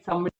submit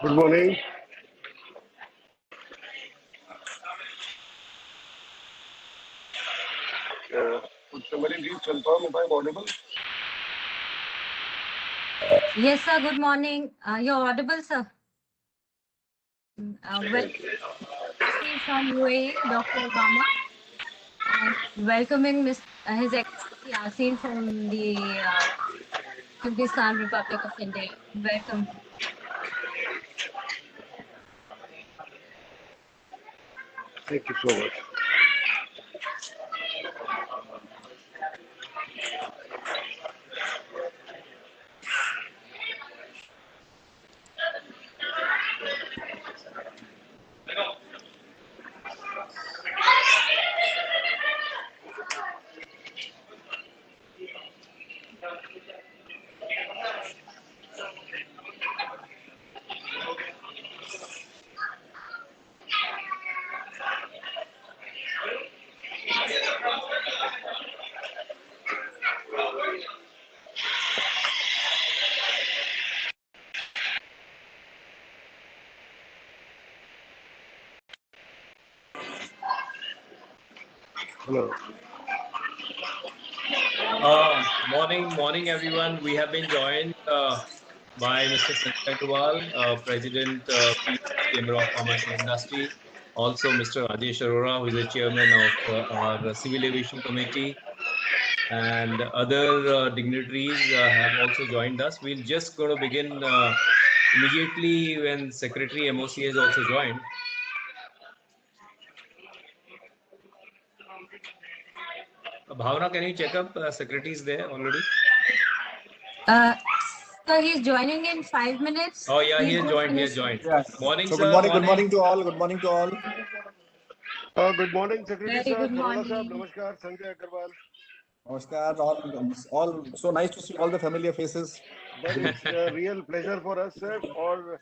Good morning. Could somebody please confirm if I'm audible? Yes, sir. Good morning. You're audible, sir. Thank you. Welcome from UAE, Dr. Obama, and welcoming His Excellency Yasin from the Kyrgyzstan Republic of India. Welcome. Thank you so much. Hello. Morning, everyone. We have been joined by Mr. Sanjay Agrawal, President, Chamber of Commerce and Industry. Also, Mr. Rajesh Arora, who is the chairman of our Civil Aviation Committee, and other dignitaries have also joined us. We're just going to begin immediately when Secretary MOC has also joined. Bhavna, can you check up Secretary is there already? So he's joining in 5 minutes. Oh yeah, he has joined. Yeah. Morning, So sir. good morning to all. Good morning to all. Good morning, Secretary Very sir. good Arora morning. sir. Namaskar. Sanjay Agarwal. Namaskar. All so nice to see all the familiar faces. But it's a real pleasure for us, sir. और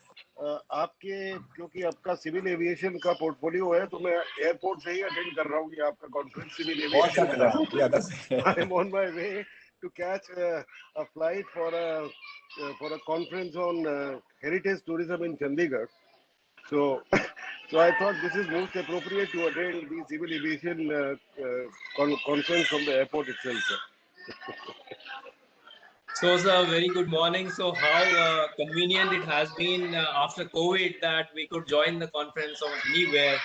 आपके क्योंकि आपका civil aviation का portfolio है तो मैं airport से ही attend कर रहा हूँ ये आपका कॉन्फ्रेंस सिविल बहुत एविएशन का. Yeah, that's I'm on my way to catch a flight for a conference on heritage tourism in Chandigarh. So, so I thought this is most appropriate to attend the civil aviation conference from the airport itself, sir. So, sir, very good morning. So, how convenient it has been after COVID that we could join the conference from anywhere.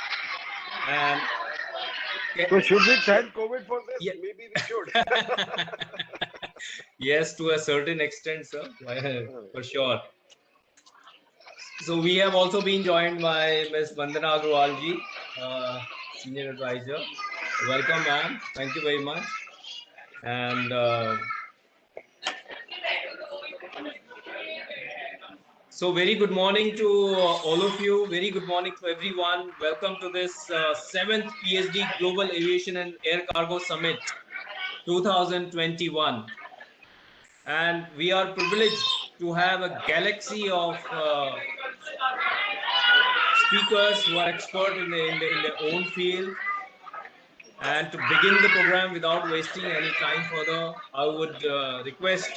And So, should we thank COVID for this? Yeah. Maybe we should. Yes, to a certain extent, sir, for sure. So, we have also been joined by Ms. Vandanagwa ji, Senior Advisor. Welcome, ma'am. Thank you very much. And so very good morning to all of you. Very good morning to everyone. Welcome to this 7th PSD Global Aviation and Air Cargo Summit 2021. And we are privileged to have a galaxy of speakers who are expert in their own field. And to begin the program without wasting any time further, I would request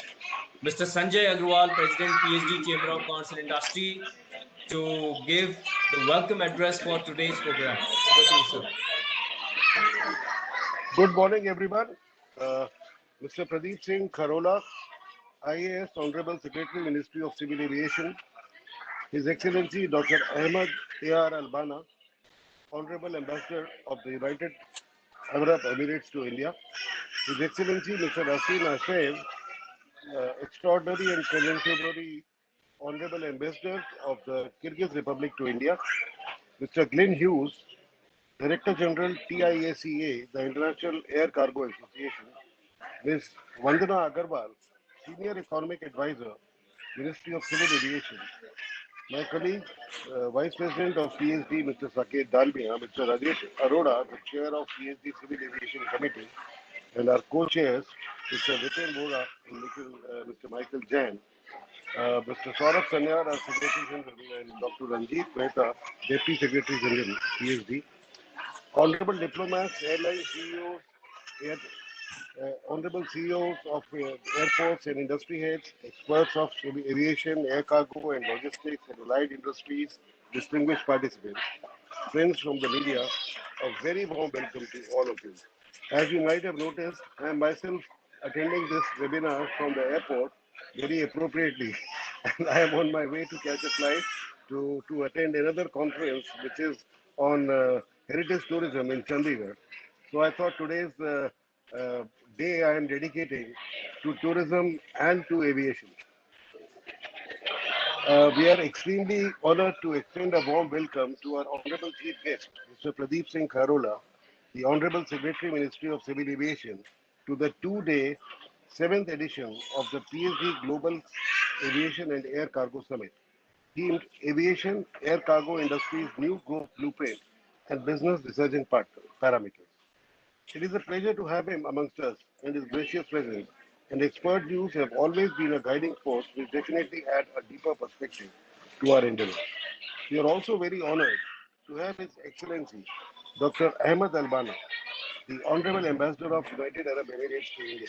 Mr. Sanjay Agrawal, President, PSD Chamber of Commerce and Industry, to give the welcome address for today's program. Over to you, sir. Good morning, everyone. Mr. Pradeep Singh Kharola, IAS, Honorable Secretary, Ministry of Civil Aviation. His Excellency Dr. Ahmed A.R. Albana, Honorable Ambassador of the United Arab Emirates to India. His Excellency Mr. Asim Ashev, Extraordinary and Contemporary Honorable Ambassador of the Kyrgyz Republic to India. Mr. Glenn Hughes, Director General TIACA, the International Air Cargo Association. Ms. Vandana Agarwal, Senior Economic Advisor, Ministry of Civil Aviation. My colleague, Vice President of PSD, Mr. Saket Dalmia, Mr. Rajesh Arora, the Chair of PSD Civil Aviation Committee, and our co-chairs, Mr. Vipin Bora and Mr. Michael Jain, Mr. Saurabh Sanyar, our Secretary General, and Dr. Ranjit Mehta, Deputy Secretary General, PSD, Honorable Diplomats, Airline CEOs, honorable CEOs of airports and industry heads, experts of aviation, air cargo and logistics and allied industries, distinguished participants, friends from the media, a very warm welcome to all of you. As you might have noticed, I am myself attending this webinar from the airport very appropriately, and I am on my way to catch a flight to attend another conference which is on heritage tourism in Chandigarh. So I thought today's uh, day I am dedicating to tourism and to aviation. We are extremely honored to extend a warm welcome to our Honorable Chief Guest, Mr. Pradeep Singh Kharola, the Honorable Secretary Ministry of Civil Aviation, to the two-day 7th edition of the PSG Global Aviation and Air Cargo Summit, themed Aviation, Air Cargo Industry's New Growth Blueprint and Business Resurgent Parameters. It is a pleasure to have him amongst us and his gracious presence. And expert views have always been a guiding force which definitely add a deeper perspective to our endeavor. We are also very honored to have His Excellency Dr. Ahmed Al Bana, the Honorable Ambassador of United Arab Emirates to India,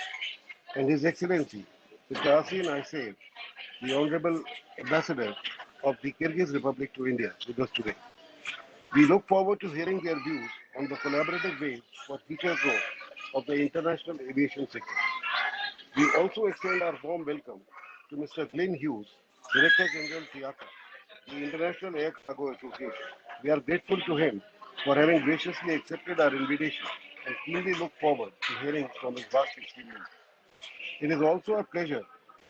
and His Excellency Mr. Asin Aisev, the Honorable Ambassador of the Kyrgyz Republic to India, with us today. We look forward to hearing their views on the collaborative ways for future growth of the international aviation sector. We also extend our warm welcome to Mr. Glenn Hughes, Director General TIACA, the International Air Cargo Association. We are grateful to him for having graciously accepted our invitation and keenly look forward to hearing from his vast experience. It is also a pleasure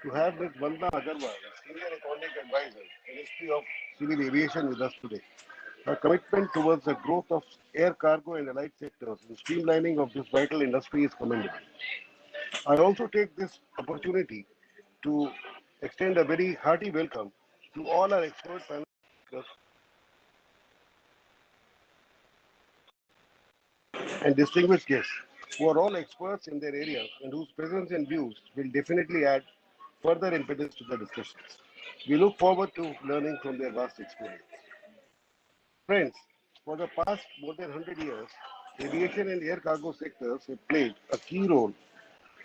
to have Ms. Vandanagwa, Senior Economic Advisor, Ministry of Civil Aviation, with us today. Her commitment towards the growth of air cargo and allied sectors and streamlining of this vital industry is commendable. I also take this opportunity to extend a very hearty welcome to all our expert panelists and distinguished guests who are all experts in their areas and whose presence and views will definitely add further impetus to the discussions. We look forward to learning from their vast experience. Friends, for the past more than 100 years, aviation and air cargo sectors have played a key role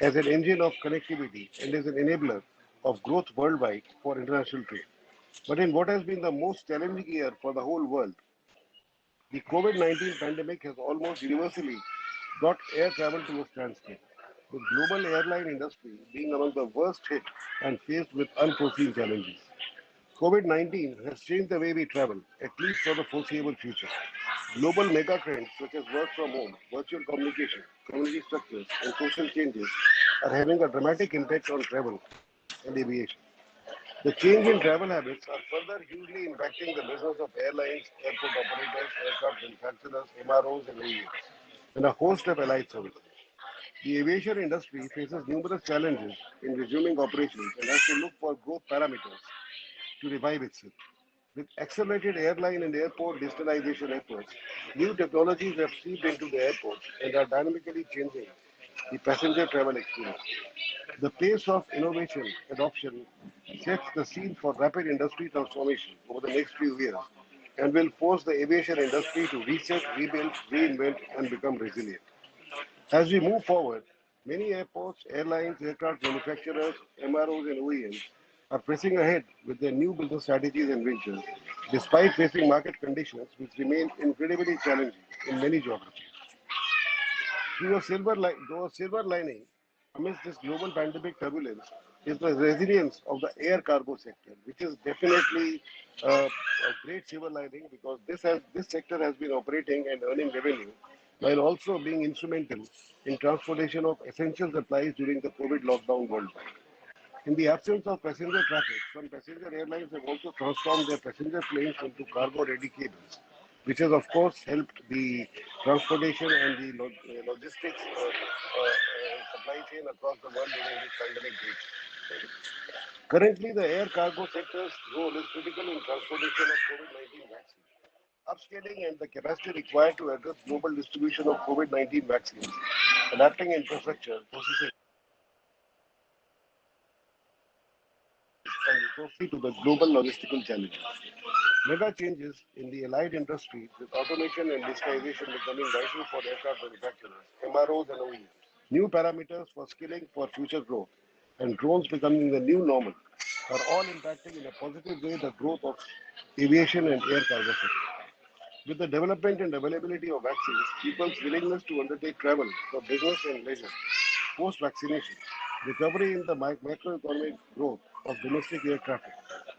as an engine of connectivity and as an enabler of growth worldwide for international trade. But in what has been the most challenging year for the whole world, the COVID-19 pandemic has almost universally brought air travel to a standstill, with global airline industry being among the worst hit and faced with unforeseen challenges. COVID-19 has changed the way we travel, at least for the foreseeable future. Global mega trends such as work from home, virtual communication, community structures, and social changes are having a dramatic impact on travel and aviation. The change in travel habits are further hugely impacting the business of airlines, airport operators, aircraft manufacturers, MROs, and OEMs, and a host of allied services. The aviation industry faces numerous challenges in resuming operations and has to look for growth parameters to revive itself. With accelerated airline and airport digitalization efforts, new technologies have seeped into the airports and are dynamically changing the passenger travel experience. The pace of innovation adoption sets the scene for rapid industry transformation over the next few years and will force the aviation industry to reset, rebuild, reinvent, and become resilient. As we move forward, many airports, airlines, aircraft manufacturers, MROs, and OEMs are pressing ahead with their new business strategies and ventures, despite facing market conditions which remain incredibly challenging in many geographies. Though a silver lining amidst this global pandemic turbulence is the resilience of the air cargo sector, which is definitely a great silver lining because this sector has been operating and earning revenue while also being instrumental in transportation of essential supplies during the COVID lockdown worldwide. In the absence of passenger traffic, some passenger airlines have also transformed their passenger planes into cargo-ready cables, which has of course helped the transportation and the logistics supply chain across the world during this pandemic period. Currently, the air cargo sector's role is critical in transportation of COVID-19 vaccines. Upscaling and the capacity required to address global distribution of COVID-19 vaccines, adapting infrastructure, processes, and resources to the global logistical challenges. Mega changes in the allied industries with automation and digitization becoming vital for aircraft manufacturers, MROs, and OEMs. new parameters for skilling for future growth, and drones becoming the new normal are all impacting in a positive way the growth of aviation and air cargo sector. With the development and availability of vaccines, people's willingness to undertake travel for business and leisure post-vaccination, recovery in the macroeconomic growth of domestic air traffic,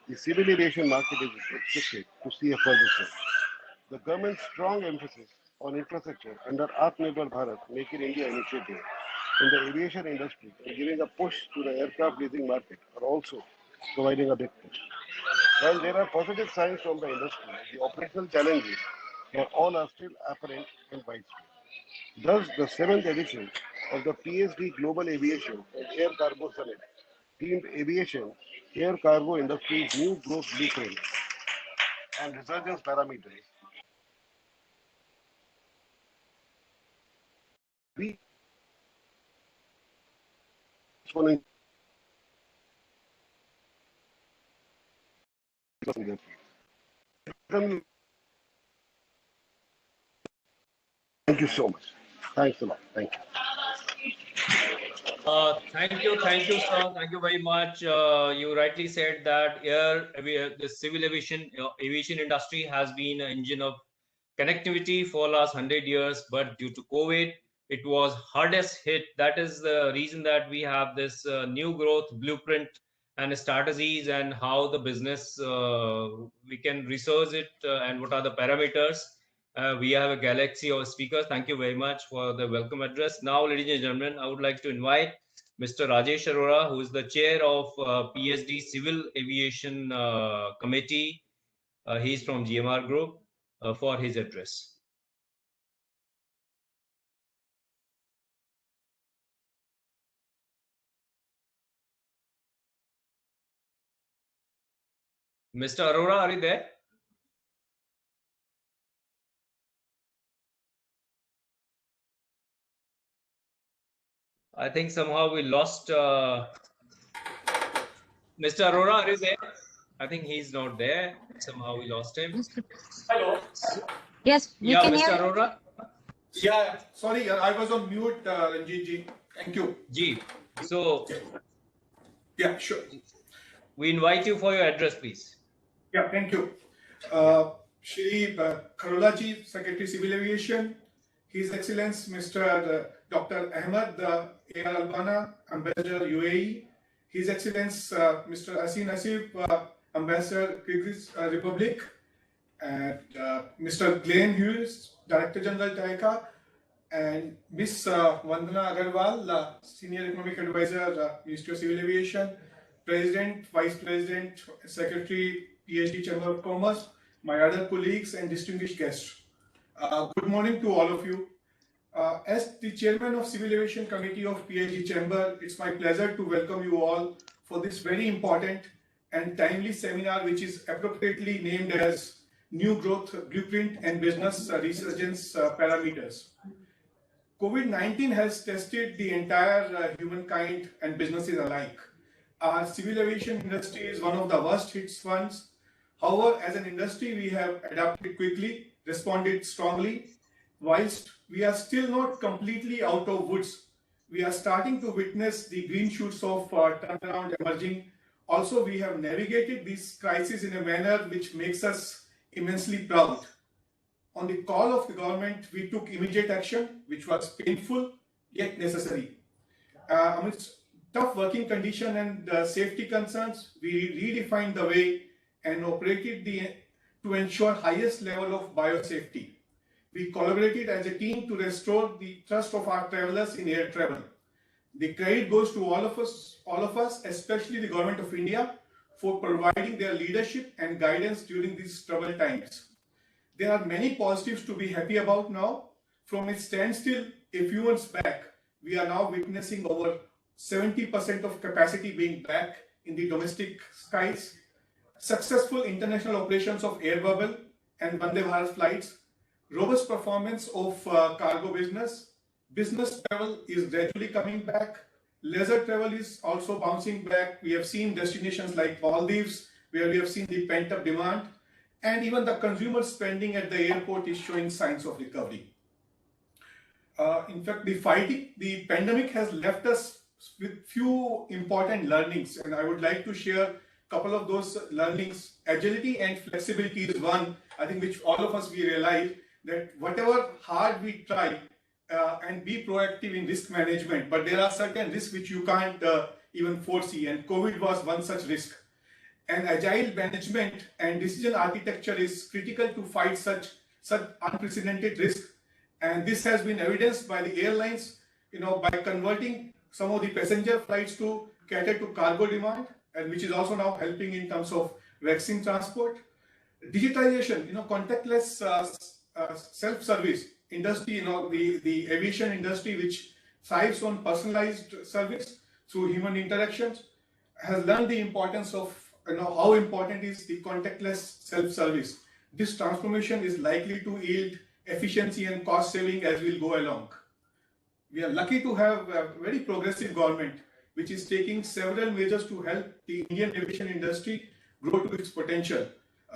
the civil aviation market is expected to see a further surge. The government's strong emphasis on infrastructure under Atmanirbhar Bharat Make in India initiative in the aviation industry and giving a push to the aircraft leasing market are also providing a big push. While there are positive signs from the industry, the operational challenges for all are still apparent and widespread. Thus, the seventh edition of the PSD Global Aviation and Air Cargo Summit themed Aviation, Air Cargo Industry's New Growth Blueprint and Resurgence Parameters. We Thank you so much. Thanks a lot. Thank you. Thank you, sir. Thank you very much. You rightly said that the civil aviation industry has been an engine of connectivity for last 100 years, but due to COVID, it was hardest hit. That is the reason that we have this new growth blueprint and strategies and how the business we can research it and what are the parameters. We have a galaxy of speakers. Thank you very much for the welcome address. Now, ladies and gentlemen, I would like to invite Mr. Rajesh Arora, who is the chair of PSD Civil Aviation Committee. He's from GMR Group for his address. Mr. Arora, are you there? I think somehow we lost Mr. Arora. Are you there? I think he's not there. Somehow we lost him. Hello. Yes, we can Mr. hear. Arora. Yeah, sorry, I was on mute, Ranjit ji. Thank you. Ji. So, yeah, sure. We invite you for your address, please. Yeah, thank you. Shri Kharola ji, Secretary Civil Aviation, His Excellence Mr. Dr. Ahmed A.R. Albana, Ambassador UAE, His Excellence Mr. Asin Asif, Ambassador Kyrgyz Republic, and Mr. Glenn Hughes, Director General TICA, and Ms. Vandana Agarwal, Senior Economic Advisor, Ministry of Civil Aviation, President, Vice President, Secretary, PSD Chamber of Commerce, my other colleagues and distinguished guests. Good morning to all of you. As the Chairman of Civil Aviation Committee of PSD Chamber, it's my pleasure to welcome you all for this very important and timely seminar, which is appropriately named as New Growth Blueprint and Business Resurgence Parameters. COVID-19 has tested the entire humankind and businesses alike. Our civil aviation industry is one of the worst hit ones. However, as an industry, we have adapted quickly, responded strongly. Whilst we are still not completely out of woods, we are starting to witness the green shoots of turnaround emerging. Also, we have navigated this crisis in a manner which makes us immensely proud. On the call of the government, we took immediate action, which was painful yet necessary. Amidst tough working conditions and safety concerns, we redefined the way and operated to ensure highest level of biosafety. We collaborated as a team to restore the trust of our travelers in air travel. The credit goes to all of us, especially the Government of India, for providing their leadership and guidance during these troubled times. There are many positives to be happy about now. From its standstill a few months back, we are now witnessing over 70% of capacity being back in the domestic skies, successful international operations of air bubble and Vande Bharat flights, robust performance of cargo business travel is gradually coming back, leisure travel is also bouncing back. We have seen destinations like Maldives, where we have seen the pent-up demand, and even the consumer spending at the airport is showing signs of recovery. In fact, the pandemic has left us with few important learnings, and I would like to share a couple of those learnings. Agility and flexibility is one, I think, which all of us we realize that whatever hard we try and be proactive in risk management, but there are certain risks which you can't even foresee, and COVID was one such risk. And agile management and decision architecture is critical to fight such unprecedented risk. And this has been evidenced by the airlines, by converting some of the passenger flights to cater to cargo demand, and which is also now helping in terms of vaccine transport. Digitalization, contactless self-service industry, the aviation industry, which thrives on personalized service through human interactions, has learned the importance of how important is the contactless self-service. This transformation is likely to yield efficiency and cost saving as we'll go along. We are lucky to have a very progressive government which is taking several measures to help the Indian aviation industry grow to its potential.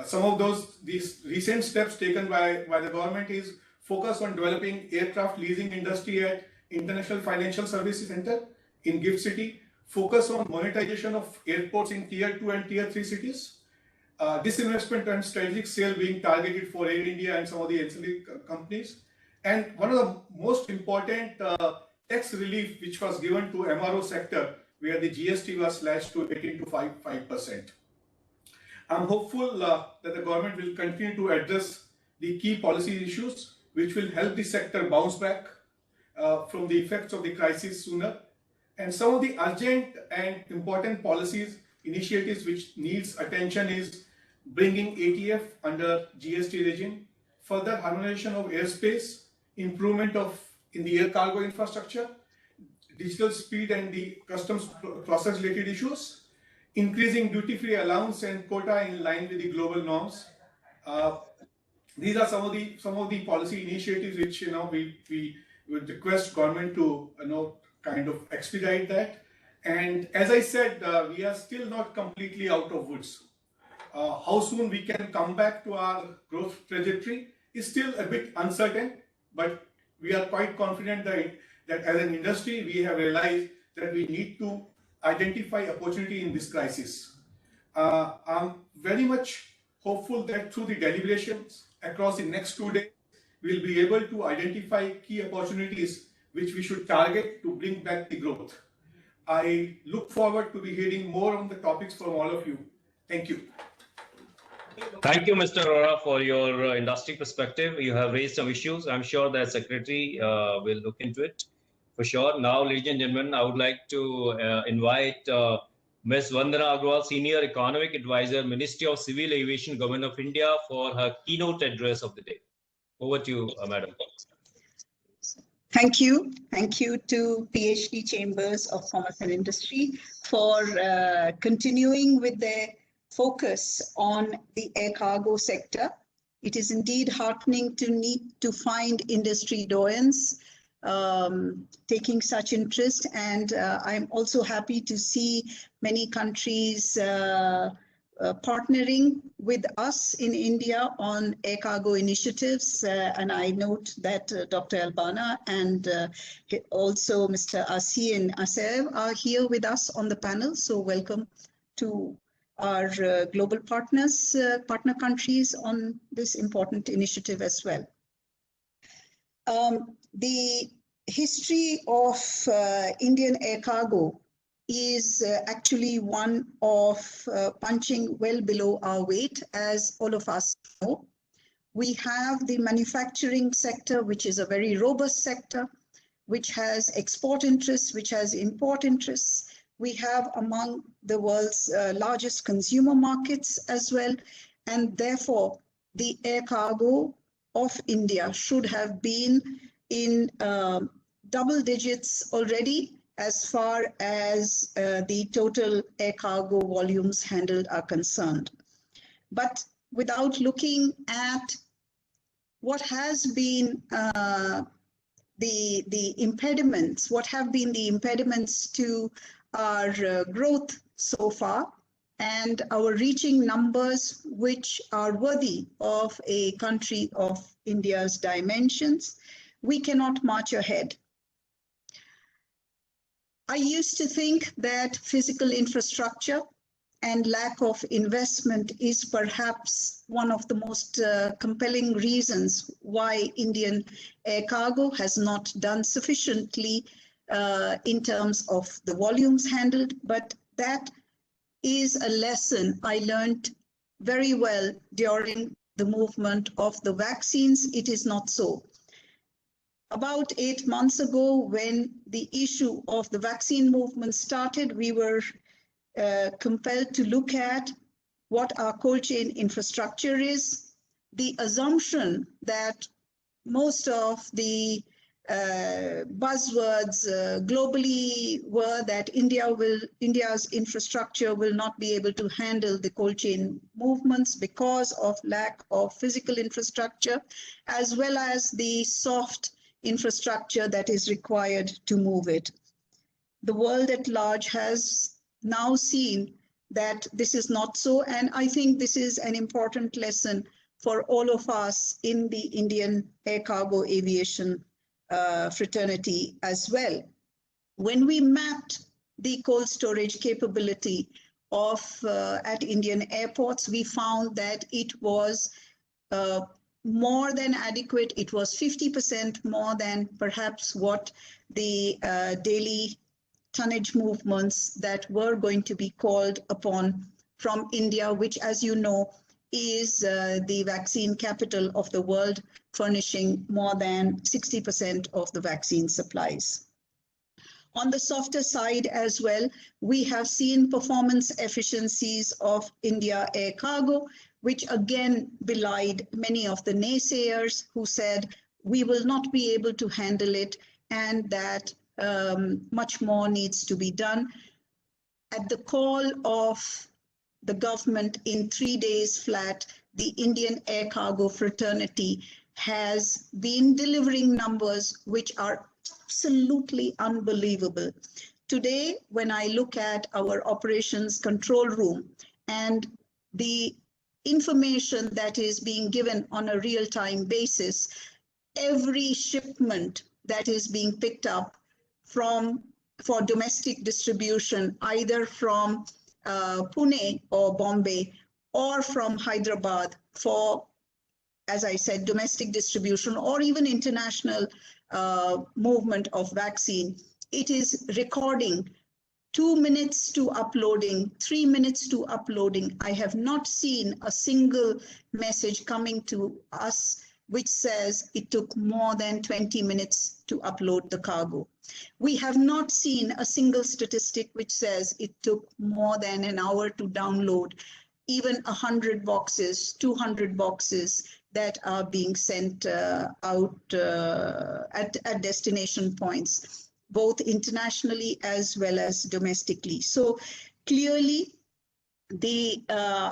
Some of these recent steps taken by the government is focus on developing aircraft leasing industry at International Financial Services Center in Gift City, focus on monetization of airports in Tier 2 and Tier 3 cities. This investment and strategic sale being targeted for Air India and some of the ancillary companies. And one of the most important tax relief which was given to MRO sector, where the GST was slashed to 18 to 5%. I'm hopeful that the government will continue to address the key policy issues which will help the sector bounce back from the effects of the crisis sooner. And some of the urgent and important policies, initiatives which needs attention is bringing ATF under GST regime, further harmonization of airspace, improvement in the air cargo infrastructure, digital speed and the customs process related issues, increasing duty-free allowance and quota in line with the global norms. These are some of the policy initiatives which we would request government to kind of expedite that. And as I said, we are still not completely out of woods. How soon we can come back to our growth trajectory is still a bit uncertain, but we are quite confident that as an industry, we have realized that we need to identify opportunity in this crisis. I'm very much hopeful that through the deliberations across the next 2 days, we'll be able to identify key opportunities which we should target to bring back the growth. I look forward to be hearing more on the topics from all of you. Thank you. Thank you, Mr. Arora, for your industry perspective. You have raised some issues. I'm sure that Secretary will look into it for sure. Now, ladies and gentlemen, I would like to invite Ms. Vandanagwa, Senior Economic Advisor, Ministry of Civil Aviation, Government of India, for her keynote address of the day. Over to you, Madam. Thank you. Thank you to PhD Chambers of Commerce and Industry for continuing with their focus on the air cargo sector. It is indeed heartening to need to find industry doyens taking such interest, and I'm also happy to see many countries partnering with us in India on air cargo initiatives, and I note that Dr. Albana and also Mr. Asin Asev are here with us on the panel, so welcome to our global partners, partner countries on this important initiative as well. The history of Indian air cargo is actually one of punching well below our weight, as all of us know. We have the manufacturing sector, which is a very robust sector, which has export interests, which has import interests. We have among the world's largest consumer markets as well, and therefore the air cargo of India should have been in double digits already as far as the total air cargo volumes handled are concerned. But without looking at what has been the impediments, what have been the impediments to our growth so far and our reaching numbers which are worthy of a country of India's dimensions, we cannot march ahead. I used to think that physical infrastructure and lack of investment is perhaps one of the most compelling reasons why Indian air cargo has not done sufficiently in terms of the volumes handled, but that is a lesson I learned very well during the movement of the vaccines. It is not so. About 8 months ago, when the issue of the vaccine movement started, we were compelled to look at what our cold chain infrastructure is. The assumption that most of the buzzwords globally were that India's infrastructure will not be able to handle the cold chain movements because of lack of physical infrastructure, as well as the soft infrastructure that is required to move it. The world at large has now seen that this is not so, and I think this is an important lesson for all of us in the Indian air cargo aviation fraternity as well. When we mapped the cold storage capability of at Indian airports, we found that it was more than adequate. It was 50% more than perhaps what the daily tonnage movements that were going to be called upon from India, which, as you know, is the vaccine capital of the world, furnishing more than 60% of the vaccine supplies. On the softer side as well, we have seen performance efficiencies of India air cargo, which again belied many of the naysayers who said we will not be able to handle it and that much more needs to be done. At the call of the government in 3 days flat, the Indian air cargo fraternity has been delivering numbers which are absolutely unbelievable. Today, when I look at our operations control room and the information that is being given on a real-time basis, every shipment that is being picked up for domestic distribution, either from Pune or Bombay or from Hyderabad for, as I said, domestic distribution or even international movement of vaccine, it is recording 2 minutes to uploading, 3 minutes to uploading. I have not seen a single message coming to us which says it took more than 20 minutes to upload the cargo. We have not seen a single statistic which says it took more than an hour to download even 100 boxes, 200 boxes that are being sent out at destination points, both internationally as well as domestically. So clearly, the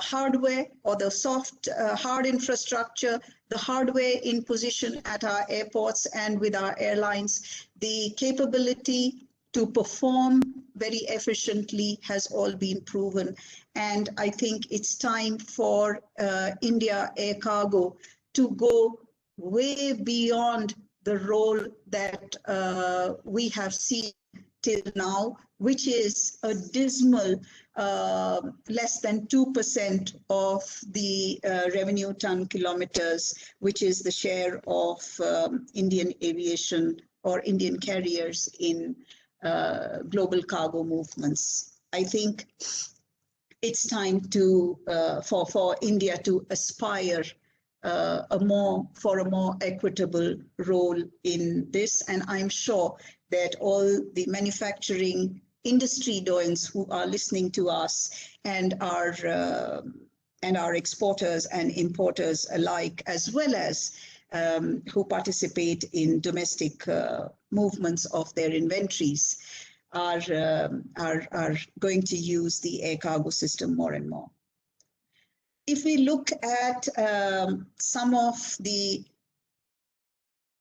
hardware or the soft hard infrastructure, the hardware in position at our airports and with our airlines, the capability to perform very efficiently has all been proven. And I think it's time for India Air Cargo to go way beyond the role that we have seen till now, which is a dismal less than 2% of the revenue ton kilometers, which is the share of Indian aviation or Indian carriers in global cargo movements. I think it's time to for India to aspire for a more equitable role in this, and I'm sure that all the manufacturing industry doyens who are listening to us and our exporters and importers alike, as well as who participate in domestic movements of their inventories, are going to use the air cargo system more and more. If we look at some of the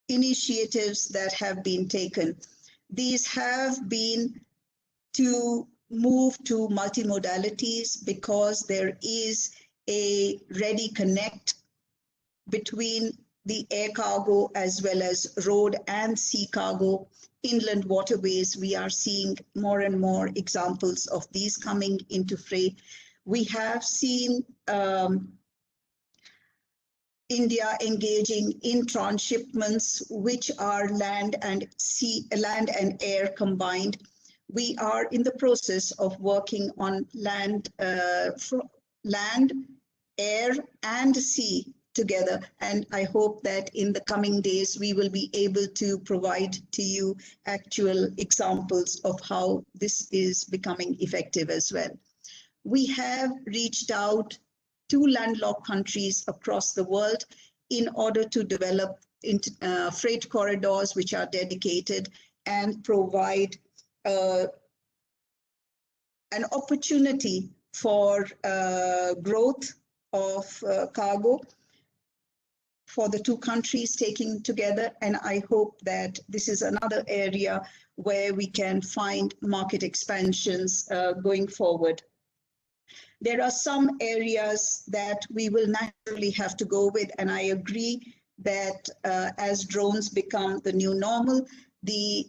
initiatives that have been taken, these have been to move to multimodalities because there is a ready connect between the air cargo as well as road and sea cargo, inland waterways. We are seeing more and more examples of these coming into fray. We have seen India engaging in transshipments, which are land and air combined. We are in the process of working on land, air, and sea together. And I hope that in the coming days, we will be able to provide to you actual examples of how this is becoming effective as well. We have reached out to landlocked countries across the world in order to develop freight corridors which are dedicated and provide an opportunity for growth of cargo for the two countries taking together. And I hope that this is another area where we can find market expansions going forward. There are some areas that we will naturally have to go with, and I agree that as drones become the new normal, the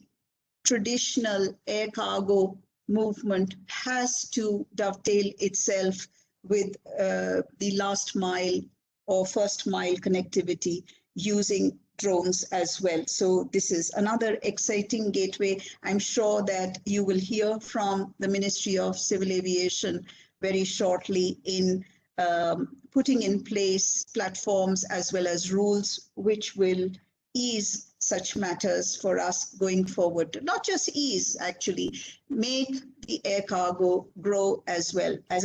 traditional air cargo movement has to dovetail itself with the last mile or first mile connectivity using drones as well. So this is another exciting gateway. I'm sure that you will hear from the Ministry of Civil Aviation very shortly in putting in place platforms as well as rules which will ease such matters for us going forward. Not just ease, actually, make the air cargo grow as well. As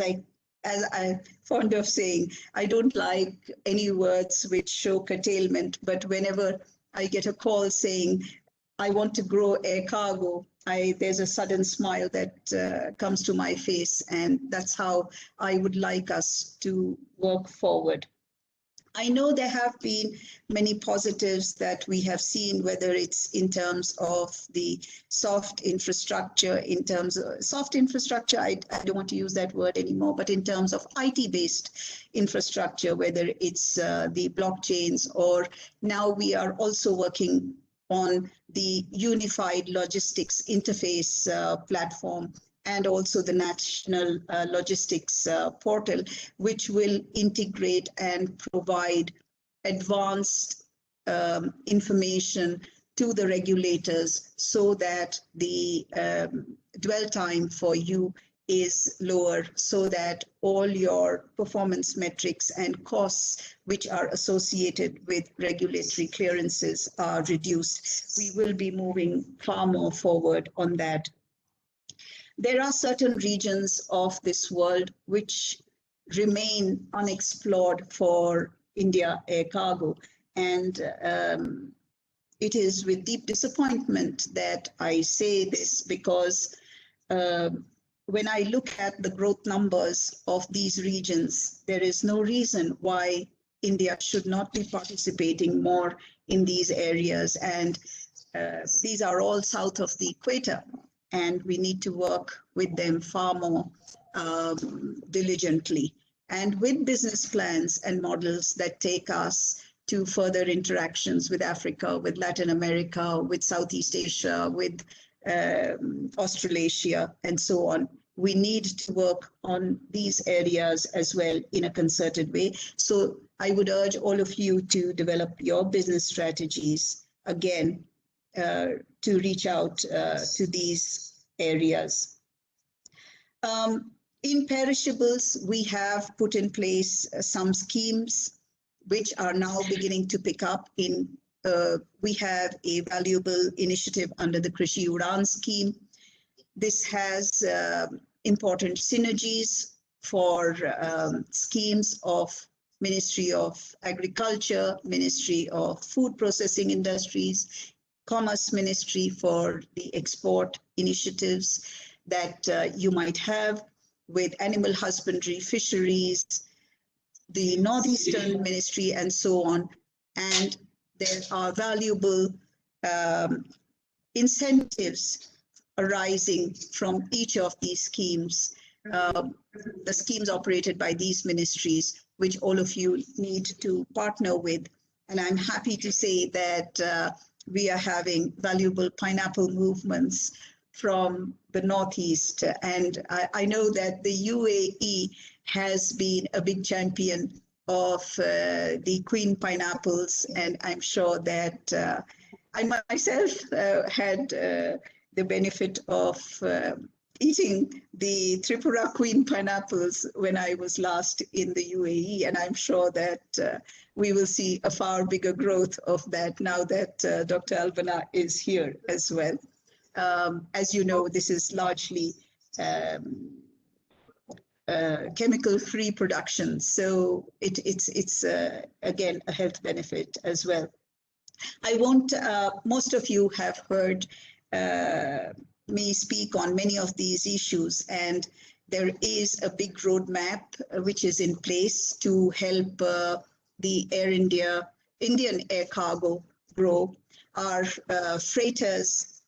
I'm fond of saying, I don't like any words which show curtailment, but whenever I get a call saying, I want to grow air cargo, there's a sudden smile that comes to my face, and that's how I would like us to work forward. I know there have been many positives that we have seen, whether it's in terms of the soft infrastructure, I don't want to use that word anymore, but in terms of IT-based infrastructure, whether it's the blockchains, or now we are also working on the unified logistics interface platform, and also the national logistics portal, which will integrate and provide advanced information to the regulators so that the dwell time for you is lower, so that all your performance metrics and costs which are associated with regulatory clearances are reduced. We will be moving far more forward on that. There are certain regions of this world which remain unexplored for India air cargo. And it is with deep disappointment that I say this, because when I look at the growth numbers of these regions, there is no reason why India should not be participating more in these areas. And these are all south of the equator, and we need to work with them far more diligently, and with business plans and models that take us to further interactions with Africa, with Latin America, with Southeast Asia, with Australasia, and so on. We need to work on these areas as well in a concerted way. So I would urge all of you to develop your business strategies, again, to reach out to these areas. In perishables, we have put in place some schemes which are now beginning to pick up. We have a valuable initiative under the Krishi Udan scheme. This has important synergies for schemes of Ministry of Agriculture, Ministry of Food Processing Industries, Commerce Ministry for the export initiatives that you might have with animal husbandry, fisheries, the Northeastern Ministry, and so on. And there are valuable incentives arising from each of these schemes, the schemes operated by these ministries, which all of you need to partner with And I'm happy to say that we are having valuable pineapple movements from the Northeast. And I know that the UAE has been a big champion of the queen pineapples. And I'm sure that I myself had the benefit of eating the Tripura queen pineapples when I was last in the UAE. And I'm sure that we will see a far bigger growth of that now that Dr. Albana is here as well. As you know, this is largely chemical-free production. So it's again, a health benefit as well. I won't, most of you have heard me speak on many of these issues, and there is a big roadmap which is in place to help the Indian air cargo grow. Our freighters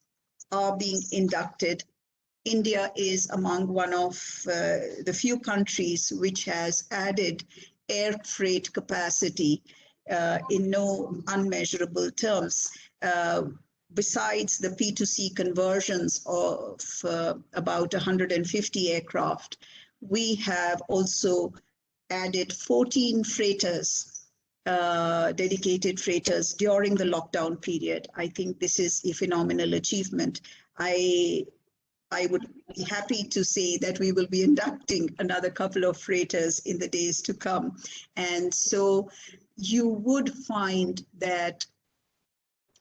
are being inducted. India is among one of the few countries which has added air freight capacity in no unmeasurable terms. Besides the P2C conversions of about 150 aircraft, we have also added 14 freighters, dedicated freighters during the lockdown period. I think this is a phenomenal achievement. I would be happy to say that we will be inducting another couple of freighters in the days to come. And so you would find that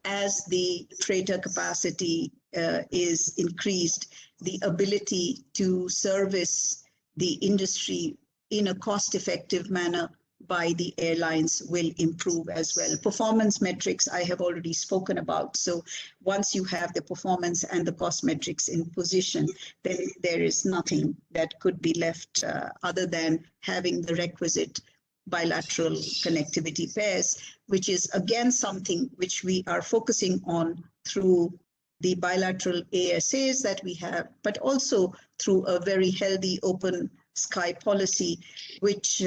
as the freighter capacity is increased, the ability to service the industry in a cost-effective manner by the airlines will improve as well. Performance metrics I have already spoken about. So once you have the performance and the cost metrics in position, then there is nothing that could be left other than having the requisite bilateral connectivity pairs, which is again something which we are focusing on through the bilateral ASAs that we have, but also through a very healthy open sky policy, which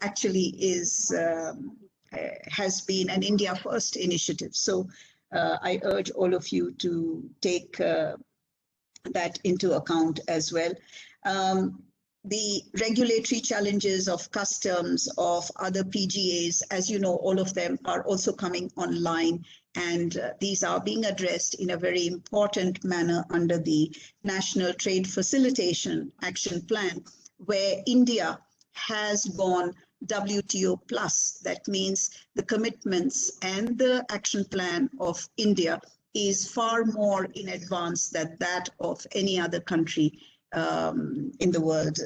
actually is has been an India First initiative. So I urge all of you to take that into account as well. The regulatory challenges of customs, of other PGAs, as you know, all of them are also coming online, and these are being addressed in a very important manner under the National Trade Facilitation Action Plan, where India has gone WTO plus. That means the commitments and the action plan of India is far more in advance than that of any other country in the world,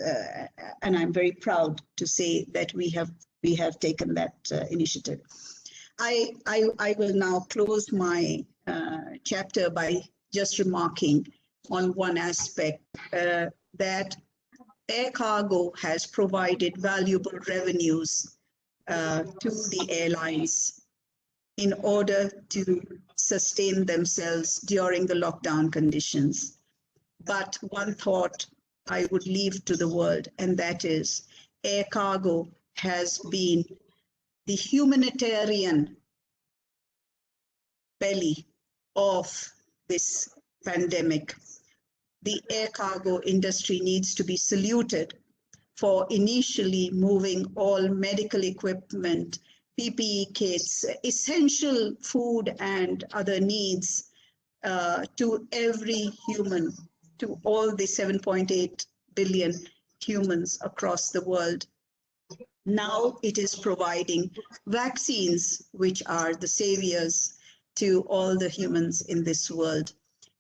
and I'm very proud to say that we have taken that initiative. I will now close my chapter by just remarking on one aspect, that air cargo has provided valuable revenues to the airlines in order to sustain themselves during the lockdown conditions. But one thought I would leave to the world, and that is air cargo has been the humanitarian belly of this pandemic. The air cargo industry needs to be saluted for initially moving all medical equipment, PPE kits, essential food and other needs to every human, to all the 7.8 billion humans across the world. Now it is providing vaccines, which are the saviors to all the humans in this world.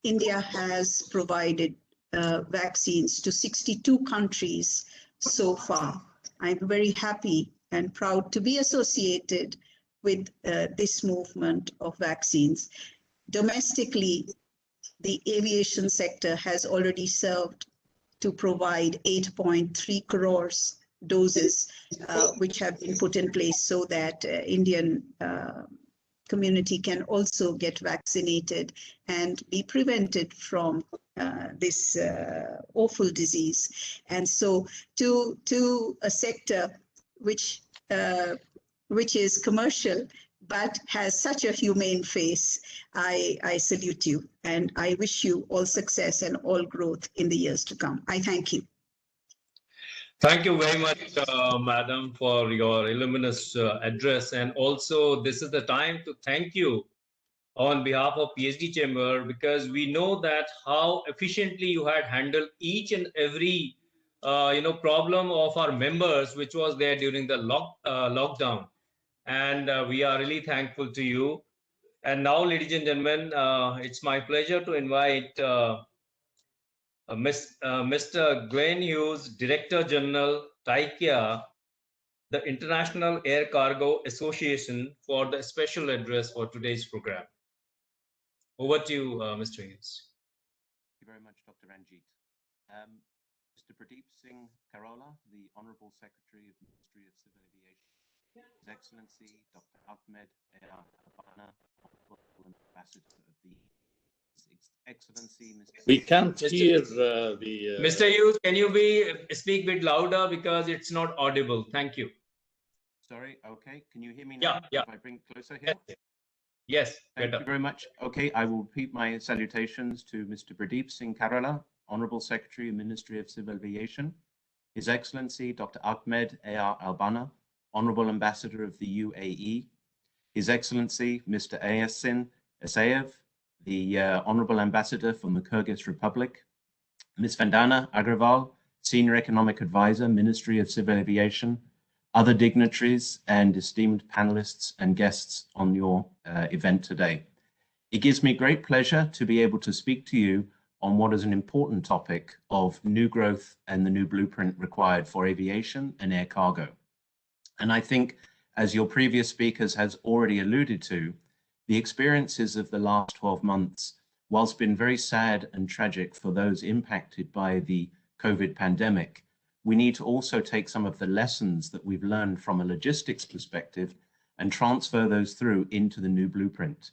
India has provided vaccines to 62 countries so far. I'm very happy and proud to be associated with this movement of vaccines. Domestically, the aviation sector has already served to provide 8.3 crores doses, which have been put in place so that Indian community can also get vaccinated and be prevented from this awful disease. And so to a sector which is commercial, but has such a humane face. I salute you, and I wish you all success and all growth in the years to come. I thank you. Thank you very much, Madam, for your illuminous address. And also, this is the time to thank you on behalf of PhD Chamber, because we know that how efficiently you had handled each and every problem of our members, which was there during the lockdown. And we are really thankful to you. And now, ladies and gentlemen, it's my pleasure to invite Mr. Glenn Hughes, Director General, TICAA, the International Air Cargo Association, for the special address for today's program. Over to you, Mr. Hughes. Thank you very much, Dr. Ranjit. Mr. Pradeep Singh Karola, the Honorable Secretary of the Ministry of Civil Aviation, His Excellency Dr. Ahmed Albana, Honorable Ambassador of the His Excellency Mr. We can't hear the... Mr. Hughes, can you speak a bit louder because it's not audible? Thank you. Sorry, okay. Can you hear me now? Yeah. If I bring closer here? Yes, Thank you very much. Okay, I will repeat my salutations to Mr. Pradeep Singh Karola, Honorable Secretary, Ministry of Civil Aviation, His Excellency Dr. Ahmed Albana, Honorable Ambassador of the UAE, His Excellency Mr. Ayasin Esayev, the Honorable Ambassador from the Kyrgyz Republic, Ms. Vandana Agrawal, Senior Economic Advisor, Ministry of Civil Aviation, other dignitaries and esteemed panelists and guests on your event today. It gives me great pleasure to be able to speak to you on what is an important topic of new growth and the new blueprint required for aviation and air cargo. And I think, as your previous speakers has already alluded to, the experiences of the last 12 months, whilst been very sad and tragic for those impacted by the COVID pandemic, we need to also take some of the lessons that we've learned from a logistics perspective and transfer those through into the new blueprint.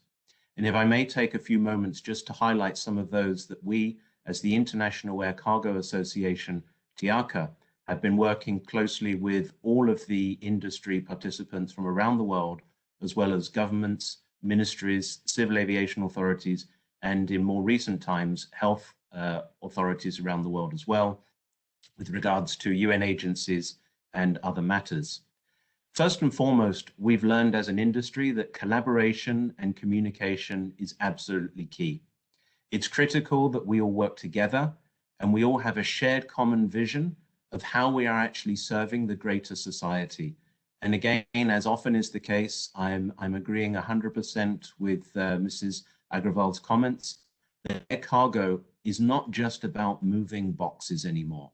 And if I may take a few moments just to highlight some of those that we, as the International Air Cargo Association, TIACAA, have been working closely with all of the industry participants from around the world, as well as governments, ministries, civil aviation authorities, and in more recent times, health authorities around the world as well, with regards to UN agencies and other matters. First and foremost, we've learned as an industry that collaboration and communication is absolutely key. It's critical that we all work together and we all have a shared common vision of how we are actually serving the greater society. And again, as often is the case, I'm agreeing 100% with Mrs. Agrawal's comments. That air cargo is not just about moving boxes anymore.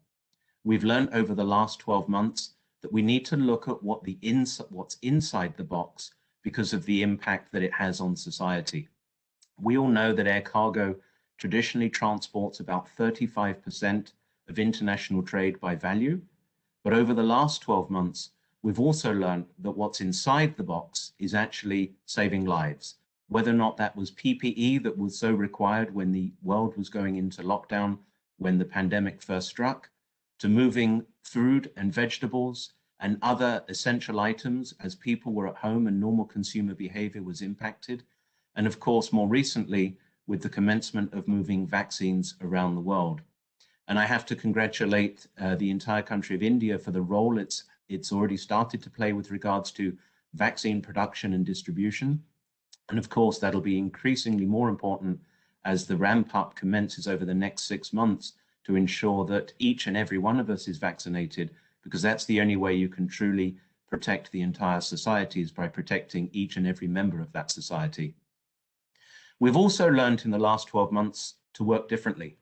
We've learned over the last 12 months that we need to look at what's inside the box because of the impact that it has on society. We all know that air cargo traditionally transports about 35% of international trade by value, but over the last 12 months, we've also learned that what's inside the box is actually saving lives. Whether or not that was PPE that was so required when the world was going into lockdown, when the pandemic first struck, to moving food and vegetables and other essential items as people were at home and normal consumer behavior was impacted. And of course, more recently, with the commencement of moving vaccines around the world. And I have to congratulate the entire country of India for the role it's already started to play with regards to vaccine production and distribution. And of course, that'll be increasingly more important as the ramp up commences over the next 6 months to ensure that each and every one of us is vaccinated, because that's the only way you can truly protect the entire society, is by protecting each and every member of that society. We've also learned in the last 12 months to work differently.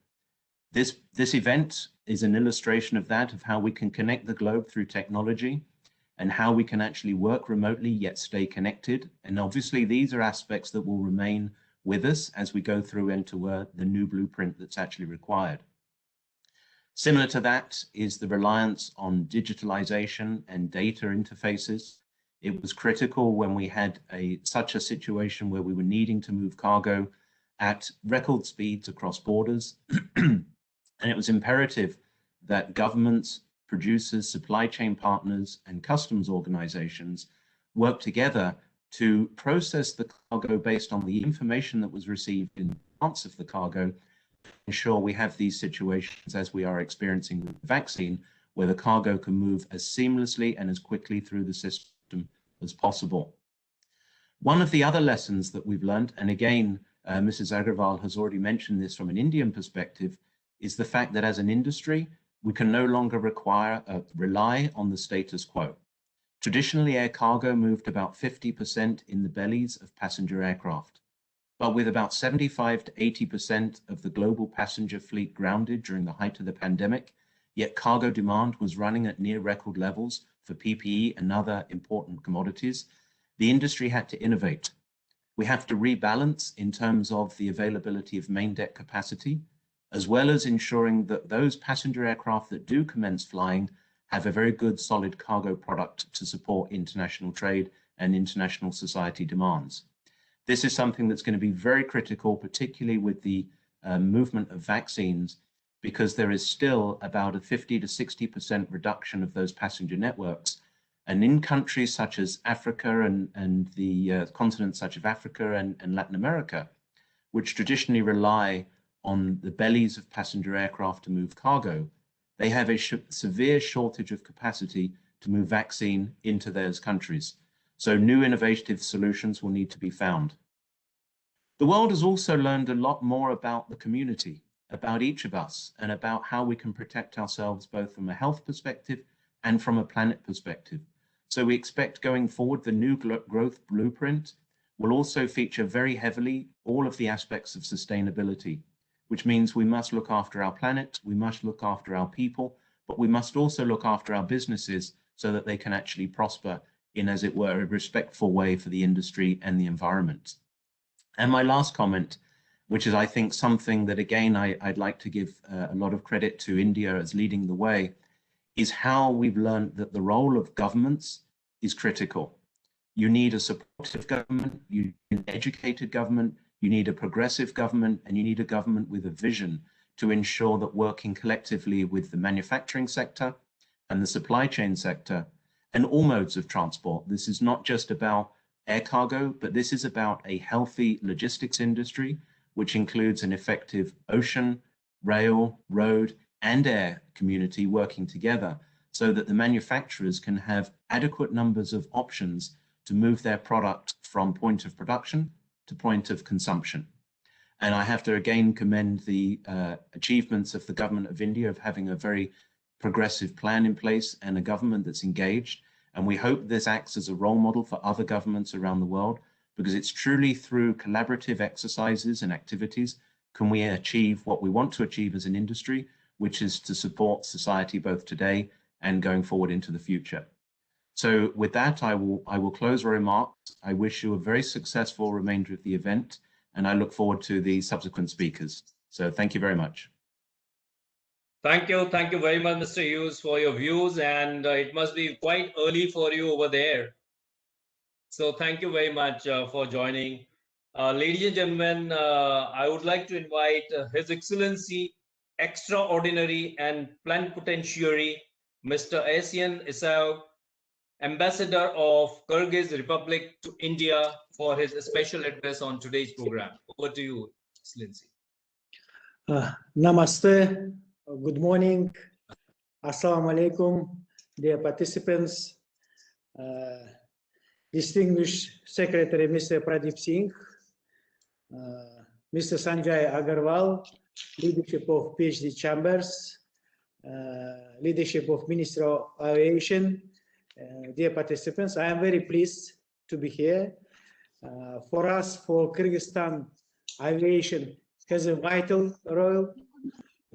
This event is an illustration of that, of how we can connect the globe through technology and how we can actually work remotely yet stay connected. And obviously these are aspects that will remain with us as we go through into the new blueprint that's actually required. Similar to that is the reliance on digitalization and data interfaces. It was critical when we had such a situation where we were needing to move cargo at record speeds across borders. And it was imperative that governments, producers, supply chain partners, and customs organizations work together to process the cargo based on the information that was received in advance of the cargo, to ensure we have these situations as we are experiencing with the vaccine, where the cargo can move as seamlessly and as quickly through the system as possible. One of the other lessons that we've learned, and again, Mrs. Agarwal has already mentioned this from an Indian perspective, is the fact that as an industry, we can no longer rely on the status quo. Traditionally, air cargo moved about 50% in the bellies of passenger aircraft, but with about 75 to 80% of the global passenger fleet grounded during the height of the pandemic, yet cargo demand was running at near record levels for PPE and other important commodities, the industry had to innovate. We have to rebalance in terms of the availability of main deck capacity, as well as ensuring that those passenger aircraft that do commence flying have a very good solid cargo product to support international trade and international society demands. This is something that's going to be very critical, particularly with the movement of vaccines, because there is still about a 50 to 60% reduction of those passenger networks. And in countries such as Africa and the continents such as Africa and Latin America, which traditionally rely on the bellies of passenger aircraft to move cargo, they have a severe shortage of capacity to move vaccine into those countries. So new innovative solutions will need to be found. The world has also learned a lot more about the community, about each of us, and about how we can protect ourselves both from a health perspective and from a planet perspective. So we expect going forward, the new growth blueprint will also feature very heavily all of the aspects of sustainability, which means we must look after our planet, we must look after our people, but we must also look after our businesses so that they can actually prosper in, as it were, a respectful way for the industry and the environment. And my last comment, which is, I think, something that, again, I'd like to give a lot of credit to India as leading the way, is how we've learned that the role of governments is critical. You need a supportive government, you need an educated government, you need a progressive government, and you need a government with a vision to ensure that working collectively with the manufacturing sector and the supply chain sector and all modes of transport. This is not just about air cargo, but this is about a healthy logistics industry, which includes an effective ocean, rail, road, and air community working together so that the manufacturers can have adequate numbers of options to move their product from point of production to point of consumption. And I have to again commend the achievements of the government of India of having a very progressive plan in place and a government that's engaged. And we hope this acts as a role model for other governments around the world, because it's truly through collaborative exercises and activities can we achieve what we want to achieve as an industry, which is to support society both today and going forward into the future. So with that, I will close our remarks. I wish you a very successful remainder of the event, and I look forward to the subsequent speakers. So thank you very much. Thank you very much, Mr. Hughes, for your views, and it must be quite early for you over there. So thank you very much for joining. Ladies and gentlemen, I would like to invite His Excellency, Extraordinary and Plenipotentiary, Mr. Asian Isaev, Ambassador of Kyrgyz Republic to India, for his special address on today's program. Over to you, Excellency. Namaste, good morning, Assalamu alaikum, dear participants, distinguished Secretary Mr. Pradeep Singh, Mr. Sanjay Agarwal, leadership of PhD chambers, leadership of Ministry of Aviation, dear participants, I am very pleased to be here. For us, for Kyrgyzstan, aviation has a vital role.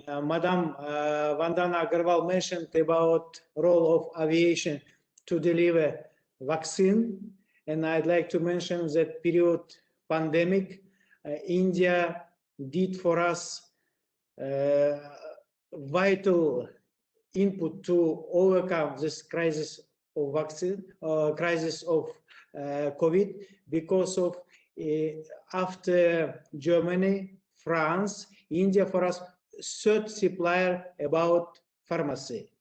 Madam Vandana Agarwal mentioned about role of aviation to deliver vaccine, and I'd like to mention that period pandemic, India did for us vital input to overcome this crisis of vaccine, crisis of COVID, because of after Germany, France, India for us third supplier about pharmacy.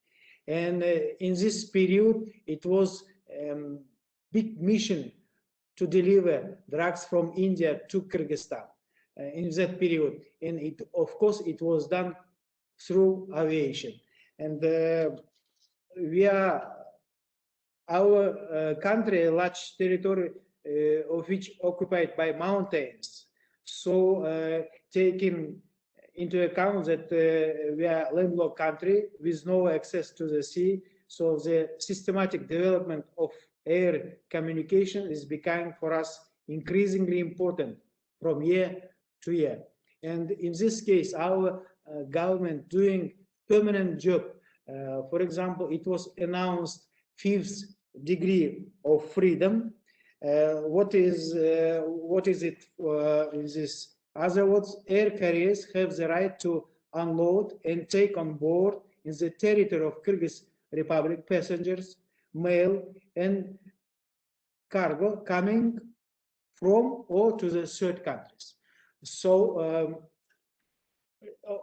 And in this period, it was big mission to deliver drugs from India to Kyrgyzstan in that period. And it, of course, it was done through aviation. And our country, a large territory of which occupied by mountains. So taking into account that we are a landlocked country with no access to the sea, so the systematic development of air communication is becoming for us increasingly important from year to year. And in this case, our government doing permanent job. For example, it was announced 5th degree of freedom. What is it in this? Other words, air carriers have the right to unload and take on board in the territory of Kyrgyz Republic passengers, mail, and cargo coming from or to the third countries. So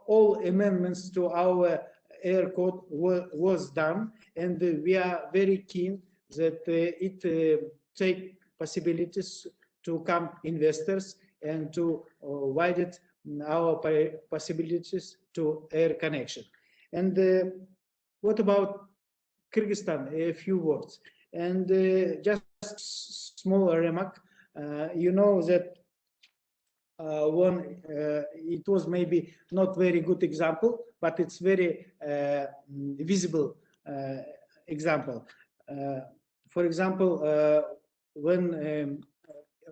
all amendments to our air code was done, and we are very keen that it take possibilities to come investors and to widen our possibilities to air connection. And what about Kyrgyzstan? A few words. And just small remark. You know that one, it was maybe not very good example, but it's very visible example. For example, when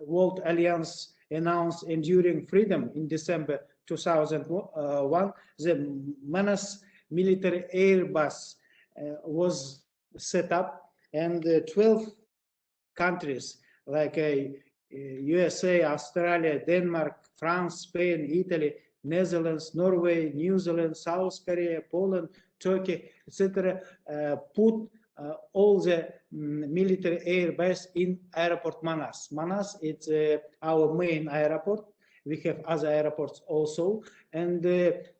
World Alliance announced Enduring Freedom in December 2001, the Manas military airbus was set up, and 12 countries like USA, Australia, Denmark, France, Spain, Italy, Netherlands, Norway, New Zealand, South Korea, Poland, Turkey, etc., put all the military airbase in airport Manas. Manas, it's our main airport. We have other airports also, and that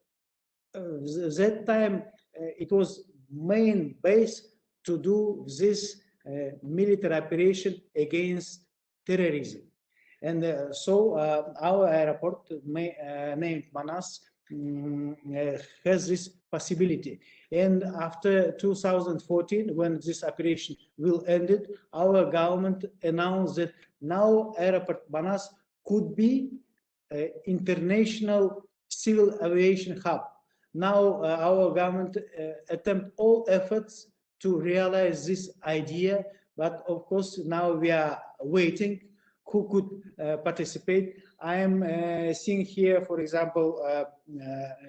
time it was main base to do this military operation against terrorism. And so our airport named Manas has this possibility. And after 2014, when this operation will end it, our government announced that now airport Manas could be an international civil aviation hub. Now our government attempt all efforts to realize this idea, but of course now we are waiting who could participate. I am seeing here, for example,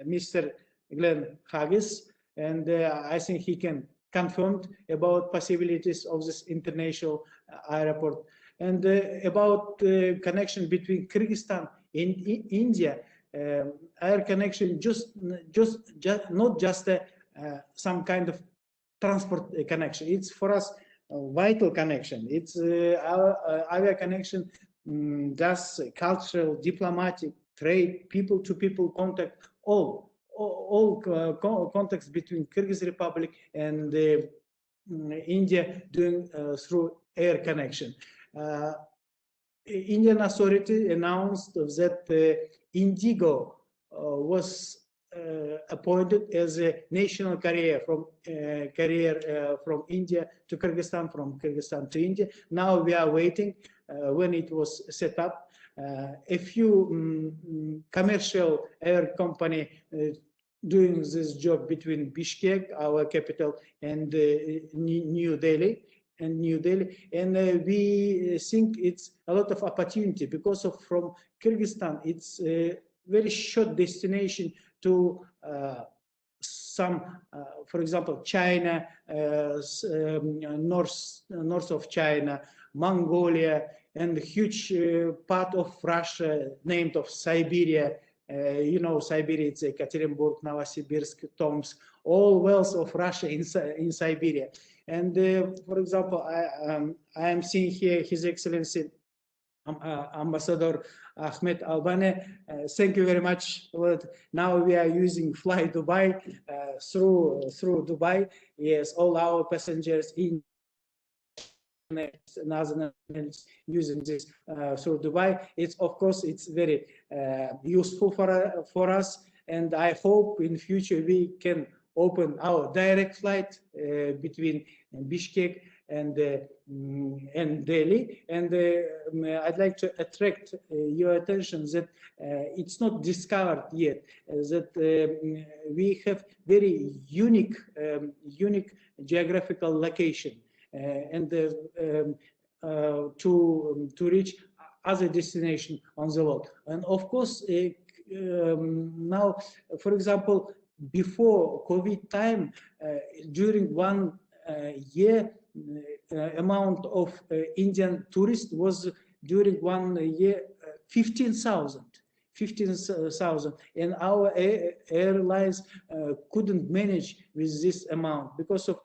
Mr. Glenn Haggis, and I think he can confirm about possibilities of this international airport. And about connection between Kyrgyzstan and India, air connection not just some kind of transport connection. It's for us a vital connection. It's our avia connection does cultural, diplomatic, trade, people-to-people contact, all contacts between Kyrgyz Republic and India doing through air connection. Indian authority announced that Indigo was appointed as a national carrier from India to Kyrgyzstan, from Kyrgyzstan to India. Now we are waiting when it was set up. A few commercial air company doing this job between Bishkek, our capital, and New Delhi. And we think it's a lot of opportunity because of from Kyrgyzstan, it's a very short destination to some, for example, China, north of China, Mongolia, and a huge part of Russia named of Siberia. You know, Siberia, it's Ekaterinburg, Novosibirsk, Tomsk, all wells of Russia in Siberia. And for example, I am seeing here His Excellency Ambassador Ahmed Albani. Thank you very much. Now we are using Fly Dubai through Dubai. Yes, all our passengers in nationals using this through Dubai. It's of course it's very useful for us, and I hope in future we can open our direct flight between Bishkek and Delhi. And I'd like to attract your attention that it's not discovered yet that we have very unique geographical location and to reach other destination on the world. And of course, now, for example, before COVID time, during one year, amount of Indian tourists was during 1 year 15,000. And our airlines couldn't manage with this amount because of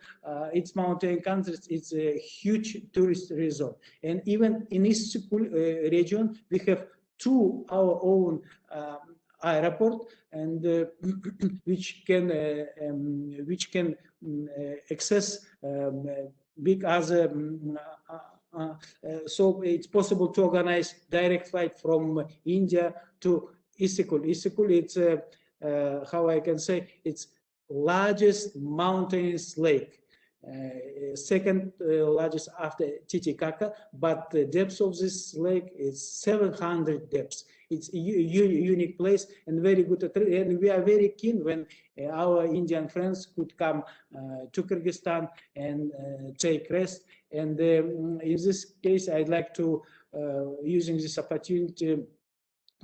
its mountain countries. It's a huge tourist resort, and even in Istanbul region we have our own airport, and which can access big other. So it's possible to organize direct flight from India to Istanbul. Istanbul, it's how I can say, it's largest mountainous lake, second largest after Titicaca, but the depth of this lake is 700 depths. It's a unique place and very good, and we are very keen when our Indian friends could come to Kyrgyzstan and take rest. And in this case, I'd like to, using this opportunity,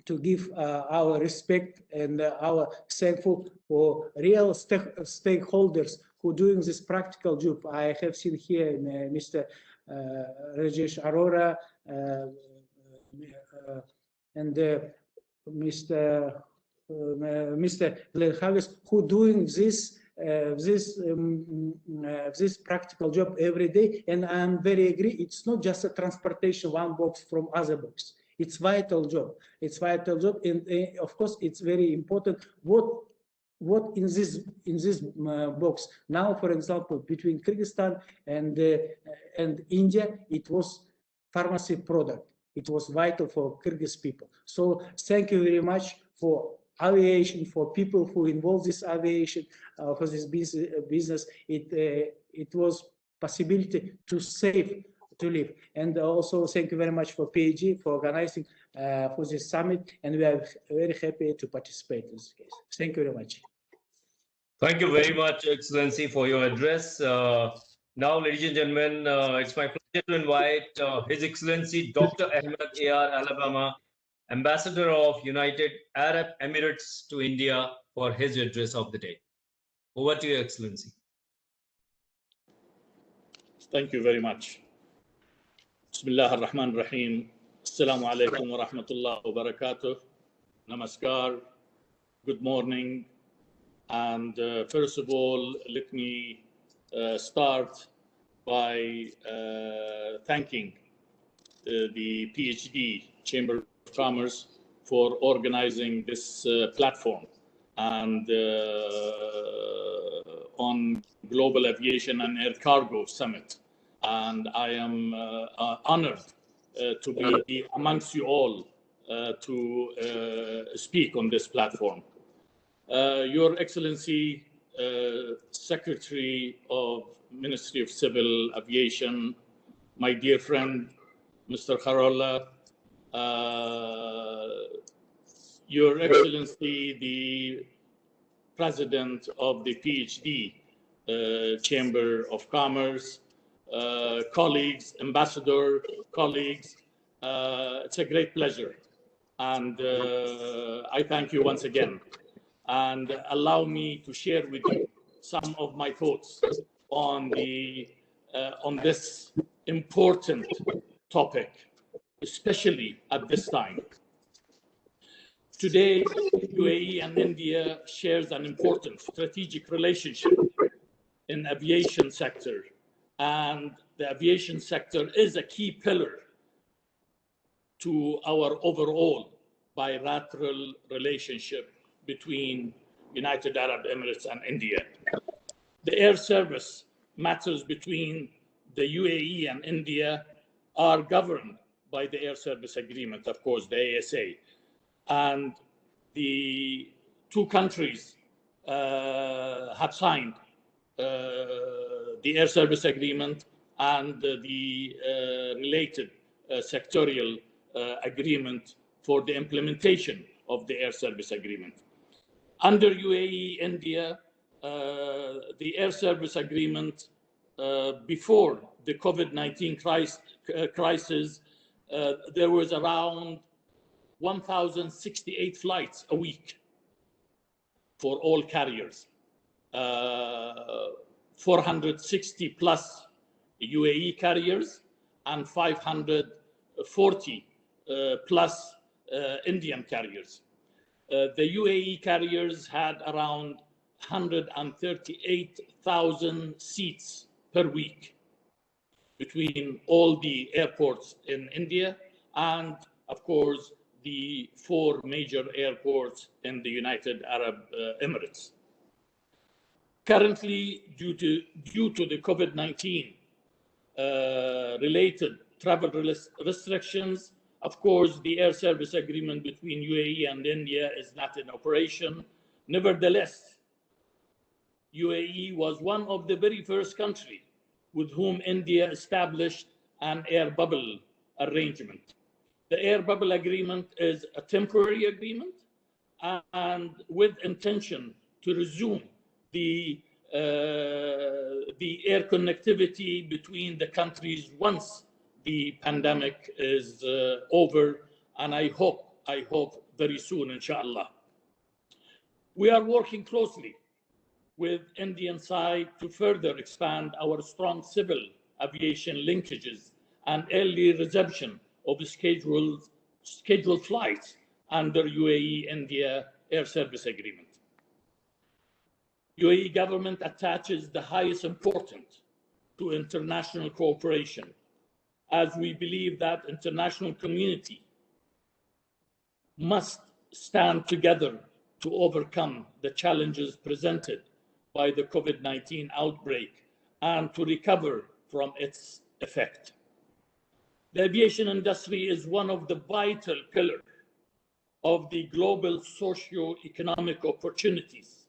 to give our respect and our thankful for real stakeholders who doing this practical job. I have seen here Mr. Rajesh Arora and Mr. Glenn Harris, who doing this this practical job every day. And I'm very agree. It's not just a transportation one box from other box. It's vital job. It's vital job, and of course it's very important. What in this box now, for example, between Kyrgyzstan and India, it was pharmacy product. It was vital for Kyrgyz people. So thank you very much for aviation, for people who involve this aviation, for this business. It was possibility to save, to live. And also thank you very much for PAG for organizing for this summit, and we are very happy to participate in this case. Thank you very much. Thank you very much, Excellency, for your address. Now, ladies and gentlemen, it's my pleasure to invite His Excellency Dr. Ahmed A.R. Alabama, Ambassador of United Arab Emirates to India, for his address of the day. Over to you, Excellency. Thank you very much. Bismillah ar-Rahman ar-Rahim. Assalamu alaikum wa rahmatullah wa barakatuh. Namaskar. Good morning. And first of all, let me start by thanking the PhD Chamber of Commerce for organizing this platform and on Global Aviation and Air Cargo Summit. And I am honored to be amongst you all to speak on this platform. Your Excellency, Secretary of Ministry of Civil Aviation, my dear friend, Mr. Kharola, Your Excellency, the President of the PhD Chamber of Commerce, colleagues, Ambassador, colleagues, it's a great pleasure. And I thank you once again. And allow me to share with you some of my thoughts on this important topic, especially at this time. Today, UAE and India shares an important strategic relationship in aviation sector, and the aviation sector is a key pillar to our overall bilateral relationship between United Arab Emirates and India. The air service matters between the UAE and India are governed by the Air Service Agreement, of course, the ASA. And the two countries have signed the Air Service Agreement and the related sectorial agreement for the implementation of the Air Service Agreement. Under UAE, India, the Air Service Agreement before the COVID-19 crisis, there was around 1,068 flights a week for all carriers, 460 plus UAE carriers and 540 plus Indian carriers. The UAE carriers had around 138,000 seats per week between all the airports in India and, of course, the 4 major airports in the United Arab Emirates. Currently, due to the COVID-19 related travel restrictions, of course, the air service agreement between UAE and India is not in operation. Nevertheless, UAE was one of the very first countries with whom India established an air bubble arrangement. The air bubble agreement is a temporary agreement and with intention to resume the air connectivity between the countries once the pandemic is over, and I hope very soon, inshallah. We are working closely with Indian side to further expand our strong civil aviation linkages and early resumption of the scheduled flights under UAE-India Air Service Agreement. UAE government attaches the highest importance to international cooperation, as we believe that international community must stand together to overcome the challenges presented by the COVID-19 outbreak and to recover from its effect. The aviation industry is one of the vital pillars of the global socio-economic opportunities,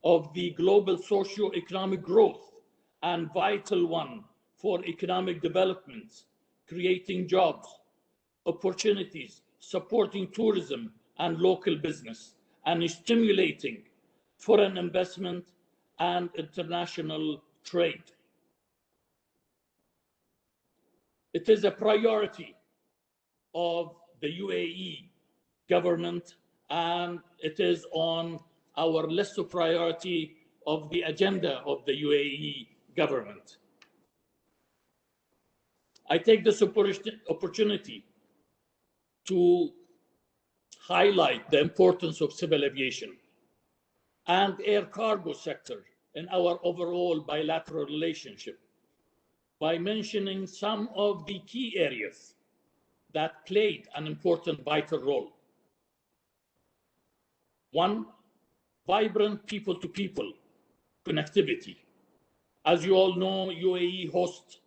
of the global socio-economic growth, and vital one for economic development, creating jobs, opportunities, supporting tourism and local business, and stimulating foreign investment and international trade. It is a priority of the UAE government, and it is on our list of priority of the agenda of the UAE government. I take this opportunity to highlight the importance of civil aviation and air cargo sector in our overall bilateral relationship by mentioning some of the key areas that played an important vital role. One, vibrant people-to-people connectivity. As you all know, UAE hosts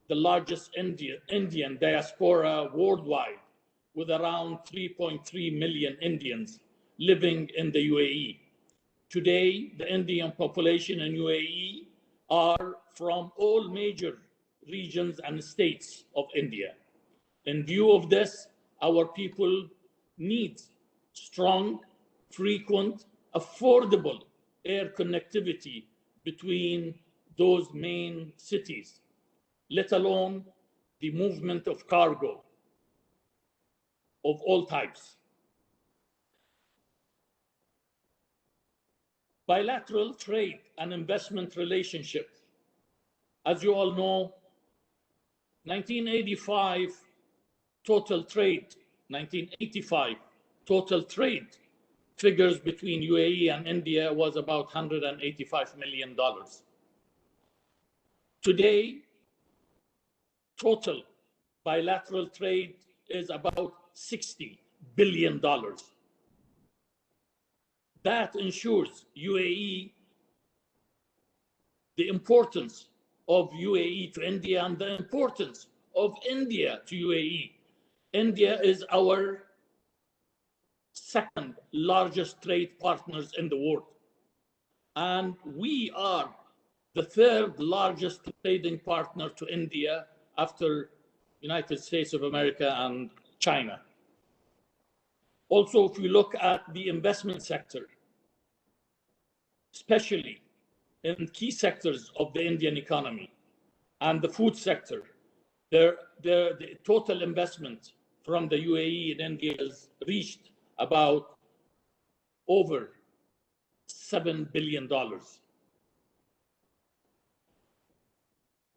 the largest Indian diaspora worldwide, with around 3.3 million Indians living in the UAE. Today, the Indian population in UAE are from all major regions and states of India. In view of this, our people need strong, frequent, affordable air connectivity between those main cities, let alone the movement of cargo of all types. Bilateral trade and investment relationship. As you all know, 1985 total trade figures between UAE and India was about $185 million. Today, total bilateral trade is about $60 billion. That ensures UAE the importance of UAE to India and the importance of India to UAE. India is our second largest trade partners in the world. And we are the third largest trading partner to India after United States of America and China. Also, if you look at the investment sector, especially in key sectors of the Indian economy and the food sector, the total investment from the UAE in India has reached about over $7 billion.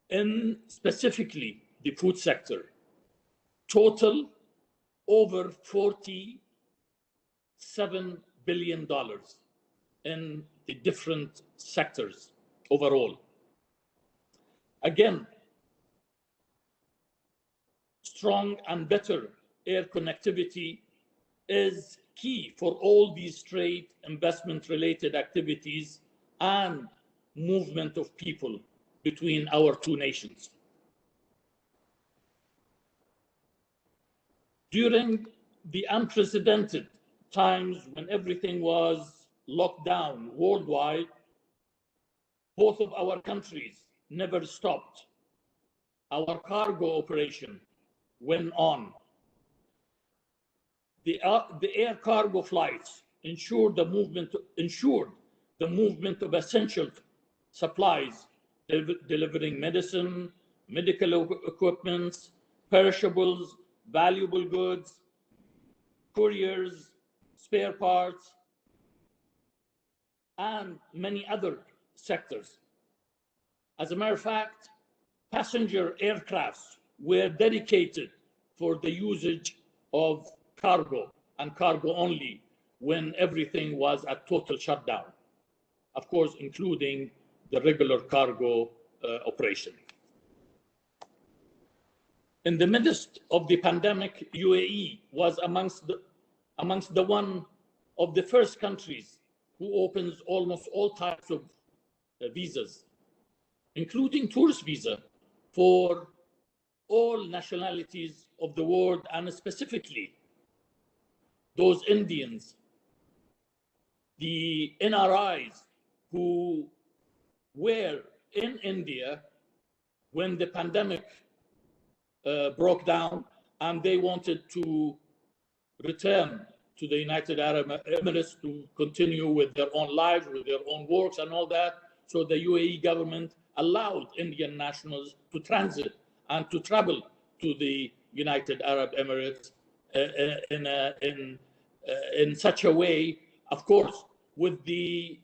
In specifically the food sector, total over $47 billion in the different sectors overall. Again, strong and better air connectivity is key for all these trade investment related activities and movement of people between our two nations. During the unprecedented times when everything was locked down worldwide, both of our countries never stopped. Our cargo operation went on. The air cargo flights ensured the movement of essential supplies, delivering medicine, medical equipment, perishables, valuable goods, couriers, spare parts, and many other sectors. As a matter of fact, passenger aircrafts were dedicated for the usage of cargo and cargo only when everything was at total shutdown, of course, including the regular cargo operation. In the midst of the pandemic, UAE was amongst the one of the first countries who opens almost all types of visas, including tourist visa for all nationalities of the world, and specifically those Indians, the NRIs who were in India when the pandemic broke down and they wanted to return to the United Arab Emirates to continue with their own lives, with their own works and all that. So the UAE government allowed Indian nationals to transit and to travel to the United Arab Emirates in such a way, of course, with the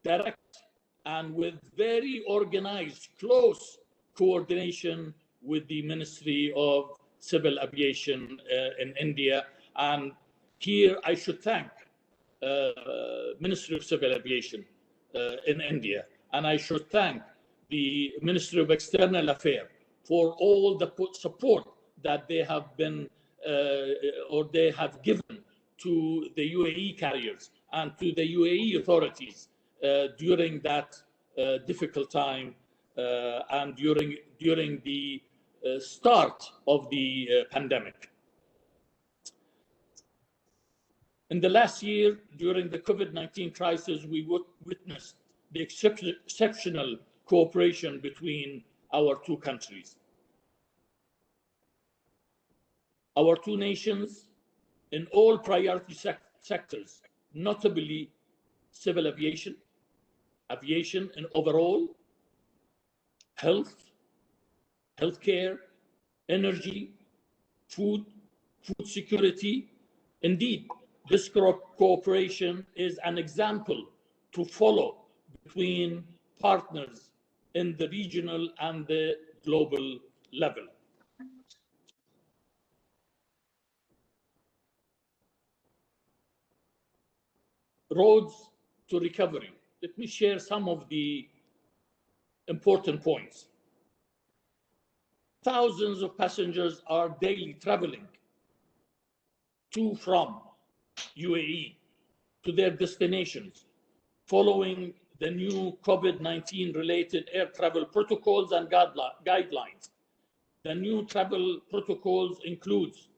direct and with very organized, close coordination with the Ministry of Civil Aviation in India. And here I should thank Ministry of Civil Aviation in India, and I should thank the Ministry of External Affairs for all the support that they have been or they have given to the UAE carriers and to the UAE authorities during that difficult time and during the start of the pandemic. In the last year, during the COVID-19 crisis, we witnessed the exceptional cooperation between our two countries. Our two nations in all priority sectors, notably civil aviation, aviation and overall, health, healthcare, energy, food security. Indeed, this cooperation is an example to follow between partners in the regional and the global level. Roads to recovery. Let me share some of the important points. Thousands of passengers are daily traveling to from UAE to their destinations, following the new COVID-19 related air travel protocols and guidelines. The new travel protocols includes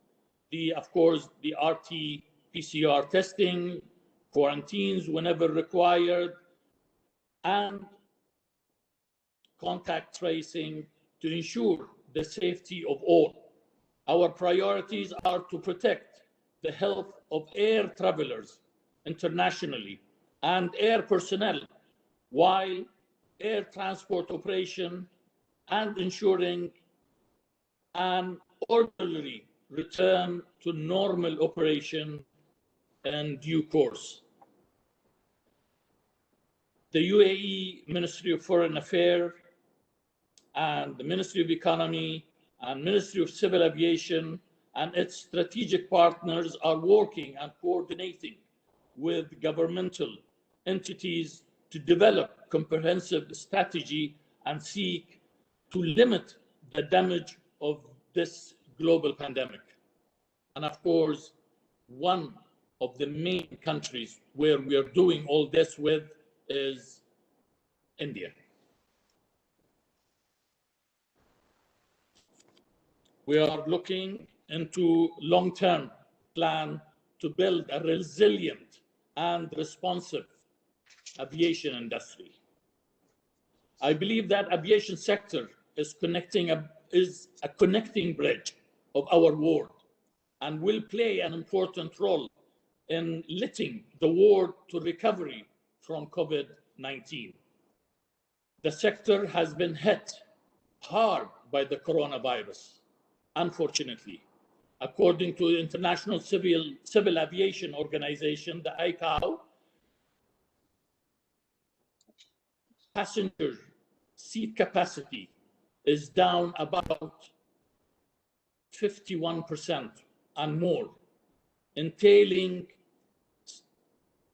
of course, the RT-PCR testing, quarantines whenever required, and contact tracing to ensure the safety of all. Our priorities are to protect the health of air travelers internationally and air personnel while air transport operation and ensuring an orderly return to normal operation in due course. The UAE Ministry of Foreign Affairs and the Ministry of Economy and Ministry of Civil Aviation and its strategic partners are working and coordinating with governmental entities to develop comprehensive strategy and seek to limit the damage of this global pandemic. And of course, one of the main countries where we are doing all this with is India. We are looking into long-term plan to build a resilient and responsive aviation industry. I believe that aviation sector is a connecting bridge of our world and will play an important role in leading the world to recovery from COVID-19. The sector has been hit hard by the coronavirus, unfortunately. According to the International Civil Aviation Organization, the ICAO, passenger seat capacity is down about 51% and more, entailing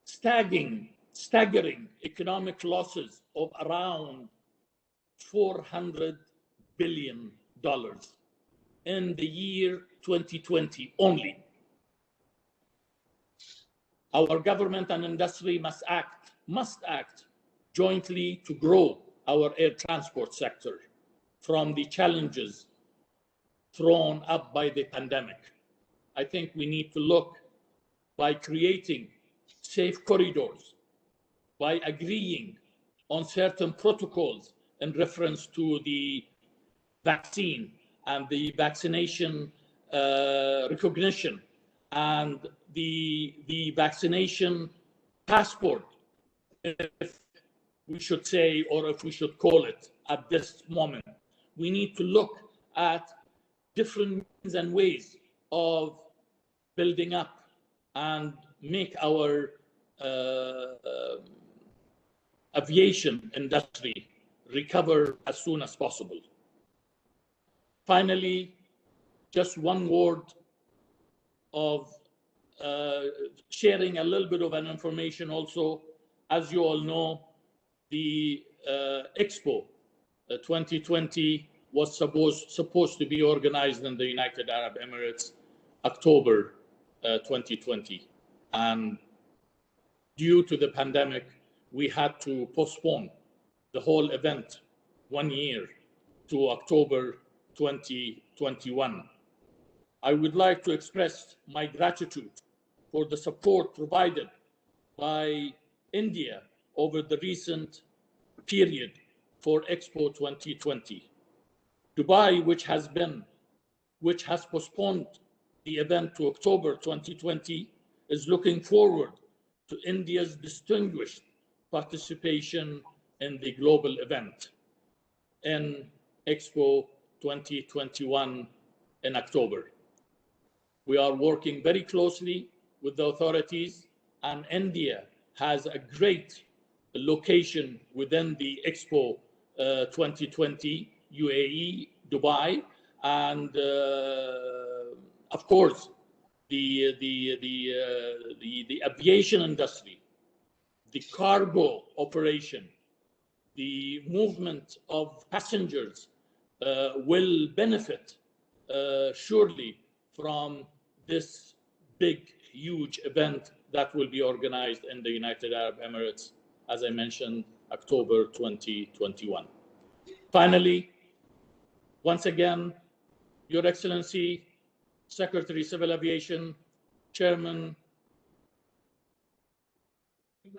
staggering economic losses of around $400 billion in the year 2020 only. Our government and industry must act jointly to grow our air transport sector from the challenges thrown up by the pandemic. I think we need to look by creating safe corridors, by agreeing on certain protocols in reference to the vaccine and the vaccination recognition and the vaccination passport, if we should say, or if we should call it at this moment. We need to look at different means and ways of building up and make our aviation industry recover as soon as possible. Finally, just one word of sharing a little bit of an information also. As you all know, the Expo 2020 was supposed to be organized in the United Arab Emirates, October 2020. And due to the pandemic, we had to postpone the whole event 1 year to October 2021. I would like to express my gratitude for the support provided by India over the recent period for Expo 2020. Dubai, which has postponed the event to October 2020, is looking forward to India's distinguished participation in the global event in Expo 2021 in October. We are working very closely with the authorities, and India has a great location within the Expo 2020, UAE, Dubai, and of course, the aviation industry, the cargo operation, the movement of passengers will benefit surely from this big, huge event that will be organized in the United Arab Emirates as I mentioned, October 2021. Finally, once again, Your Excellency, Secretary Civil Aviation, Chairman,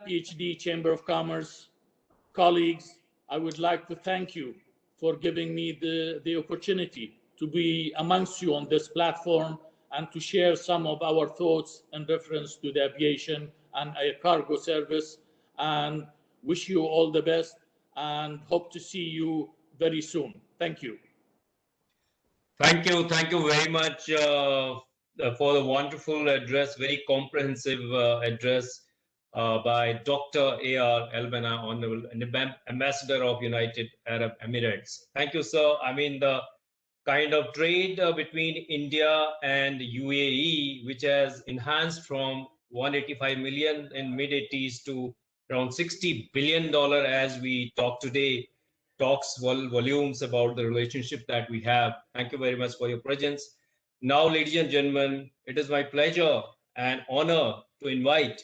PhD Chamber of Commerce, colleagues, I would like to thank you for giving me the opportunity to be amongst you on this platform and to share some of our thoughts in reference to the aviation and air cargo service, and wish you all the best and hope to see you very soon. Thank you. Thank you very much for the wonderful address, very comprehensive address by Dr. A.R. Albana, Honorable Ambassador of United Arab Emirates. Thank you, sir. I mean, the kind of trade between India and UAE, which has enhanced from 185 million in mid-80s to around $60 billion as we talk today, talks volumes about the relationship that we have. Thank you very much for your presence. Now, ladies and gentlemen, it is my pleasure and honor to invite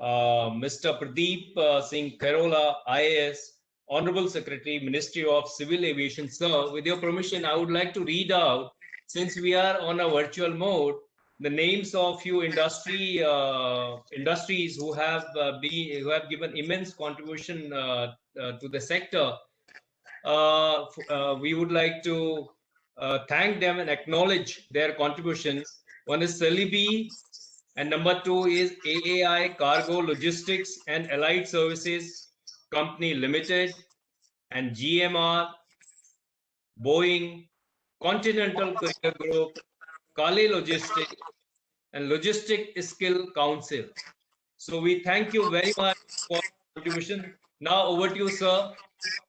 Mr. Pradeep Singh Kharola, IAS, Honorable Secretary, Ministry of Civil Aviation. Sir, with your permission, I would like to read out, since we are on a virtual mode, the names of few industries who have given immense contribution to the sector. We would like to thank them and acknowledge their contribution. One is Celebi, and number 2 is AAI Cargo Logistics and Allied Services Company Limited, and GMR, Boeing, Continental Courier Group, Kale Logistics, and Logistic Skill Council. So we thank you very much for your contribution. Now over to you, sir.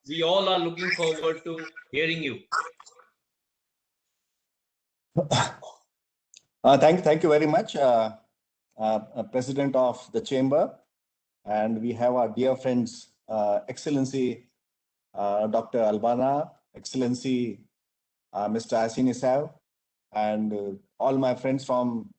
We all are looking forward to hearing you. Thank you very much, President of the Chamber. And we have our dear friends, Excellency Dr. Albana, Excellency Mr. Asin Isav, and all my friends from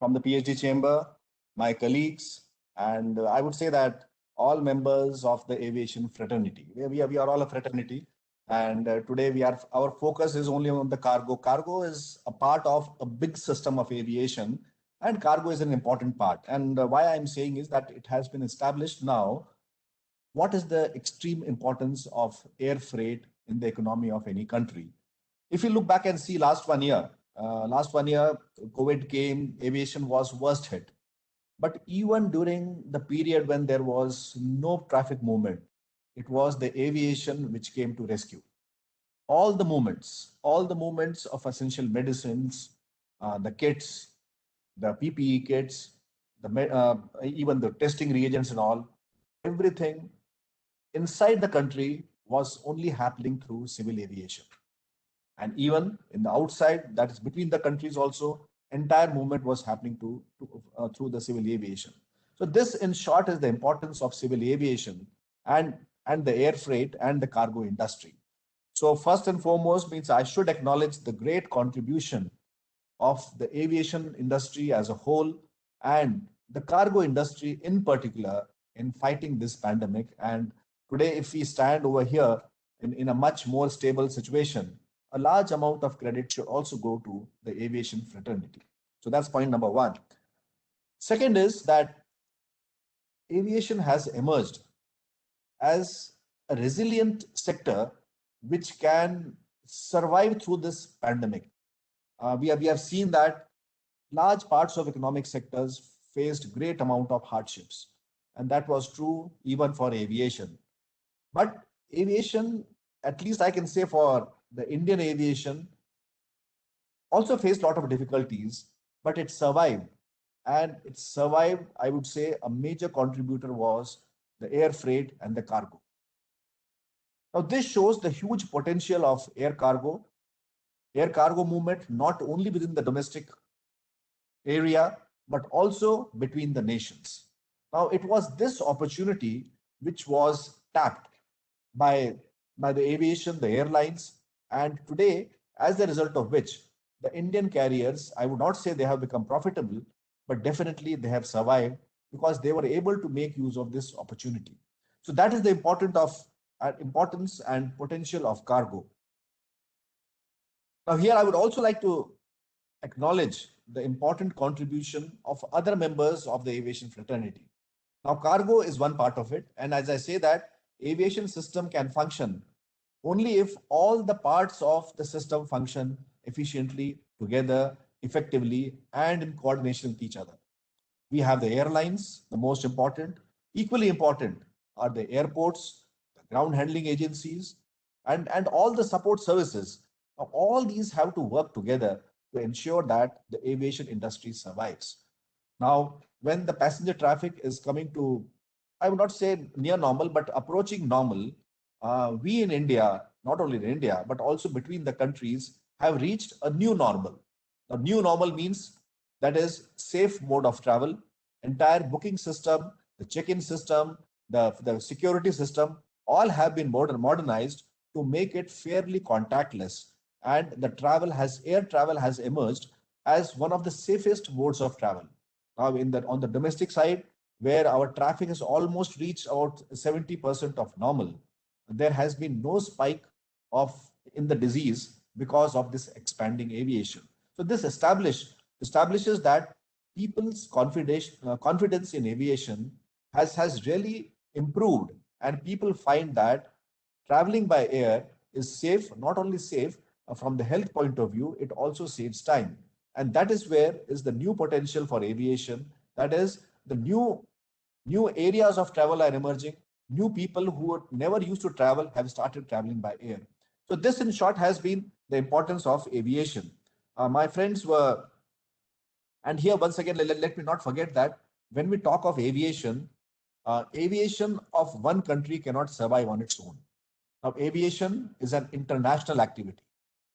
the PhD Chamber, my colleagues, and I would say that all members of the aviation fraternity. We are all a fraternity, and today our focus is only on the cargo. Cargo is a part of a big system of aviation, and cargo is an important part. And why I'm saying is that it has been established now what is the extreme importance of air freight in the economy of any country. If you look back and see last 1 year, COVID came, aviation was worst hit. But even during the period when there was no traffic movement, it was the aviation which came to rescue. All the movements of essential medicines, the kits, the PPE kits, even the testing reagents and all, everything inside the country was only happening through civil aviation. And even in the outside, that is between the countries also, entire movement was happening through the civil aviation. So this, in short, is the importance of civil aviation and the air freight and the cargo industry. So first and foremost means I should acknowledge the great contribution of the aviation industry as a whole and the cargo industry in particular in fighting this pandemic. And today, if we stand over here in a much more stable situation, a large amount of credit should also go to the aviation fraternity. So that's point number 1. Second is that aviation has emerged as a resilient sector which can survive through this pandemic. We have seen that large parts of economic sectors faced great amount of hardships, and that was true even for aviation. But aviation, at least I can say for the Indian aviation, also faced a lot of difficulties, but it survived. And it survived, I would say, a major contributor was the air freight and the cargo. Now, this shows the huge potential of air cargo movement, not only within the domestic area, but also between the nations. Now, it was this opportunity which was tapped by the aviation, the airlines, and today, as a result of which, the Indian carriers, I would not say they have become profitable, but definitely they have survived because they were able to make use of this opportunity. So that is the importance and potential of cargo. Now here I would also like to acknowledge the important contribution of other members of the aviation fraternity. Now cargo is one part of it, and as I say that aviation system can function only if all the parts of the system function efficiently, together, effectively, and in coordination with each other. We have the airlines, the most important. Equally important are the airports, the ground handling agencies, and all the support services. Now, all these have to work together to ensure that the aviation industry survives. Now, when the passenger traffic is coming to, I would not say near normal, but approaching normal, we in India, not only in India, but also between the countries, have reached a new normal. A new normal means that is safe mode of travel, entire booking system, the check-in system, the security system, all have been modernized to make it fairly contactless. And air travel has emerged as one of the safest modes of travel. Now, on the domestic side, where our traffic has almost reached about 70% of normal, there has been no spike in the disease because of this expanding aviation. So this establishes that people's confidence in aviation has really improved, and people find that traveling by air is safe. Not only safe from the health point of view, it also saves time. And that is where is the new potential for aviation. That is, the new areas of travel are emerging. New people who never used to travel have started traveling by air. So this, in short, has been the importance of aviation. My friends were, and here once again, let me not forget that when we talk of aviation, aviation of one country cannot survive on its own. Now, aviation is an international activity.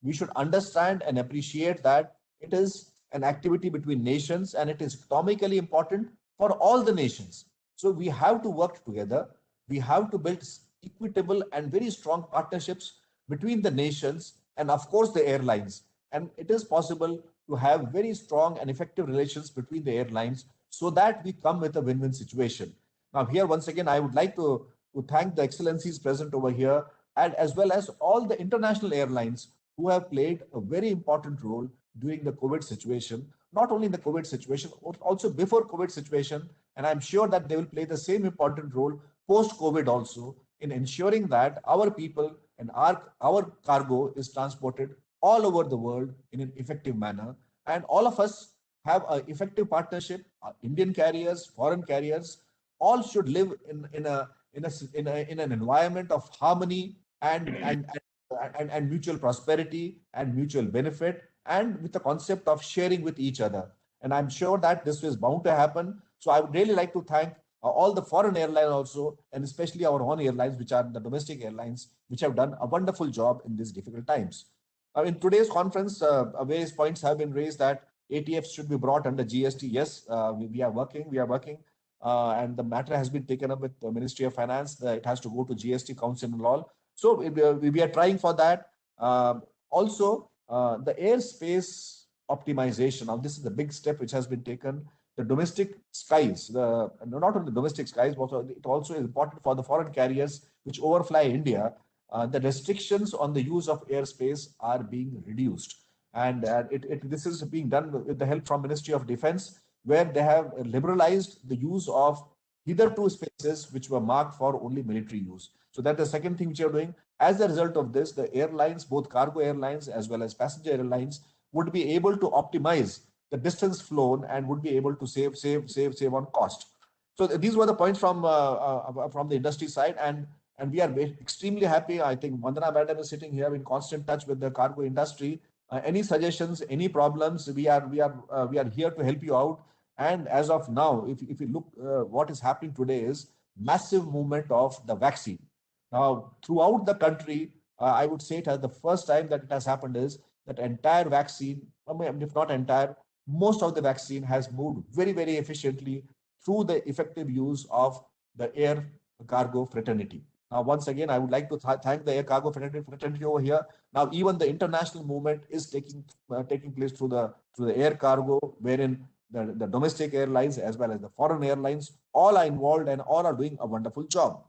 We should understand and appreciate that it is an activity between nations, and it is economically important for all the nations. So we have to work together. We have to build equitable and very strong partnerships between the nations and, of course, the airlines. And it is possible to have very strong and effective relations between the airlines so that we come with a win-win situation. Now, here, once again, I would like to thank the excellencies present over here, and as well as all the international airlines who have played a very important role during the COVID situation, not only in the COVID situation, but also before COVID situation. And I'm sure that they will play the same important role post-COVID also in ensuring that our people and our cargo is transported all over the world in an effective manner. And all of us have an effective partnership. Indian carriers, foreign carriers, all should live in an environment of harmony and mutual prosperity and mutual benefit, and with the concept of sharing with each other. And I'm sure that this is bound to happen. So I would really like to thank all the foreign airlines also, and especially our own airlines, which are the domestic airlines, which have done a wonderful job in these difficult times. In today's conference, various points have been raised that ATFs should be brought under GST. Yes, we are working. And the matter has been taken up with the Ministry of Finance. It has to go to GST Council and all. So we are trying for that. Also, the airspace optimization. Now, this is the big step which has been taken. The domestic skies, not only domestic skies, but it also is important for the foreign carriers which overfly India. The restrictions on the use of airspace are being reduced. And this is being done with the help from Ministry of Defense, where they have liberalized the use of hitherto spaces which were marked for only military use. So that's the second thing which you're doing. As a result of this, the airlines, both cargo airlines as well as passenger airlines, would be able to optimize the distance flown and would be able to save on cost. So these were the points from the industry side, and we are extremely happy. I think Vandana Madam is sitting here in constant touch with the cargo industry. Any suggestions, any problems, we are here to help you out. And as of now, if you look, what is happening today is massive movement of the vaccine. Now, throughout the country, I would say it has the first time that it has happened is that entire vaccine, if not entire, most of the vaccine has moved very, very efficiently through the effective use of the air cargo fraternity. Now, once again, I would like to thank the air cargo fraternity over here. Now, even the international movement is taking place through the air cargo, wherein the domestic airlines as well as the foreign airlines, all are involved and all are doing a wonderful job.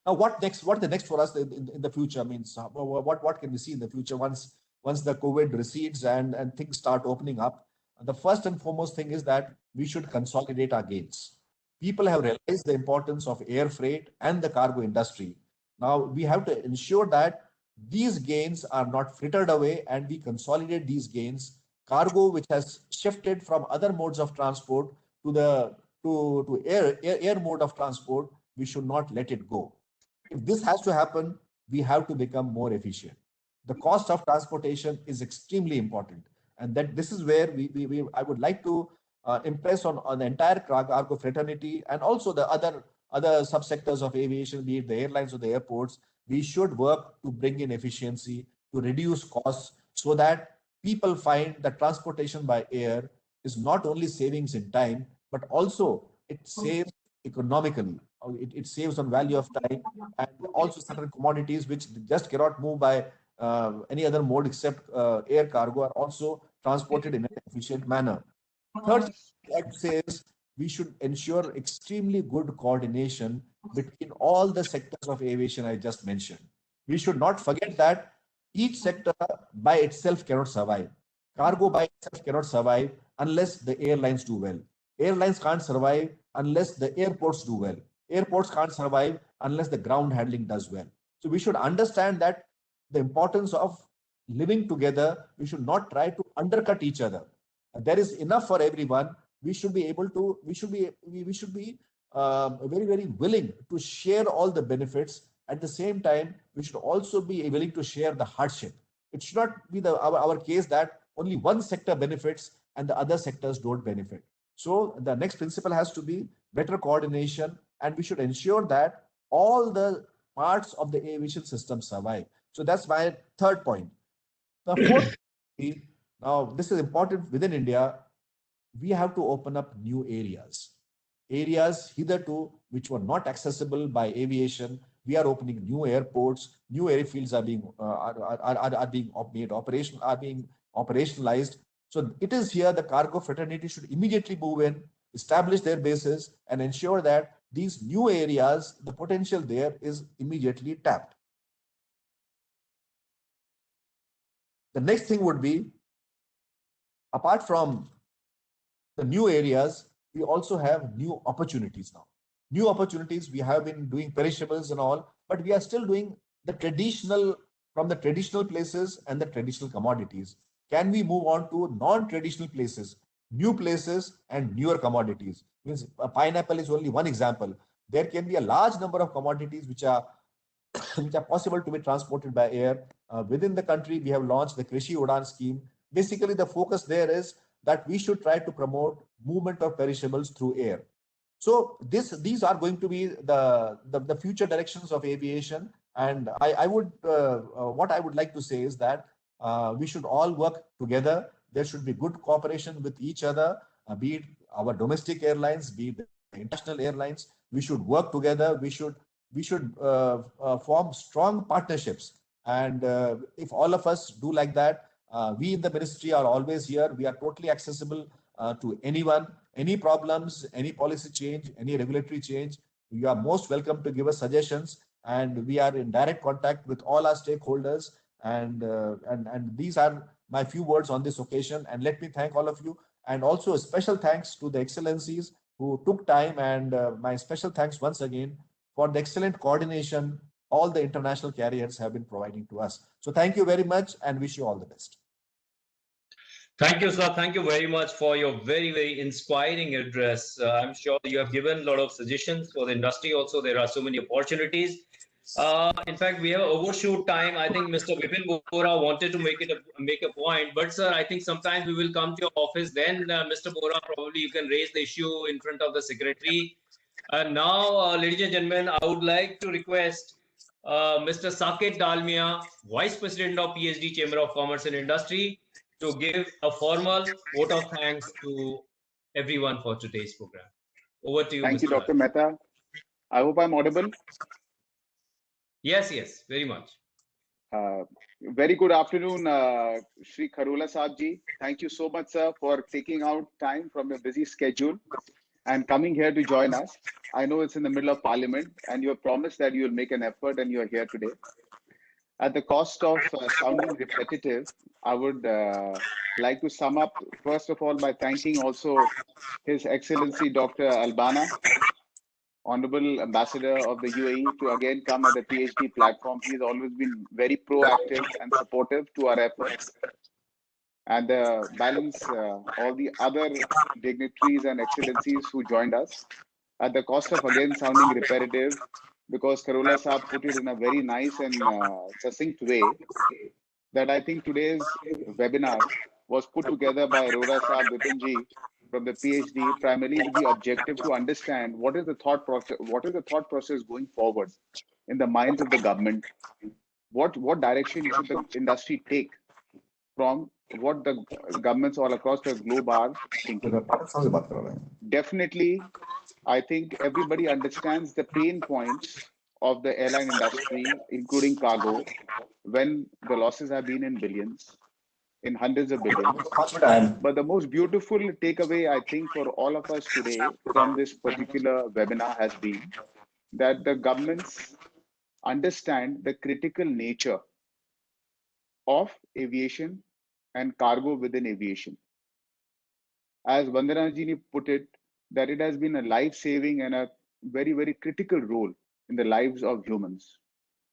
Now, what next? What the next for us in the future means? What can we see in the future once the COVID recedes and things start opening up? The first and foremost thing is that we should consolidate our gains. People have realized the importance of air freight and the cargo industry. Now we have to ensure that these gains are not frittered away and we consolidate these gains. Cargo which has shifted from other modes of transport to the air mode of transport, we should not let it go. If this has to happen, we have to become more efficient. The cost of transportation is extremely important. And that this is where I would like to impress on the entire cargo fraternity and also the other subsectors of aviation, be it the airlines or the airports. We should work to bring in efficiency, to reduce costs, so that people find that transportation by air is not only savings in time, but also it saves economically. It saves on value of time, and also certain commodities which just cannot move by any other mode except air cargo are also transported in an efficient manner. Third thing I'd like to say is we should ensure extremely good coordination between all the sectors of aviation I just mentioned. We should not forget that each sector by itself cannot survive. Cargo by itself cannot survive unless the airlines do well. Airlines can't survive unless the airports do well. Airports can't survive unless the ground handling does well. So we should understand that the importance of living together, we should not try to undercut each other. There is enough for everyone. We should be able to, we should be very, very willing to share all the benefits. At the same time, we should also be willing to share the hardship. It should not be our case that only one sector benefits and the other sectors don't benefit. So the next principle has to be better coordination, and we should ensure that all the parts of the aviation system survive. So that's my third point. The fourth, now this is important within India, we have to open up new areas. Areas hitherto which were not accessible by aviation. We are opening new airports, new airfields are being operationalized. So it is here the cargo fraternity should immediately move in, establish their bases, and ensure that these new areas, the potential there is immediately tapped. The next thing would be, apart from the new areas, we also have new opportunities now. New opportunities, we have been doing perishables and all, but we are still doing the traditional, from the traditional places and the traditional commodities. Can we move on to non-traditional places, new places and newer commodities? Means a pineapple is only one example. There can be a large number of commodities which are possible to be transported by air. Within the country, we have launched the Krishi Udan scheme. Basically, the focus there is that we should try to promote movement of perishables through air. So these are going to be the future directions of aviation. And what I would like to say is that we should all work together. There should be good cooperation with each other, be it our domestic airlines, be it the international airlines. We should work together. We should form strong partnerships. And if all of us do like that, we in the ministry are always here. We are totally accessible to anyone, any problems, any policy change, any regulatory change. You are most welcome to give us suggestions, and we are in direct contact with all our stakeholders. And these are my few words on this occasion. And let me thank all of you, and also a special thanks to the excellencies who took time, and my special thanks once again for the excellent coordination all the international carriers have been providing to us. So thank you very much and wish you all the best. Thank you, sir. Thank you very much for your very, very inspiring address. I'm sure you have given a lot of suggestions for the industry. Also, there are so many opportunities. In fact, we have overshoot time. I think Mr. Vipin Bora wanted to make a point, but sir, I think sometimes we will come to your office. Then, Mr. Bora, probably you can raise the issue in front of the secretary. And now, ladies and gentlemen, I would like to request Mr. Saket Dalmia, Vice President of PhD Chamber of Commerce and Industry, to give a formal vote of thanks to everyone for today's program. Over to you, Thank Mr. you, Dr. Mehta. I hope I'm audible. Yes, yes, very much. Very good afternoon, Shri Kharola Saab ji. Thank you so much, sir, for taking out time from your busy schedule and coming here to join us. I know it's in the middle of Parliament, and you have promised that you will make an effort, and you are here today. At the cost of sounding repetitive, I would like to sum up, first of all, by thanking also His Excellency Dr. Albana, Honorable Ambassador of the UAE, to again come at the PhD platform. He's always been very proactive and supportive to our efforts. And the balance, all the other dignitaries and excellencies who joined us, at the cost of again sounding repetitive, because Kharola Saab put it in a very nice and succinct way, that I think today's webinar was put together by Arora Saab Vipinji from the PhD, primarily with the objective to understand what is the thought process going forward in the minds of the government. What direction should the industry take from what the governments all across the globe are thinking? Definitely, I think everybody understands the pain points of the airline industry, including cargo, when the losses have been in billions, in hundreds of billions. But the most beautiful takeaway, I think, for all of us today from this particular webinar has been that the governments understand the critical nature of aviation and cargo within aviation. As Vandana ji put it, that it has been a life-saving and a very, very critical role in the lives of humans.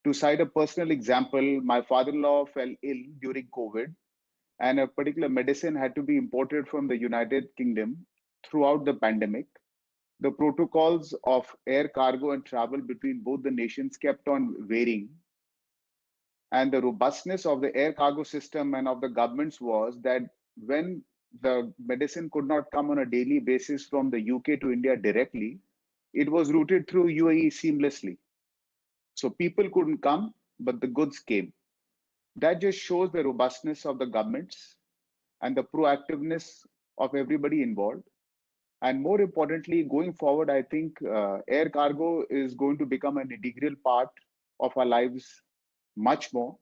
To cite a personal example, my father-in-law fell ill during COVID, and a particular medicine had to be imported from the United Kingdom throughout the pandemic. The protocols of air cargo and travel between both the nations kept on varying. And the robustness of the air cargo system and of the governments was that when the medicine could not come on a daily basis from the UK to India directly, it was routed through UAE seamlessly. So people couldn't come, but the goods came. That just shows the robustness of the governments and the proactiveness of everybody involved. And more importantly, going forward, I think air cargo is going to become an integral part of our lives much more.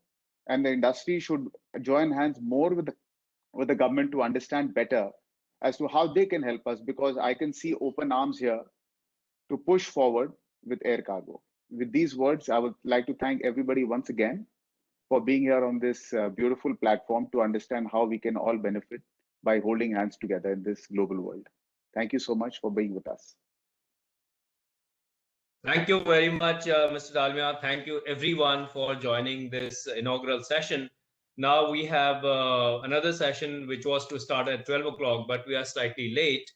And the industry should join hands more with the government to understand better as to how they can help us, because I can see open arms here to push forward with air cargo. With these words, I would like to thank everybody once again for being here on this beautiful platform to understand how we can all benefit by holding hands together in this global world. Thank you so much for being with us. Thank you very much, Mr. Dalmia. Thank you everyone for joining this inaugural session. Now we have another session which was to start at 12 o'clock, but we are slightly late.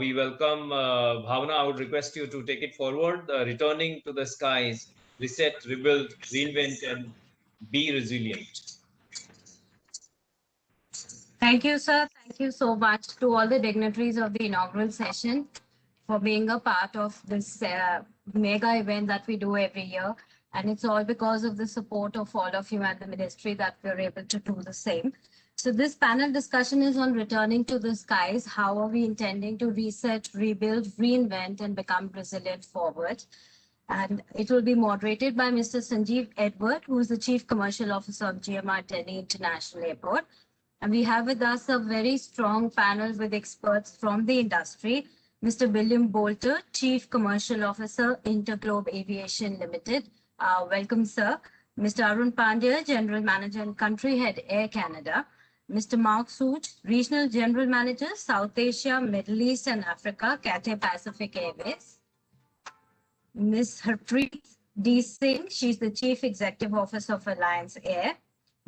We welcome Bhavna. I would request you to take it forward. Returning to the skies, reset, rebuild, reinvent, and be resilient. Thank you, sir. Thank you so much to all the dignitaries of the inaugural session for being a part of this mega event that we do every year. And it's all because of the support of all of you and the ministry that we're able to do the same. So this panel discussion is on returning to the skies. How are we intending to reset, rebuild, reinvent, and become resilient forward? And it will be moderated by Mr. Sanjeev Edward, who is the Chief Commercial Officer of GMR Delhi International Airport. And we have with us a very strong panel with experts from the industry. Mr. William Bolter, Chief Commercial Officer, Interglobe Aviation Limited. Welcome, sir. Mr. Arun Pandya, General Manager and Country Head, Air Canada. Mr. Mark Soot, Regional General Manager, South Asia, Middle East and Africa, Cathay Pacific Airways. Ms. Harpreet D. Singh, she's the Chief Executive Officer of Alliance Air.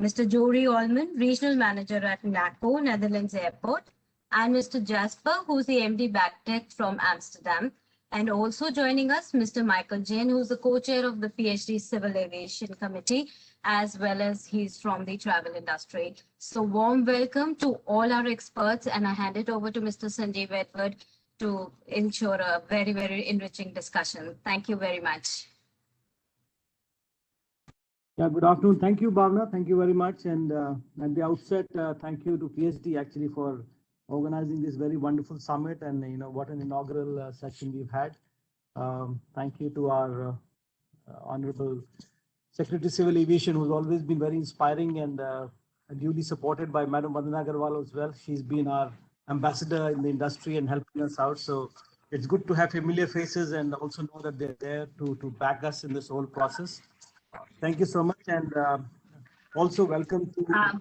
Mr. Jory Allman, Regional Manager at NACO, Netherlands Airport. And Mr. Jasper, who's the MD Backtech from Amsterdam. And also joining us, Mr. Michael Jain, who's the co-chair of the PhD Civil Aviation Committee, as well as he's from the travel industry. So warm welcome to all our experts, and I hand it over to Mr. Sanjeev Edward to ensure a very, very enriching discussion. Thank you very much. Yeah, good afternoon. Thank you, Bhavna. Thank you very much. And at the outset, thank you to PhD actually for organizing this very wonderful summit, and what an inaugural session we've had. Thank you to our honorable Secretary Civil Aviation, who's always been very inspiring and duly supported by Madam Vandanagwa as well. She's been our ambassador in the industry and helping us out. So it's good to have familiar faces and also know that they're there to back us in this whole process. Thank you so much, and also welcome to.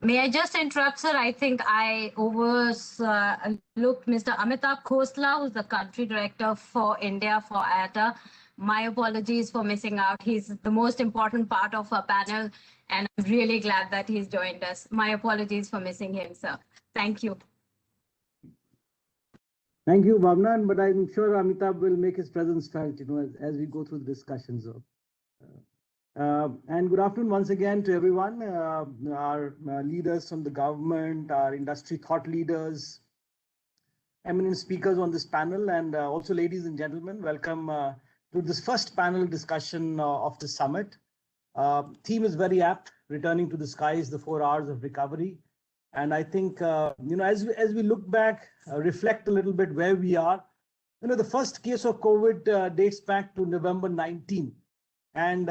May I just interrupt, sir? I think I overlooked Mr. Amitabh Khosla, who's the country director for India for Ayada. My apologies for missing out. He's the most important part of our panel, and I'm really glad that he's joined us. My apologies for missing him, sir. Thank you. Thank you, Bhavna, but I'm sure Amitabh will make his presence felt, as we go through the discussions. And good afternoon once again to everyone, our leaders from the government, our industry thought leaders, eminent speakers on this panel, and also ladies and gentlemen, welcome to this first panel discussion of the summit. Theme is very apt, returning to the skies, the 4 hours of recovery. And I think, as we look back, reflect a little bit where we are, the first case of COVID dates back to November 19. And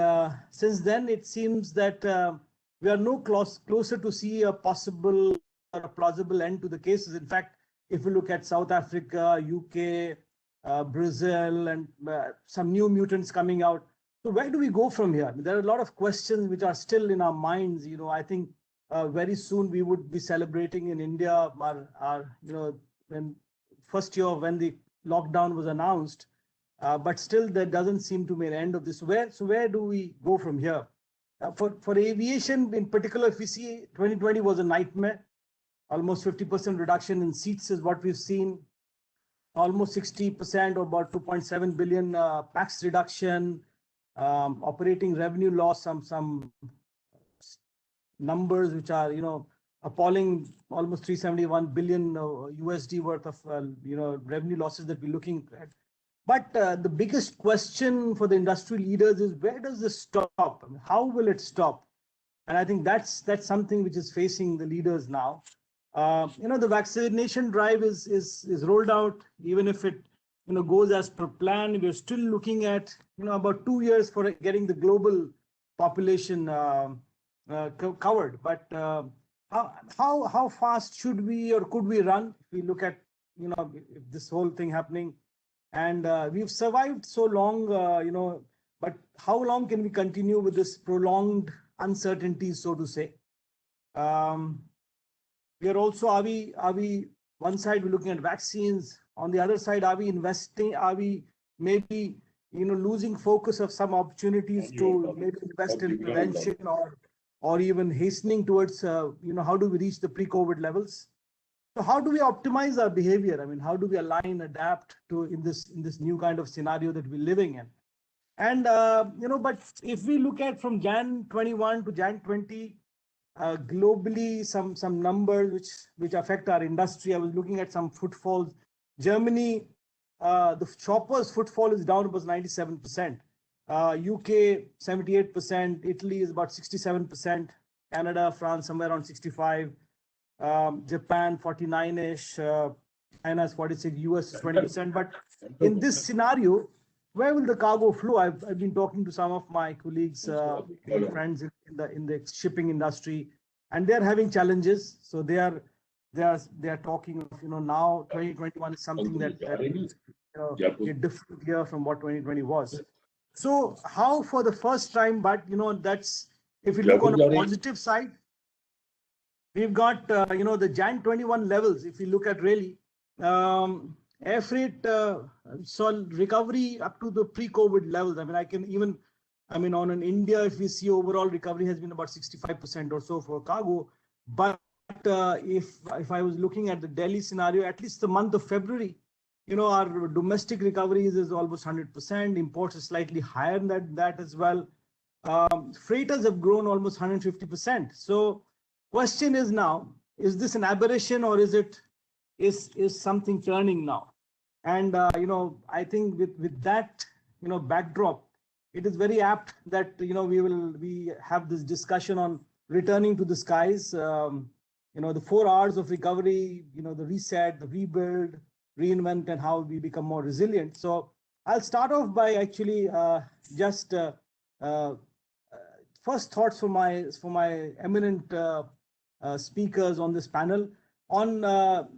since then, it seems that we are no closer to see a possible or a plausible end to the cases. In fact, if we look at South Africa, UK, Brazil, and some new mutants coming out. So where do we go from here? There are a lot of questions which are still in our minds. I think very soon we would be celebrating in India our when first year when the lockdown was announced. But still, there doesn't seem to be an end of this. So where do we go from here? For aviation in particular, if we see 2020 was a nightmare, almost 50% reduction in seats is what we've seen, almost 60% or about 2.7 billion pax reduction, operating revenue loss, some numbers which are, appalling, almost 371 billion USD worth of, revenue losses that we're looking at. But the biggest question for the industry leaders is, where does this stop? How will it stop? And I think that's something which is facing the leaders now. The vaccination drive is rolled out. Even if it goes as per plan, we're still looking at about 2 years for getting the global population covered. But how fast should we or could we run if we look at if this whole thing happening? And we've survived so long, but how long can we continue with this prolonged uncertainty, so to say? We are also, are we one side we're looking at vaccines, on the other side, are we investing, are we maybe, losing focus of some opportunities to maybe invest in prevention or even hastening towards, how do we reach the pre-COVID levels? So how do we optimize our behavior? I mean, how do we align, adapt to in this new kind of scenario that we're living in? And but if we look at from Jan 21 to Jan 20, globally, some numbers which affect our industry. I was looking at some footfalls. Germany, the shoppers' footfall is down about 97%. UK 78%. Italy is about 67%. Canada, France somewhere around 65%. Japan 49-ish, China is 46, US is 20%. But in this scenario, where will the cargo flow? I've been talking to some of my colleagues, friends in the shipping industry, and they're having challenges. So they are talking of now 2021 is something that a different year from what 2020 was. So how for the first time, but that's if you look on the positive side. We've got, the Jan 21 levels. If you look at really, air freight saw recovery up to the pre-COVID levels. I mean, on an India, if we see overall recovery has been about 65% or so for cargo. But if I was looking at the Delhi scenario, at least the month of February, our domestic recoveries is almost 100%. Imports is slightly higher than that as well. Freighters have grown almost 150%. So question is now, is this an aberration or is something turning now? And I think with that backdrop, it is very apt that we have this discussion on returning to the skies. The 4 hours of recovery, the reset, the rebuild, reinvent, and how we become more resilient. So I'll start off by actually just first thoughts for my eminent speakers on this panel. On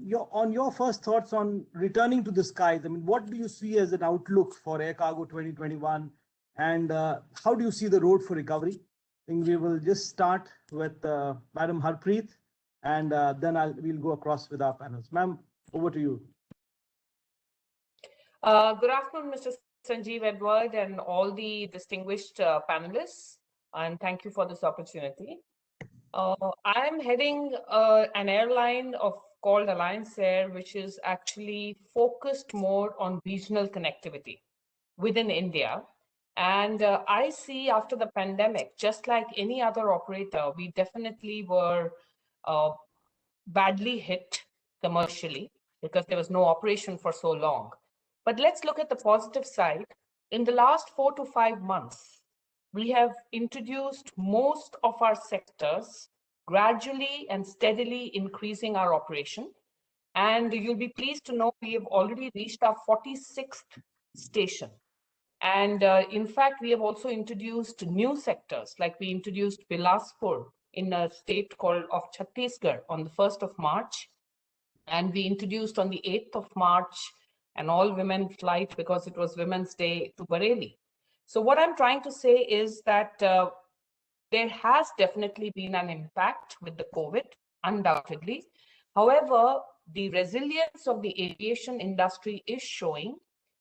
your first thoughts on returning to the skies. I mean, what do you see as an outlook for Air Cargo 2021, and how do you see the road for recovery? I think we will just start with Madam Harpreet, and then we'll go across with our panels. Ma'am, over to you. Good afternoon, Mr. Sanjeev Edward and all the distinguished panelists, and thank you for this opportunity. I am heading an airline called Alliance Air, which is actually focused more on regional connectivity within India. And I see after the pandemic, just like any other operator, we definitely were badly hit commercially because there was no operation for so long. But let's look at the positive side. In the last 4 to 5 months, we have introduced most of our sectors, gradually and steadily increasing our operation. And you'll be pleased to know we have already reached our 46th station. And in fact, we have also introduced new sectors, like we introduced Bilaspur in a state called of Chhattisgarh on the 1st of March. And we introduced on the 8th of March an all-women flight because it was Women's Day to Bareilly. So what I'm trying to say is that there has definitely been an impact with the COVID, undoubtedly. However, the resilience of the aviation industry is showing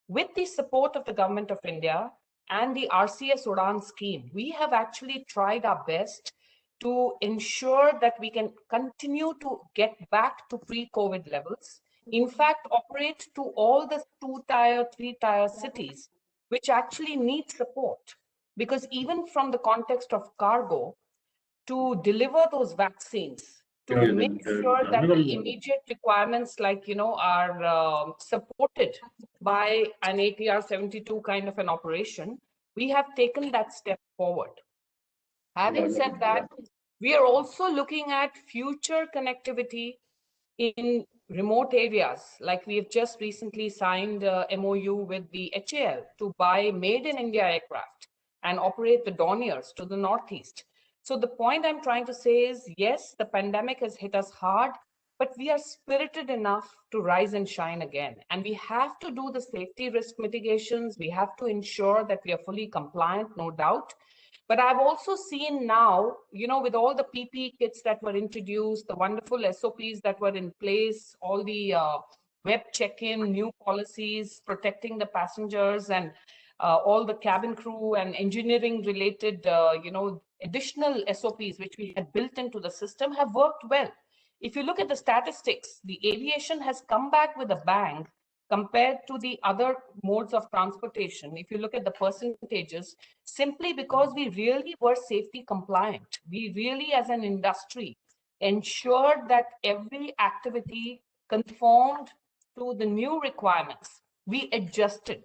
with the support of the Government of India and the RCS Udan scheme. We have actually tried our best to ensure that we can continue to get back to pre-COVID levels. In fact, operate to all the 2-tier, 3-tier cities, which actually need support. Because even from the context of cargo, to deliver those vaccines, to make sure that the immediate requirements like, are supported by an ATR 72 kind of an operation, we have taken that step forward. Having said that, we are also looking at future connectivity in remote areas, like we have just recently signed a MOU with the HAL to buy made in India aircraft and operate the Dorniers to the Northeast. So the point I'm trying to say is, yes, the pandemic has hit us hard, but we are spirited enough to rise and shine again. And we have to do the safety risk mitigations. We have to ensure that we are fully compliant, no doubt. But I've also seen now, with all the PPE kits that were introduced, the wonderful SOPs that were in place, all the web check-in, new policies, protecting the passengers and all the cabin crew and engineering related, additional SOPs which we had built into the system have worked well. If you look at the statistics, the aviation has come back with a bang compared to the other modes of transportation. If you look at the percentages, simply because we really were safety compliant. We really, as an industry, ensured that every activity conformed to the new requirements. We adjusted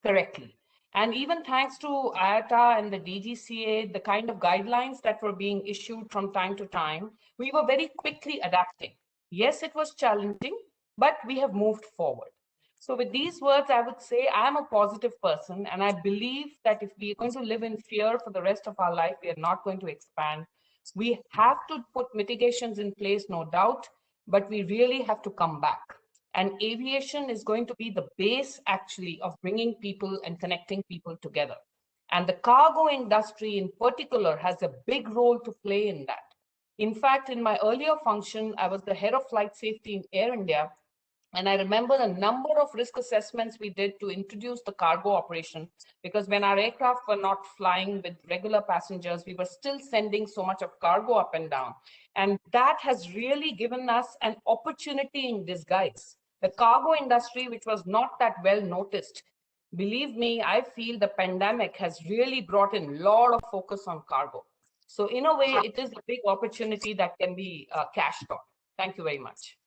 correctly. And even thanks to Ayada and the DGCA, the kind of guidelines that were being issued from time to time, we were very quickly adapting. Yes, it was challenging, but we have moved forward. So with these words, I would say I'm a positive person, and I believe that if we are going to live in fear for the rest of our life, we are not going to expand. We have to put mitigations in place, no doubt, but we really have to come back. And aviation is going to be the base, actually, of bringing people and connecting people together. And the cargo industry in particular has a big role to play in that. In fact, in my earlier function, I was the head of flight safety in Air India. And I remember the number of risk assessments we did to introduce the cargo operation, because when our aircraft were not flying with regular passengers, we were still sending so much of cargo up and down. And that has really given us an opportunity in disguise. The cargo industry, which was not that well noticed, believe me, I feel the pandemic has really brought in a lot of focus on cargo. So in a way, it is a big opportunity that can be cashed on. Thank you very much.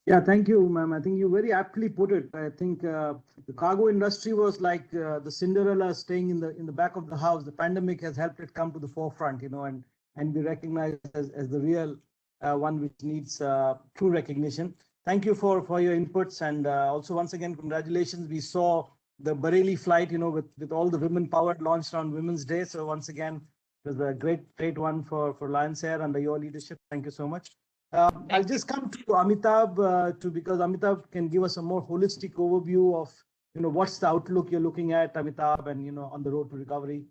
Yeah, thank you, ma'am. I think you very aptly put it. I think the cargo industry was like the Cinderella staying in the back of the house. The pandemic has helped it come to the forefront, and be recognized as the real one which needs true recognition. Thank you for your inputs, and also once again, congratulations. We saw the Bareilly flight, with all the women powered launched on Women's Day. So once again, it was a great one for Lions Air under your leadership. Thank you so much. I'll just come to Amitabh because Amitabh can give us a more holistic overview of what's the outlook you're looking at, Amitabh, and on the road to recovery.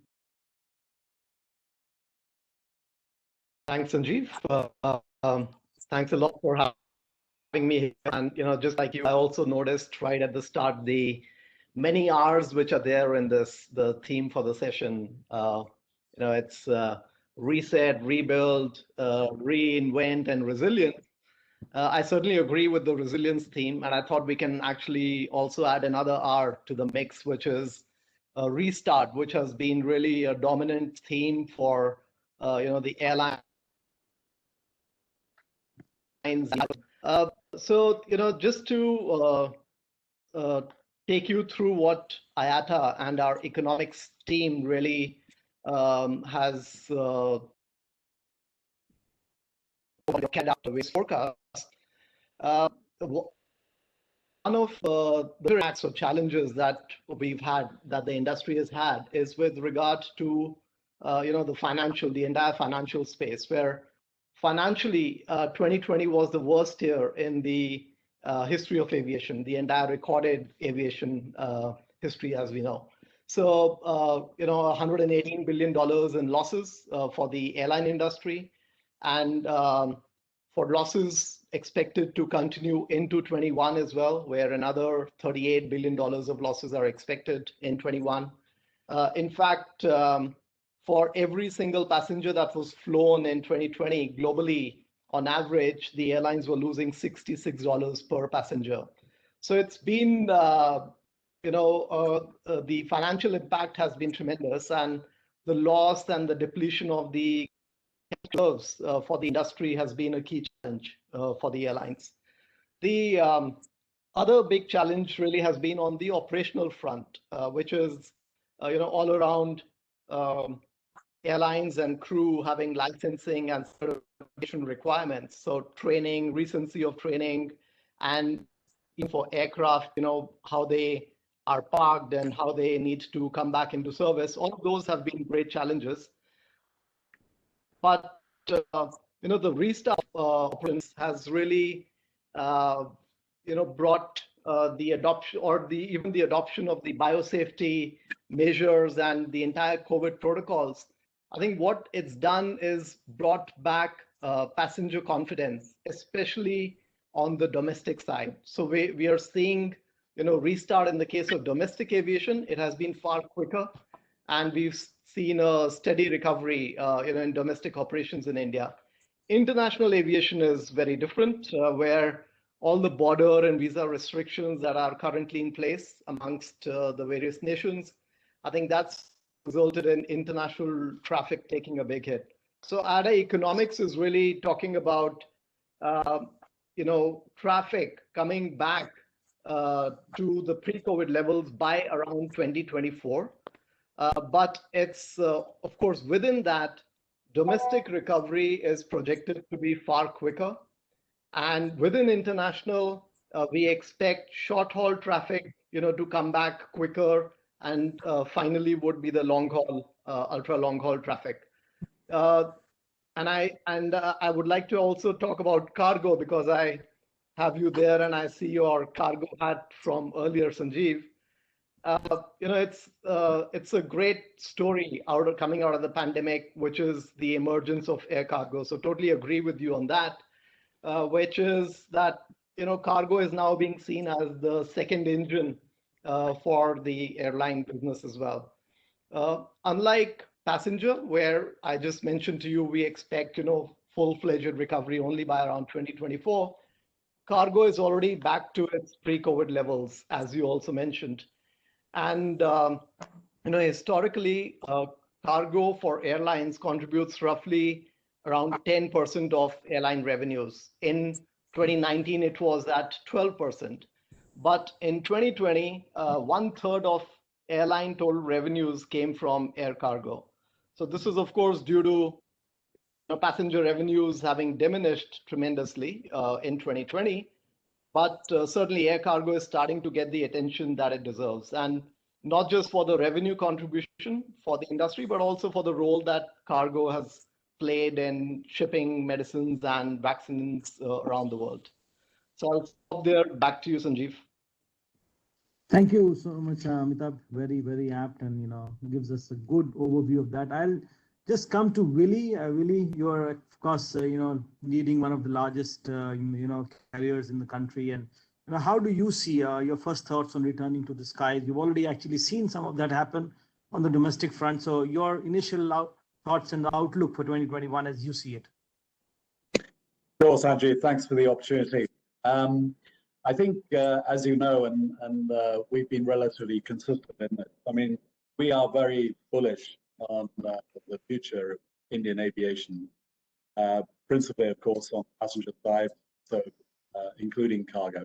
Thanks, Sanjeev. Thanks a lot for having me here. And just like you, I also noticed right at the start the many R's which are there in the theme for the session. It's reset, rebuild, reinvent, and resilience. I certainly agree with the resilience theme, and I thought we can actually also add another R to the mix, which is restart, which has been really a dominant theme for the airline. So just to take you through what Ayada and our economics team really has carried out the forecast. One of the acts or challenges that we've had, that the industry has had, is with regard to the entire financial space, where financially 2020 was the worst year in the history of aviation, the entire recorded aviation history, as we know. So $118 billion in losses for the airline industry, and for losses expected to continue into 21 as well, where another $38 billion of losses are expected in 21. In fact, for every single passenger that was flown in 2020 globally, on average, the airlines were losing $66 per passenger. So it's been, the financial impact has been tremendous, and the loss and the depletion of the curves for the industry has been a key challenge for the airlines. The other big challenge really has been on the operational front, which is all around airlines and crew having licensing and certification requirements. So training, recency of training, and for aircraft, how they are parked and how they need to come back into service. All of those have been great challenges. But the restart operations has really brought the adoption, or even the adoption of the biosafety measures and the entire COVID protocols. I think what it's done is brought back passenger confidence, especially on the domestic side. So we are seeing restart in the case of domestic aviation. It has been far quicker, and we've seen a steady recovery in domestic operations in India. International aviation is very different, where all the border and visa restrictions that are currently in place amongst the various nations, I think that's resulted in international traffic taking a big hit. So Ayada Economics is really talking about traffic coming back to the pre-COVID levels by around 2024. But it's, of course, within that, domestic recovery is projected to be far quicker. And within international, we expect short-haul traffic, to come back quicker, and finally would be the long-haul, ultra-long-haul traffic. And I would like to also talk about cargo, because I have you there and I see your cargo hat from earlier, Sanjeev. It's a great story coming out of the pandemic, which is the emergence of air cargo. So totally agree with you on that, which is that cargo is now being seen as the second engine for the airline business as well. Unlike passenger, where I just mentioned to you, we expect full-fledged recovery only by around 2024. Cargo is already back to its pre-COVID levels, as you also mentioned. And historically, cargo for airlines contributes roughly around 10% of airline revenues. In 2019, it was at 12%. But in 2020, 1/3 of airline total revenues came from air cargo. So this is, of course, due to passenger revenues having diminished tremendously in 2020. But certainly air cargo is starting to get the attention that it deserves. And not just for the revenue contribution for the industry, but also for the role that cargo has played in shipping medicines and vaccines around the world. So I'll stop there. Back to you, Sanjeev. Thank you so much, Amitabh. Very, very apt, and gives us a good overview of that. I'll just come to Willie. Willie, you are of course leading one of the largest carriers in the country, and how do you see your first thoughts on returning to the skies? You've already actually seen some of that happen on the domestic front. So your initial thoughts and the outlook for 2021 as you see it. Sure, Sanjeev. Thanks for the opportunity. I think, as you know, and we've been relatively consistent in it. I mean, we are very bullish on the future of Indian aviation, principally, of course, on the passenger side, so including cargo.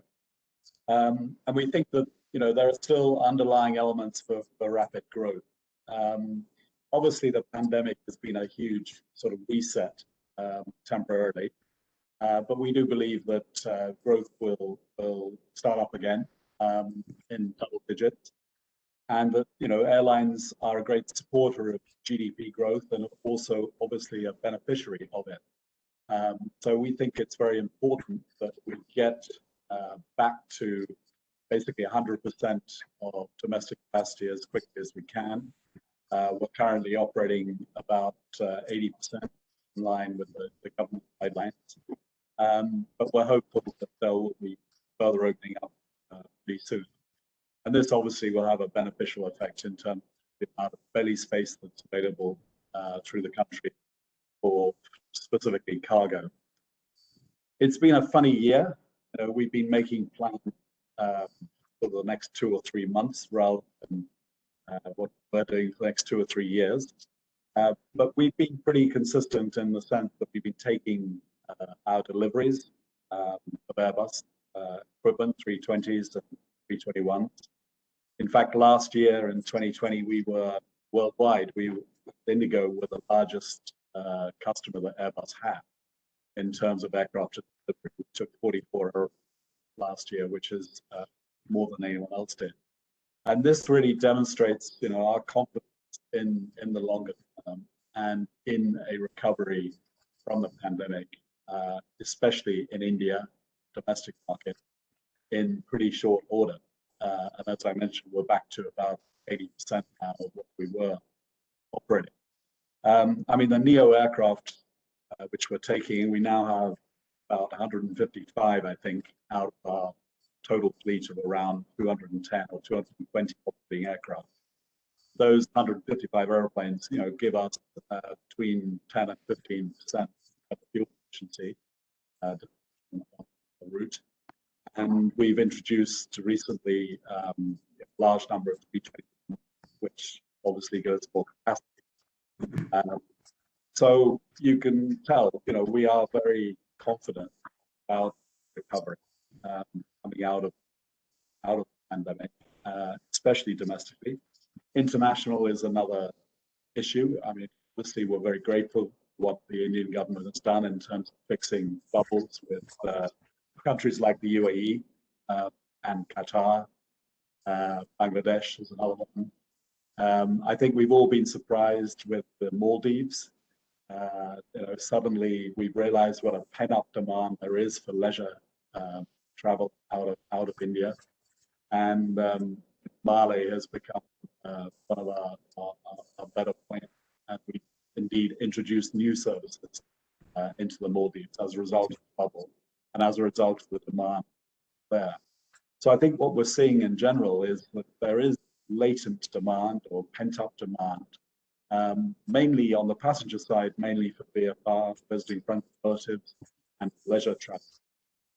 And we think that there are still underlying elements for rapid growth. Obviously, the pandemic has been a huge sort of reset temporarily. But we do believe that growth will start up again in double digits, and that airlines are a great supporter of GDP growth and also obviously a beneficiary of it. So we think it's very important that we get back to basically 100% of domestic capacity as quickly as we can. We're currently operating about 80% in line with the government guidelines. But we're hopeful that there will be further opening up pretty soon. And this obviously will have a beneficial effect in terms of the amount of belly space that's available through the country for specifically cargo. It's been a funny year. We've been making plans for the next 2 or 3 months rather than what we're doing for the next 2 or 3 years. But we've been pretty consistent in the sense that we've been taking our deliveries of Airbus equipment, 320s and 321s. In fact, last year in 2020, we were worldwide. Indigo were the largest customer that Airbus had in terms of aircraft delivery. We took 44 last year, which is more than anyone else did. And this really demonstrates, our confidence in the longer term and in a recovery from the pandemic. Especially in India, domestic market, in pretty short order. And as I mentioned, we're back to about 80% now of what we were operating. I mean, the NEO aircraft, which we're taking, we now have about 155, I think, out of our total fleet of around 210 or 220 operating aircraft. Those 155 airplanes, give us between 10 and 15% of the fuel efficiency on the route. And we've introduced recently a large number of 320, which obviously goes for capacity. So you can tell, we are very confident about recovery coming out of the pandemic, especially domestically. International is another issue. I mean, obviously, we're very grateful what the Indian government has done in terms of fixing bubbles with countries like the UAE and Qatar. Bangladesh is another one. I think we've all been surprised with the Maldives. Suddenly we've realized what a pent-up demand there is for leisure travel out of India, and Mali has become one of our better points, and we indeed introduced new services into the Maldives as a result of the bubble and as a result of the demand there. So I think what we're seeing in general is that there is latent demand or pent-up demand, mainly on the passenger side, mainly for VFR, visiting friends and relatives, and leisure travel.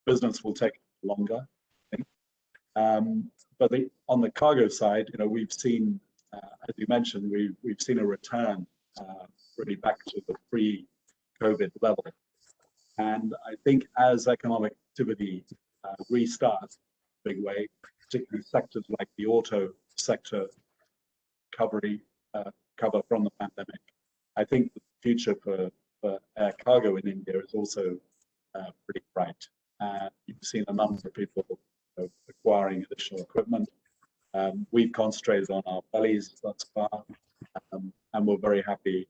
Business will take longer, I think. But on the cargo side, we've seen, as you mentioned, we've seen a return really back to the pre-COVID level. And I think as economic activity restarts in a big way, particularly sectors like the auto sector cover from the pandemic, I think the future for air cargo in India is also pretty bright. You've seen a number of people acquiring additional equipment. We've concentrated on our bellies thus far, and we're very happy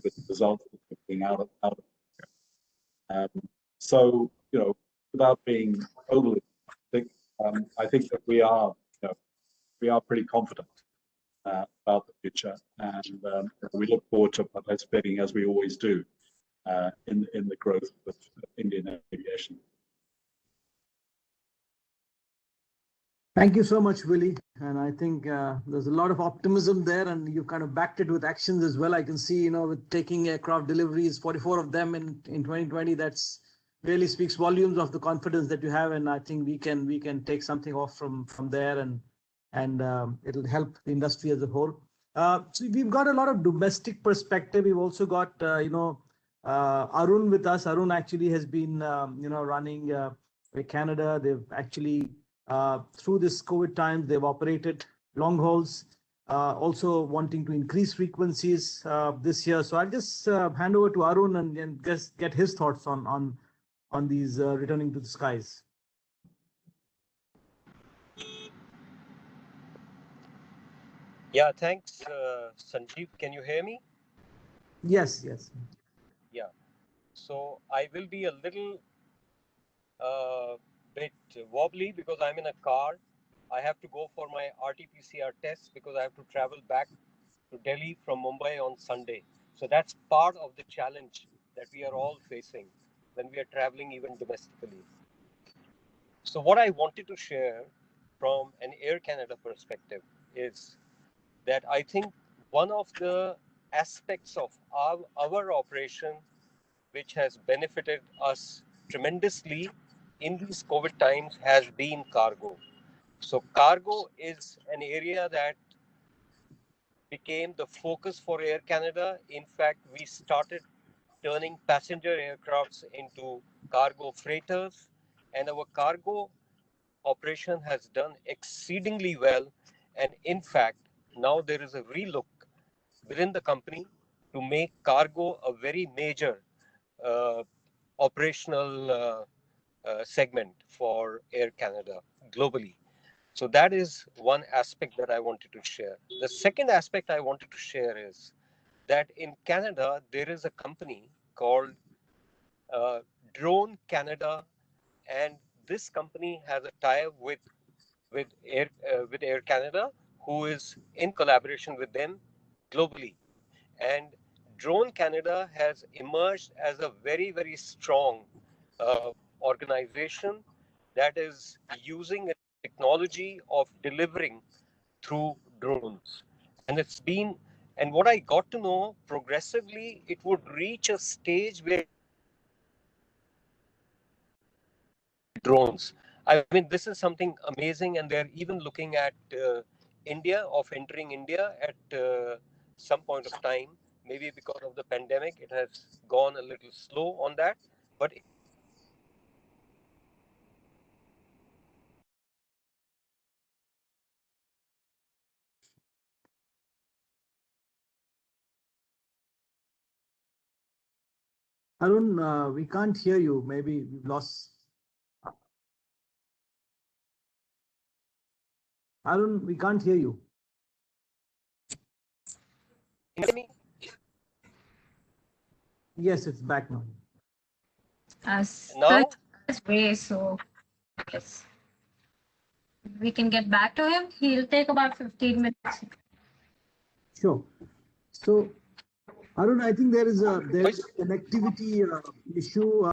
with the results that we're getting out of it. So, without being overly thick, I think that we are pretty confident about the future, and we look forward to participating, as we always do, in the growth of Indian aviation. Thank you so much, Willie. And I think there's a lot of optimism there, and you kind of backed it with actions as well. I can see, with taking aircraft deliveries, 44 of them in 2020, that's really speaks volumes of the confidence that you have. And I think we can take something off from there, and it'll help the industry as a whole. So we've got a lot of domestic perspective. We've also got, Arun with us. Arun actually has been, running Canada. They've actually, through this COVID time, they've operated long hauls, also wanting to increase frequencies this year. So I'll just hand over to Arun and just get his thoughts on these returning to the skies. Yeah, thanks, Sanjeev. Can you hear me? Yes. Yeah. So I will be a little bit wobbly because I'm in a car. I have to go for my RT-PCR test because I have to travel back to Delhi from Mumbai on Sunday. So that's part of the challenge that we are all facing when we are traveling even domestically. So what I wanted to share from an Air Canada perspective is that I think one of the aspects of our operation which has benefited us tremendously in these COVID times has been cargo. So cargo is an area that became the focus for Air Canada. In fact, we started turning passenger aircrafts into cargo freighters, and our cargo operation has done exceedingly well. And in fact, now there is a relook within the company to make cargo a very major operational segment for Air Canada globally. So that is one aspect that I wanted to share. The second aspect I wanted to share is that in Canada, there is a company called Drone Canada, and this company has a tie-up with Air Canada, who is in collaboration with them globally. And Drone Canada has emerged as a very, very strong organization that is using a technology of delivering through drones. And what I got to know, progressively, it would reach a stage where drones. I mean, this is something amazing, and they're even looking at entering India at some point of time. Maybe because of the pandemic, it has gone a little slow on that. But Arun, we can't hear you. Maybe we've lost. Arun, we can't hear you. Yes, it's back now. Now? Way, so yes. We can get back to him. He'll take about 15 minutes. Sure. So, Arun, I think there is a connectivity issue.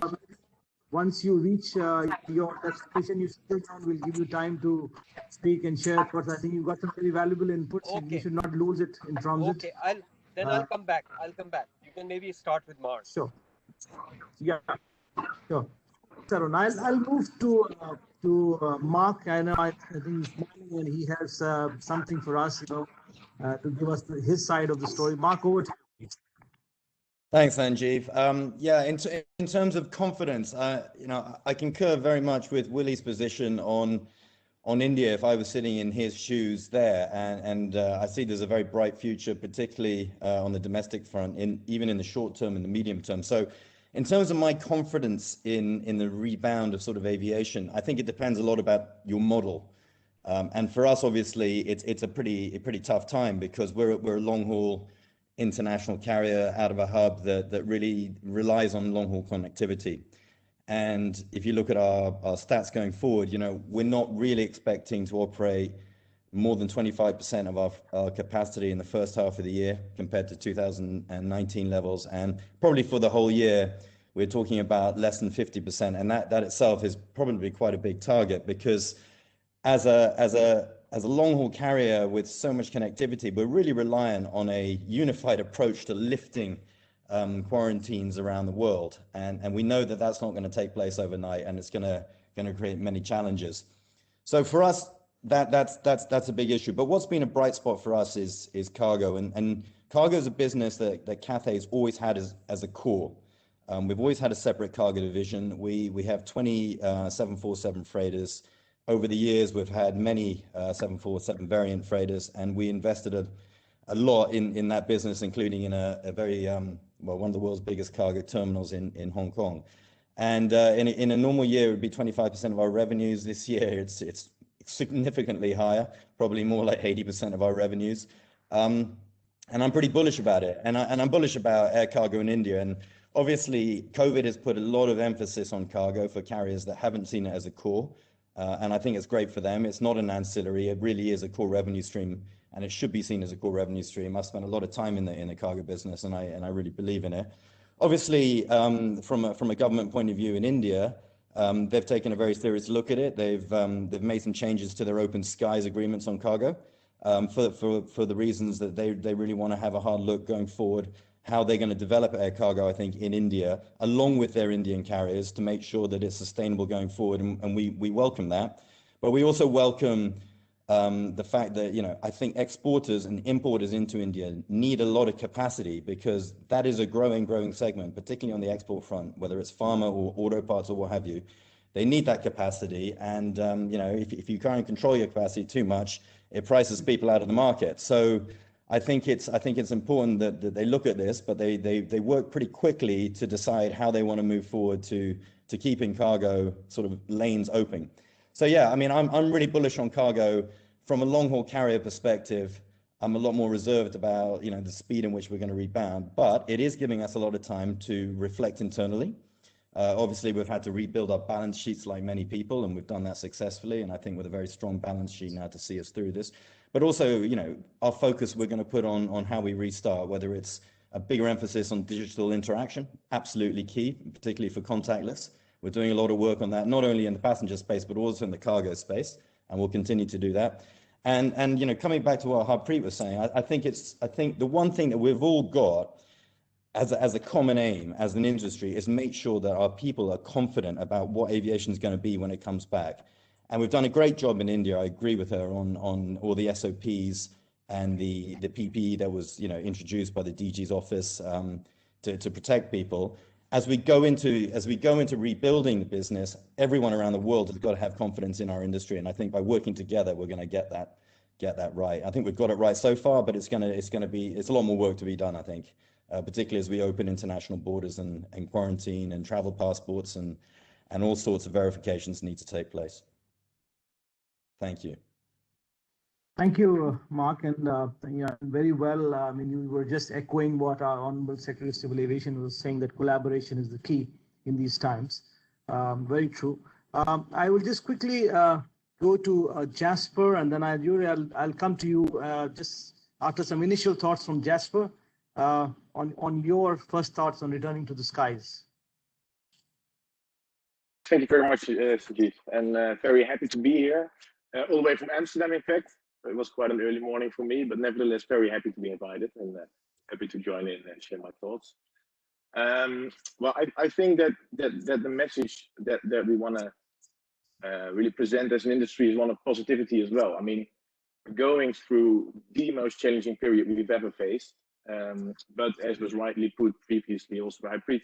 Once you reach your destination, you sit down. We'll give you time to speak and share thoughts. I think you've got some very valuable inputs. Okay. You should not lose it in transit. Okay, I'll come back. You can maybe start with Mark. Sure. Yeah. Sure. Arun, I'll move to Mark. I know I think he's smiling and he has something for us, to give us his side of the story. Mark, over to you. Thanks, Sanjeev. Yeah, in terms of confidence, I concur very much with Willie's position on India. If I was sitting in his shoes there, and I see there's a very bright future, particularly on the domestic front, even in the short term and the medium term. So, in terms of my confidence in the rebound of sort of aviation, I think it depends a lot about your model. And for us, obviously, it's a pretty tough time because we're a long haul international carrier out of a hub that really relies on long haul connectivity. And if you look at our stats going forward, we're not really expecting to operate more than 25% of our capacity in the first half of the year compared to 2019 levels. And probably for the whole year, we're talking about less than 50%. And that itself is probably quite a big target because as a long haul carrier with so much connectivity, we're really reliant on a unified approach to lifting quarantines around the world. And we know that that's not going to take place overnight, and it's going to create many challenges. So for us, that's a big issue. But what's been a bright spot for us is cargo. And cargo is a business that Cathay's always had as a core. We've always had a separate cargo division. We have 20 747 freighters. Over the years, we've had many 747 variant freighters, and we invested a lot in that business, including in a very, one of the world's biggest cargo terminals in Hong Kong. And in a normal year, it would be 25% of our revenues. This year, it's significantly higher, probably more like 80% of our revenues. And I'm pretty bullish about it. And I'm bullish about air cargo in India. And obviously, COVID has put a lot of emphasis on cargo for carriers that haven't seen it as a core. And I think it's great for them. It's not an ancillary. It really is a core revenue stream, and it should be seen as a core revenue stream. I've spent a lot of time in the cargo business, and I really believe in it. Obviously, from a government point of view in India, they've taken a very serious look at it. They've made some changes to their open skies agreements on cargo for the reasons that they really want to have a hard look going forward, how they're going to develop air cargo, I think, in India, along with their Indian carriers, to make sure that it's sustainable going forward. And we welcome that. But we also welcome the fact that, I think exporters and importers into India need a lot of capacity, because that is a growing segment, particularly on the export front, whether it's pharma or auto parts or what have you. They need that capacity. And, if you can't control your capacity too much, it prices people out of the market. So I think it's important that they look at this, but they work pretty quickly to decide how they want to move forward to keeping cargo sort of lanes open. So yeah, I mean, I'm really bullish on cargo from a long haul carrier perspective. I'm a lot more reserved about the speed in which we're going to rebound, but it is giving us a lot of time to reflect internally. Obviously, we've had to rebuild our balance sheets like many people, and we've done that successfully. And I think with a very strong balance sheet now to see us through this. But also, our focus we're going to put on how we restart, whether it's a bigger emphasis on digital interaction, absolutely key, particularly for contactless. We're doing a lot of work on that, not only in the passenger space, but also in the cargo space, and we'll continue to do that. And coming back to what Harpreet was saying, I think the one thing that we've all got as a common aim as an industry is make sure that our people are confident about what aviation is going to be when it comes back. And we've done a great job in India. I agree with her on all the SOPs and the PPE that was introduced by the DG's office to protect people. As we go into rebuilding the business, everyone around the world has got to have confidence in our industry. And I think by working together, we're going to get that right. I think we've got it right so far, but it's a lot more work to be done, I think, particularly as we open international borders and quarantine and travel passports and all sorts of verifications need to take place. Thank you. Thank you, Mark, and very well. I mean, you were just echoing what our Honorable Secretary of Civil Aviation was saying, that collaboration is the key in these times. Very true. I will just quickly go to Jasper, and then I'll come to you just after some initial thoughts from Jasper on your first thoughts on returning to the skies. Thank you very much, Sanjeev, and very happy to be here, all the way from Amsterdam, in fact. It was quite an early morning for me, but nevertheless, very happy to be invited and happy to join in and share my thoughts. Well, I think that the message that we want to really present as an industry is one of positivity as well. I mean, we're going through the most challenging period we've ever faced, but as was rightly put previously also by Preet,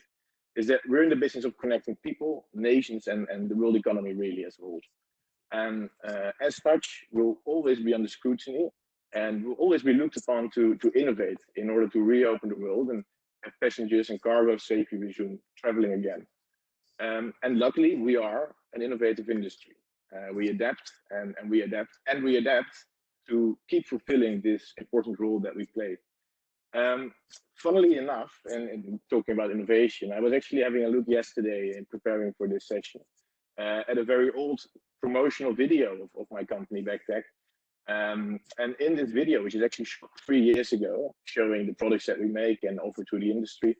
is that we're in the business of connecting people, nations, and the world economy really as a whole. And as such, we'll always be under scrutiny, and we'll always be looked upon to innovate in order to reopen the world and have passengers and cargo safely resume traveling again. And luckily, we are an innovative industry. We adapt and we adapt and we adapt to keep fulfilling this important role that we play. Funnily enough, and talking about innovation, I was actually having a look yesterday in preparing for this session at a very old promotional video of my company, Backpack. And in this video, which is actually shot 3 years ago, showing the products that we make and offer to the industry,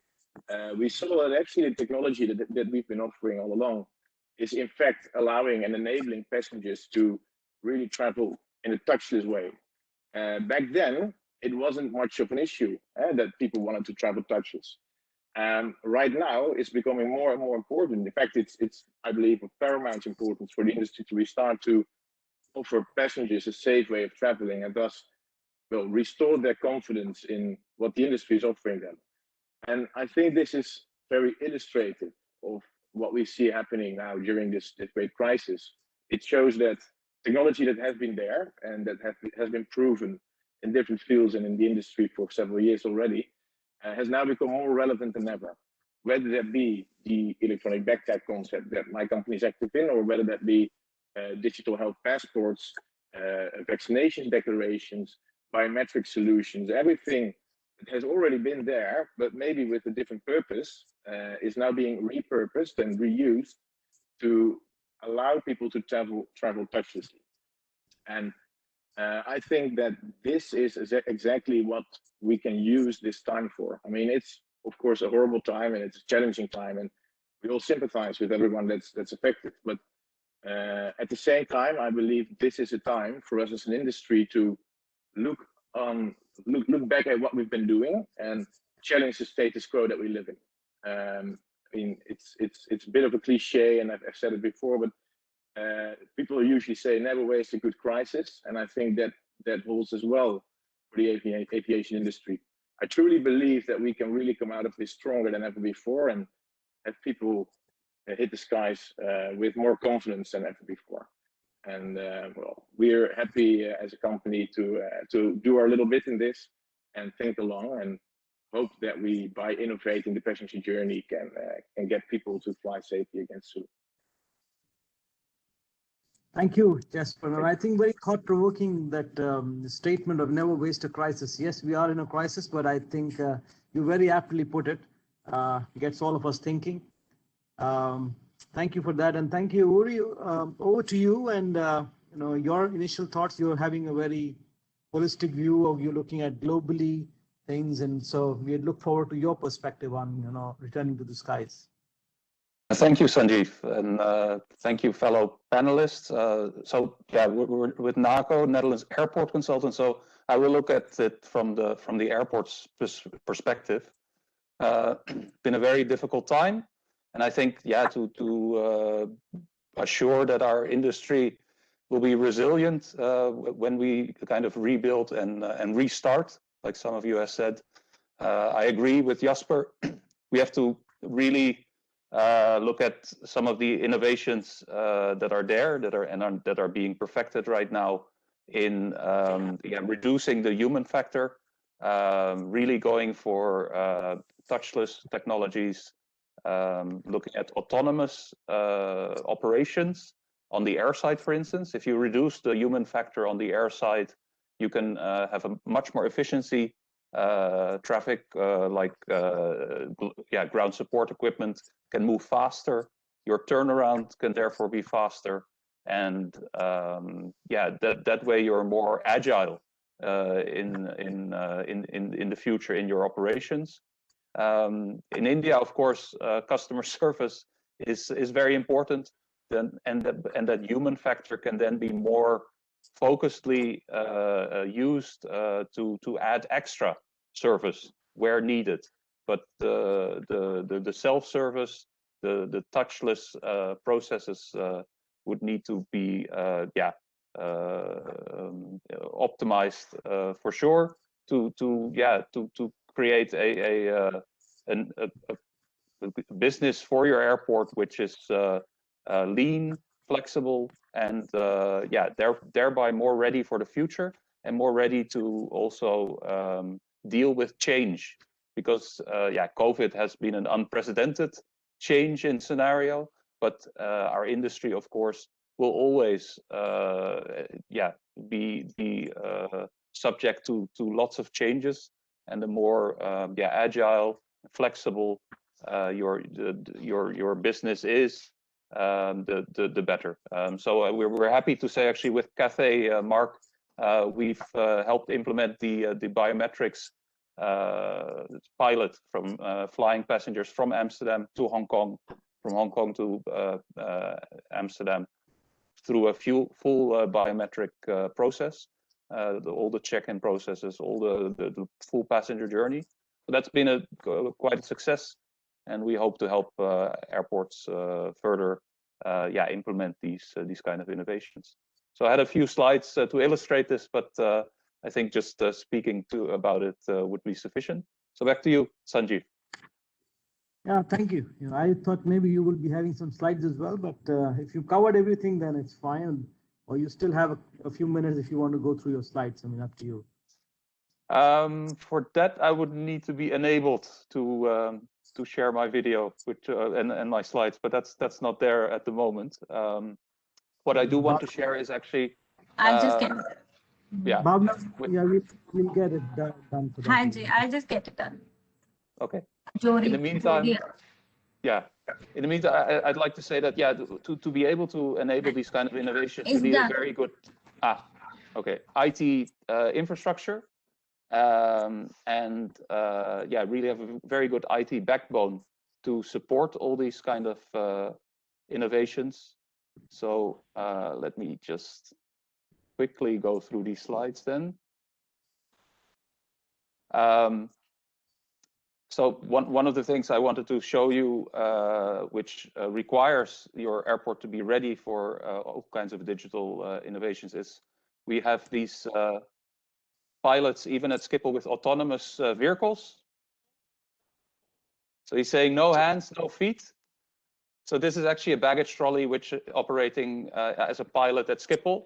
we saw that actually the technology that we've been offering all along is in fact allowing and enabling passengers to really travel in a touchless way. Back then, it wasn't much of an issue that people wanted to travel touchless. Right now, it's becoming more and more important. In fact, it's I believe of paramount importance for the industry to restart to offer passengers a safe way of traveling and thus will restore their confidence in what the industry is offering them. And I think this is very illustrative of what we see happening now during this great crisis. It shows that technology that has been there and that has been proven in different fields and in the industry for several years already has now become more relevant than ever. Whether that be the electronic backpack concept that my company is active in, or whether that be digital health passports, vaccination declarations, biometric solutions, everything that has already been there, but maybe with a different purpose, is now being repurposed and reused to allow people to travel touchlessly. And I think that this is exactly what we can use this time for. I mean, it's of course a horrible time and it's a challenging time, and we all sympathize with everyone that's affected. But at the same time, I believe this is a time for us as an industry to look back at what we've been doing and challenge the status quo that we live in. I mean, it's a bit of a cliche, and I've said it before, but people usually say never waste a good crisis, and I think that holds as well for the aviation industry. I truly believe that we can really come out of this stronger than ever before and have people hit the skies with more confidence than ever before. And well, we're happy as a company to do our little bit in this and think along, and hope that we, by innovating the passenger journey, can get people to fly safely again soon. Thank you, Jesper. I think very thought-provoking that statement of never waste a crisis. Yes, we are in a crisis, but I think you very aptly put it. Gets all of us thinking. Thank you for that, and thank you, Uri. Over to you, and your initial thoughts. You're having a very holistic view of you looking at globally things, and so we look forward to your perspective on returning to the skies. Thank you, Sanjeev, and thank you, fellow panelists. So yeah, we're with NACO, Netherlands Airport Consultants. So I will look at it from the airport's perspective. Been a very difficult time, and I think to assure that our industry will be resilient when we kind of rebuild and restart, like some of you have said. I agree with Jasper. We have to really look at some of the innovations that are there, that are being perfected right now in reducing the human factor, really going for touchless technologies, looking at autonomous operations on the air side, for instance. If you reduce the human factor on the air side, you can have a much more efficiency. Traffic ground support equipment can move faster. Your turnaround can therefore be faster, and that way you're more agile in the future in your operations. In India, of course, customer service is very important, and that human factor can then be more focusedly used to add extra service where needed. But the self-service, the touchless processes would need to be optimized for sure to create a business for your airport which is lean, flexible, and thereby more ready for the future and more ready to also deal with change, because COVID has been an unprecedented change in scenario, but our industry, of course, will always be subject to lots of changes, and the more agile, flexible your business is, the better. So we're happy to say, actually, with Cathay Mark, we've helped implement the biometrics pilot from flying passengers from Amsterdam to Hong Kong, from Hong Kong to Amsterdam, through a full biometric process, all the check-in processes, all the full passenger journey. So that's been quite a success, and we hope to help airports further implement these kind of innovations. So I had a few slides to illustrate this, but I think just speaking about it would be sufficient. So back to you, Sanjeev. Yeah, thank you. I thought maybe you will be having some slides as well, but if you covered everything, then it's fine. Or you still have a few minutes if you want to go through your slides. I mean, up to you. For that, I would need to be enabled to share my video, which and my slides, but that's not there at the moment. What I do want to share is actually. I'll just get it. Yeah. Bhavna, we'll get it done for that. Hanji, I'll just get it done. Okay. Jody, In the meantime, in the meantime, I'd like to say that to be able to enable these kind of innovations, you need a very good IT infrastructure, and really have a very good IT backbone to support all these kind of innovations. So let me just quickly go through these slides then. So one of the things I wanted to show you, which requires your airport to be ready for all kinds of digital innovations, is we have these pilots even at Schiphol with autonomous vehicles. So he's saying no hands, no feet. So this is actually a baggage trolley which operating as a pilot at Schiphol.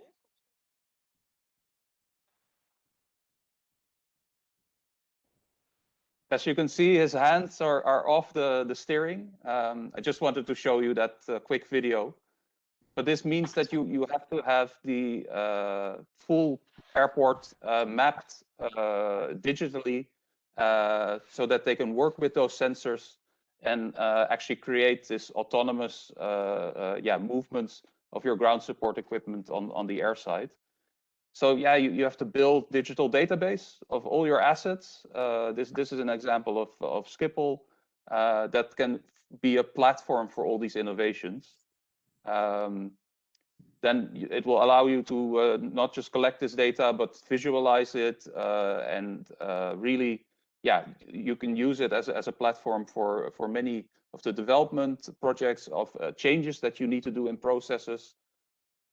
As you can see, his hands are off the steering. I just wanted to show you that quick video. But this means that you have to have the full airport mapped digitally so that they can work with those sensors and actually create this autonomous movements of your ground support equipment on the airside. So you have to build digital database of all your assets. This is an example of Schiphol that can be a platform for all these innovations. Then it will allow you to not just collect this data, but visualize it and really, you can use it as a platform for many of the development projects of changes that you need to do in processes.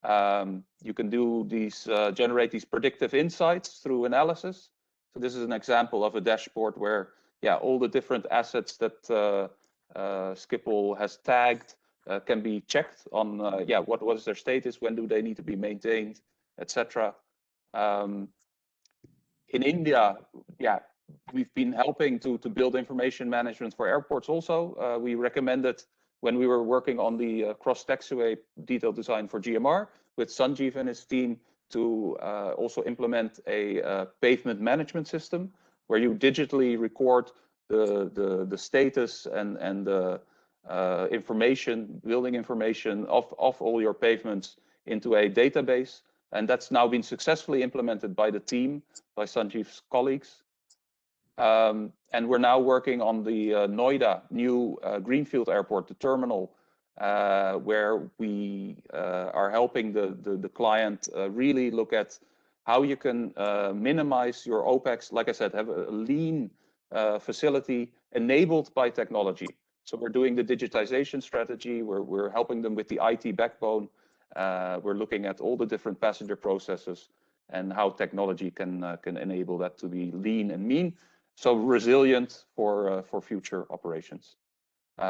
You can do these, generate these predictive insights through analysis. So this is an example of a dashboard where, all the different assets that Schiphol has tagged can be checked on, what was their status, when do they need to be maintained, etc. In India, we've been helping to build information management for airports also. We recommended when we were working on the cross-taxiway detailed design for GMR with Sanjeev and his team to also implement a pavement management system where you digitally record the status and the information, building information of all your pavements into a database. And that's now been successfully implemented by the team, by Sanjeev's colleagues. And we're now working on the Noida new Greenfield Airport, the terminal, where we are helping the client really look at how you can minimize your OPEX. Like I said, have a lean facility enabled by technology. So we're doing the digitization strategy. We're helping them with the IT backbone. We're looking at all the different passenger processes and how technology can enable that to be lean and mean, so resilient for future operations.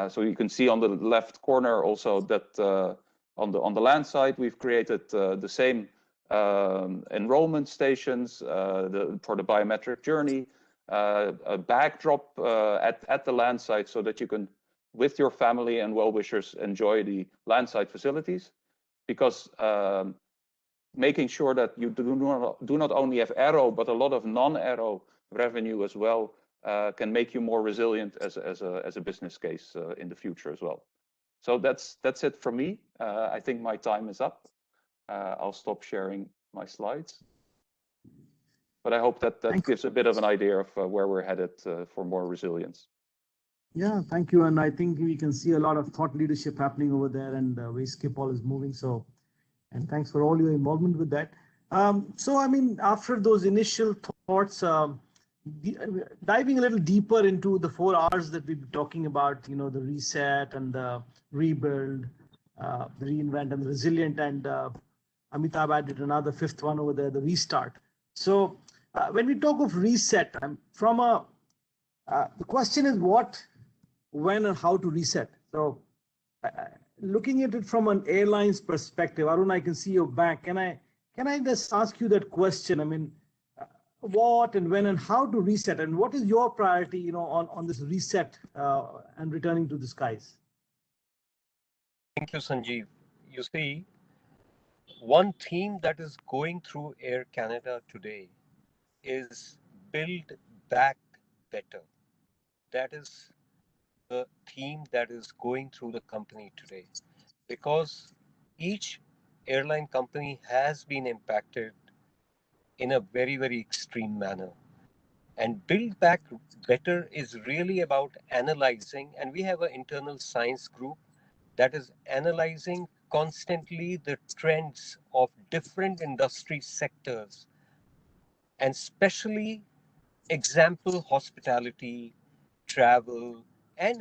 So you can see on the left corner also that on the land side, we've created the same enrollment stations for the biometric journey, a backdrop at the land site so that you can, with your family and well-wishers, enjoy the landside facilities. because making sure that you do not only have aero, but a lot of non-aero revenue as well can make you more resilient as a business case in the future as well. So that's it for me. I think my time is up. I'll stop sharing my slides. But I hope that gives a bit of an idea of where we're headed for more resilience. Yeah, thank you. And I think we can see a lot of thought leadership happening over there, and the way Schiphol is moving. So, and thanks for all your involvement with that. So, I mean, after those initial thoughts, diving a little deeper into the 4 R's that we've been talking about, you know, the reset and the rebuild, the reinvent and the resilient, and Amitabh added another 5th one over there, the restart. So when we talk of reset, the question is what, when, and how to reset. So looking at it from an airline's perspective, Arun, I can see your back. Can I just ask you that question? I mean, what and when and how to reset, and what is your priority, you know, on this reset and returning to the skies? Thank you, Sanjeev. You see, one theme that is going through Air Canada today is build back better. That is the theme that is going through the company today, because each airline company has been impacted in a very, very extreme manner. And build back better is really about analyzing, and we have an internal science group that is analyzing constantly the trends of different industry sectors, and especially example hospitality, travel, and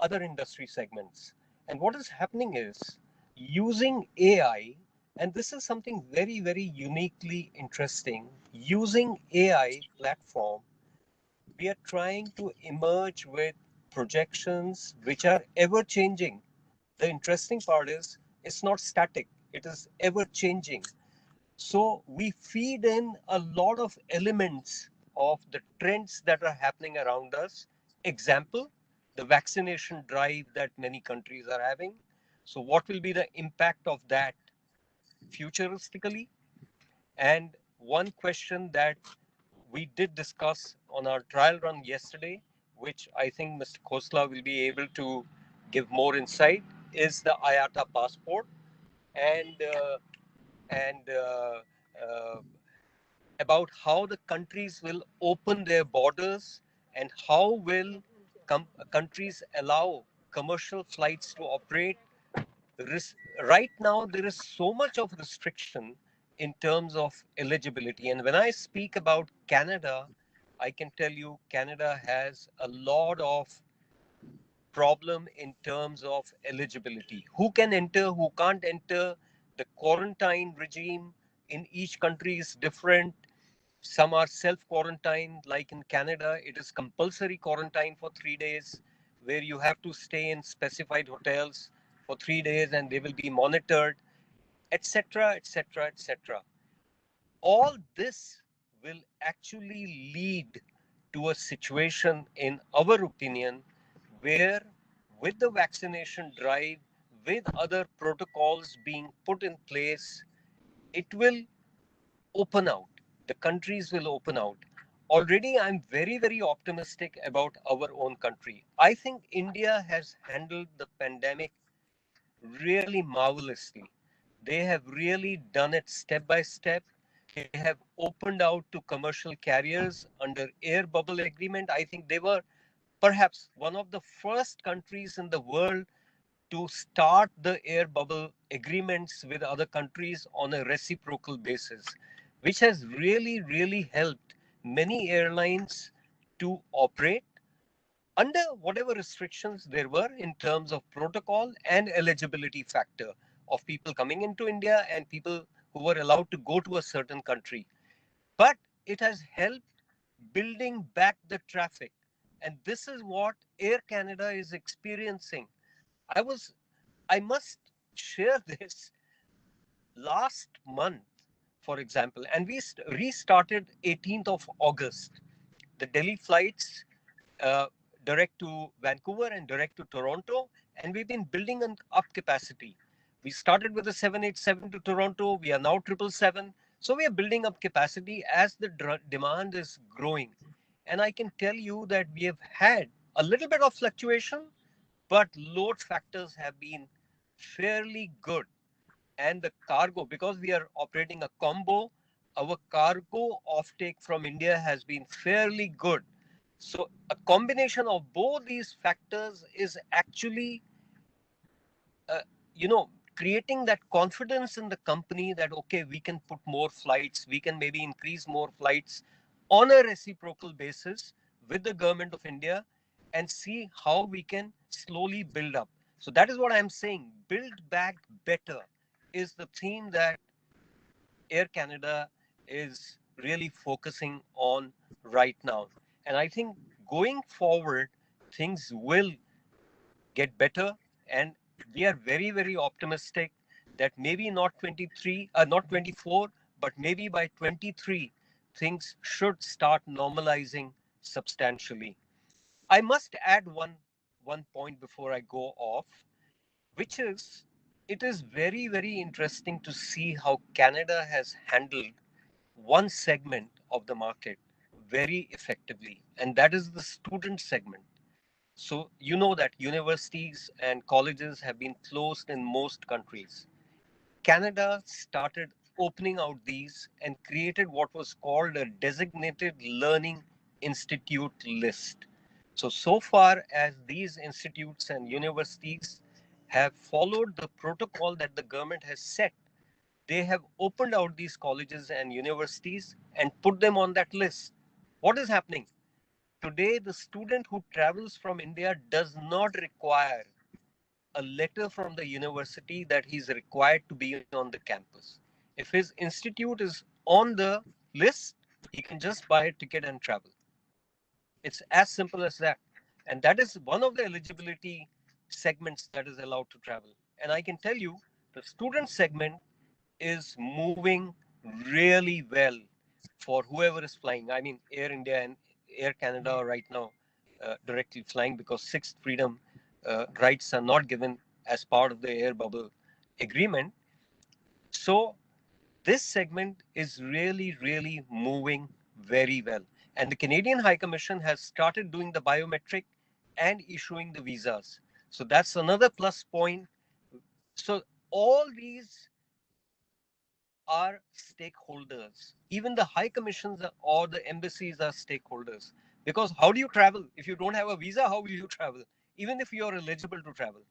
other industry segments. And what is happening is using AI, and this is something very, very uniquely interesting, using AI platform, we are trying to emerge with projections which are ever changing. The interesting part is it's not static, it is ever changing. So we feed in a lot of elements of the trends that are happening around us. Example, the vaccination drive that many countries are having. So what will be the impact of that futuristically? And one question that we did discuss on our trial run yesterday, which I think Mr. Khosla will be able to give more insight, is the Ayada passport and about how the countries will open their borders and how will countries allow commercial flights to operate. Right now, there is so much of restriction in terms of eligibility. And when I speak about Canada, I can tell you Canada has a lot of problem in terms of eligibility. Who can enter, who can't enter. The quarantine regime in each country is different. Some are self-quarantined, like in Canada, it is compulsory quarantine for 3 days, where you have to stay in specified hotels for 3 days and they will be monitored, etc., etc., etc. All this will actually lead to a situation, in our opinion, where with the vaccination drive, with other protocols being put in place, it will open out. The countries will open out. Already, I'm very, very optimistic about our own country. I think India has handled the pandemic really marvelously. They have really done it step by step. They have opened out to commercial carriers under air bubble agreement. I think they were perhaps one of the first countries in the world to start the air bubble agreements with other countries on a reciprocal basis, which has really, really helped many airlines to operate under whatever restrictions there were in terms of protocol and eligibility factor of people coming into India and people who were allowed to go to a certain country. But it has helped building back the traffic. And this is what Air Canada is experiencing. I must share this last month, for example, and we restarted 18th of August. The Delhi flights direct to Vancouver and direct to Toronto, and we've been building up capacity. We started with a 787 to Toronto. We are now 777. So we are building up capacity as the demand is growing. And I can tell you that we have had a little bit of fluctuation, but load factors have been fairly good. And the cargo, because we are operating a combo, our cargo offtake from India has been fairly good. So a combination of both these factors is actually, creating that confidence in the company that, okay, we can put more flights, we can maybe increase more flights on a reciprocal basis with the government of India and see how we can slowly build up. So that is what I'm saying. Build back better is the theme that Air Canada is really focusing on right now. And I think going forward, things will get better. And we are very, very optimistic that maybe not 24, but maybe by 23, things should start normalizing substantially. I must add one point before I go off, which is it is very, very interesting to see how Canada has handled one segment of the market very effectively, and that is the student segment. So you know that universities and colleges have been closed in most countries. Canada started opening out these and created what was called a designated learning institute list. So far as these institutes and universities have followed the protocol that the government has set, they have opened out these colleges and universities and put them on that list. What is happening? Today, the student who travels from India does not require a letter from the university that he's required to be on the campus. If his institute is on the list, he can just buy a ticket and travel. It's as simple as that. And that is one of the eligibility segments that is allowed to travel. And I can tell you, the student segment is moving really well for whoever is flying. I mean, Air India and Air Canada are right now directly flying because Sixth Freedom rights are not given as part of the air bubble agreement. So this segment is really, really moving very well. And the Canadian High Commission has started doing the biometric and issuing the visas. So that's another plus point. So all these are stakeholders. Even the high commissions or the embassies are stakeholders. Because how do you travel? If you don't have a visa, how will you travel? Even if you are eligible to travel.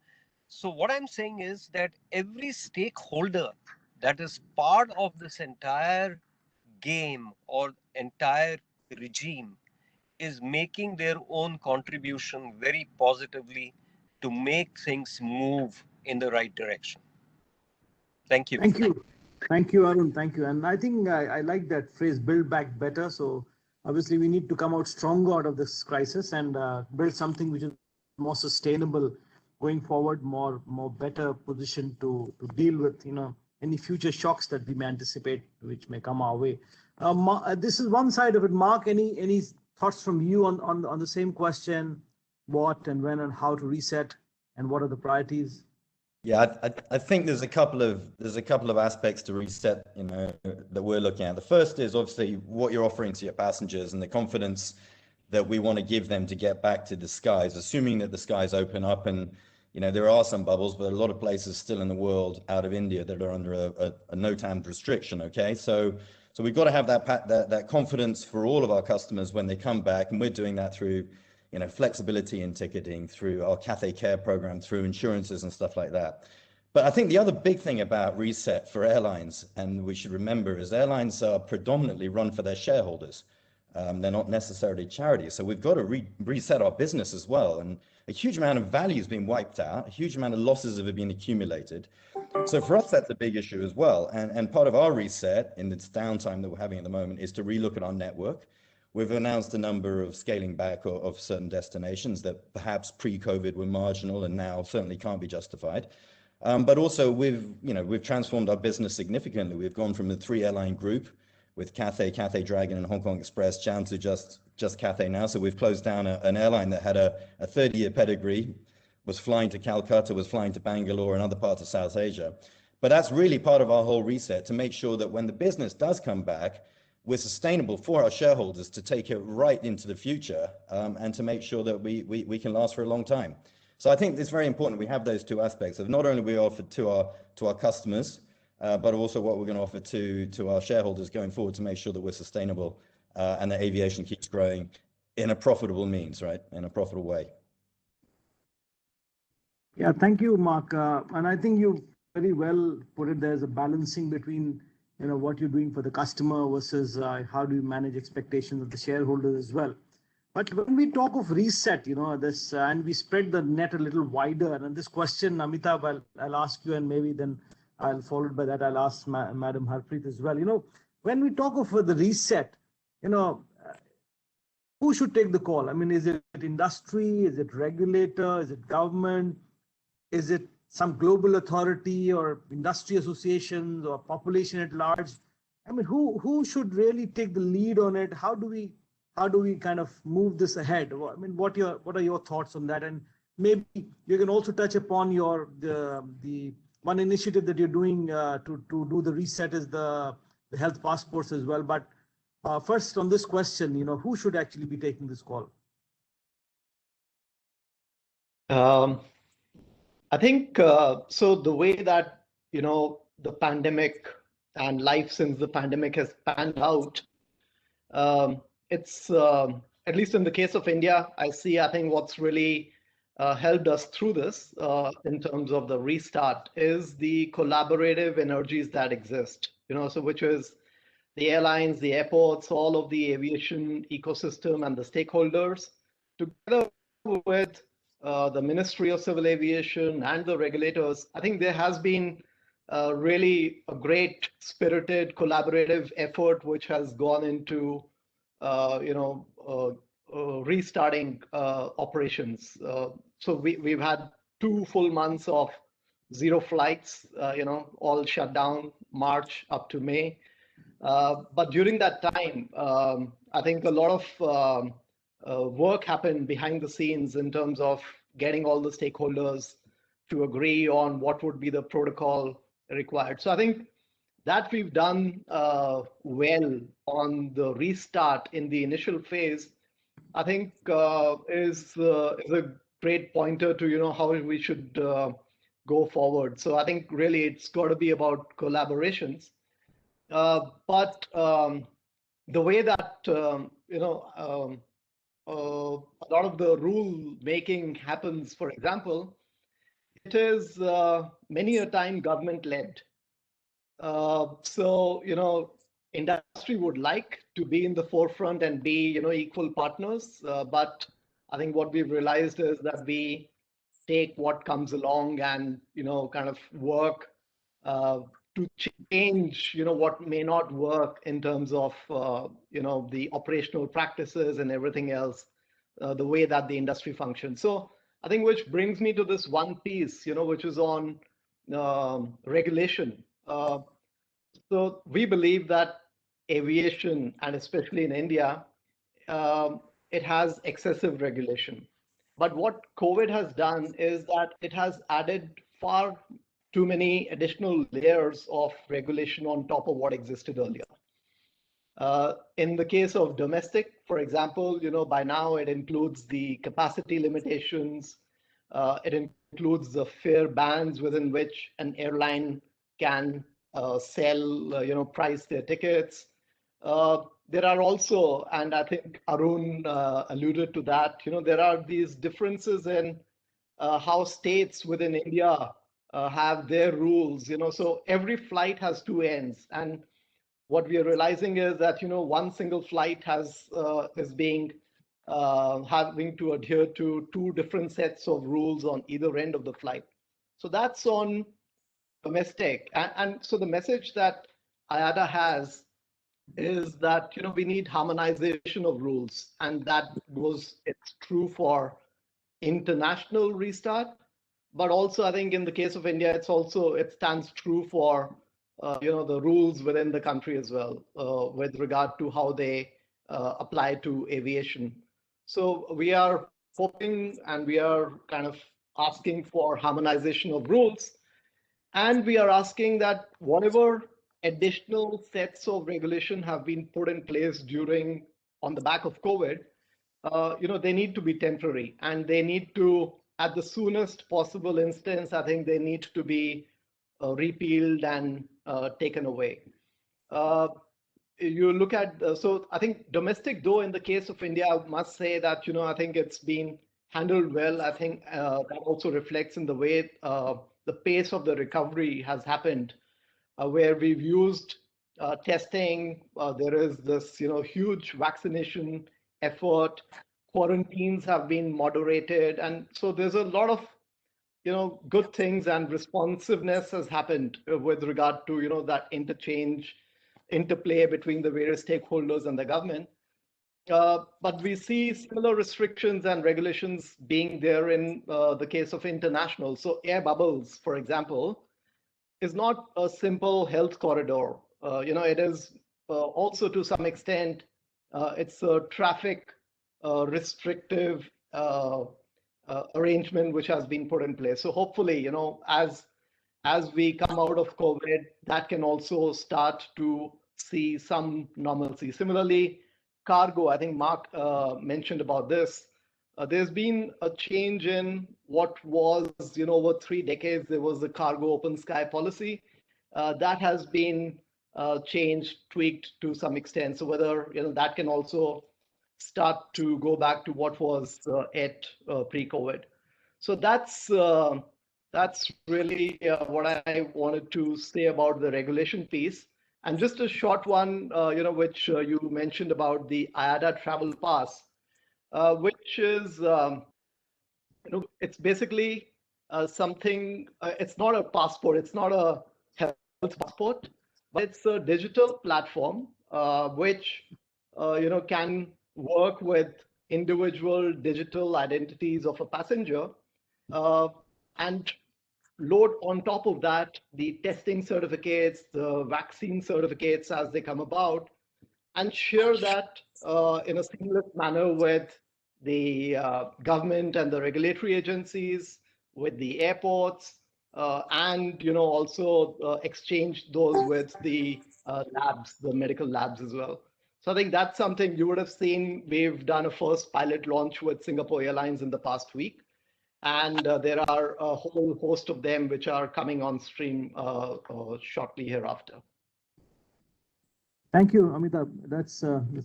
So what I'm saying is that every stakeholder that is part of this entire game or entire regime is making their own contribution very positively to make things move in the right direction. Thank you. Thank you. Thank you, Arun. Thank you. And I think I like that phrase, build back better. So obviously we need to come out stronger out of this crisis and build something which is more sustainable going forward, more better position to deal with, any future shocks that we may anticipate, which may come our way. This is one side of it. Mark, any thoughts from you on the same question? What and when and how to reset, and what are the priorities? Yeah, I think there's a couple of aspects to reset, that we're looking at. The first is obviously what you're offering to your passengers and the confidence that we want to give them to get back to the skies, assuming that the skies open up. And there are some bubbles, but a lot of places still in the world out of India that are under a no-time restriction. Okay, so we've got to have that confidence for all of our customers when they come back, and we're doing that through flexibility in ticketing, through our Cathay Care program, through insurances and stuff like that. But I think the other big thing about reset for airlines, and we should remember, is airlines are predominantly run for their shareholders. They're not necessarily charities. So we've got to reset our business as well. And a huge amount of value has been wiped out. A huge amount of losses have been accumulated. So for us, that's a big issue as well. And part of our reset in this downtime that we're having at the moment is to relook at our network. We've announced a number of scaling back of certain destinations that perhaps pre-COVID were marginal and now certainly can't be justified. But also we've transformed our business significantly. We've gone from the 3-airline group with Cathay Dragon, and Hong Kong Express down to just Cathay now. So we've closed down an airline that had a 30-year pedigree was flying to Calcutta, was flying to Bangalore and other parts of South Asia. But that's really part of our whole reset, to make sure that when the business does come back, we're sustainable for our shareholders to take it right into the future, and to make sure that we can last for a long time. So I think it's very important we have those two aspects of not only we offer to our customers, but also what we're going to offer to our shareholders going forward to make sure that we're sustainable, and that aviation keeps growing in a profitable means, right? In a profitable way. Yeah, thank you, Mark. And I think you very well put it. There's a balancing between, what you're doing for the customer versus how do you manage expectations of the shareholders as well. But when we talk of reset, this and we spread the net a little wider. And this question, Amitabh, I'll ask you, and maybe then I'll followed by that I'll ask Madam Harpreet as well. When we talk of the reset, who should take the call? I mean, is it industry? Is it regulator? Is it government? Is it some global authority or industry associations or population at large? I mean, who should really take the lead on it? How do we kind of move this ahead? I mean, what are your thoughts on that? And maybe you can also touch upon the one initiative that you're doing to do the reset is the health passports as well. But first on this question, who should actually be taking this call? I think so. The way that the pandemic and life since the pandemic has panned out, it's at least in the case of India, I think what's really helped us through this in terms of the restart is the collaborative energies that exist. So which is the airlines, the airports, all of the aviation ecosystem, and the stakeholders together with the Ministry of Civil Aviation and the regulators. I think there has been really a great spirited collaborative effort which has gone into restarting operations. So we've had 2 full months of 0 flights, all shut down March up to May. But during that time, I think a lot of work happened behind the scenes in terms of getting all the stakeholders to agree on what would be the protocol required. So I think that we've done well on the restart in the initial phase, I think is a great pointer to how we should go forward. So I think really it's got to be about collaborations. But the way that a lot of the rule making happens, for example, it is many a time government led. So industry would like to be in the forefront and be equal partners, but I think what we've realized is that we take what comes along and kind of work to change what may not work in terms of the operational practices and everything else, the way that the industry functions. So I think which brings me to this one piece which is on regulation. So we believe that aviation, and especially in India, it has excessive regulation. But what COVID has done is that it has added far too many additional layers of regulation on top of what existed earlier. In the case of domestic, for example, by now it includes the capacity limitations. It includes the fare bands within which an airline can sell, price their tickets. There are also, and I think Arun alluded to that, there are these differences in how states within India have their rules. So every flight has 2 ends, and what we are realizing is that one single flight is being having to adhere to 2 different sets of rules on either end of the flight. So that's on domestic, and so the message that Ayada has is that we need harmonization of rules, and it's true for international restart, but also I think in the case of India, it stands true for the rules within the country as well, with regard to how they apply to aviation. So we are hoping, and we are kind of asking for harmonization of rules. And we are asking that whatever additional sets of regulation have been put in place on the back of COVID, they need to be temporary, and they need to, at the soonest possible instance, I think they need to be repealed and taken away. You look at, so I think domestic, though, in the case of India, I must say that, I think it's been handled well. I think that also reflects in the way the pace of the recovery has happened, where we've used testing. There is this, huge vaccination effort. Quarantines have been moderated. And so there's a lot of, good things, and responsiveness has happened with regard to, that interplay between the various stakeholders and the government. But we see similar restrictions and regulations being there in the case of international. So air bubbles, for example, is not a simple health corridor. It is also, to some extent, it's a traffic restrictive arrangement which has been put in place. So hopefully, as we come out of COVID, that can also start to see some normalcy. Similarly, cargo, I think Mark mentioned about this. There's been a change in what was, over 3 decades, there was the cargo open sky policy. That has been changed, tweaked to some extent. So whether, that can also start to go back to what was at pre-COVID. So that's really what I wanted to say about the regulation piece. And just a short one, which you mentioned about the Ayada travel pass, which is, it's basically something, it's not a passport, it's not a health passport, but it's a digital platform which, can work with individual digital identities of a passenger and load on top of that the testing certificates, the vaccine certificates as they come about, and share that in a seamless manner with the government and the regulatory agencies, with the airports, and also exchange those with the labs, the medical labs as well. So I think that's something you would have seen. We've done a first pilot launch with Singapore Airlines in the past week. And there are a whole host of them which are coming on stream shortly hereafter. Thank you, Amitabh. That's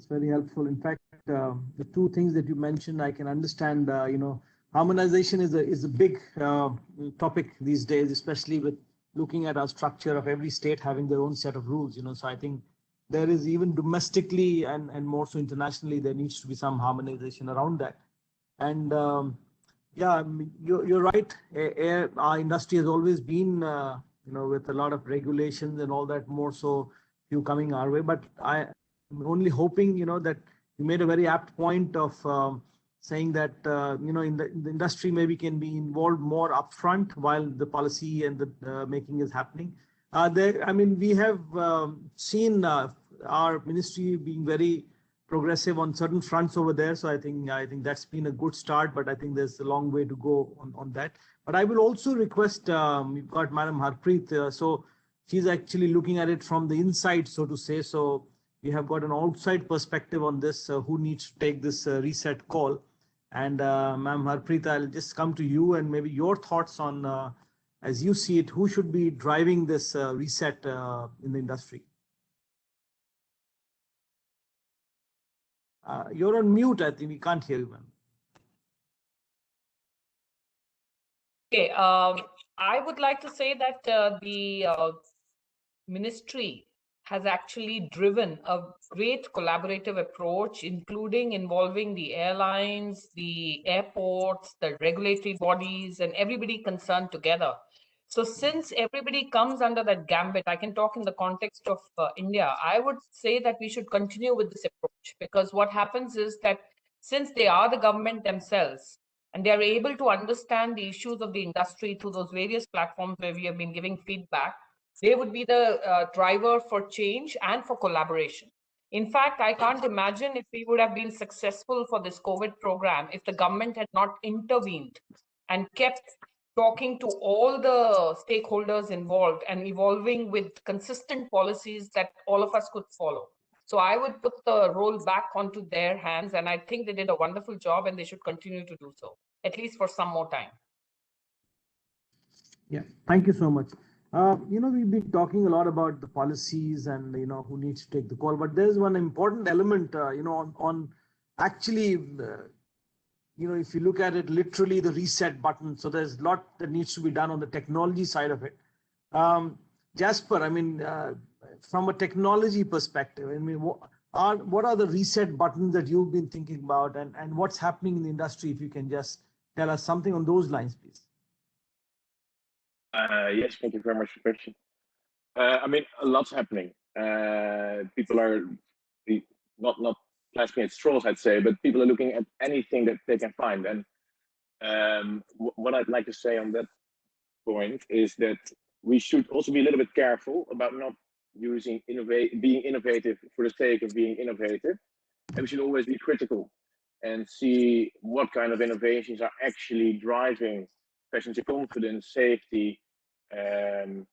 very helpful. In fact, the two things that you mentioned, I can understand. Harmonization is a big topic these days, especially with looking at our structure of every state having their own set of rules. So I think there is, even domestically and more so internationally, there needs to be some harmonization around that. And yeah, you're right. Our industry has always been, with a lot of regulations and all that, more so few coming our way. But I'm only hoping, that you made a very apt point of saying that, in the industry maybe can be involved more upfront while the policy and the making is happening. We have seen our ministry being very progressive on certain fronts over there. So I think that's been a good start, but I think there's a long way to go on that. But I will also request, we've got Madam Harpreet, so she's actually looking at it from the inside, so to say. So we have got an outside perspective on this, who needs to take this reset call. And Ma'am Harpreet, I'll just come to you and maybe your thoughts on, as you see it, who should be driving this reset in the industry? You're on mute. I think we can't hear you, ma'am. Okay, I would like to say that the ministry has actually driven a great collaborative approach, including involving the airlines, the airports, the regulatory bodies, and everybody concerned together. So since everybody comes under that gambit, I can talk in the context of India, I would say that we should continue with this approach, because what happens is that since they are the government themselves and they are able to understand the issues of the industry through those various platforms where we have been giving feedback, they would be the driver for change and for collaboration. In fact, I can't imagine if we would have been successful for this COVID program if the government had not intervened and kept talking to all the stakeholders involved and evolving with consistent policies that all of us could follow. So I would put the role back onto their hands, and I think they did a wonderful job and they should continue to do so, at least for some more time. Yeah, thank you so much. We've been talking a lot about the policies and, who needs to take the call, but there's one important element, on actually, if you look at it literally, the reset button. So there's a lot that needs to be done on the technology side of it. Jasper, from a technology perspective, what are the reset buttons that you've been thinking about, and what's happening in the industry? If you can just tell us something on those lines, please. Yes, thank you very much for the question. A lot's happening. People are not grasping at straws, I'd say, but people are looking at anything that they can find. And what I'd like to say on that point is that we should also be a little bit careful about not being innovative for the sake of being innovative. And we should always be critical and see what kind of innovations are actually driving passenger confidence, safety, and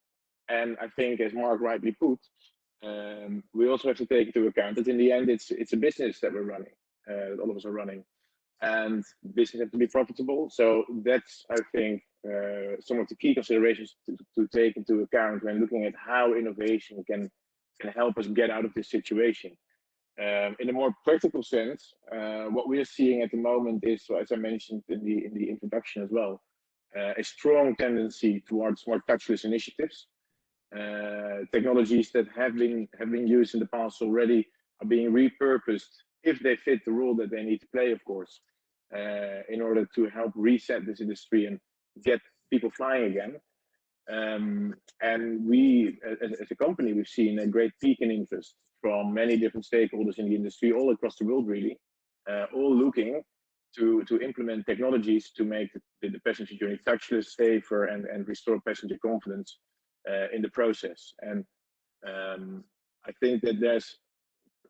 I think, as Mark rightly put, we also have to take into account that in the end, it's a business that we're running, all of us are running, and business has to be profitable. So that's, I think, some of the key considerations to take into account when looking at how innovation can help us get out of this situation. In a more practical sense, what we're seeing at the moment is, so as I mentioned in the introduction as well, a strong tendency towards more touchless initiatives. Technologies that have been used in the past already are being repurposed if they fit the role that they need to play, of course, in order to help reset this industry and get people flying again. And we, as a company, we've seen a great peak in interest from many different stakeholders in the industry, all across the world, really, all looking to implement technologies to make the passenger journey touchless, safer, and restore passenger confidence in the process. And I think that there's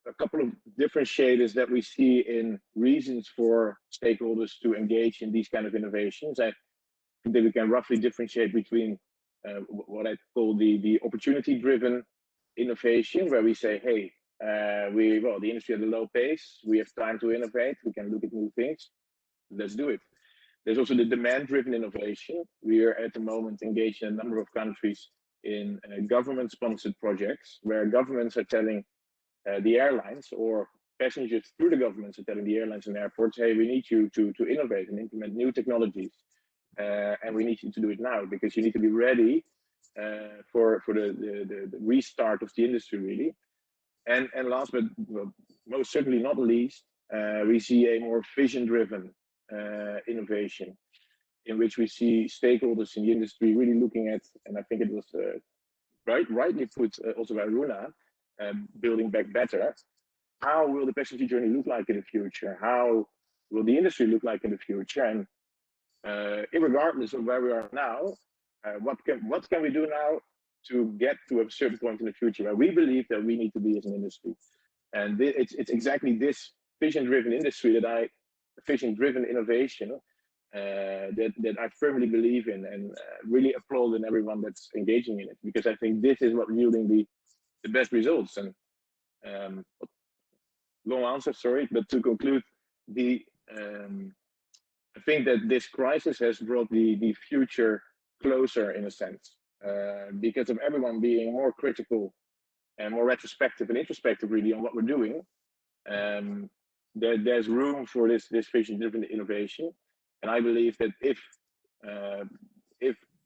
a couple of different shades that we see in reasons for stakeholders to engage in these kind of innovations. I think that we can roughly differentiate between what I call the opportunity-driven innovation, where we say, hey, the industry at a low pace, we have time to innovate, we can look at new things, let's do it. There's also the demand-driven innovation. We are at the moment engaged in a number of countries in government-sponsored projects where governments are telling the airlines, or passengers through the governments are telling the airlines and airports, hey, we need you to innovate and implement new technologies. And we need you to do it now, because you need to be ready for the restart of the industry, really. And last but most certainly not least, we see a more vision-driven innovation, in which we see stakeholders in the industry really looking at, and I think it was rightly put also by Runa, building back better. How will the passenger journey look like in the future? How will the industry look like in the future? And irregardless of where we are now, what can we do now to get to a certain point in the future where we believe that we need to be as an industry? And it's exactly this vision-driven industry vision-driven innovation that I firmly believe in, and really applaud in everyone that's engaging in it, because I think this is what yielding the best results. And long answer, sorry, but to conclude, I think that this crisis has brought the future closer, in a sense, because of everyone being more critical and more retrospective and introspective, really, on what we're doing. There's room for this vision-driven innovation, and I believe that if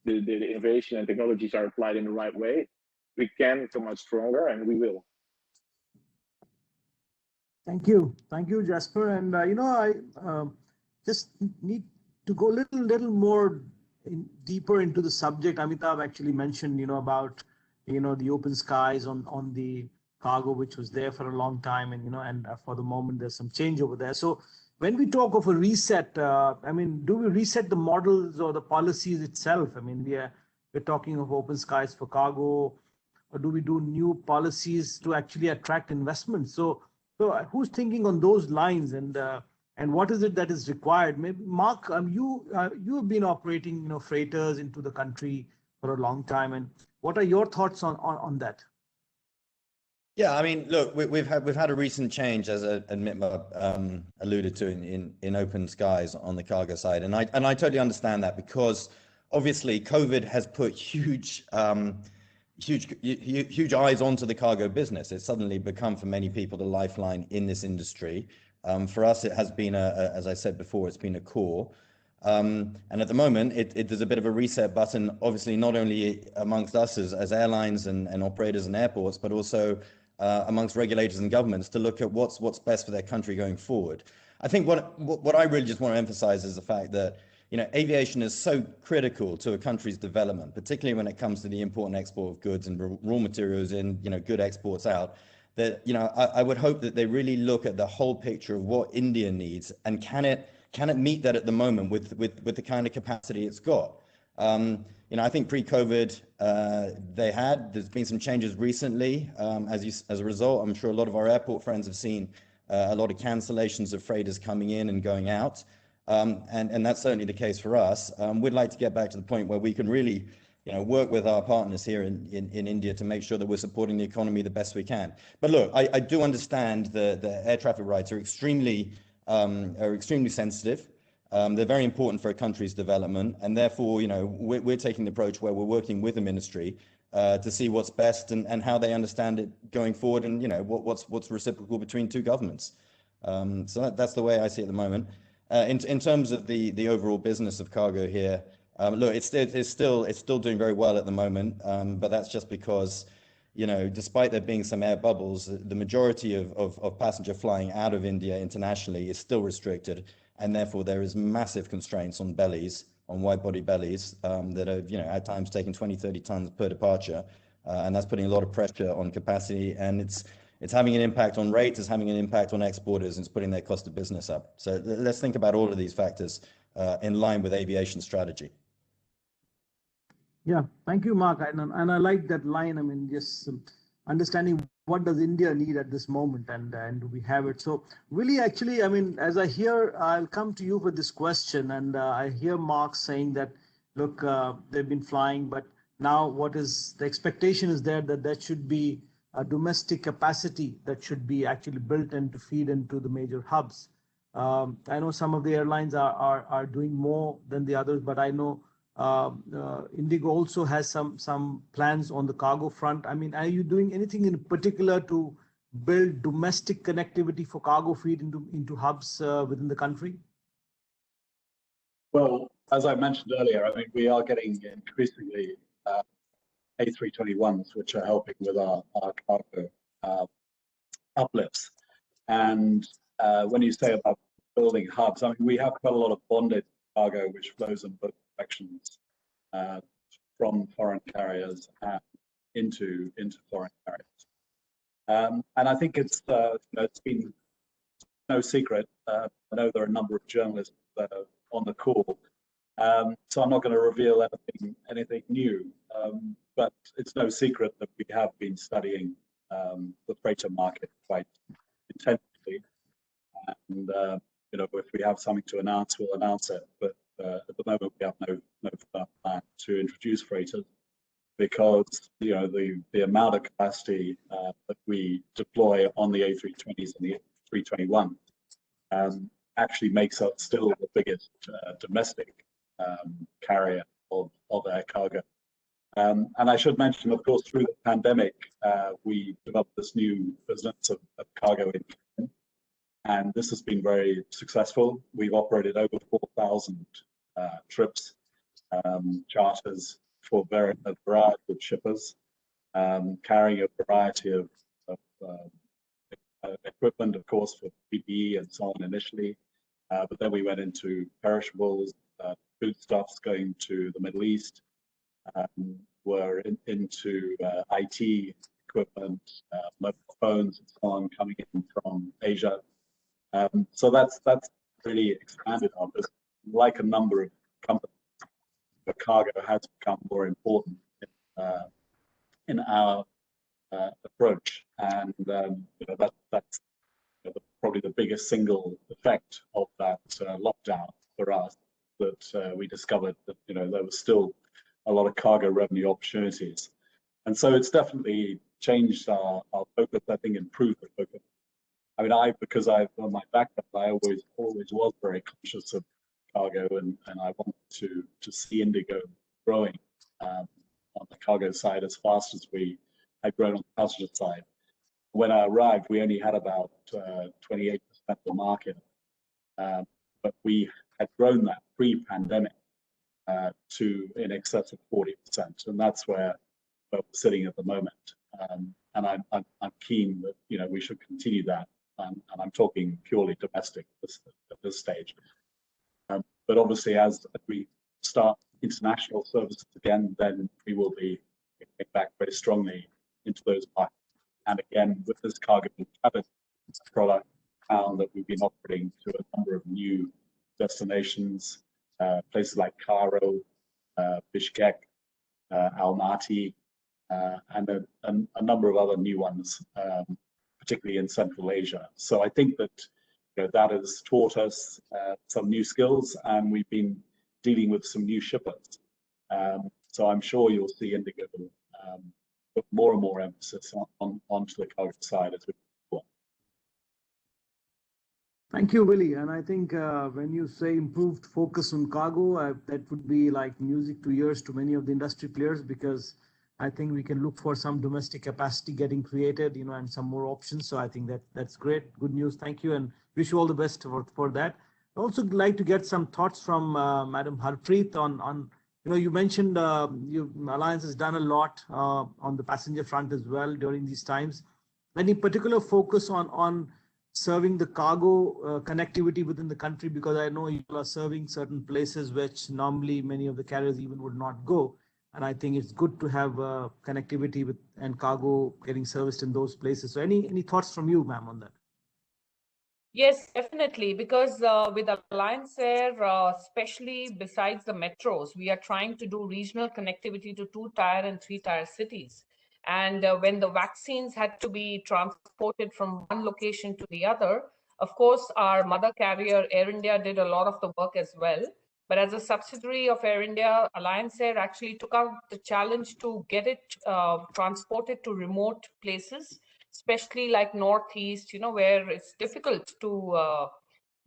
the innovation and technologies are applied in the right way, we can come out stronger, and we will. Thank you, Jasper. And I just need to go a little more deeper into the subject. Amitabh actually mentioned, about the open skies on the cargo, which was there for a long time, and for the moment there's some change over there. So when we talk of a reset, do we reset the models or the policies itself? We're talking of open skies for cargo, or do we do new policies to actually attract investment? So who's thinking on those lines, and and what is it that is required? Maybe Mark, you have been operating freighters into the country for a long time, and what are your thoughts on that? Yeah, I mean, look, we've had a recent change, as Mitma alluded to, in open skies on the cargo side, and I totally understand that, because obviously COVID has put huge eyes onto the cargo business. It's suddenly become, for many people, the lifeline in this industry. For us, it has been as I said before, it's been a core. And at the moment, there's a bit of a reset button, obviously, not only amongst us as airlines and operators and airports, but also amongst regulators and governments, to look at what's best for their country going forward. I think what I really just want to emphasize is the fact that aviation is so critical to a country's development, particularly when it comes to the import and export of goods and raw materials in good exports out. That I would hope that they really look at the whole picture of what India needs, and can it meet that at the moment with the kind of capacity it's got. I think pre-COVID there's been some changes recently as a result. I'm sure a lot of our airport friends have seen a lot of cancellations of freighters coming in and going out. And that's certainly the case for us. We'd like to get back to the point where we can really work with our partners here in India to make sure that we're supporting the economy the best we can. But look, I do understand the air traffic rights are extremely sensitive. They're very important for a country's development, and therefore, we're taking the approach where we're working with the ministry to see what's best and how they understand it going forward, and what's reciprocal between two governments. So that's the way I see it at the moment. In terms of the overall business of cargo here, look, it's still doing very well at the moment, but that's just because, despite there being some air bubbles, the majority of passenger flying out of India internationally is still restricted, and therefore there is massive constraints on bellies, on wide-body bellies, that are at times taking 20-30 tons per departure, and that's putting a lot of pressure on capacity, and it's having an impact on rates, it's having an impact on exporters, and it's putting their cost of business up. So let's think about all of these factors in line with aviation strategy. Yeah, thank you, Mark. And I like that line. I mean, just understanding what does India need at this moment, and do we have it? So really, actually, I mean, as I hear, I'll come to you with this question, and I hear Mark saying that, look, they've been flying, but now what is the expectation is that should be a domestic capacity that should be actually built in to feed into the major hubs. I know some of the airlines are doing more than the others, but I know Indigo also has some plans on the cargo front. I mean, are you doing anything in particular to build domestic connectivity for cargo feed into hubs within the country? Well, as I mentioned earlier, I mean, we are getting increasingly A321s, which are helping with our cargo uplifts. And when you say about building hubs, I mean, we have quite a lot of bonded cargo which flows in both directions from foreign carriers into foreign carriers. And I think it's been no secret. I know there are a number of journalists on the call, so I'm not going to reveal anything new. But it's no secret that we have been studying the freighter market quite intensively. And if we have something to announce, we'll announce it. But at the moment, we have no plan to introduce freighters, because the amount of capacity that we deploy on the A320s and the A321 actually makes us still the biggest domestic carrier of air cargo. And I should mention, of course, through the pandemic, we developed this new business of cargo in, and this has been very successful. We've operated over 4,000 trips, charters for a variety of shippers, carrying a variety of equipment, of course, for PPE and so on initially. But then we went into perishables, foodstuffs going to the Middle East. We're into IT equipment, mobile phones and so on coming in from Asia. So that's really expanded our business. Like a number of companies, the cargo has become more important in our approach, and that's probably the biggest single effect of that lockdown for us, that we discovered that there was still a lot of cargo revenue opportunities. And so it's definitely changed our focus, I think improved the focus. I mean, because on my background, I always was very conscious of cargo, and I wanted to see Indigo growing on the cargo side as fast as we had grown on the passenger side. When I arrived, we only had about 28% of the market, but we had grown that pre-pandemic to in excess of 40%, and that's where we're sitting at the moment. And I'm keen that we should continue that, and I'm talking purely domestic at this stage. But obviously, as we start international services again, then we will be getting back very strongly into those markets. And again, with this cargo product, found that we've been operating to a number of new destinations, places like Cairo, Bishkek, Almaty, and a number of other new ones, particularly in Central Asia. So I think that that has taught us some new skills, and we've been dealing with some new shippers. So I'm sure you'll see Indigo put more and more emphasis onto the cargo side as we go on. Thank you, Willie. And I think when you say improved focus on cargo, that would be like music to ears to many of the industry players, because I think we can look for some domestic capacity getting created, and some more options. So I think that's great. Good news. Thank you, and wish you all the best for that. I'd also like to get some thoughts from Madam Harpreet on you mentioned Alliance has done a lot on the passenger front as well during these times. Any particular focus on serving the cargo connectivity within the country? Because I know you are serving certain places which normally many of the carriers even would not go. And I think it's good to have connectivity and cargo getting serviced in those places. So any thoughts from you, ma'am, on that? Yes, definitely, because with Alliance Air, especially besides the metros, we are trying to do regional connectivity to 2-tier and 3-tier cities. And when the vaccines had to be transported from one location to the other, of course, our mother carrier, Air India, did a lot of the work as well. But as a subsidiary of Air India, Alliance Air actually took out the challenge to get it transported to remote places, especially like Northeast, where it's difficult to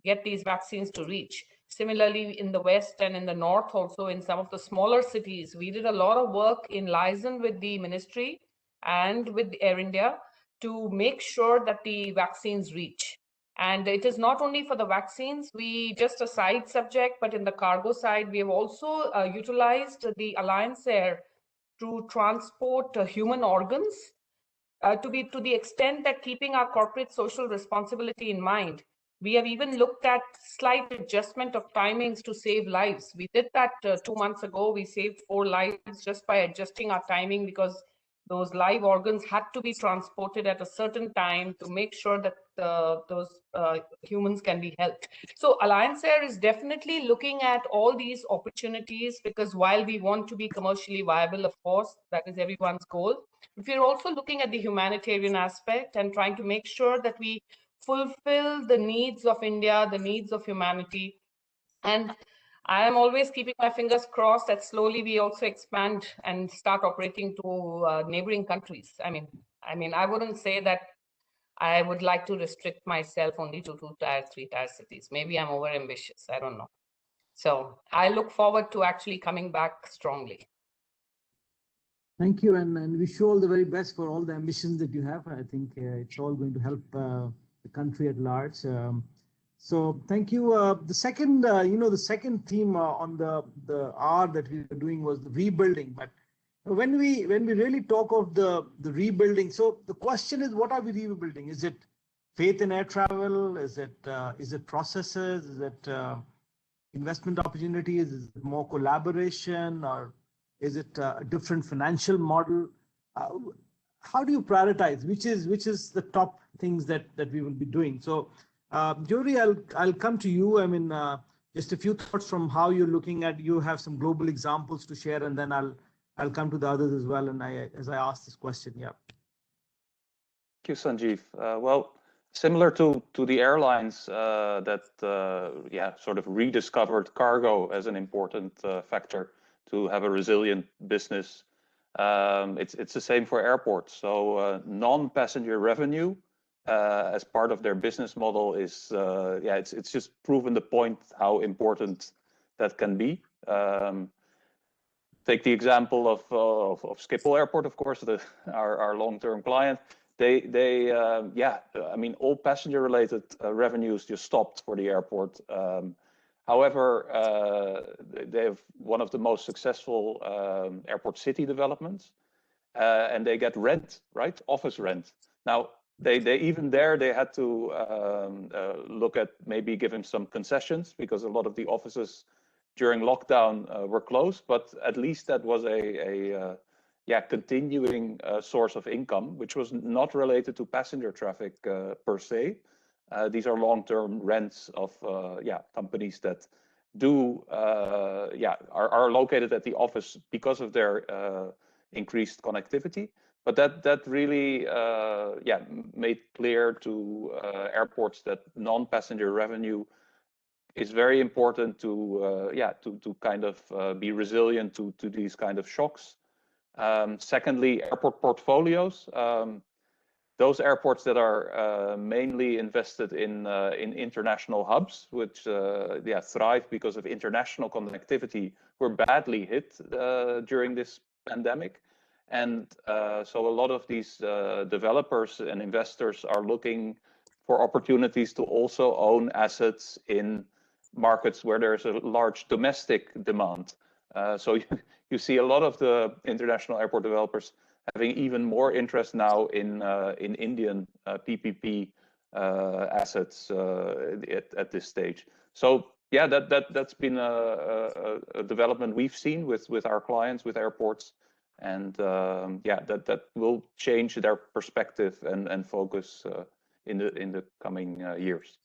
get these vaccines to reach. Similarly, in the West and in the North, also in some of the smaller cities, we did a lot of work in liaison with the ministry and with Air India to make sure that the vaccines reach. And it is not only for the vaccines, just a side subject, but in the cargo side, we have also utilized the Alliance Air to transport human organs to the extent that, keeping our corporate social responsibility in mind, we have even looked at slight adjustment of timings to save lives. We did that 2 months ago. We saved 4 lives just by adjusting our timing, because those live organs had to be transported at a certain time to make sure that those humans can be helped. So Alliance Air is definitely looking at all these opportunities, because while we want to be commercially viable, of course, that is everyone's goal, but we're also looking at the humanitarian aspect and trying to make sure that we fulfill the needs of India, the needs of humanity. And I am always keeping my fingers crossed that slowly we also expand and start operating to neighboring countries. I mean, I wouldn't say that I would like to restrict myself only to 2-tier, 3-tier cities. Maybe I'm over ambitious. I don't know. So I look forward to actually coming back strongly. Thank you, and wish you all the very best for all the ambitions that you have. I think it's all going to help the country at large. So thank you. The second, the second theme on the R that we were doing was the rebuilding. But when we really talk of the rebuilding, so the question is, what are we rebuilding? Is it faith in air travel? Is it processes? Is it investment opportunities? Is it more collaboration, or is it a different financial model? How do you prioritize? Which is the top things that we will be doing? So, Jory, I'll come to you. I mean, just a few thoughts from how you're looking at. You have some global examples to share, and then I'll come to the others as well. And as I ask this question, yeah. Thank you, Sanjeev. Well, similar to the airlines that sort of rediscovered cargo as an important factor to have a resilient business. It's the same for airports. So non-passenger revenue as part of their business model is it's just proven the point how important that can be. Take the example of Schiphol Airport, of course, our long-term client. I mean, all passenger-related revenues just stopped for the airport. However, they have one of the most successful airport city developments, and they get rent, right? Office rent. Now, they even there they had to look at maybe giving some concessions because a lot of the offices during lockdown were closed, but at least that was a continuing source of income, which was not related to passenger traffic per se. These are long-term rents of companies that do are located at the office because of their increased connectivity. But that really made clear to airports that non-passenger revenue is very important to kind of be resilient to these kind of shocks. Secondly, airport portfolios. Those airports that are mainly invested in international hubs, which thrive because of international connectivity, were badly hit during this pandemic. And so a lot of these developers and investors are looking for opportunities to also own assets in markets where there's a large domestic demand. So you see a lot of the international airport developers having even more interest now in Indian PPP assets at this stage. So yeah, that's been a development we've seen with our clients, with airports, and that will change their perspective and focus in the coming years.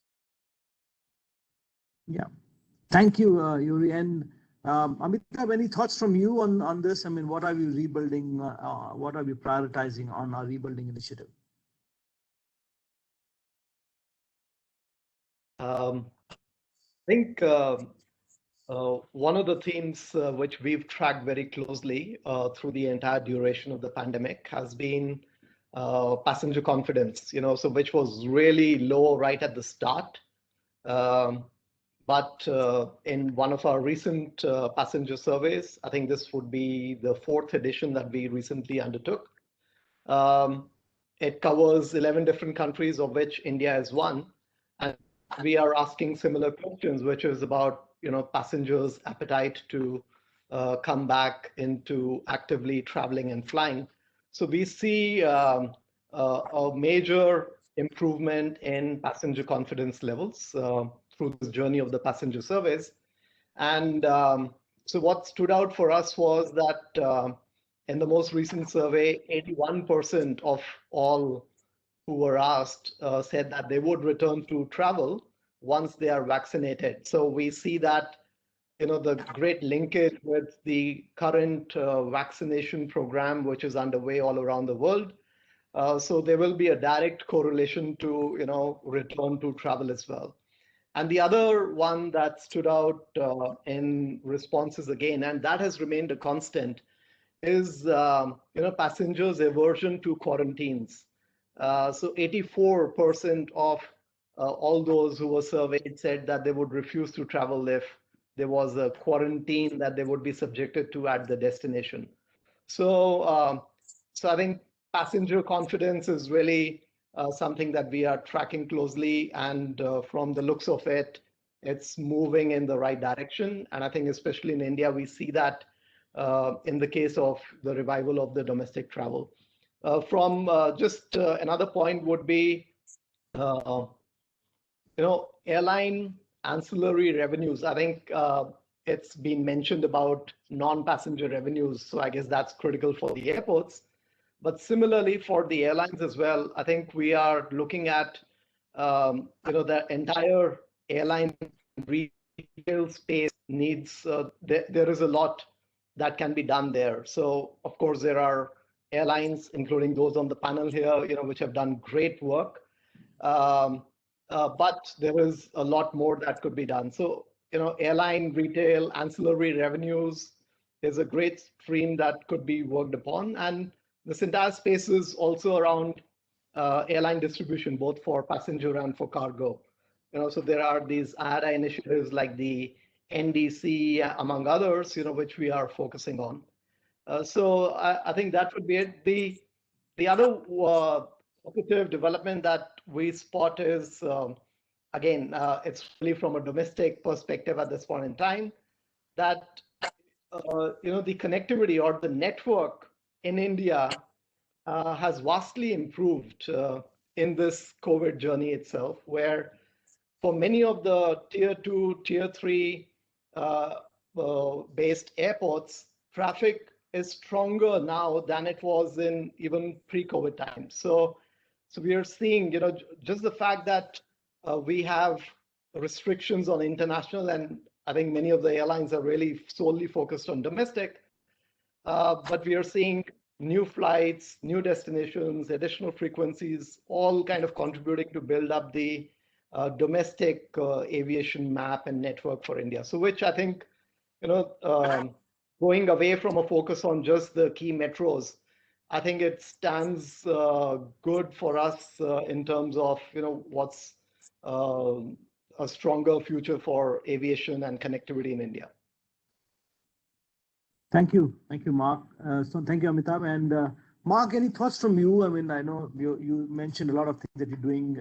Yeah, thank you, Yuri. And Amitabh, any thoughts from you on this? I mean, what are we rebuilding? What are we prioritizing on our rebuilding initiative? I think one of the themes which we've tracked very closely through the entire duration of the pandemic has been passenger confidence, so which was really low right at the start. But in one of our recent passenger surveys, I think this would be the 4th edition that we recently undertook. It covers 11 different countries, of which India is one. And we are asking similar questions, which is about passengers' appetite to come back into actively traveling and flying. So we see a major improvement in passenger confidence levels through this journey of the passenger surveys. And so what stood out for us was that in the most recent survey, 81% of all who were asked said that they would return to travel once they are vaccinated. So we see that the great linkage with the current vaccination program, which is underway all around the world. So there will be a direct correlation to return to travel as well. And the other one that stood out in responses again, and that has remained a constant, is passengers' aversion to quarantines. So 84% of all those who were surveyed said that they would refuse to travel if there was a quarantine that they would be subjected to at the destination. So I think passenger confidence is really something that we are tracking closely, and from the looks of it, it's moving in the right direction. And I think especially in India, we see that in the case of the revival of the domestic travel. From just another point would be, airline ancillary revenues. I think it's been mentioned about non-passenger revenues, so I guess that's critical for the airports. But similarly for the airlines as well, I think we are looking at the entire airline retail space needs. There is a lot that can be done there. So of course there are airlines, including those on the panel here, which have done great work. But there is a lot more that could be done. So, airline, retail, ancillary revenues is a great stream that could be worked upon. And this entire space is also around airline distribution, both for passenger and for cargo. So there are these Ayada initiatives like the NDC, among others, which we are focusing on. So I think that would be it. The other positive development that we spot is, again, it's really from a domestic perspective at this point in time, that the connectivity or the network in India has vastly improved in this COVID journey itself, where for many of the tier 2, tier 3 based airports, traffic is stronger now than it was in even pre-COVID times. So we are seeing, just the fact that we have restrictions on international, and I think many of the airlines are really solely focused on domestic, but we are seeing new flights, new destinations, additional frequencies, all kind of contributing to build up the domestic aviation map and network for India. So which I think, going away from a focus on just the key metros, I think it stands good for us in terms of, what's a stronger future for aviation and connectivity in India. Thank you, Mark. So thank you, Amitabh. And Mark, any thoughts from you? I mean, I know you mentioned a lot of things that you're doing,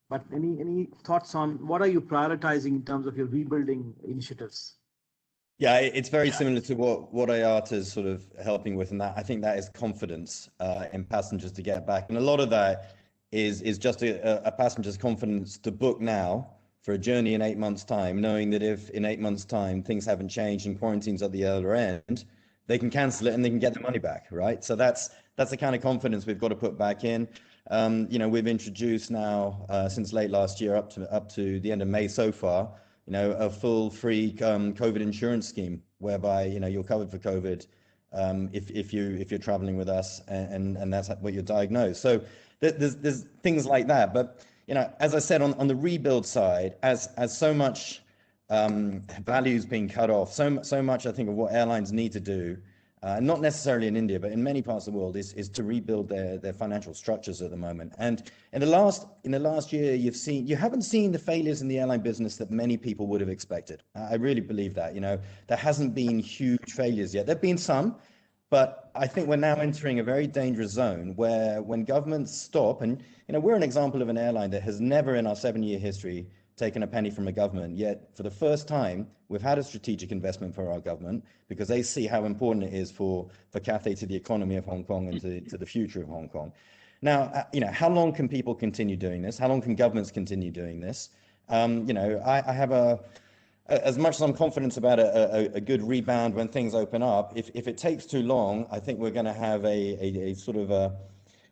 but any thoughts on what are you prioritizing in terms of your rebuilding initiatives? Yeah, it's very similar to what Ayata is sort of helping with, and that I think that is confidence in passengers to get back, and a lot of that is just a passenger's confidence to book now for a journey in 8 months' time, knowing that if in 8 months' time things haven't changed and quarantine's at the other end, they can cancel it and they can get the money back, right? So that's the kind of confidence we've got to put back in. We've introduced now since late last year up to the end of May so far, a full free COVID insurance scheme whereby you're covered for COVID if you're traveling with us and that's what you're diagnosed. So there's things like that, but as I said on the rebuild side, as so much value is being cut off, so much I think of what airlines need to do, not necessarily in India, but in many parts of the world, is to rebuild their financial structures at the moment. And in the last year, you haven't seen the failures in the airline business that many people would have expected. I really believe that. There hasn't been huge failures yet. There've been some, but I think we're now entering a very dangerous zone where when governments stop, and we're an example of an airline that has never in our 7-year history taken a penny from a government, yet for the first time we've had a strategic investment for our government because they see how important it is for Cathay to the economy of Hong Kong and to the future of Hong Kong. Now, how long can people continue doing this? How long can governments continue doing this? I have as much as I'm confident about a good rebound when things open up, if it takes too long, I think we're going to have a sort of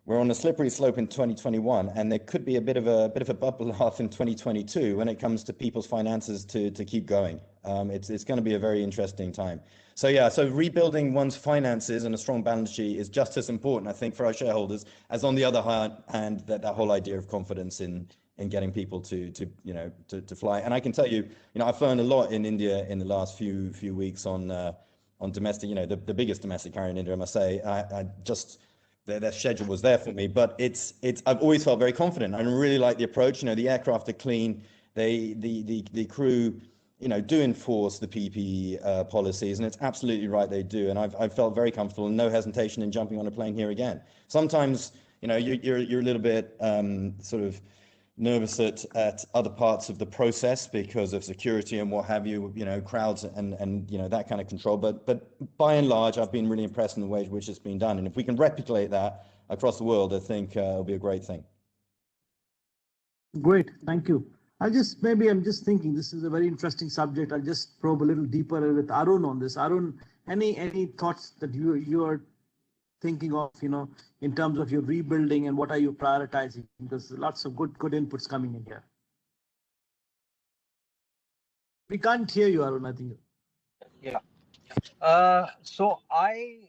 we're on a slippery slope in 2021, and there could be a bit of a bubble off in 2022 when it comes to people's finances to keep going. It's going to be a very interesting time. So yeah, so rebuilding one's finances and a strong balance sheet is just as important, I think, for our shareholders as on the other hand, that whole idea of confidence in getting people to fly. And I can tell you, I've flown a lot in India in the last few weeks on domestic, the biggest domestic carrier in India, I must say. I just their schedule was there for me, but I've always felt very confident. I really like the approach. The aircraft are clean. The crew, do enforce the PPE policies, and it's absolutely right they do. And I've felt very comfortable and no hesitation in jumping on a plane here again. Sometimes, you're a little bit sort of nervous at other parts of the process because of security and what have you, crowds and that kind of control. But by and large, I've been really impressed in the way in which it's been done. And if we can replicate that across the world, I think it'll be a great thing. Great, thank you. I'm just thinking this is a very interesting subject. I'll just probe a little deeper with Arun on this. Arun, any thoughts that you are thinking of, in terms of your rebuilding and what are you prioritizing? Because there's lots of good inputs coming in here. We can't hear you, Arun, I think. Yeah. So I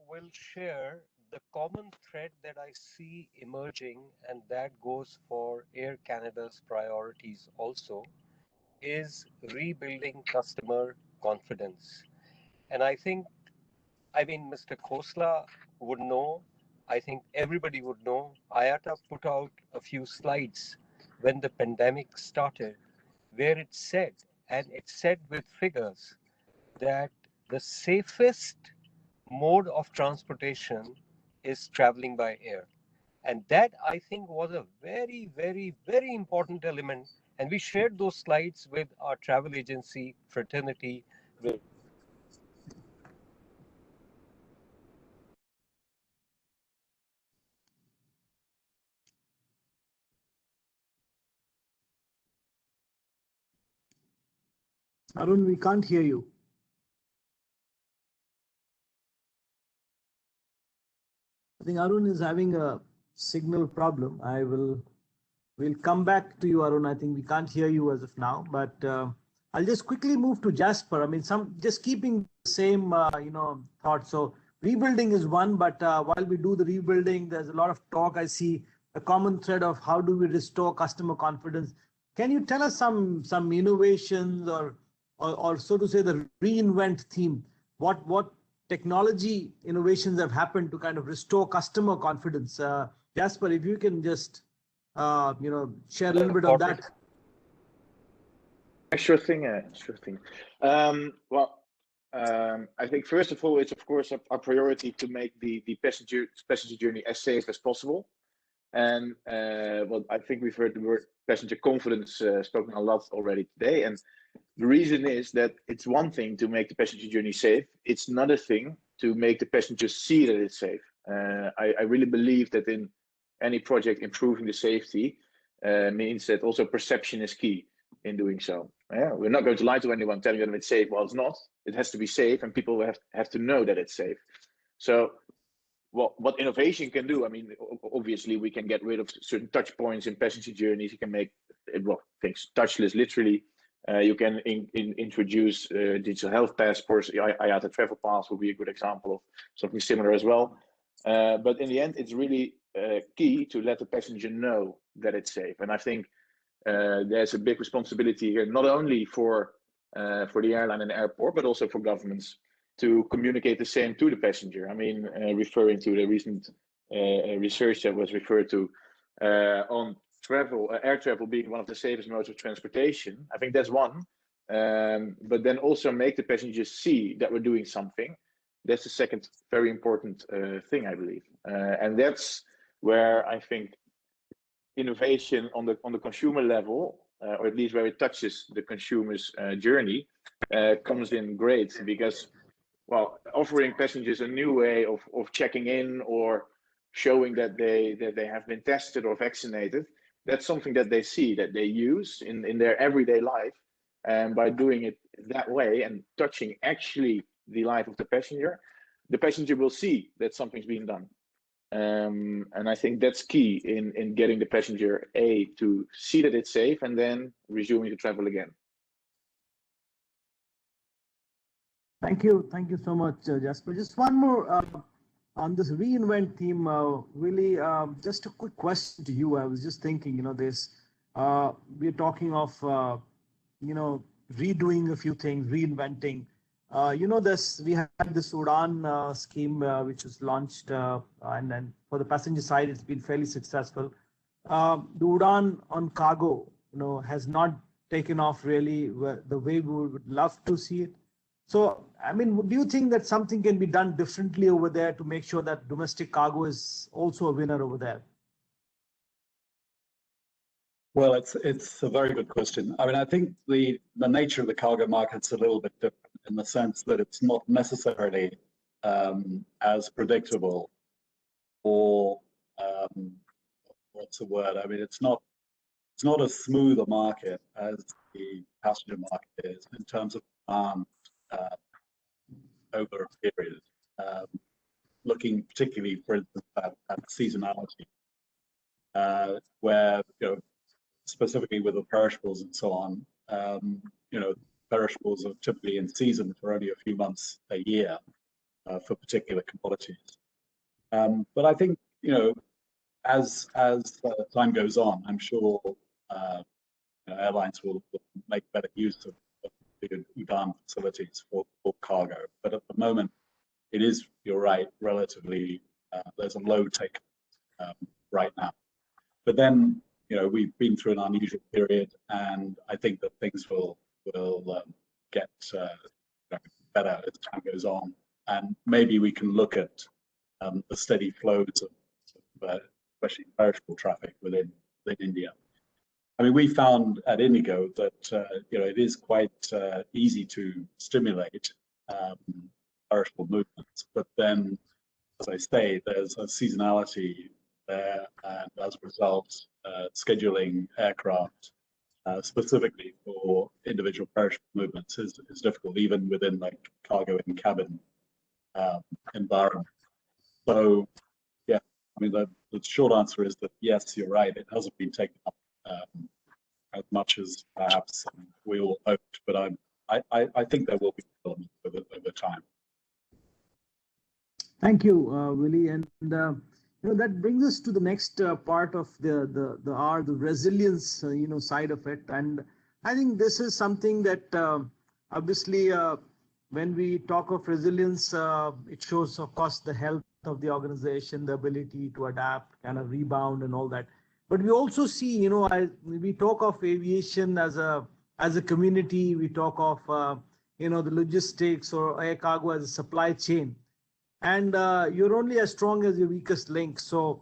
will share the common thread that I see emerging, and that goes for Air Canada's priorities also, is rebuilding customer confidence. And I mean, Mr. Khosla would know, I think everybody would know, Ayada put out a few slides when the pandemic started, where it said, and it said with figures, that the safest mode of transportation is traveling by air. And that, I think, was a very, very, very important element. And we shared those slides with our travel agency fraternity. Arun, we can't hear you. I think Arun is having a signal problem. We'll come back to you, Arun. I think we can't hear you as of now, but I'll just quickly move to Jasper. I mean, just keeping the same, thought. So rebuilding is one, but while we do the rebuilding, there's a lot of talk. I see a common thread of how do we restore customer confidence. Can you tell us some innovations or so to say the reinvent theme? What technology innovations have happened to kind of restore customer confidence? Jasper, if you can just share a little bit of that. Sure thing. Sure thing. I think first of all, it's of course our priority to make the passenger journey as safe as possible. And I think we've heard the word passenger confidence spoken a lot already today. And the reason is that it's one thing to make the passenger journey safe. It's another thing to make the passengers see that it's safe. I really believe that in any project, improving the safety means that also perception is key in doing so. We're not going to lie to anyone telling them it's safe. Well, it's not. It has to be safe, and people have to know that it's safe. So what innovation can do, I mean, obviously we can get rid of certain touch points in passenger journeys. You can make things touchless, literally. You can introduce digital health passports. Ayada Travel Pass will be a good example of something similar as well. But in the end, it's really key to let the passenger know that it's safe. And I think there's a big responsibility here, not only for the airline and the airport, but also for governments to communicate the same to the passenger. I mean, referring to the recent research that was referred to on air travel being one of the safest modes of transportation. I think that's one. But then also make the passengers see that we're doing something. That's the second very important thing, I believe. And that's where I think innovation on the consumer level, or at least where it touches the consumer's journey, comes in great, because offering passengers a new way of checking in or showing that they have been tested or vaccinated, that's something that they see, that they use in their everyday life. And by doing it that way and touching actually the life of the passenger will see that something's being done. And I think that's key in getting the passenger to see that it's safe and then resuming to travel again. Thank you so much, Jasper. Just one more on this reinvent theme. Really, just a quick question to you. I was just thinking, we're talking of redoing a few things, reinventing. We had this Udan scheme which was launched, and then for the passenger side, it's been fairly successful. The Udan on cargo, has not taken off really the way we would love to see it. So, I mean, do you think that something can be done differently over there to make sure that domestic cargo is also a winner over there? Well, it's a very good question. I mean, I think the nature of the cargo market's a little bit different in the sense that it's not necessarily as predictable or what's the word? I mean, it's not as smooth a market as the passenger market is in terms of over a period. Looking particularly, for instance, at seasonality, where specifically with the perishables and so on, perishables are typically in season for only a few months a year for particular commodities. But I think, as time goes on, I'm sure airlines will make better use of the Udan facilities for cargo. But at the moment, it is, you're right, relatively, there's a low take right now. But then, we've been through an unusual period, and I think that things will get better as time goes on. And maybe we can look at the steady flows of especially perishable traffic within India. I mean, we found at Indigo that it is quite easy to stimulate perishable movements, but then, as I say, there's a seasonality there, and as a result, scheduling aircraft specifically for individual perishable movements is difficult, even within like cargo in cabin environment. So, yeah, I mean, the short answer is that yes, you're right. It hasn't been taken up as much as perhaps we all hoped, but I think there will be development over time. Thank you, Willie, and that brings us to the next part of the resilience side of it, and I think this is something that obviously when we talk of resilience, it shows, of course, the health of the organization, the ability to adapt, kind of rebound, and all that. But we also see, we talk of aviation as a community. We talk of the logistics or air cargo as a supply chain. And you're only as strong as your weakest link. So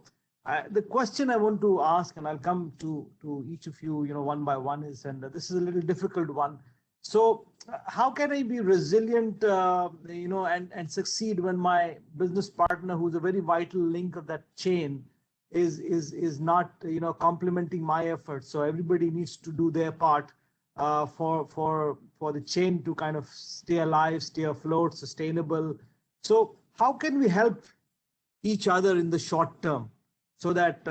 the question I want to ask, and I'll come to each of you, one by one, is, and this is a little difficult one. So how can I be resilient, and succeed when my business partner, who's a very vital link of that chain, is not, complementing my efforts? So everybody needs to do their part for the chain to kind of stay alive, stay afloat, sustainable. So how can we help each other in the short term so that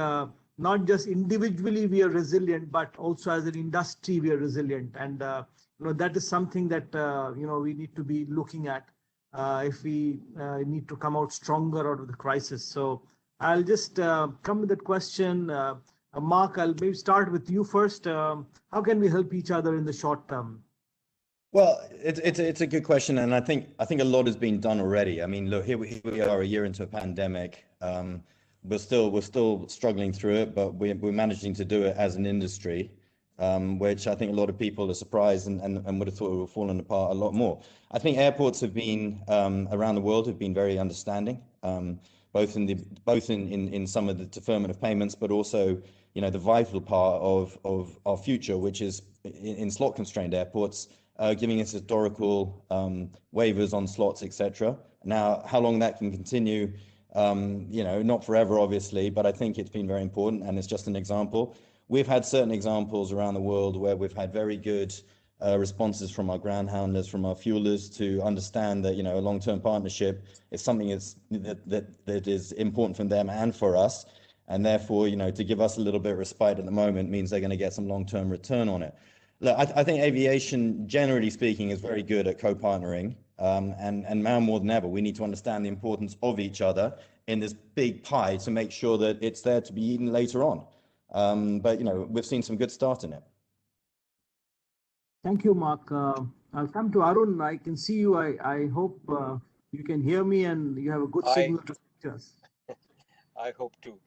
not just individually we are resilient, but also as an industry we are resilient? And that is something that we need to be looking at if we need to come out stronger out of the crisis. So I'll just come with that question. Mark, I'll maybe start with you first. How can we help each other in the short term? Well, it's a good question, and I think a lot has been done already. I mean, look, here we are a year into a pandemic. We're still struggling through it, but we're managing to do it as an industry, which I think a lot of people are surprised and would have thought it would have fallen apart a lot more. I think airports have been around the world have been very understanding, both in some of the deferment of payments, but also the vital part of our future, which is in slot constrained airports. Giving us historical waivers on slots, etc. Now, how long that can continue, not forever, obviously, but I think it's been very important, and it's just an example. We've had certain examples around the world where we've had very good responses from our ground handlers, from our fuelers, to understand that a long-term partnership is something that is important for them and for us, and therefore to give us a little bit of respite at the moment means they're going to get some long-term return on it. Look, I think aviation, generally speaking, is very good at co-partnering, and now more than ever, we need to understand the importance of each other in this big pie to make sure that it's there to be eaten later on. But we've seen some good start in it. Thank you, Mark. I'll come to Arun. I can see you. I hope you can hear me and you have a good signal to speak to us. I hope to.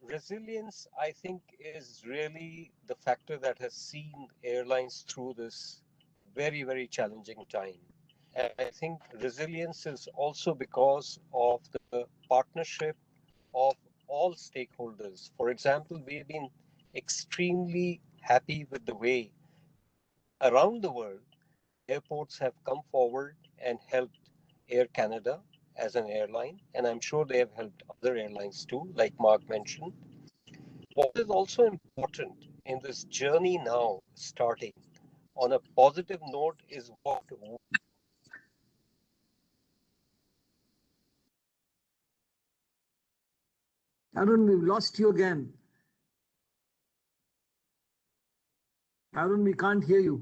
Resilience, I think, is really the factor that has seen airlines through this very, very challenging time. And I think resilience is also because of the partnership of all stakeholders. For example, we've been extremely happy with the way around the world airports have come forward and helped Air Canada as an airline, and I'm sure they have helped other airlines too, like Mark mentioned. What is also important in this journey now starting on a positive note is what Arun, we've lost you again. Arun, we can't hear you.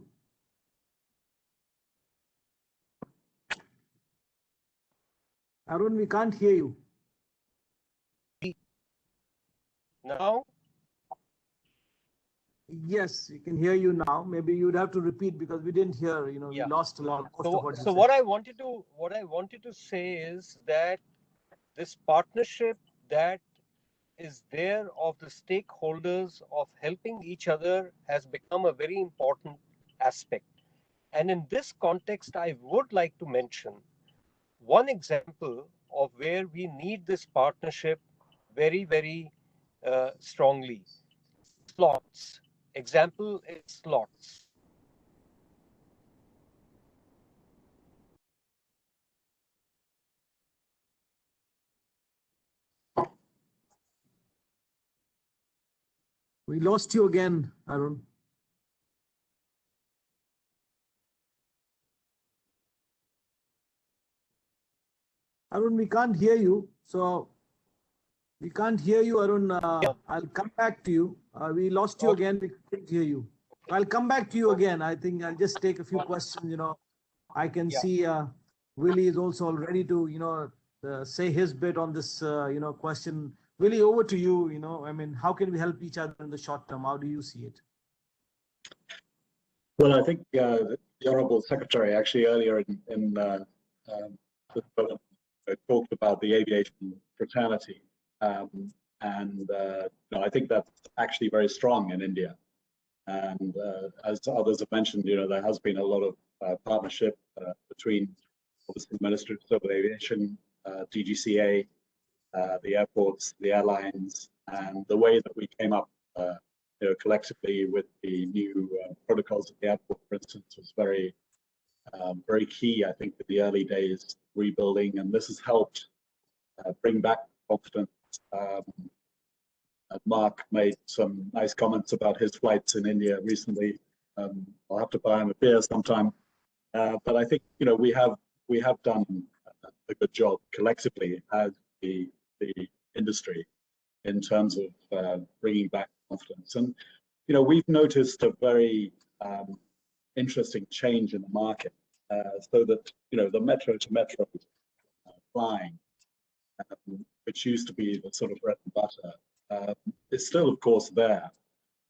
Arun, we can't hear you. Now? Yes, we can hear you now. Maybe you'd have to repeat because we didn't hear. You know, Yeah. we lost a lot most of what you So said. what I wanted to say is that this partnership that is there of the stakeholders of helping each other has become a very important aspect. And in this context, I would like to mention one example of where we need this partnership very, very strongly. Slots. Example is slots. We lost you again, Arun. Arun, we can't hear you. So we can't hear you, Arun. I'll come back to you. We lost you again. We couldn't hear you. I'll come back to you again. I think I'll just take a few questions. You know, I can see Willie is also ready to, you know, say his bit on this, you know, question. Willie, over to you. You know, I mean, how can we help each other in the short term? How do you see it? Well, I think the Honourable Secretary actually earlier in the development talked about the aviation fraternity, and you know, I think that's actually very strong in India. And as others have mentioned, you know, there has been a lot of partnership between obviously the Ministry of Civil Aviation, DGCA, the airports, the airlines, and the way that we came up, you know, collectively with the new protocols at the airport, for instance, was very, very key. I think in the early days rebuilding, and this has helped bring back confidence. Mark made some nice comments about his flights in India recently. I'll have to buy him a beer sometime. But I think, you know, we have done a good job collectively as the industry in terms of bringing back confidence. And you know, we've noticed a very interesting change in the market, so that, you know, the metro to metro flying, which used to be the sort of bread and butter, is still, of course, there,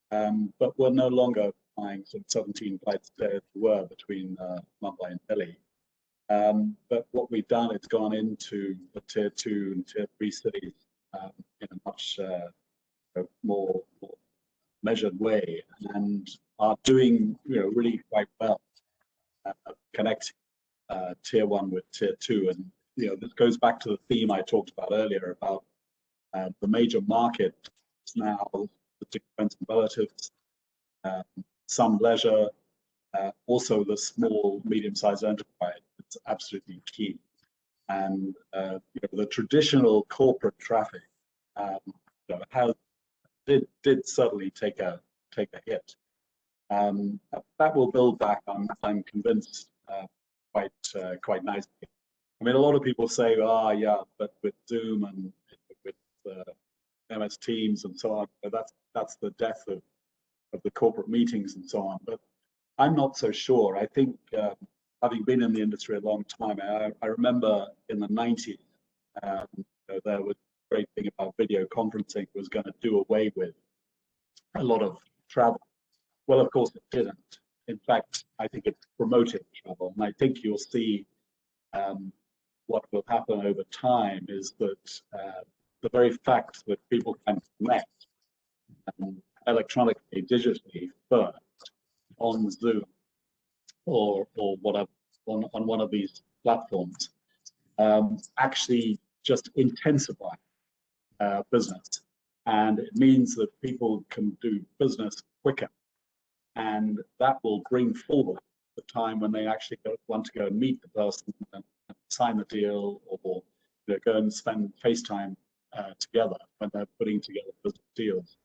but we're no longer flying sort of 17 flights a day as we were between Mumbai and Delhi. But what we've done is gone into the tier 2 and tier 3 cities in a much more measured way, and are doing, you know, really quite well, connecting tier 1 with tier 2. And you know, this goes back to the theme I talked about earlier about the major market now, the friends and relatives, some leisure, also the small, medium-sized enterprise. It's absolutely key. And you know, the traditional corporate traffic, you know, did certainly take a hit. That will build back, I'm convinced, quite nicely. I mean, a lot of people say, yeah, but with Zoom and with MS Teams and so on, that's the death of the corporate meetings and so on. But I'm not so sure. I think, having been in the industry a long time, I remember in the 90s, you know, there was a great thing about video conferencing was going to do away with a lot of travel. Well, of course it didn't. In fact, I think it promoted travel. And I think you'll see what will happen over time is that the very fact that people can connect electronically, digitally first on Zoom or whatever, on one of these platforms, actually just intensify business. And it means that people can do business quicker. And that will bring forward the time when they actually want to go and meet the person and sign the deal, or you know, go and spend FaceTime together when they're putting together business deals.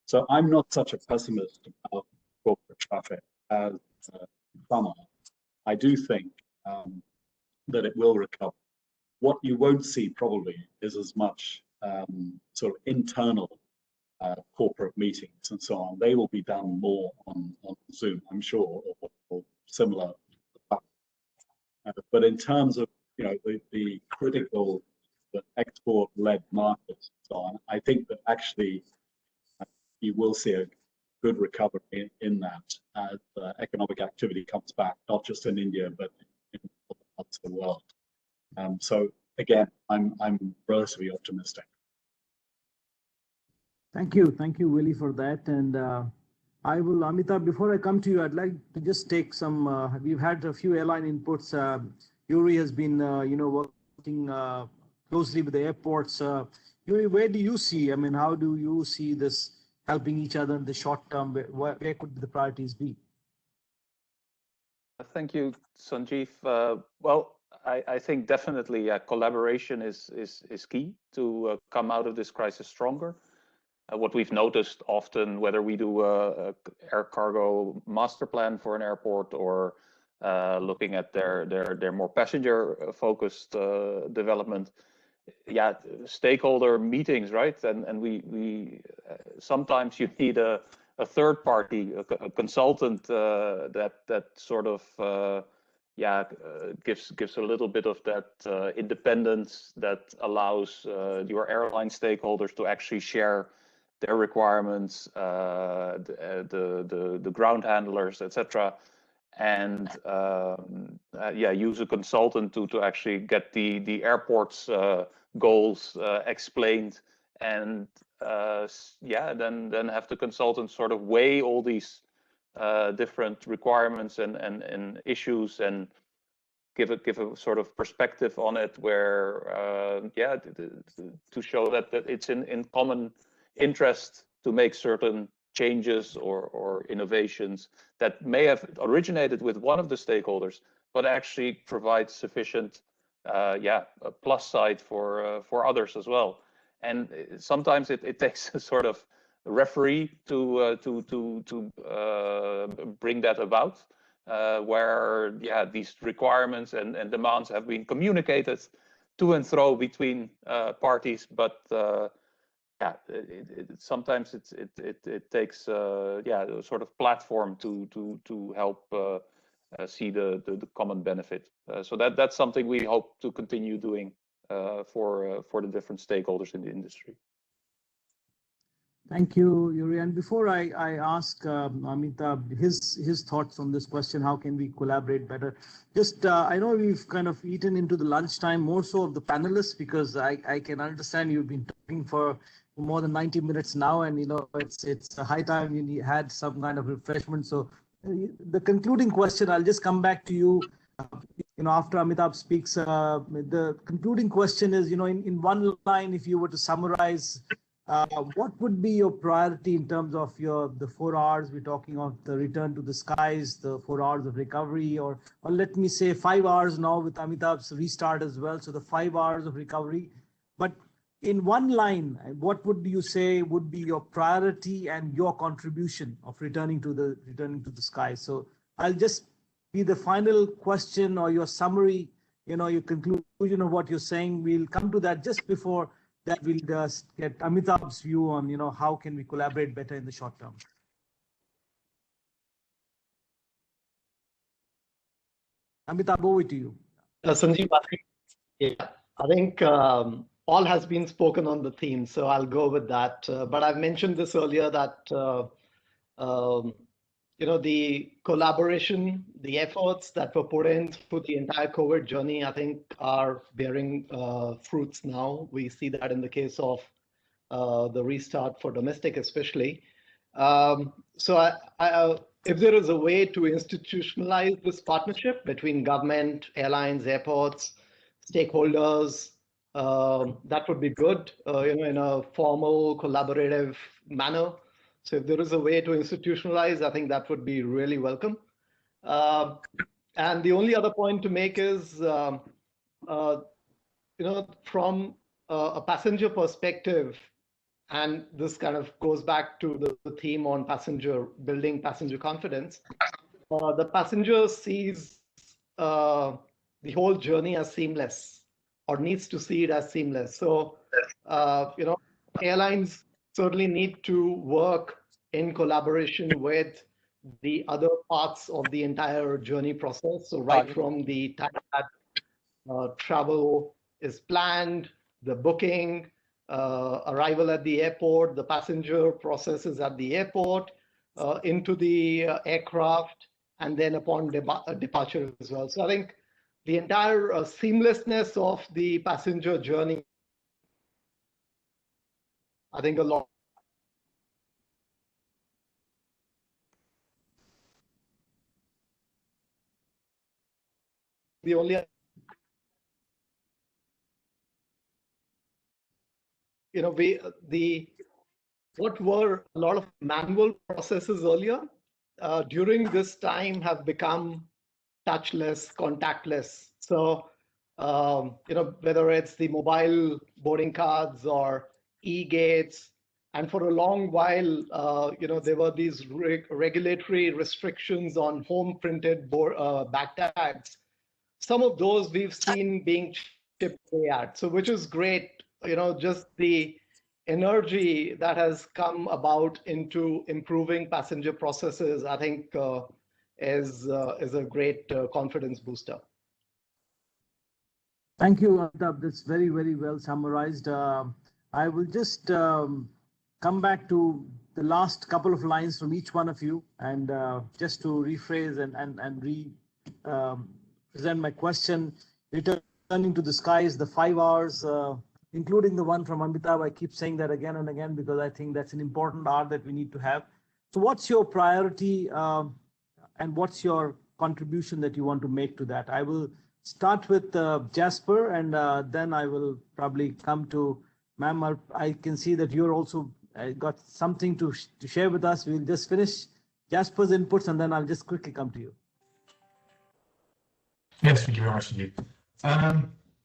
So I'm not such a pessimist about corporate traffic as some are. I do think that it will recover. What you won't see probably is as much sort of internal corporate meetings and so on. They will be done more on Zoom, I'm sure, or similar. But in terms of, you know, the critical, the export-led markets and so on, I think that actually you will see a good recovery in that as economic activity comes back, not just in India, but in other parts of the world. So again, I'm relatively optimistic. Thank you, Willie, for that. And I will, Amitabh, before I come to you, I'd like to just take some, we've had a few airline inputs. Yuri has been, working closely with the airports. Yuri, where do you see, I mean, how do you see this helping each other in the short term? Where could the priorities be? Thank you, Sanjeev. Well, I think definitely collaboration is key to come out of this crisis stronger. What we've noticed often, whether we do a air cargo master plan for an airport or looking at their more passenger focused development, stakeholder meetings, right? And we sometimes you need a third party, a consultant that sort of gives a little bit of that independence that allows your airline stakeholders to actually share their requirements, the ground handlers, etc., and use a consultant to actually get the airport's goals explained, and then have the consultant sort of weigh all these different requirements and issues and give a sort of perspective on it where to show that it's in common interest to make certain changes or innovations that may have originated with one of the stakeholders, but actually provide sufficient a plus side for others as well. And sometimes it takes a sort of referee to bring that about, where these requirements and demands have been communicated to and fro between parties, but sometimes it takes a sort of platform to help see the common benefit. So that's something we hope to continue doing for the different stakeholders in the industry. Thank you, Yuri. And before I ask Amitabh his thoughts on this question, how can we collaborate better? Just I know we've kind of eaten into the lunchtime, more so of the panelists, because I can understand you've been talking for more than 90 minutes now, and it's a high time you had some kind of refreshment. So the concluding question, I'll just come back to you. After Amitabh speaks, the concluding question is, in one line, if you were to summarize, what would be your priority in terms of the 4 hours? We're talking of the return to the skies, the 4 hours of recovery, or let me say 5 hours now with Amitabh's restart as well. So the 5 hours of recovery. But in one line, what would you say would be your priority and your contribution of returning to the sky? So I'll just be the final question or your summary, your conclusion of what you're saying. We'll come to that just before that. We'll just get Amitabh's view on, how can we collaborate better in the short term. Amitabh, over to you. Sanjeev, I think all has been spoken on the theme, so I'll go with that. But I've mentioned this earlier that the collaboration, the efforts that were put in through the entire COVID journey, I think are bearing fruits now. We see that in the case of the restart for domestic, especially. So if there is a way to institutionalize this partnership between government, airlines, airports, stakeholders, that would be good, in a formal, collaborative manner. So if there is a way to institutionalize, I think that would be really welcome. And the only other point to make is, from a passenger perspective, and this kind of goes back to the theme on building passenger confidence. The passenger sees the whole journey as seamless, or needs to see it as seamless. So, airlines certainly need to work in collaboration with the other parts of the entire journey process. So right from the time that travel is planned, the booking, arrival at the airport, the passenger processes at the airport, into the aircraft, and then upon departure as well. So I think the entire seamlessness of the passenger journey, I think a lot. The only, you know, what were a lot of manual processes earlier during this time have become touchless, contactless. So, you know, whether it's the mobile boarding cards or e-gates, and for a long while, you know, there were these regulatory restrictions on home printed bag tags. Some of those we've seen being chipped away at, so which is great. You know, just the energy that has come about into improving passenger processes, I think, is a great confidence booster. Thank you, Amitabh. That's very, very well summarized. I will just come back to the last couple of lines from each one of you, and just to rephrase and present my question. Returning to the skies, the 5 hours, including the one from Amitabh. I keep saying that again and again because I think that's an important hour that we need to have. So what's your priority and what's your contribution that you want to make to that? I will start with Jasper, and then I will probably come to ma'am. I can see that you're also got something to share with us. We'll just finish Jasper's inputs, and then I'll just quickly come to you. Yes, thank you very much, indeed.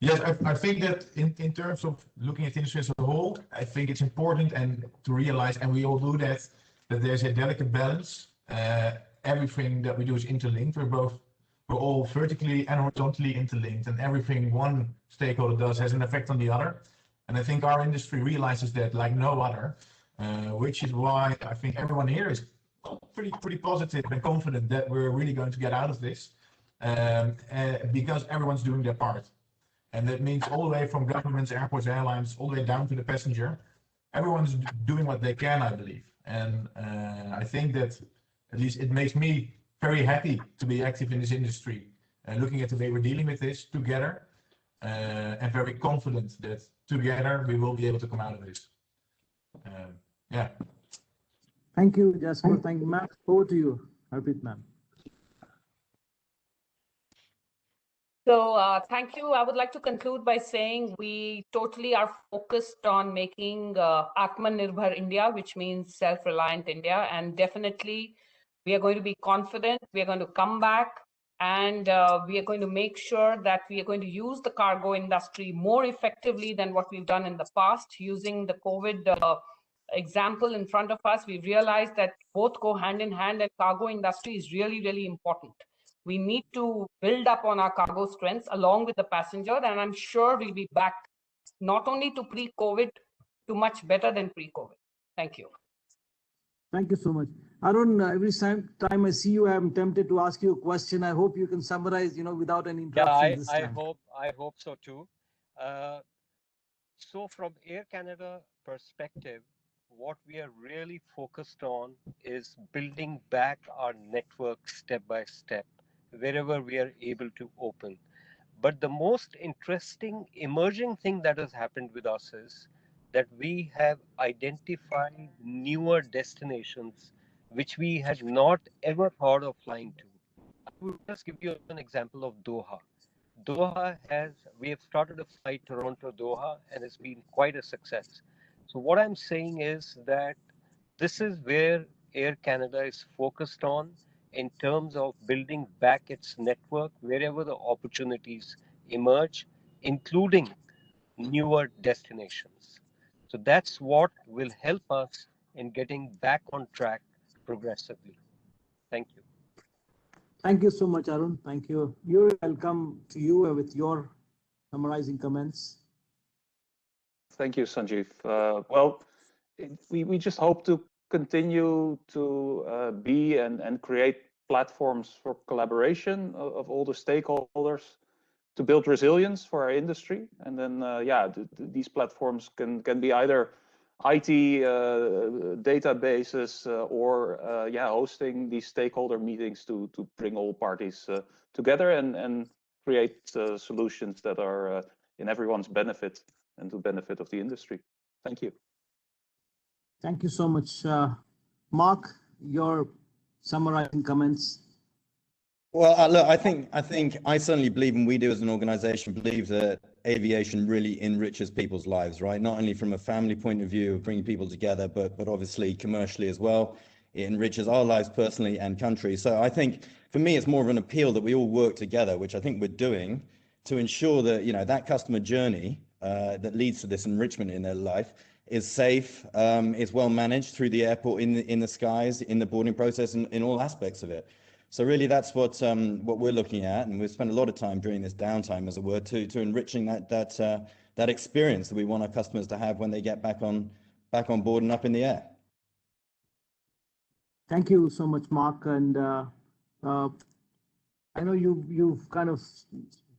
Yes, I think that in terms of looking at the industry as a whole, I think it's important and to realize, and we all do that there's a delicate balance. Everything that we do is interlinked. We're all vertically and horizontally interlinked, and everything one stakeholder does has an effect on the other. And I think our industry realizes that like no other, which is why I think everyone here is pretty positive and confident that we're really going to get out of this. Because everyone's doing their part. And that means all the way from governments, airports, airlines, all the way down to the passenger. Everyone's doing what they can, I believe. And I think that at least it makes me very happy to be active in this industry, looking at the way we're dealing with this together, and very confident that together we will be able to come out of this. Yeah. Thank you, Jasper. Thank you, Matt. Over to you, Harpreet ma'am. So thank you. I would like to conclude by saying we totally are focused on making Atmanirbhar India, which means self-reliant India. And definitely we are going to be confident. We are going to come back, and we are going to make sure that we are going to use the cargo industry more effectively than what we've done in the past. Using the COVID example in front of us, we realized that both go hand in hand, and cargo industry is really, really important. We need to build up on our cargo strengths along with the passenger, and I'm sure we'll be back not only to pre-COVID, to much better than pre-COVID. Thank you. Thank you so much. Arun, every time I see you, I'm tempted to ask you a question. I hope you can summarize, without any interruption this time. I hope so too. So from Air Canada perspective, what we are really focused on is building back our network step by step, wherever we are able to open. But the most interesting emerging thing that has happened with us is that we have identified newer destinations which we had not ever thought of flying to. I will just give you an example of Doha. We have started a flight Toronto-Doha, and it's been quite a success. So what I'm saying is that this is where Air Canada is focused on in terms of building back its network wherever the opportunities emerge, including newer destinations. So that's what will help us in getting back on track progressively. Thank you. Thank you so much, Arun. Thank you. You're welcome to you with your summarizing comments. Thank you, Sanjeev. Well, we just hope to continue to be and create platforms for collaboration of all the stakeholders. build resilience for our industry. And then, these platforms can be either IT databases or hosting these stakeholder meetings to bring all parties together and create solutions that are in everyone's benefit and to benefit of the industry. Thank you. Thank you so much. Mark, your summarizing comments. Well, look, I think I certainly believe, and we do as an organization believe, that aviation really enriches people's lives, right? Not only from a family point of view of bringing people together, but obviously commercially as well. It enriches our lives personally and country. So I think for me, it's more of an appeal that we all work together, which I think we're doing, to ensure that, you know, that customer journey that leads to this enrichment in their life is safe, is well managed through the airport, in the skies, in the boarding process, and in all aspects of it. So really, that's what we're looking at, and we've spent a lot of time during this downtime, as it were, to enriching that experience that we want our customers to have when they get back on board and up in the air. Thank you so much, Mark. And I know you've kind of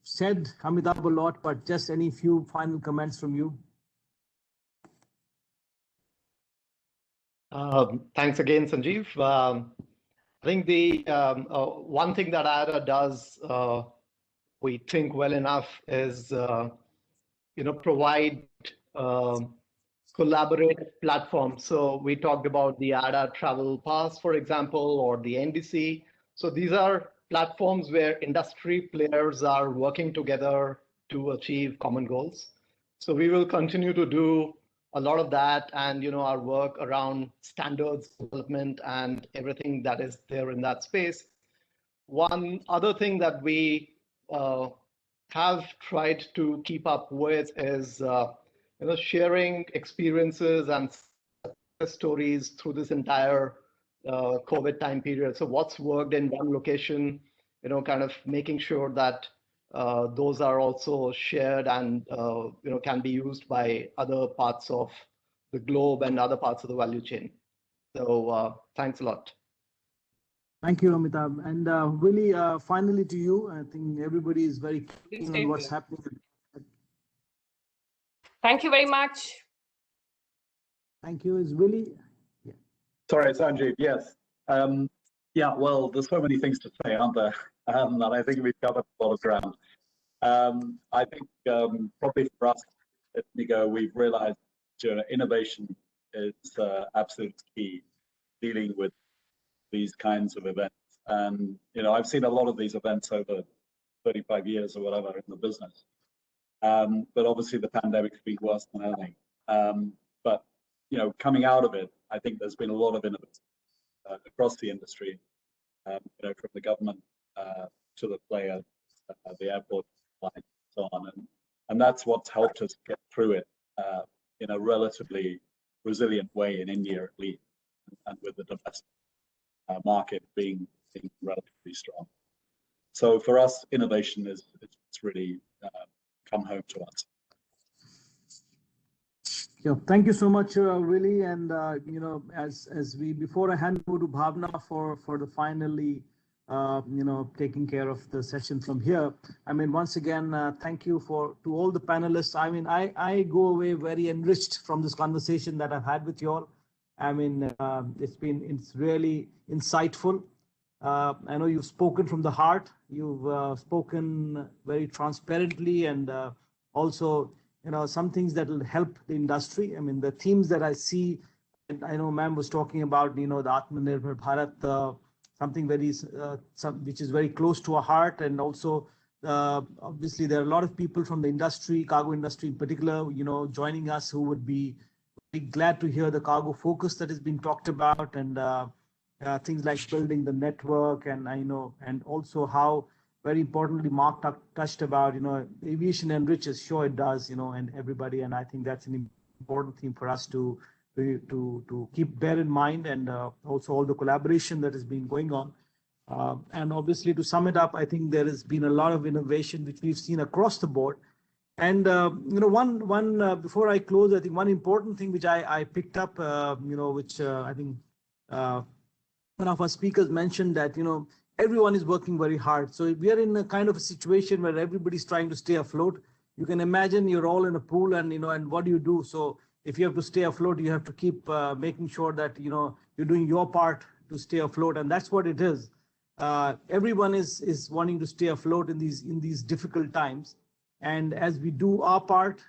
said Amitabh a lot, but just any few final comments from you. Thanks again, Sanjeev. I think the one thing that Ayada does, we think well enough, is provide collaborative platforms. So we talked about the Ayada Travel Pass, for example, or the NDC. So these are platforms where industry players are working together to achieve common goals. So we will continue to do a lot of that, and our work around standards development and everything that is there in that space. One other thing that we have tried to keep up with is sharing experiences and stories through this entire COVID time period. So what's worked in one location, kind of making sure that those are also shared and can be used by other parts of the globe and other parts of the value chain. So thanks a lot. Thank you, Amitabh. And Willie, finally to you. I think everybody is very keen on what's happening. Thank you very much. Thank you. Is Willie? Yeah. Sorry, Sanjeev. Yes. Well, there's so many things to say, aren't there? And I think we've covered a lot of ground. I think probably for us at Nigo, we've realized innovation is absolute key dealing with these kinds of events. And I've seen a lot of these events over 35 years or whatever in the business. But obviously the pandemic's been worse than anything. But coming out of it, I think there's been a lot of innovation across the industry, from the government to the player, the airport, and so on. And that's what's helped us get through it in a relatively resilient way in India, at least, and with the domestic market being relatively strong. So for us, innovation it's really come home to us. Yeah, thank you so much, Willie. And as we, before I hand over to Bhavna for the finally taking care of the session from here. I mean, once again, thank you to all the panelists. I mean, I go away very enriched from this conversation that I've had with you all. I mean, it's really insightful. I know you've spoken from the heart. You've spoken very transparently, and also, some things that will help the industry. I mean, the themes that I see, and I know ma'am was talking about, the Atmanirbhar Bharat, something very, which is very close to our heart. And also, obviously, there are a lot of people from the industry, cargo industry in particular, joining us, who would be glad to hear the cargo focus that has been talked about, and things like building the network, and and also how, very importantly, Mark touched about, aviation enriches. Sure, it does, and everybody. And I think that's an important theme for us to keep bear in mind, and also all the collaboration that has been going on. And obviously, to sum it up, I think there has been a lot of innovation which we've seen across the board. And one before I close, I think one important thing which I picked up, which I think one of our speakers mentioned, that everyone is working very hard. So we are in a kind of a situation where everybody's trying to stay afloat. You can imagine you're all in a pool, and and what do you do? So if you have to stay afloat, you have to keep making sure that you're doing your part to stay afloat, and that's what it is. Everyone is wanting to stay afloat in these difficult times, and as we do our part,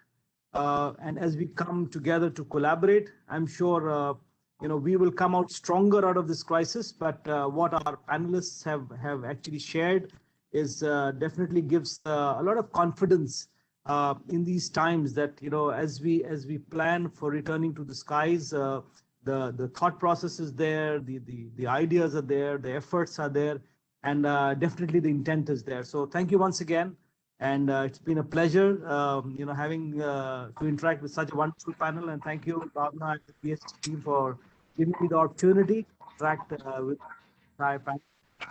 and as we come together to collaborate, I'm sure we will come out stronger out of this crisis. But what our panelists have actually shared is definitely gives a lot of confidence in these times that as we plan for returning to the skies, the thought process is there, the ideas are there, the efforts are there, and definitely the intent is there. So thank you once again, and it's been a pleasure having to interact with such a wonderful panel. And thank you, Bhavna and the PhD team, for giving me the opportunity to interact with the entire panel.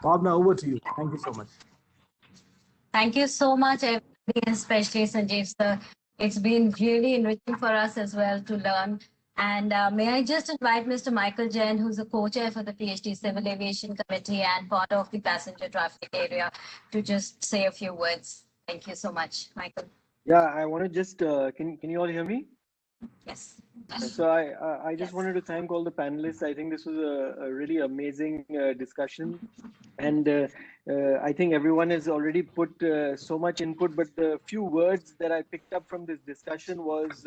Bhavna, over to you. Thank you so much. Thank you so much, everybody, especially Sanjeev sir. It's been really enriching for us as well to learn. And may I just invite Mr. Michael Jain, who's the co-chair for the PhD Civil Aviation Committee and part of the passenger traffic area, to just say a few words. Thank you so much, Michael. Yeah, I want to just, can you all hear me? Yes. So I just wanted to thank all the panelists. I think this was a really amazing discussion. And I think everyone has already put so much input, but the few words that I picked up from this discussion was,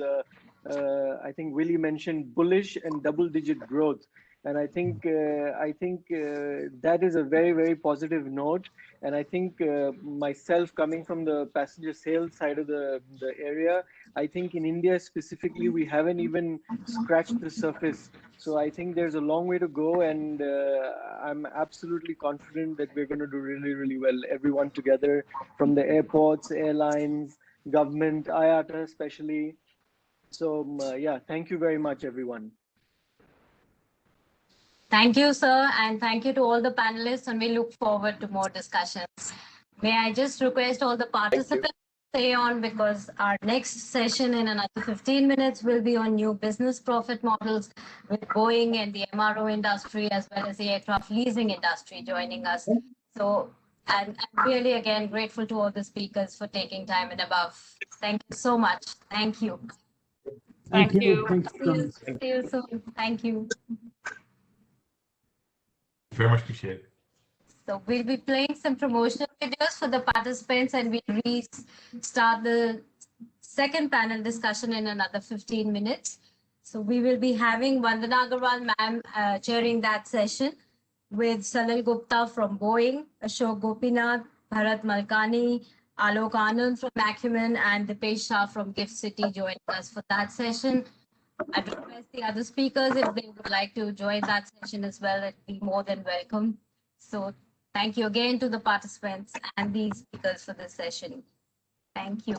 I think Willie mentioned bullish and double-digit growth. And I think that is a very, very positive note. And I think myself, coming from the passenger sales side of the area, I think in India specifically, we haven't even scratched the surface. So I think there's a long way to go, and I'm absolutely confident that we're going to do really, really well, everyone together, from the airports, airlines, government, Ayata especially. So yeah, thank you very much, everyone. Thank you, sir, and thank you to all the panelists, and we look forward to more discussions. May I just request all the participants to stay on, because our next session in another 15 minutes will be on new business profit models with Boeing and the MRO industry, as well as the aircraft leasing industry joining us. So I'm really, again, grateful to all the speakers for taking time and above. Thank you so much. Thank you. Thank you. Thank you. See you soon. Thank you. Very much appreciated. So we'll be playing some promotional videos for the participants, and we'll restart the second panel discussion in another 15 minutes. So we will be having Vandanagwa ma'am chairing that session, with Salil Gupta from Boeing, Ashok Gopinath, Bharat Malkani, Alok Anand from Acumen, and Dipesh Shah from Gift City joining us for that session. I'd request the other speakers, if they would like to join that session as well, it'd be more than welcome. So thank you again to the participants and the speakers for this session. Thank you.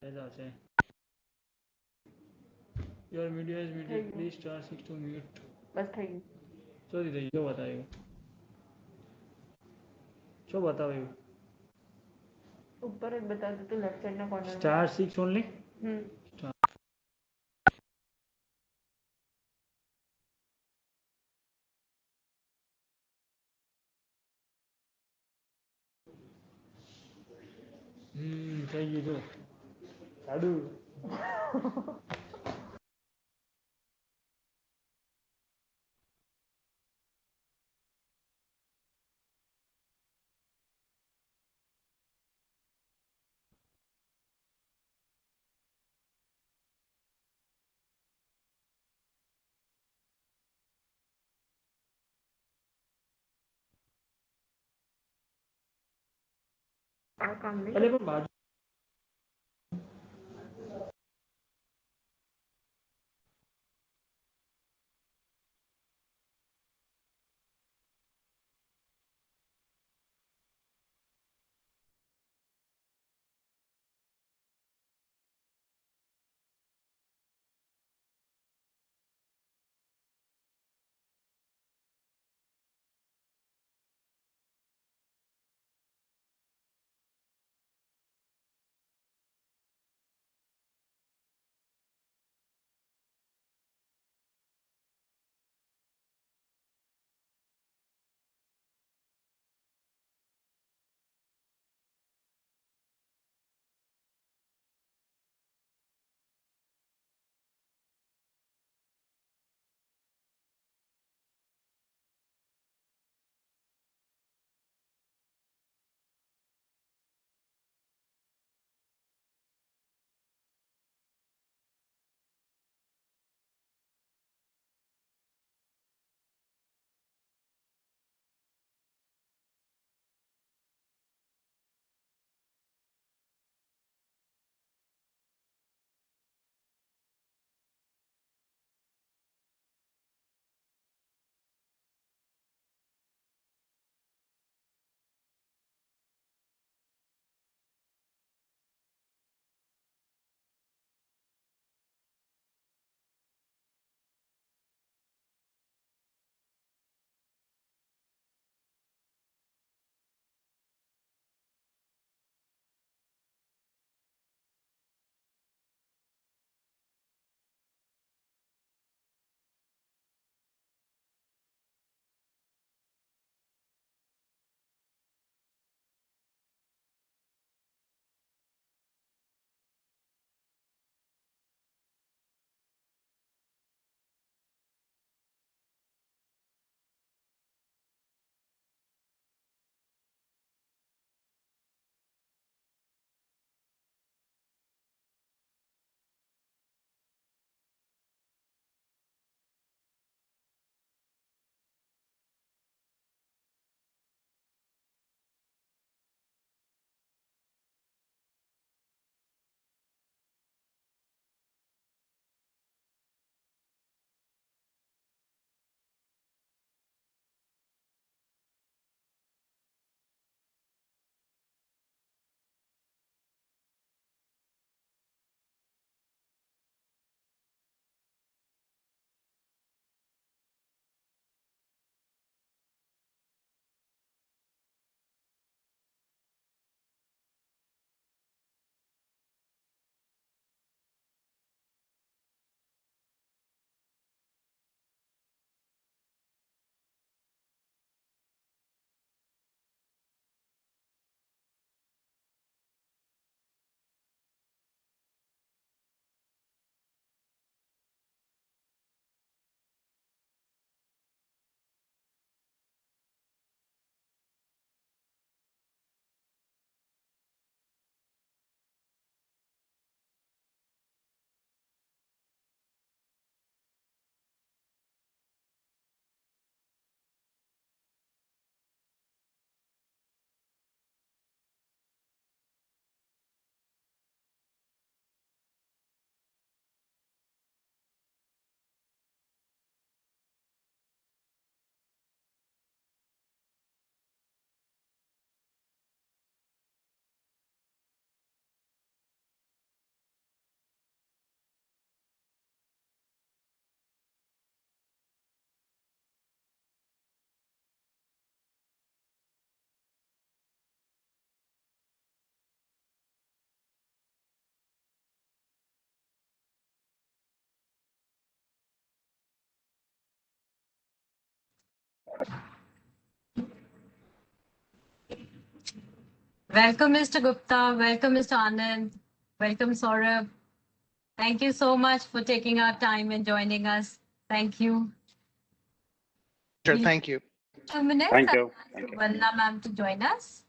ऐसा Your media is muted. Please star 6 to mute. बस થઈ ગયું. Sorry થઈ જો બતાવ્યું. શું બતાવ્યું? ઉપર જ બતાવતું હતું લેફ્ટ સાઈડ ના કોર્નર Star 6 only? Star. થઈ ગયું જો. સાડું. આ કામ નહીં. એટલે પણ બાજુ Welcome, Mr. Gupta. Welcome, Mr. Anand. Welcome, Saurabh. Thank you so much for taking our time and joining us. Thank you. Sure, thank you. 2 minutes. Thank you. Thank you. Vandana ma'am to join us.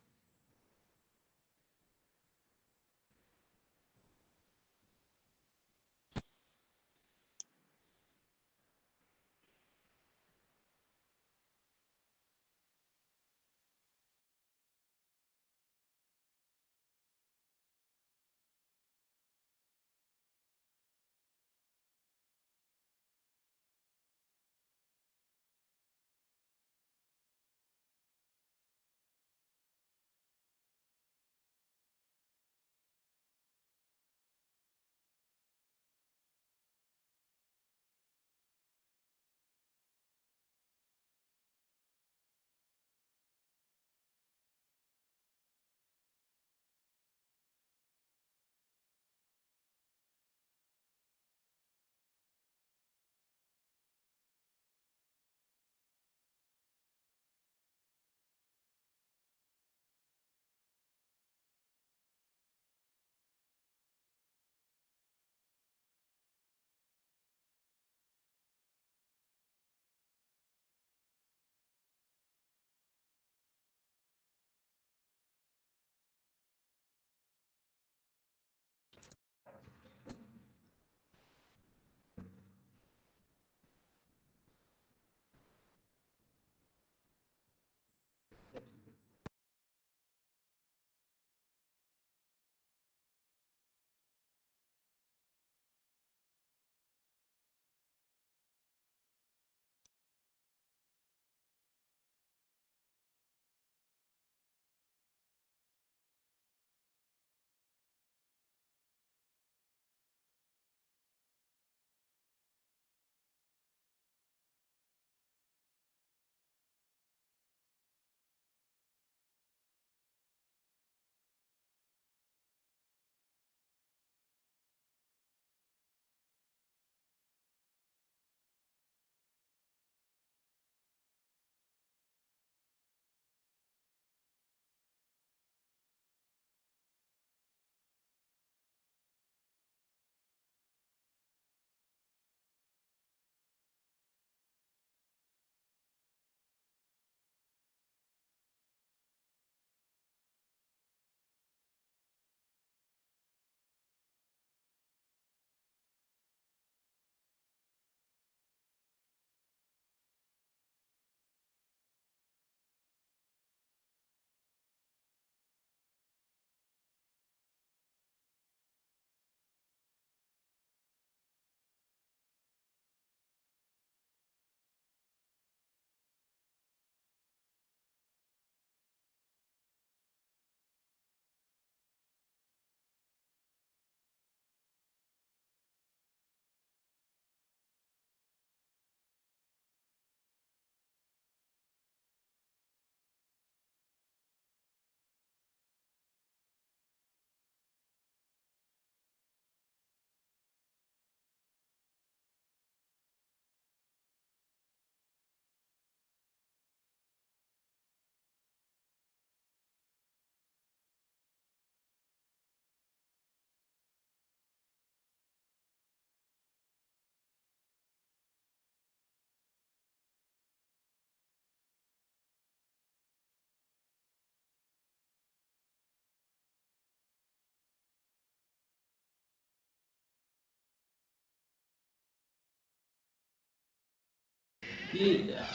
Yeah,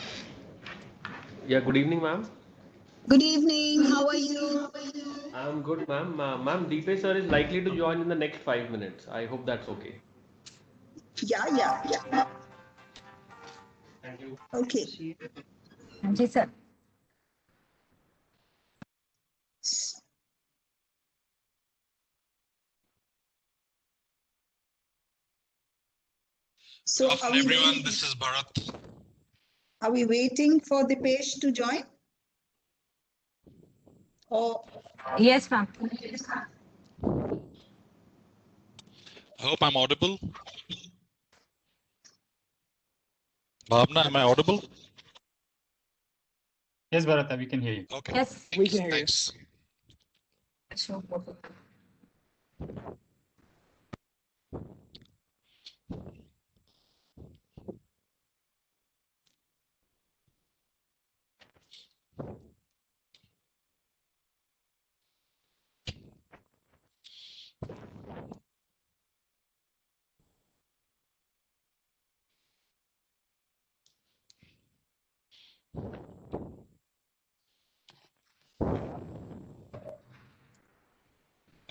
good evening, ma'am. Good evening. How are you? I'm good, ma'am. Ma'am, Deepesh sir is likely to join in the next 5 minutes. I hope that's okay. Yeah. Thank you. Okay. Ji, sir. So Good afternoon, everyone. This is Bharat. Are we waiting for the page to join? Or Yes, ma'am. I hope I'm audible. Bhavna, am I audible? Yes, Bharata, we can hear you. Okay. Yes. We can hear you. Thanks.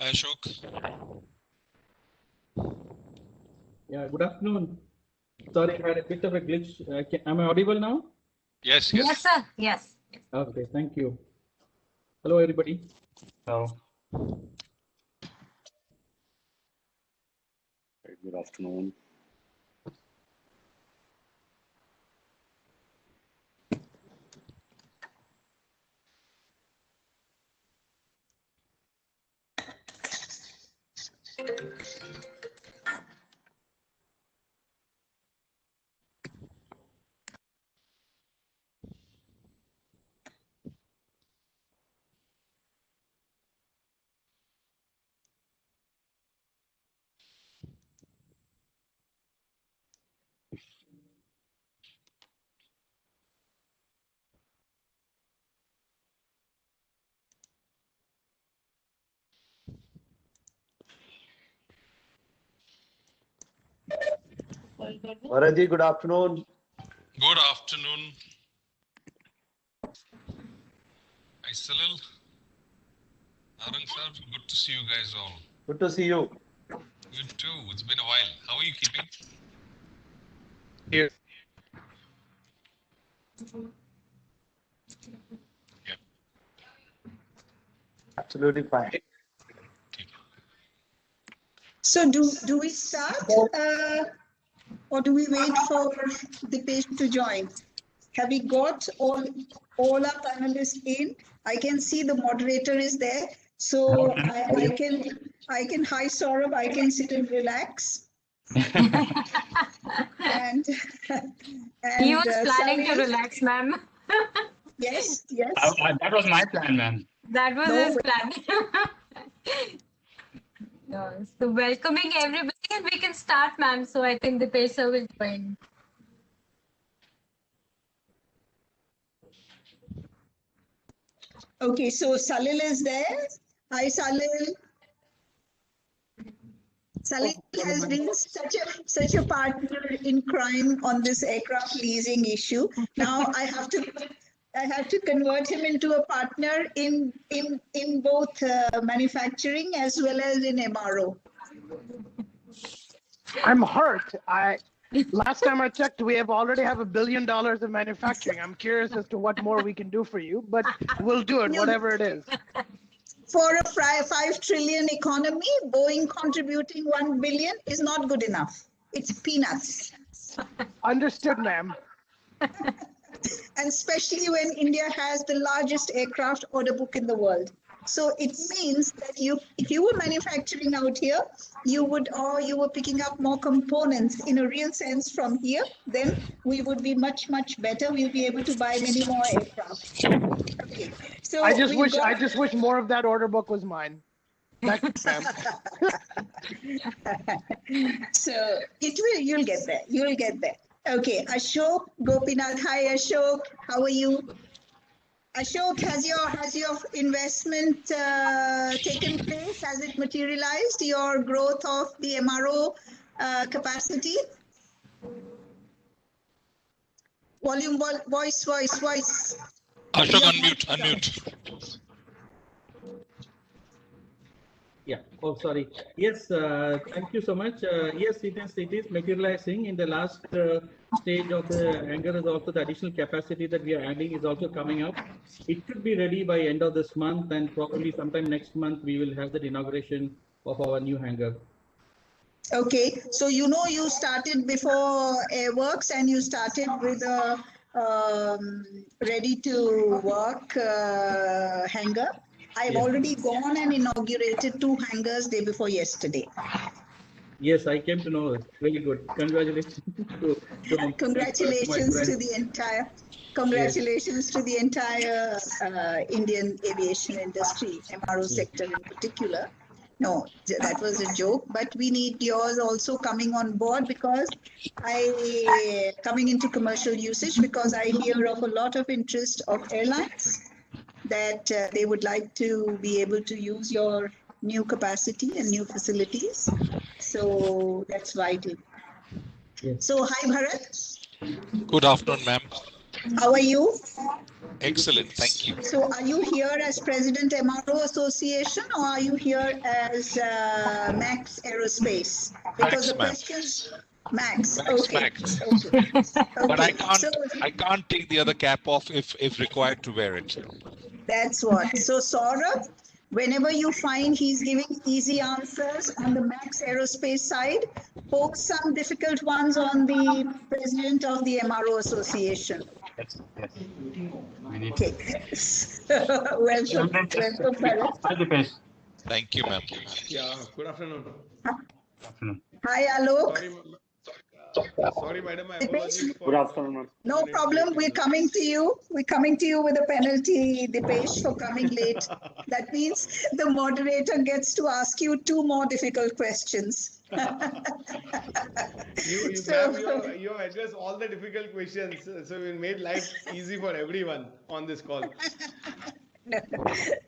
Ashok. Yeah, good afternoon. Sorry, I had a bit of a glitch. Am I audible now? Yes, Yes, sir. Yes. Okay, thank you. Hello, everybody. So, Good afternoon. Bharatji, good afternoon. Good afternoon. Hi, Salil. Arun sir, good to see you guys all. Good to see you. Good too. It's been a while. How are you keeping? Here. Yeah. Absolutely fine. So do we start or do we wait for the patient to join? Have we got all our panelists in? I can see the moderator is there. So I can, hi Saurabh, I can sit and relax. and He was planning to Salil? relax, ma'am. Yes, yes. that was my plan, ma'am. That was No his way. plan. So welcoming everybody, and we can start, ma'am. So I think the pacer will join. Okay, so Salil is there. Hi, Salil. Salil has been such a partner in crime on this aircraft leasing issue. Now I have to convert him into a partner in both manufacturing as well as in MRO. I'm hurt. Last time I checked, we already have $1 billion of manufacturing. I'm curious as to what more we can do for you, but we'll do it, whatever it is. For a 5 trillion economy, Boeing contributing 1 billion is not good enough. It's peanuts. Understood, ma'am. And especially when India has the largest aircraft order book in the world. So it means that if you were manufacturing out here, you were picking up more components in a real sense from here, then we would be much, much better. We'll be able to buy many more aircraft. Okay. So I just wish more of that order book was mine. Thanks, ma'am. So you'll get there. You'll get there. Okay, Ashok, Gopinath. Hi, Ashok. How are you? Ashok, has your investment taken place? Has it materialized? Your growth of the MRO capacity? Volume, voice. Ashok, unmute. Yeah. Oh, sorry. Yes. Thank you so much. Yes, it is materializing. In the last stage of the hangar is also the additional capacity that we are adding is also coming up. It should be ready by end of this month, and probably sometime next month we will have the inauguration of our new hangar. Okay, so you started before Airworks and you started with a ready to work hangar. I've already gone and inaugurated 2 hangars day before yesterday. Yes, I came to know it. Very good. Congratulations Congratulations to the entire Indian aviation industry, MRO sector in particular. No, that was a joke, but we need yours also coming on board because coming into commercial usage, because I hear of a lot of interest of airlines that they would like to be able to use your new capacity and new facilities. So that's vital. Yes. So hi Bharat. Good afternoon, ma'am. How are you? Excellent, thank you. So are you here as President MRO Association or are you here as Max Aerospace? Because the questions Max. Okay. Max. Okay. But Okay. I can't take the other cap off if required to wear it. That's what. So Saurabh, whenever you find he's giving easy answers on the Max Aerospace side, poke some difficult ones on the President of the MRO Association. Yes. We need Okay. Welcome, Bharat. Hi, Dipesh. Thank you, ma'am. Yeah, good afternoon. Hi, Alok. Sorry, madam. I apologize for. Good afternoon, ma'am. No problem. We're coming to you. We're coming to you with a penalty, Dipesh, for coming late. That means the moderator gets to ask you 2 more difficult questions. Ma'am, you address all the difficult questions, so we made life easy for everyone on this call.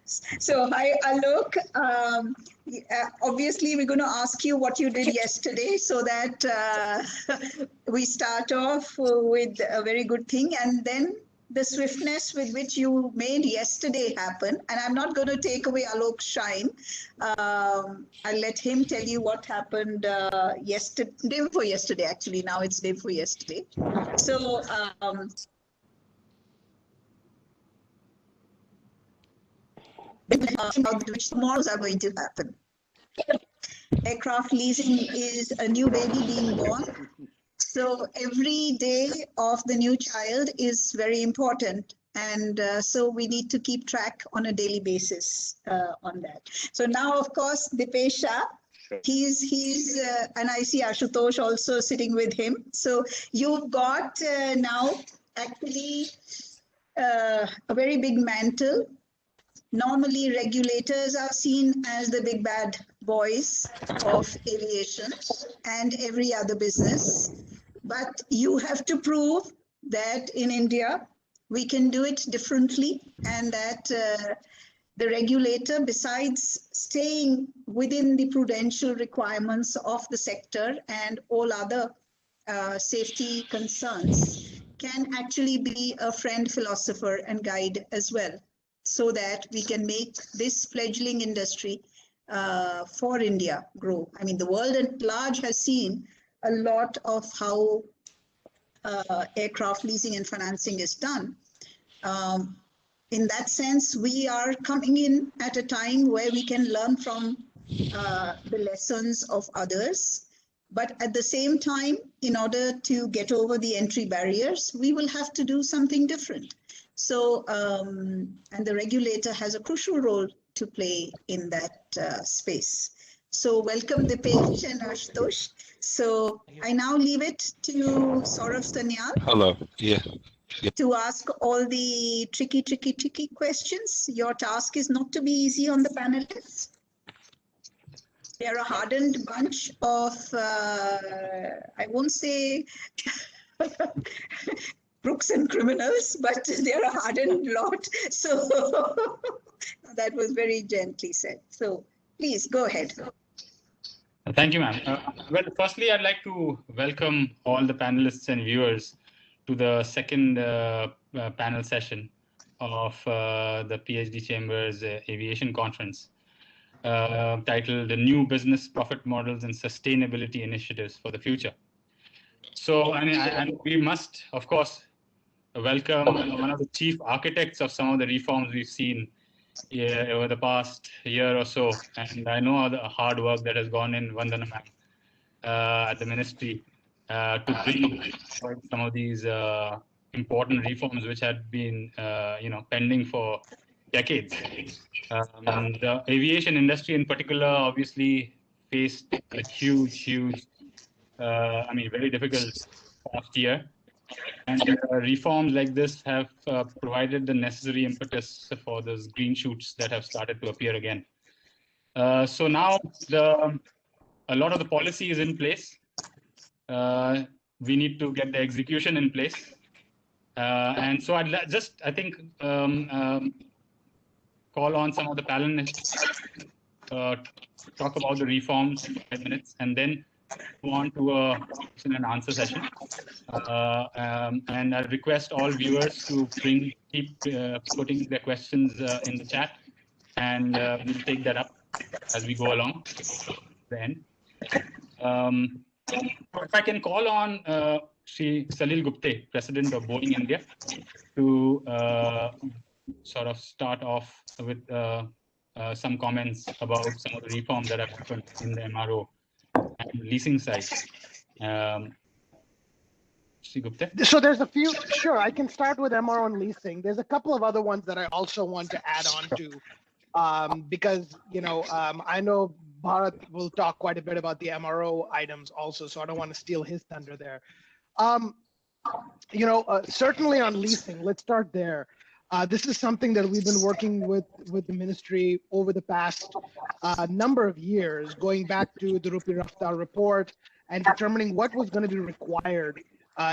So hi Alok, obviously we're going to ask you what you did yesterday so that we start off with a very good thing, and then the swiftness with which you made yesterday happen. And I'm not going to take away Alok's shine. I'll let him tell you what happened day before yesterday, actually. Now it's day before yesterday. So which tomorrows are going to happen. Aircraft leasing is a new baby being born. So every day of the new child is very important. And so we need to keep track on a daily basis on that. So now, of course, Dipesha, he's and I see Ashutosh also sitting with him. So you've got now actually a very big mantle. Normally, regulators are seen as the big bad boys of aviation and every other business. But you have to prove that in India, we can do it differently, and that the regulator, besides staying within the prudential requirements of the sector and all other safety concerns, can actually be a friend, philosopher, and guide as well, so that we can make this fledgling industry for India grow. I mean, the world at large has seen a lot of how aircraft leasing and financing is done. In that sense, we are coming in at a time where we can learn from the lessons of others. But at the same time, in order to get over the entry barriers, we will have to do something different. So, and the regulator has a crucial role to play in that space. So welcome Dipesh and Ashutosh. So I now leave it to Saurav Sanyal. Hello. Yeah. To ask all the tricky questions. Your task is not to be easy on the panelists. They're a hardened bunch of, I won't say crooks and criminals, but they're a hardened lot. So that was very gently said. So please go ahead. Thank you, ma'am. Well, firstly, I'd like to welcome all the panelists and viewers to the second panel session of the PhD Chambers Aviation Conference, titled The New Business Profit Models and Sustainability Initiatives for the Future. So, I mean, we must, of course, welcome one of the chief architects of some of the reforms we've seen over the past year or so. And I know the hard work that has gone in Vandanagwa at the ministry to bring some of these important reforms which had been, pending for decades. The aviation industry in particular, obviously, faced a huge, very difficult past year. And reforms like this have provided the necessary impetus for those green shoots that have started to appear again. So now a lot of the policy is in place. We need to get the execution in place. And so I think call on some of the panelists, talk about the reforms in 5 minutes, and then go on to a question and answer session. And I request all viewers to keep putting their questions in the chat, and we'll take that up as we go along to the end. If I can call on Shri Salil Gupte, President of Boeing India, to sort of start off with some comments about some of the reforms that have happened in the MRO and leasing side. Shri Gupte? So there's a few, sure, I can start with MRO and leasing. There's a couple of other ones that I also want to add on to, because, I know Bharat will talk quite a bit about the MRO items also, so I don't want to steal his thunder there. Certainly on leasing, let's start there. This is something that we've been working with the ministry over the past number of years, going back to the Rupi Raftar report and determining what was going to be required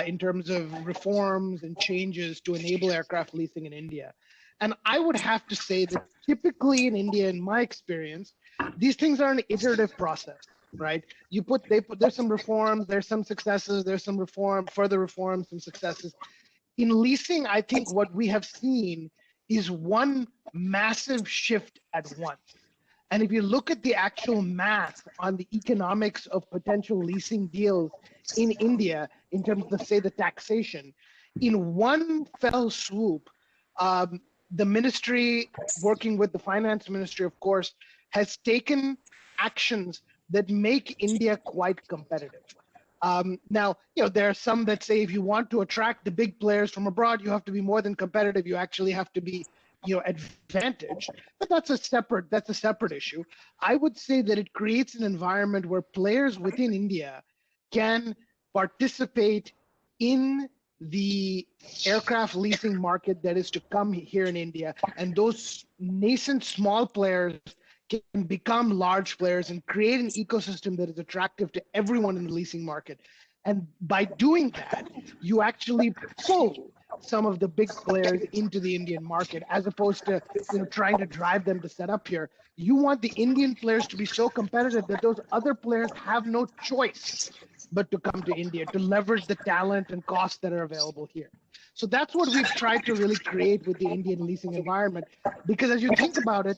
in terms of reforms and changes to enable aircraft leasing in India. And I would have to say that typically in India, in my experience, these things are an iterative process, right? There's some reforms, there's some successes, there's some further reforms, some successes. In leasing, I think what we have seen is one massive shift at once. And if you look at the actual math on the economics of potential leasing deals in India, in terms of, say, the taxation, in one fell swoop, the ministry, working with the finance ministry, of course, has taken actions that make India quite competitive. Now, there are some that say if you want to attract the big players from abroad, you have to be more than competitive. You actually have to be, advantaged. But that's a separate issue. I would say that it creates an environment where players within India can participate in the aircraft leasing market that is to come here in India, and those nascent small players can become large players and create an ecosystem that is attractive to everyone in the leasing market. And by doing that, you actually pull some of the big players into the Indian market, as opposed to trying to drive them to set up here. You want the Indian players to be so competitive that those other players have no choice but to come to India, to leverage the talent and costs that are available here. So that's what we've tried to really create with the Indian leasing environment, because as you think about it,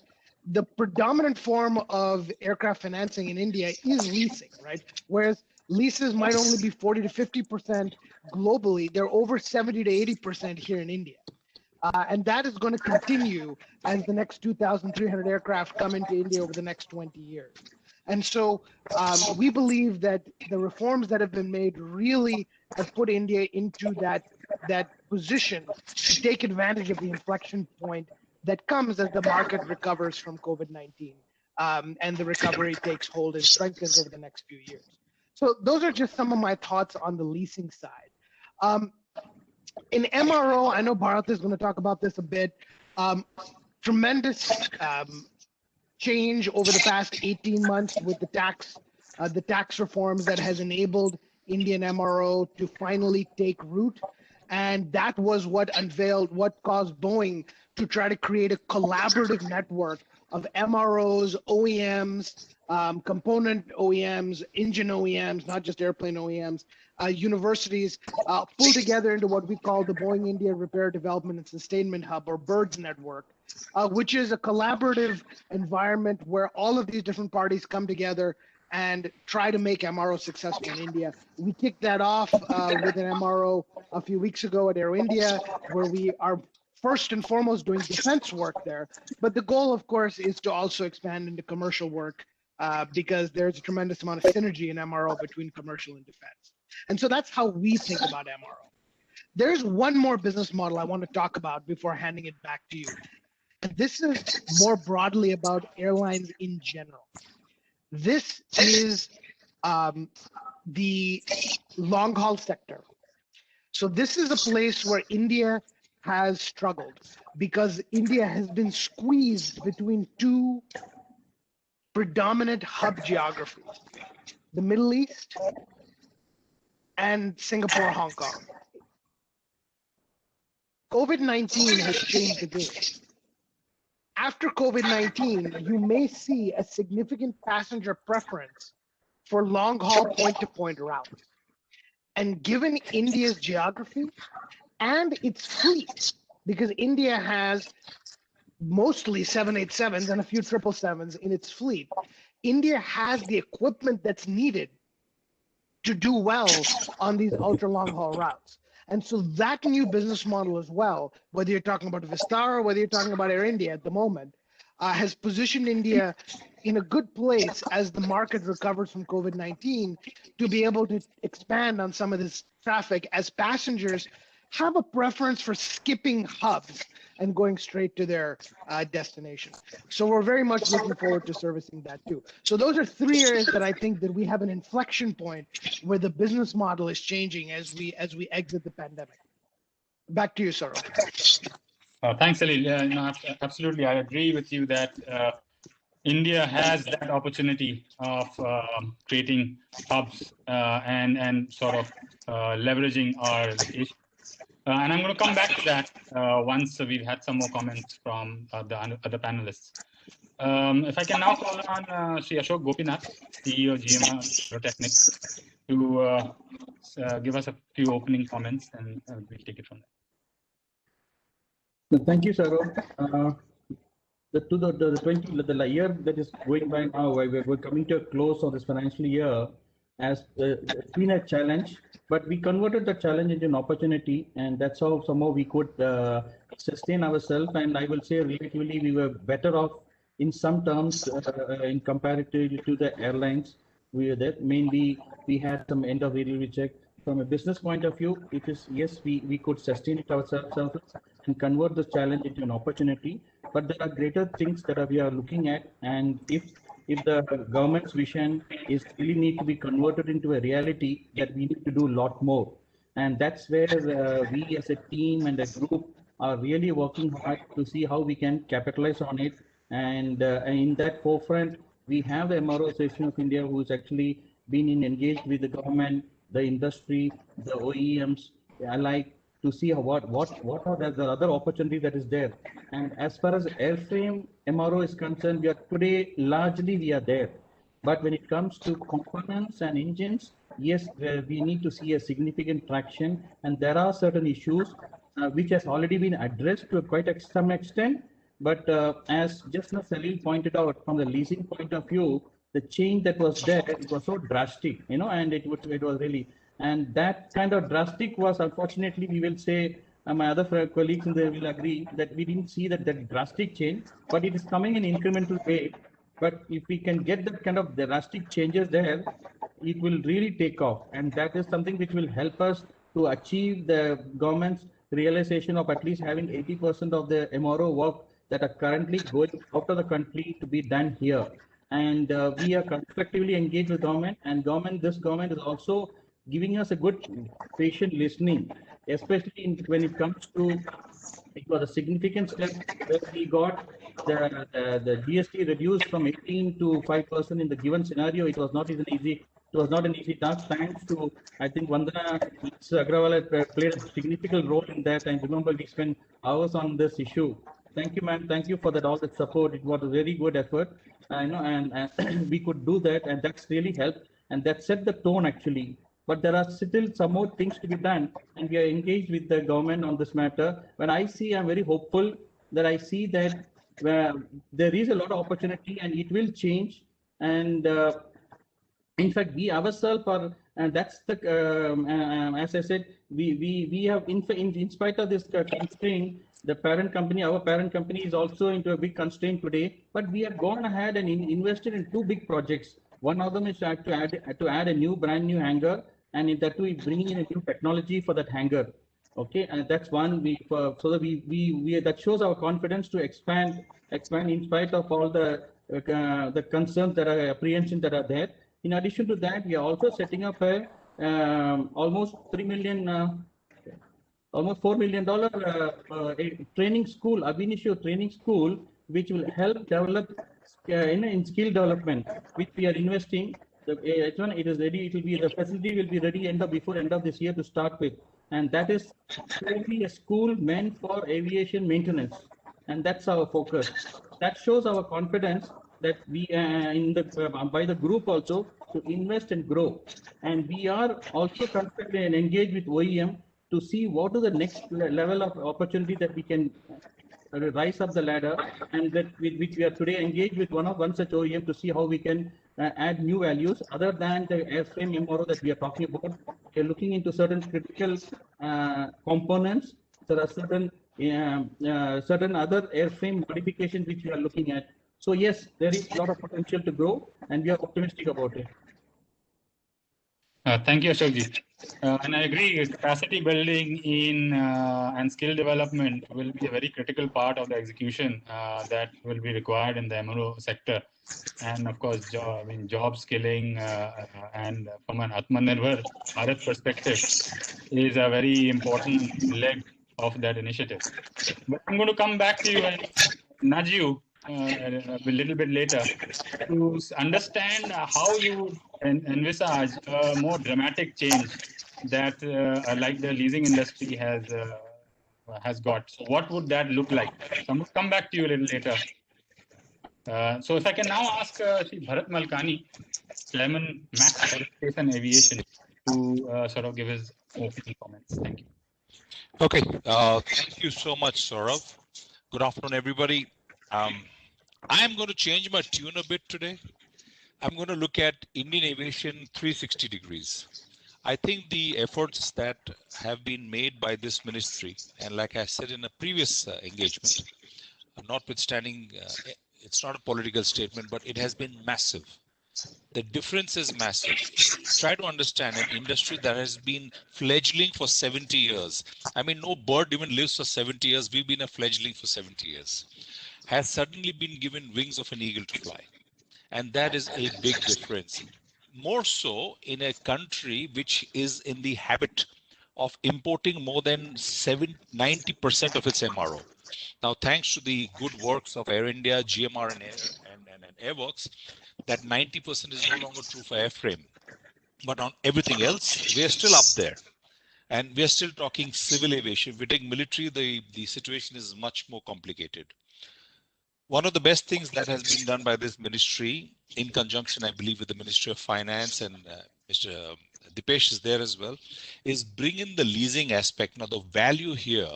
the predominant form of aircraft financing in India is leasing, right? Whereas leases might only be 40 to 50% globally, they're over 70 to 80% here in India. And that is going to continue as the next 2,300 aircraft come into India over the next 20 years. And so we believe that the reforms that have been made really have put India into that position to take advantage of the inflection point that comes as the market recovers from COVID-19 and the recovery takes hold and strengthens over the next few years. So those are just some of my thoughts on the leasing side. In MRO, I know Bharat is going to talk about this a bit. Tremendous change over the past 18 months with the tax reforms that has enabled Indian MRO to finally take root. And that was what caused Boeing to try to create a collaborative network of MROs, OEMs, component OEMs, engine OEMs, not just airplane OEMs, universities, pull together into what we call the Boeing India Repair Development and Sustainment Hub, or BIRDS network, which is a collaborative environment where all of these different parties come together and try to make MRO successful in India. We kicked that off with an MRO a few weeks ago at Air India, where we are first and foremost doing defense work there. But the goal, of course, is to also expand into commercial work because there's a tremendous amount of synergy in MRO between commercial and defense. And so that's how we think about MRO. There's one more business model I want to talk about before handing it back to you. And this is more broadly about airlines in general. This is the long haul sector. So this is a place where India has struggled because India has been squeezed between two predominant hub geographies, the Middle East and Singapore, Hong Kong. COVID-19 has changed the game. After COVID-19, you may see a significant passenger preference for long-haul point-to-point routes. And given India's geography and its fleet, because India has mostly 787s and a few 777s in its fleet, India has the equipment that's needed to do well on these ultra long-haul routes. And so that new business model as well, whether you're talking about Vistara, whether you're talking about Air India at the moment, has positioned India in a good place as the market recovers from COVID-19 to be able to expand on some of this traffic as passengers have a preference for skipping hubs and going straight to their destination. So we're very much looking forward to servicing that too. So those are three areas that I think that we have an inflection point where the business model is changing as we exit the pandemic. Back to you, Saurabh. Thanks, Salil. No, absolutely, I agree with you that India has that opportunity of creating hubs and sort of leveraging our location. And I'm going to come back to that once we've had some more comments from the other panelists. If I can now call on Sri Ashok Gopinath, CEO GMR Aerotechnics, to give us a few opening comments, and we'll take it from there. Thank you, Saurabh. The year that is going by now, we're coming to a close of this financial year, as it's been a challenge, but we converted the challenge into an opportunity, and that's how somehow we could sustain ourselves. And I will say relatively we were better off in some terms in comparative to the airlines. We were there. Mainly we had some end of delivery check. From a business point of view, it is, yes, we could sustain it ourselves and convert the challenge into an opportunity. But there are greater things that we are looking at, and if the government's vision is really need to be converted into a reality, that we need to do a lot more. And that's where we as a team and a group are really working hard to see how we can capitalize on it. And in that forefront, we have the MRO Association of India, who's actually been engaged with the government, the industry, the OEMs alike, to see what are the other opportunities that is there. And as far as airframe MRO is concerned, we are today largely we are there. But when it comes to components and engines, yes, we need to see a significant traction, and there are certain issues which has already been addressed to quite some extent. But as just now Salil pointed out, from the leasing point of view, the change that was there, it was so drastic, and it was really, and that kind of drastic was, unfortunately, we will say, my other colleagues in there will agree that we didn't see that drastic change, but it is coming in incremental way. But if we can get that kind of drastic changes there, it will really take off, and that is something which will help us to achieve the government's realization of at least having 80% of the MRO work that are currently going out of the country to be done here. And we are constructively engaged with government, and this government is also giving us a good patient listening, especially when it comes to, it was a significant step where we got the GST reduced from 18 to 5% in the given scenario. It was not an easy task. Thanks to, I think, Vandanagwa Agrawal played a significant role in that. And remember, we spent hours on this issue. Thank you, ma'am. Thank you for all that support. It was a very good effort. And we could do that, and that's really helped, and that set the tone actually. But there are still some more things to be done, and we are engaged with the government on this matter. When I see, I'm very hopeful that I see that there is a lot of opportunity, and it will change. And in fact, we ourselves are, and that's the as I said, we have in spite of this constraint, the parent company, our parent company, is also into a big constraint today. But we have gone ahead and invested in two big projects. One of them is to add a brand new hangar, and in that we bring in a new technology for that hangar. Okay, and that's one. So that we that shows our confidence to expand in spite of all the the concerns that are apprehensions that are there. In addition to that, we are also setting up a almost $3 million, almost $4 million a training school, ab initio training school, which will help develop in skill development, which we are investing. It is ready. It will be, the facility will be ready before end of this year to start with, and that is really a school meant for aviation maintenance, and that's our focus. That shows our confidence that we by the group also to invest and grow, and we are also confident and engaged with OEM to see what is the next level of opportunity that we can rise up the ladder, and that with which we are today engaged with one such OEM to see how we can add new values other than the airframe MRO that we are talking about. We are looking into certain critical components. There are certain other airframe modifications which we are looking at. So yes, there is a lot of potential to grow, and we are optimistic about it. Thank you, Ashokji. And I agree, capacity building in and skill development will be a very critical part of the execution that will be required in the MRO sector. And of course, job skilling and from an Atmanirbhar Bharat perspective is a very important leg of that initiative. But I'm going to come back to you and nudge you a little bit later to understand how you envisage a more dramatic change that like the leasing industry has got. So what would that look like? So I'm going to come back to you a little later. So if I can now ask Shri Bharat Malkani, Chairman Max Aerospace and Aviation, to sort of give his opening comments. Thank you. Okay, thank you so much, Saurav. Good afternoon, everybody. I'm going to change my tune a bit today. I'm going to look at Indian aviation 360 degrees. I think the efforts that have been made by this ministry, and like I said in a previous engagement, notwithstanding, it's not a political statement, but it has been massive. The difference is massive. Try to understand an industry that has been fledgling for 70 years. I mean, no bird even lives for 70 years. We've been a fledgling for 70 years. Has suddenly been given wings of an eagle to fly. And that is a big difference. More so in a country which is in the habit of importing more than 90% of its MRO. Now, thanks to the good works of Air India, GMR, and Airworks, that 90% is no longer true for airframe. But on everything else, we are still up there. And we are still talking civil aviation. If we take military, the situation is much more complicated. One of the best things that has been done by this ministry, in conjunction, I believe, with the Ministry of Finance, and Mr. Dipesh is there as well, is bring in the leasing aspect. Now, the value here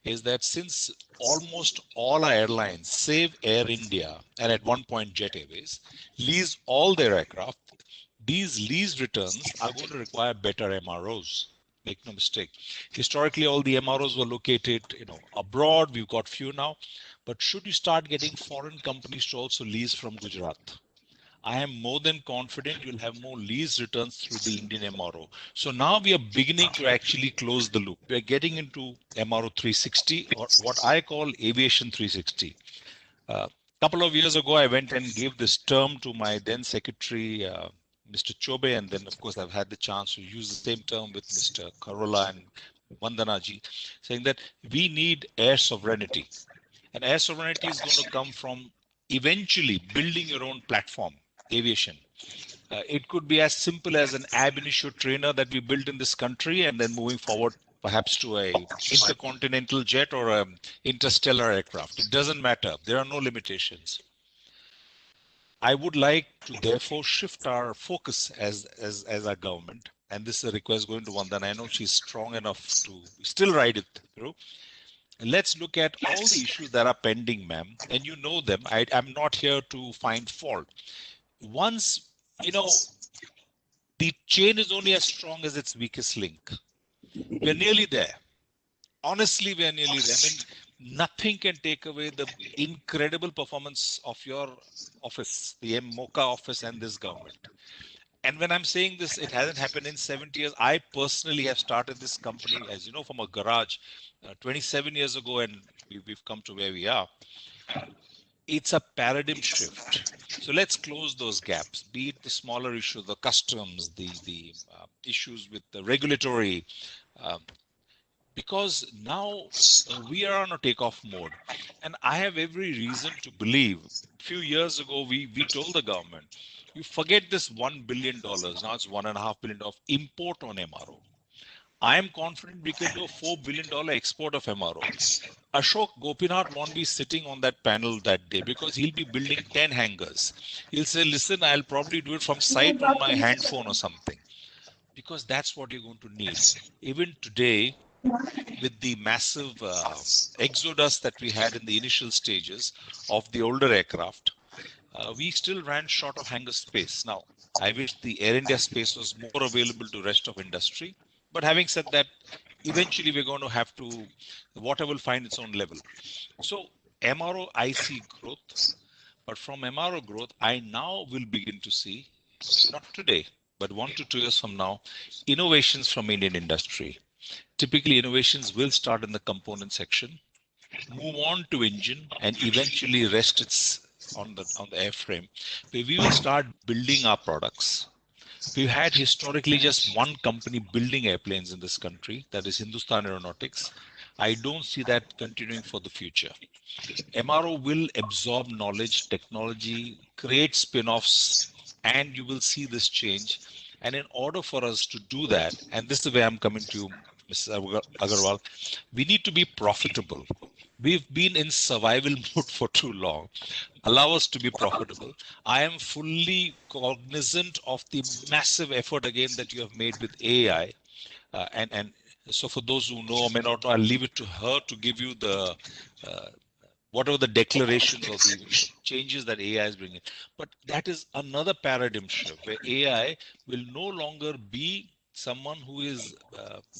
is that since almost all our airlines, save Air India and at one point Jet Airways, lease all their aircraft, these lease returns are going to require better MROs. Make no mistake. Historically, all the MROs were located, abroad. We've got few now. But should you start getting foreign companies to also lease from Gujarat, I am more than confident you'll have more lease returns through the Indian MRO. So now we are beginning to actually close the loop. We're getting into MRO 360, or what I call Aviation 360. A couple of years ago, I went and gave this term to my then secretary, Mr. Chobe, and then, of course, I've had the chance to use the same term with Mr. Karola and Vandanaji, saying that we need air sovereignty. And air sovereignty is going to come from eventually building your own platform, aviation. It could be as simple as an ab initio trainer that we built in this country, and then moving forward perhaps to a intercontinental jet or an interstellar aircraft. It doesn't matter. There are no limitations. I would like to therefore shift our focus as our government, and this is a request going to Vandana. I know she's strong enough to still ride it through. Let's look at all the issues that are pending, ma'am, and you know them. I'm not here to find fault. Once, the chain is only as strong as its weakest link. We're nearly there. Honestly, we're nearly there. I mean, nothing can take away the incredible performance of your office, the MOCA office and this government. And when I'm saying this, it hasn't happened in 70 years. I personally have started this company, as you know, from a garage 27 years ago, and we've come to where we are. it's a paradigm shift. So let's close those gaps, be it the smaller issues, the customs, the issues with the regulatory, because now we are on a takeoff mode. And I have every reason to believe, a few years ago, we told the government, you forget this $1 billion, now it's $1.5 billion of import on MRO. I am confident we can do a $4 billion export of MRO. Ashok Gopinath won't be sitting on that panel that day because he'll be building 10 hangars. He'll say, listen, I'll probably do it from site on my handphone or something, because that's what you're going to need. Even today, with the massive exodus that we had in the initial stages of the older aircraft, we still ran short of hangar space. Now, I wish the Air India space was more available to rest of industry. But having said that, eventually we're going to have to, water will find its own level. So MRO, I see growth, but from MRO growth, I now will begin to see, not today, but 1 to 2 years from now, innovations from Indian industry. Typically, innovations will start in the component section, move on to engine, and eventually rest its on the airframe, where we will start building our products. We've had historically just one company building airplanes in this country, that is Hindustan Aeronautics. I don't see that continuing for the future. MRO will absorb knowledge, technology, create spin-offs, and you will see this change. And in order for us to do that, and this is the way I'm coming to you, Mrs. Agarwal, we need to be profitable. We've been in survival mode for too long. Allow us to be profitable. I am fully cognizant of the massive effort again that you have made with AI. And so for those who know or may not know, I'll leave it to her to give you the whatever the declarations or the changes that AI is bringing. But that is another paradigm shift where AI will no longer be someone who is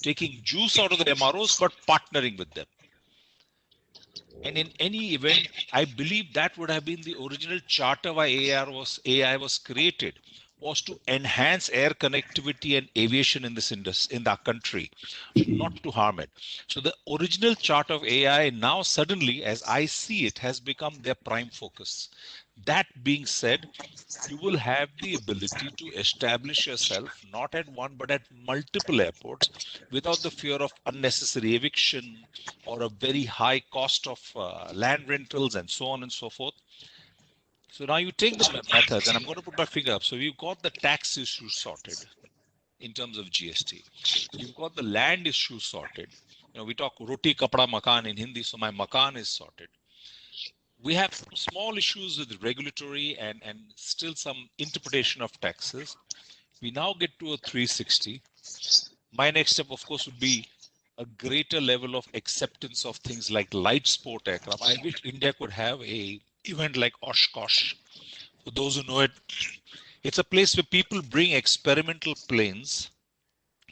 taking juice out of the MROs, but partnering with them. And in any event, I believe that would have been the original charter why AI was created, was to enhance air connectivity and aviation in this industry, in our country, not to harm it. So the original charter of AI now suddenly, as I see it, has become their prime focus. That being said, you will have the ability to establish yourself not at one but at multiple airports without the fear of unnecessary eviction or a very high cost of land rentals and so on and so forth. So now you take the methods, and I'm going to put my finger up. So you've got the tax issue sorted in terms of GST. You've got the land issue sorted. You know, we talk roti kapda makan in Hindi, so my makan is sorted. We have some small issues with regulatory and still some interpretation of taxes. We now get to a 360. My next step, of course, would be a greater level of acceptance of things like light sport aircraft. I wish India could have a event like Oshkosh. For those who know it, it's a place where people bring experimental planes,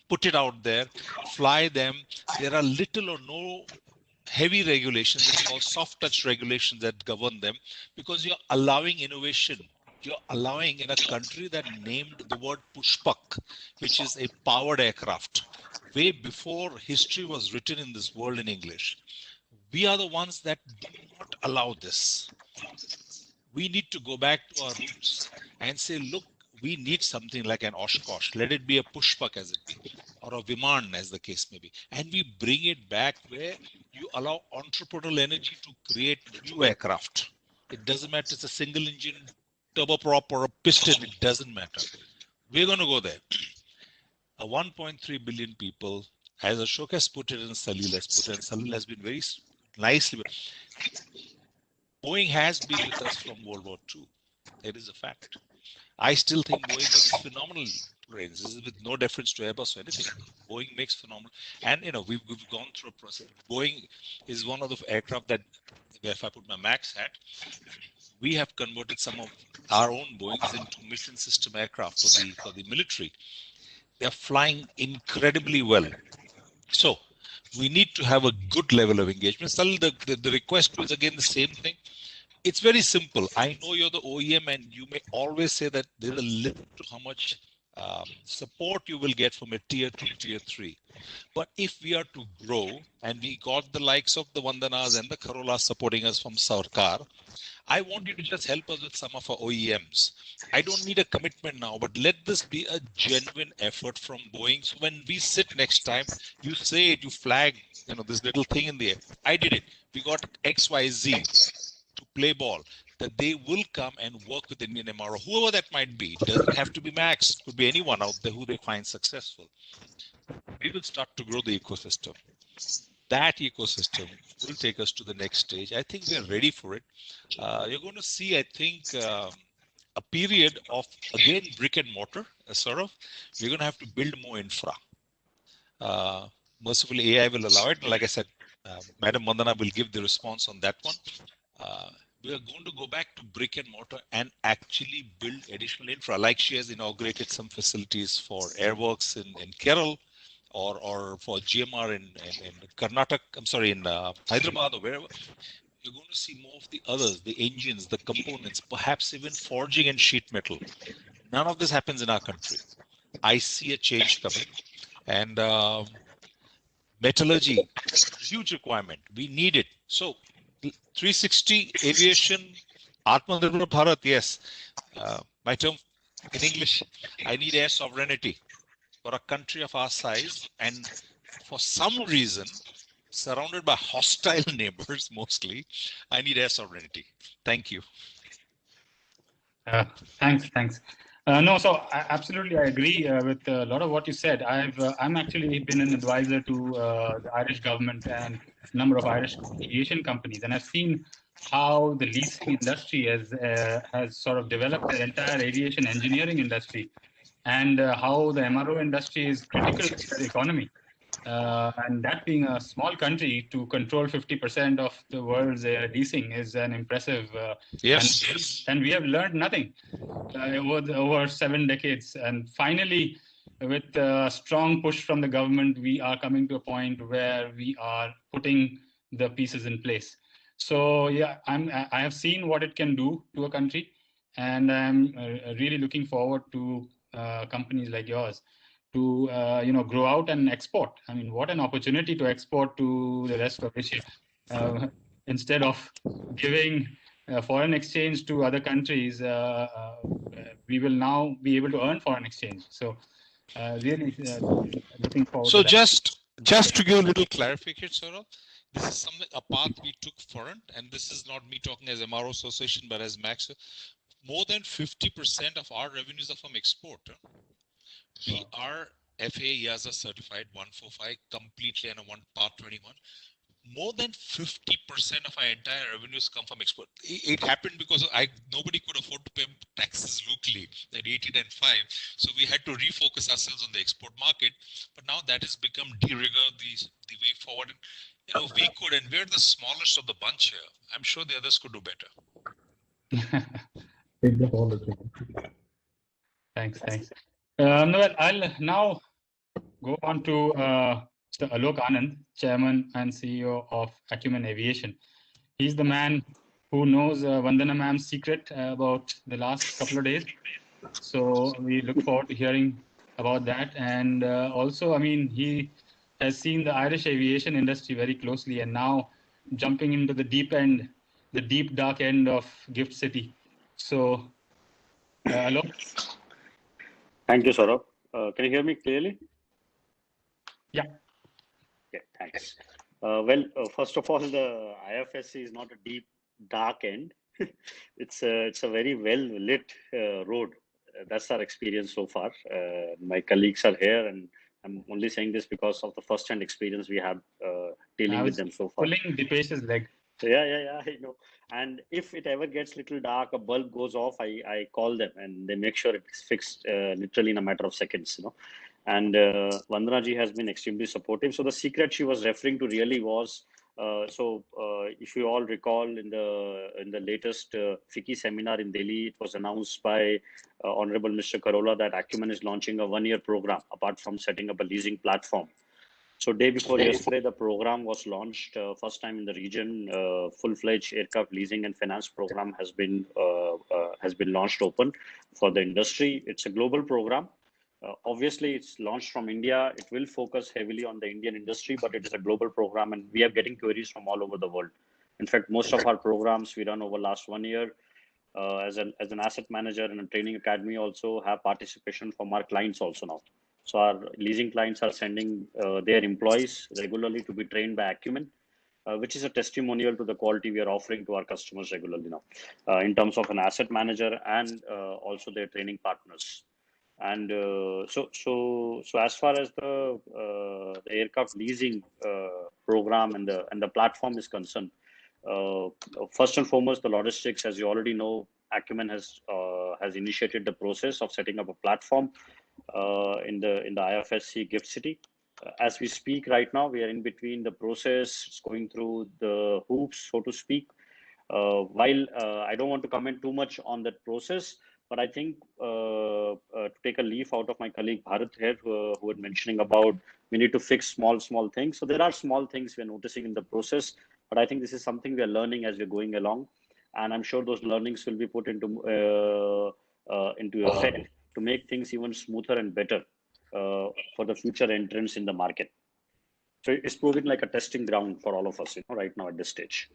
put it out there, fly them. There are little or no heavy regulations. It's called soft touch regulations that govern them, because you're allowing innovation. You're allowing in a country that named the word Pushpak, which is a powered aircraft, way before history was written in this world in English. We are the ones that do not allow this. We need to go back to our roots and say, look, we need something like an Oshkosh. Let it be a Pushpak as it be, or a Viman as the case may be. And we bring it back where you allow entrepreneurial energy to create new aircraft. It doesn't matter, it's a single engine, turboprop or a piston, it doesn't matter. We're going to go there. A 1.3 billion people, as Ashok has put it and Salil has put it, and Salil has been very nicely. Boeing has been with us from World War II. It is a fact. I still think Boeing makes phenomenal planes. This is with no deference to Airbus or anything. Boeing makes phenomenal. And, you know, we've gone through a process. Boeing is one of the aircraft that, if I put my Max hat, we have converted some of our own Boeings into mission system aircraft for the military. They're flying incredibly well. So we need to have a good level of engagement. Still, the request was again the same thing. It's very simple. I know you're the OEM and you may always say that there's a limit to how much support you will get from a tier 2, tier 3. But if we are to grow, and we got the likes of the Vandanas and the Carolas supporting us from Sarkar, I want you to just help us with some of our OEMs. I don't need a commitment now, but let this be a genuine effort from Boeing. So when we sit next time, you say it, you flag, this little thing in the air. I did it. We got XYZ to play ball, that they will come and work with Indian MRO, whoever that might be. It doesn't have to be Max, could be anyone out there who they find successful. We will start to grow the ecosystem. That ecosystem will take us to the next stage. I think we are ready for it. You're going to see, I think, a period of, again, brick and mortar, sort of. We're going to have to build more infra. Mercifully, AI will allow it. Like I said, Madam Vandana will give the response on that one. We are going to go back to brick and mortar and actually build additional infra, like she has inaugurated some facilities for Airworks in Kerala, or for GMR in Karnataka, I'm sorry, in Hyderabad or wherever. You're going to see more of the others, the engines, the components, perhaps even forging and sheet metal. None of this happens in our country. I see a change coming. And metallurgy, huge requirement. We need it. So 360 aviation, Atmanirbhar Bharat, yes. My term in English, I need air sovereignty. For a country of our size, and for some reason, surrounded by hostile neighbors mostly, I need air sovereignty. Thank you. Thanks. No, so absolutely, I agree with a lot of what you said. I'm actually been an advisor to the Irish government and a number of Irish aviation companies, and I've seen how the leasing industry has sort of developed the entire aviation engineering industry, and how the MRO industry is critical to the economy. And that being a small country, to control 50% of the world's leasing is an impressive. Yes. And we have learned nothing over 7 decades. And finally, with a strong push from the government, we are coming to a point where we are putting the pieces in place. So yeah, I have seen what it can do to a country, and I'm really looking forward to companies like yours to grow out and export. I mean, what an opportunity to export to the rest of Asia, instead of giving foreign exchange to other countries. We will now be able to earn foreign exchange. So really looking forward So to that. just to give a little clarification, Saurabh, this is something, a path we took forward, and this is not me talking as MRO Association, but as Max. More than 50% of our revenues are from export. We are FAA EASA certified 145 completely and a Part 21. More than 50% of our entire revenues come from export. It happened because nobody could afford to pay taxes locally at 18 and 5. So we had to refocus ourselves on the export market. But now that has become de rigueur the way forward. We could, and we're the smallest of the bunch here. I'm sure the others could do better. Thanks. Noel, I'll now go on to Mr. Alok Anand, Chairman and CEO of Acumen Aviation. He's the man who knows Vandana ma'am's secret about the last couple of days. So we look forward to hearing about that. And also, I mean, he has seen the Irish aviation industry very closely, and now jumping into the deep end, the deep dark end of Gift City. So, Alok. Thank you, Saurabh. Can you hear me clearly? Yeah. Okay, thanks. First of all, the IFSC is not a deep, dark end. It's a very well lit road. That's our experience so far. My colleagues are here, and I'm only saying this because of the first-hand experience we have dealing with them so far. Pulling Dipesh's leg. Yeah, I know. And if it ever gets little dark, a bulb goes off, I call them, and they make sure it's fixed literally in a matter of seconds, And Vandana ji has been extremely supportive. So the secret she was referring to really was, if you all recall, in the latest FICCI seminar in Delhi, it was announced by Honorable Mr. Karola that Acumen is launching a 1-year program, apart from setting up a leasing platform. So day before yesterday, the program was launched, first time in the region. Full-fledged aircraft leasing and finance program has been launched open for the industry. It's a global program. Obviously, it's launched from India. It will focus heavily on the Indian industry, but it is a global program, and we are getting queries from all over the world. In fact, most of our programs we run over last 1 year as an asset manager and a training academy also have participation from our clients also now. So our leasing clients are sending their employees regularly to be trained by Acumen, which is a testimonial to the quality we are offering to our customers regularly now, in terms of an asset manager and also their training partners. And so as far as the aircraft leasing program and the platform is concerned, first and foremost, the logistics, as you already know, Acumen has initiated the process of setting up a platform in the IFSC Gift City. As we speak right now, we are in between the process. It's going through the hoops, so to speak. While I don't want to comment too much on that process, but I think to take a leaf out of my colleague Bharat here, who was mentioning about we need to fix small things. So there are small things we're noticing in the process, but I think this is something we are learning as we're going along, and I'm sure those learnings will be put into effect to make things even smoother and better for the future entrants in the market. So it's proving like a testing ground for all of us, right now at this stage.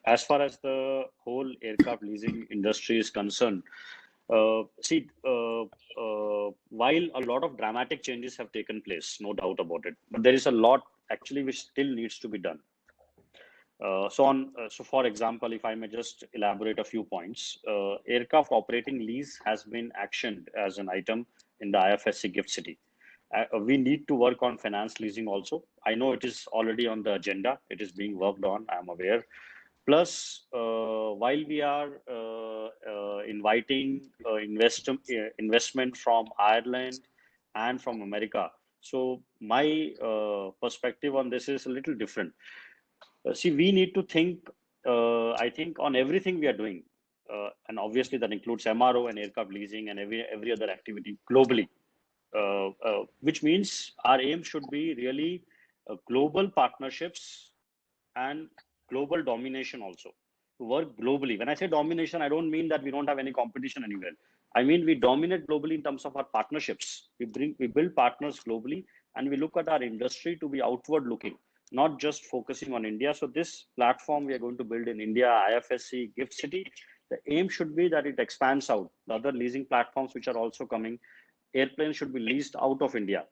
As far as the whole aircraft leasing industry is concerned, while a lot of dramatic changes have taken place, no doubt about it, but there is a lot actually which still needs to be done. So for example, if I may just elaborate a few points, aircraft operating lease has been actioned as an item in the IFSC Gift City. We need to work on finance leasing also. I know it is already on the agenda. It is being worked on, I'm aware. Plus, while we are inviting investment from Ireland and from America, so my perspective on this is a little different. See, we need to think, I think, on everything we are doing. And obviously that includes MRO and aircraft leasing and every other activity globally. Which means our aim should be really global partnerships and global domination also, to work globally. When I say domination, I don't mean that we don't have any competition anywhere. I mean we dominate globally in terms of our partnerships. We build partners globally, and we look at our industry to be outward looking, not just focusing on India. So this platform we are going to build in India, IFSC Gift City, the aim should be that it expands out. The other leasing platforms which are also coming, airplanes should be leased out of India.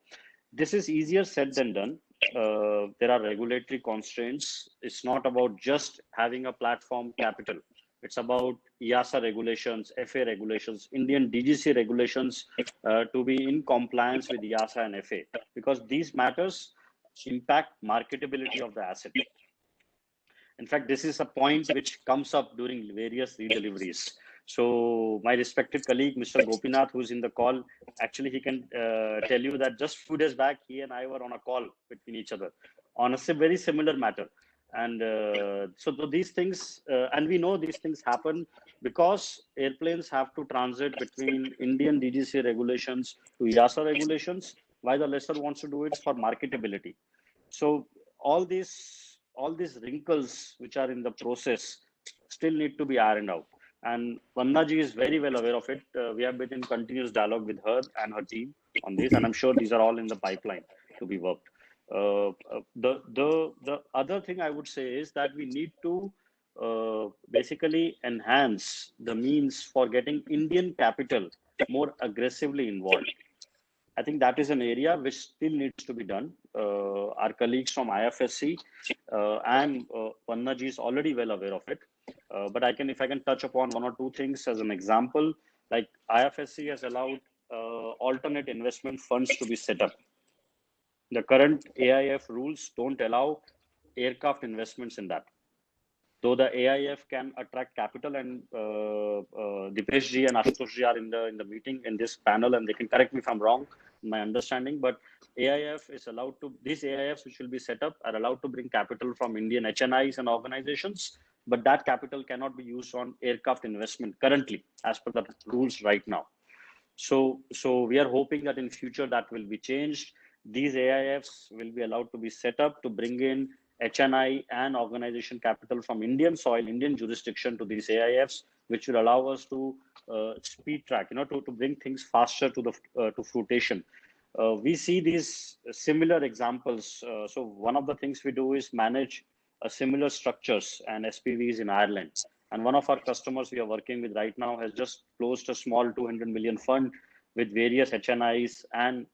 This is easier said than done. There are regulatory constraints. It's not about just having a platform capital. It's about EASA regulations, FA regulations, Indian DGC regulations to be in compliance with EASA and FA, because these matters impact marketability of the asset. In fact, this is a point which comes up during various redeliveries. So my respected colleague, Mr. Gopinath, who's in the call, actually he can tell you that just 2 days back, he and I were on a call between each other on a very similar matter. And so these things, and we know these things happen because airplanes have to transit between Indian DGC regulations to EASA regulations. Why the lessor wants to do it for marketability. So all these wrinkles which are in the process still need to be ironed out. And Vandana is very well aware of it. We have been in continuous dialogue with her and her team on this, and I'm sure these are all in the pipeline to be worked. The other thing I would say is that we need to basically enhance the means for getting Indian capital more aggressively involved. I think that is an area which still needs to be done. Our colleagues from IFSC and Vandana is already well aware of it. But if I can touch upon one or two things as an example, like IFSC has allowed alternate investment funds to be set up. The current AIF rules don't allow aircraft investments in that. Though the AIF can attract capital, and Dipesh ji and Ashutosh ji are in the meeting in this panel, and they can correct me if I'm wrong in my understanding, but AIF is allowed to, these AIFs which will be set up are allowed to bring capital from Indian HNIs and organizations, but that capital cannot be used on aircraft investment currently as per the rules right now. So we are hoping that in future that will be changed. These AIFs will be allowed to be set up to bring in HNI and organization capital from Indian soil, Indian jurisdiction to these AIFs, which will allow us to speed track, to bring things faster to fruition. we see these similar examples. So one of the things we do is manage similar structures and SPVs in Ireland. And one of our customers we are working with right now has just closed a small 200 million fund with various HNIs and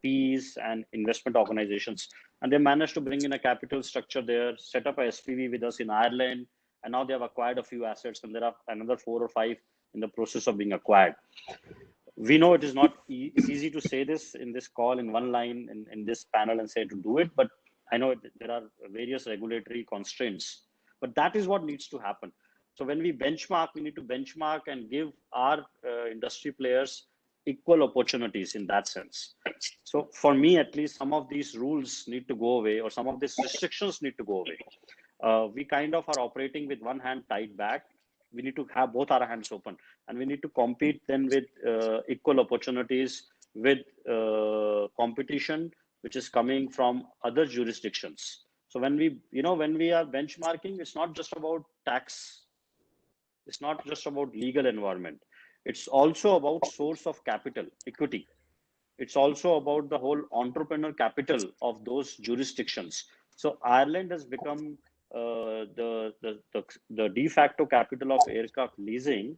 PEs and investment organizations. And they managed to bring in a capital structure there, set up a SPV with us in Ireland, and now they have acquired a few assets, and there are another 4 or 5 in the process of being acquired. We know it is not it's easy to say this in this call in one line in this panel and say to do it, but I know there are various regulatory constraints, but that is what needs to happen. So when we benchmark, we need to benchmark and give our industry players equal opportunities in that sense. So for me, at least, some of these rules need to go away, or some of these restrictions need to go away. We kind of are operating with one hand tied back. We need to have both our hands open, and we need to compete then with equal opportunities, with competition which is coming from other jurisdictions. So when we are benchmarking, it's not just about tax, it's not just about legal environment, it's also about source of capital, equity. It's also about the whole entrepreneur capital of those jurisdictions. So Ireland has become the de facto capital of aircraft leasing,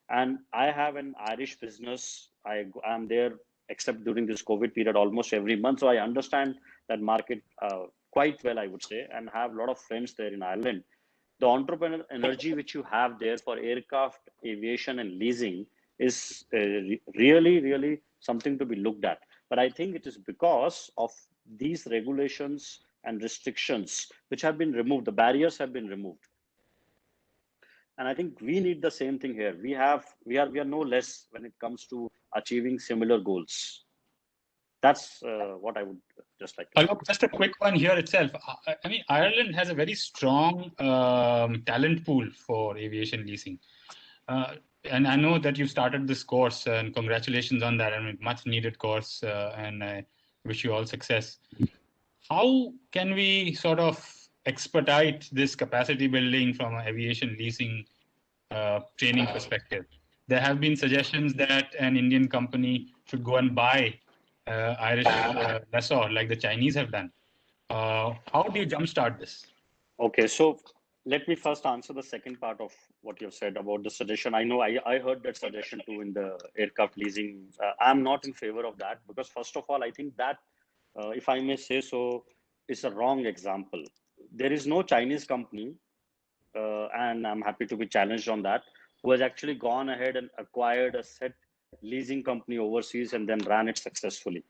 and I have an Irish business. I am there, except during this COVID period, almost every month. So I understand that market quite well, I would say, and have a lot of friends there in Ireland. The entrepreneur energy which you have there for aircraft, aviation, and leasing is really, really something to be looked at. But I think it is because of these regulations and restrictions which have been removed. The barriers have been removed. And I think we need the same thing here. We are no less when it comes to achieving similar goals. That's what I would just like to say. Just a quick one here itself. I mean, Ireland has a very strong talent pool for aviation leasing. And I know that you started this course, and congratulations on that. I mean, much needed course, and I wish you all success. How can we sort of expedite this capacity building from an aviation leasing training perspective? There have been suggestions that an Indian company should go and buy Irish lessor like the Chinese have done. How do you jumpstart this? Okay, so let me first answer the second part of what you've said about the suggestion. I know I heard that suggestion too in the aircraft leasing. I'm not in favor of that, because first of all, I think that, if I may say so, is a wrong example. There is no Chinese company, and I'm happy to be challenged on that, who has actually gone ahead and acquired a set leasing company overseas and then ran it successfully.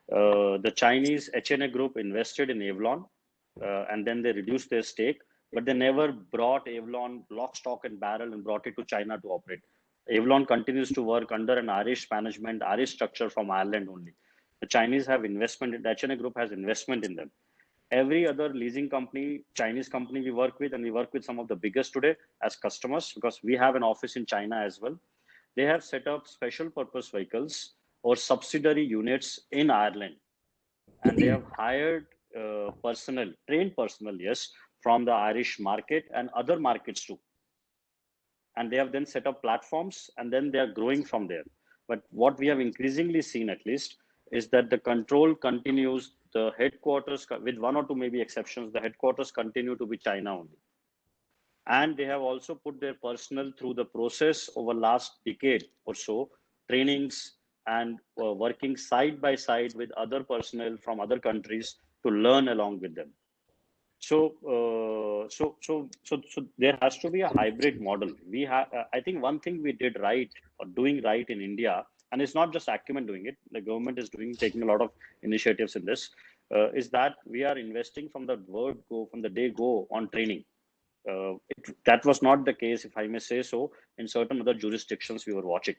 The Chinese HNA group invested in Aviation, and then they reduced their stake, but they never brought Aviation lock, stock, and barrel and brought it to China to operate. Aviation continues to work under an Irish management, Irish structure from Ireland only. The Chinese have investment, the HNA group has investment in them. Every other leasing company, Chinese company we work with, and we work with some of the biggest today as customers, because we have an office in China as well. They have set up special purpose vehicles or subsidiary units in Ireland, and they have hired personnel, trained personnel, yes, from the Irish market and other markets too. And they have then set up platforms, and then they are growing from there. But what we have increasingly seen, at least, is that the control continues. The headquarters, with one or two maybe exceptions, the headquarters continue to be China only. And they have also put their personnel through the process over last decade or so, trainings and working side by side with other personnel from other countries to learn along with them. So there has to be a hybrid model. We have, I think, one thing we did right, or doing right in India, and it's not just Acumen doing it, the government is taking a lot of initiatives in this, is that we are investing from the day go on training. That was not the case, if I may say so, in certain other jurisdictions we were watching.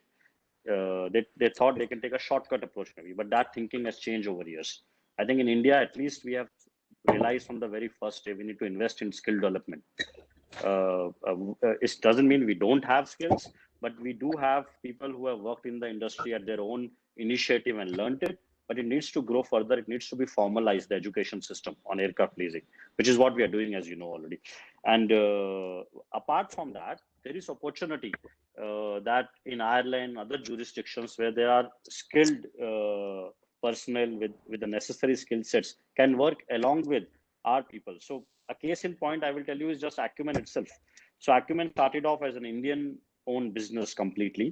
They thought they can take a shortcut approach maybe, but that thinking has changed over years. I think in India, at least, we have realized from the very first day we need to invest in skill development. It doesn't mean we don't have skills, but we do have people who have worked in the industry at their own initiative and learned it, but it needs to grow further. It needs to be formalized, the education system on aircraft leasing, which is what we are doing, as you know already. And apart from that, there is opportunity that in Ireland, other jurisdictions where there are skilled personnel with the necessary skill sets can work along with our people. So a case in point I will tell you is just Acumen itself. So Acumen started off as an Indian-owned business completely.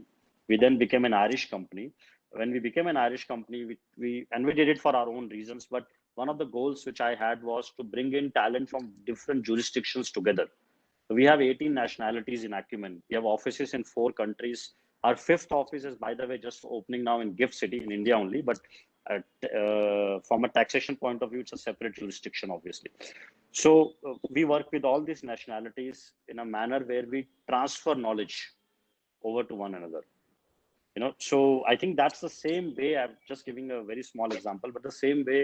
We then became an Irish company. When we became an Irish company, we did it for our own reasons. But one of the goals which I had was to bring in talent from different jurisdictions together. We have 18 nationalities in Acumen. We have offices in 4 countries. Our 5th office is, by the way, just opening now in Gift City in India only. But from a taxation point of view, it's a separate jurisdiction, obviously. So we work with all these nationalities in a manner where we transfer knowledge over to one another. So I think that's the same way. I'm just giving a very small example, but the same way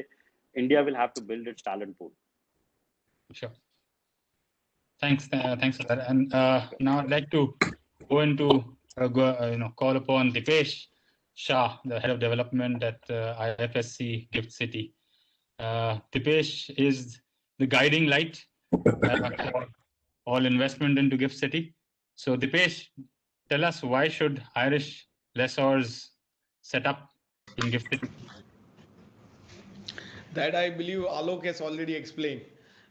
India will have to build its talent pool. Sure. Thanks for that. And now I'd like to go into call upon Dipesh Shah, the head of development at IFSC Gift City. Dipesh is the guiding light for all investment into Gift City. So Dipesh, tell us, why should Irish lessors set up in Gift City? That I believe Alok has already explained.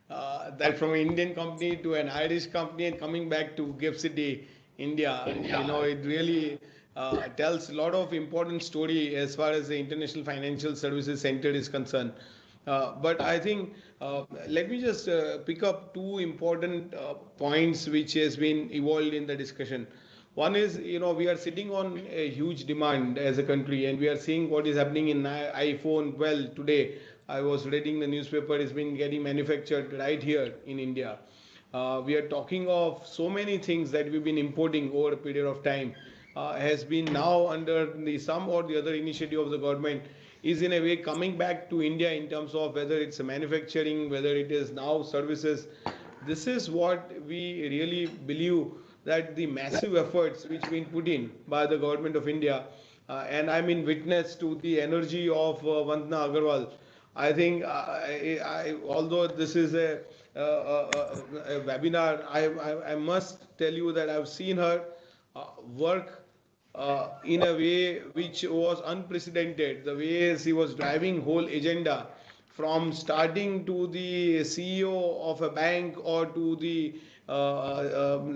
That from an Indian company to an Irish company and coming back to Gift City, India, it really tells a lot of important story as far as the International Financial Services Center is concerned. But I think let me just pick up 2 important points which has been evolved in the discussion. One is, we are sitting on a huge demand as a country, and we are seeing what is happening in iPhone 12 today. I was reading the newspaper, it's been getting manufactured right here in India. We are talking of so many things that we've been importing over a period of time, has been now under the some or the other initiative of the government, is in a way coming back to India in terms of whether it's a manufacturing, whether it is now services. This is what we really believe, that the massive efforts which have been put in by the government of India, and I mean witness to the energy of Vandana Agarwal. I think although this is a webinar, I must tell you that I've seen her work in a way which was unprecedented. The way she was driving whole agenda, from starting to the CEO of a bank or to the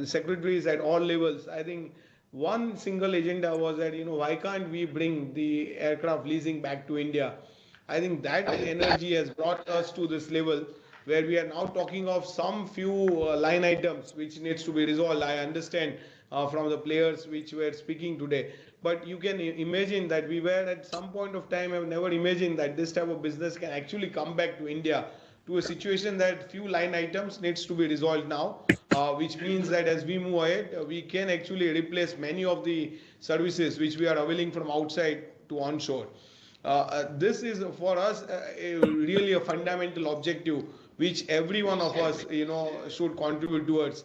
secretaries at all levels. I think one single agenda was that, why can't we bring the aircraft leasing back to India? I think that energy has brought us to this level where we are now talking of some few line items which needs to be resolved. I understand from the players which were speaking today, but you can imagine that we were at some point of time, I've never imagined that this type of business can actually come back to India, to a situation that few line items needs to be resolved now, which means that as we move ahead, we can actually replace many of the services which we are availing from outside to onshore. This is for us really a fundamental objective which every one of us should contribute towards.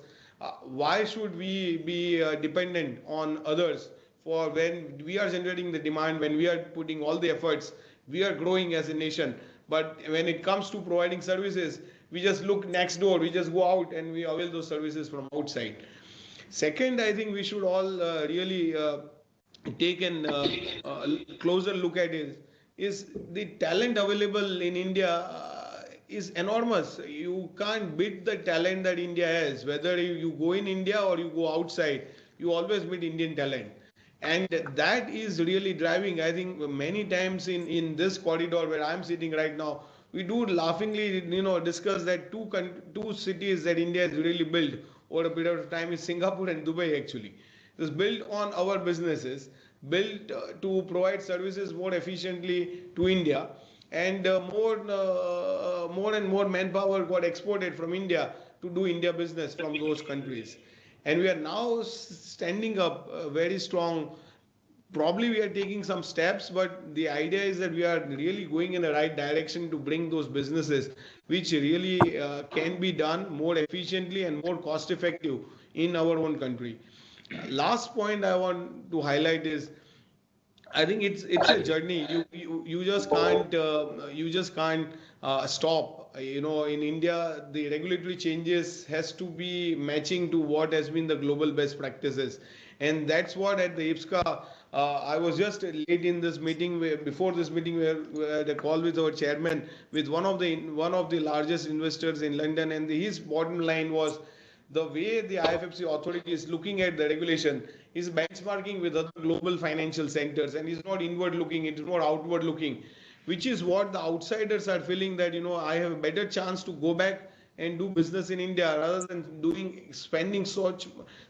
Why should we be dependent on others for when we are generating the demand, when we are putting all the efforts, we are growing as a nation, but when it comes to providing services, we just look next door, we just go out and we avail those services from outside. Second, I think we should all really take a closer look at is the talent available in India is enormous. You can't beat the talent that India has. Whether you go in India or you go outside, you always meet Indian talent. And that is really driving, I think, many times in this corridor where I'm sitting right now, we do laughingly, discuss that two cities that India has really built over a period of time is Singapore and Dubai actually. It was built on our businesses, built to provide services more efficiently to India, and more and more manpower got exported from India to do India business from those countries. And we are now standing up very strong. Probably we are taking some steps, but the idea is that we are really going in the right direction to bring those businesses which really can be done more efficiently and more cost effective in our own country. Last point I want to highlight is, I think it's a journey. You just can't stop. In India, the regulatory changes has to be matching to what has been the global best practices, and that's what at the IPSCA I was just late in this meeting. Before this meeting, we had a call with our chairman, with one of the largest investors in London, and his bottom line was the way the IFFC authority is looking at the regulation is benchmarking with other global financial centers, and is not inward looking; it is more outward looking, which is what the outsiders are feeling, that I have a better chance to go back and do business in India rather than spending such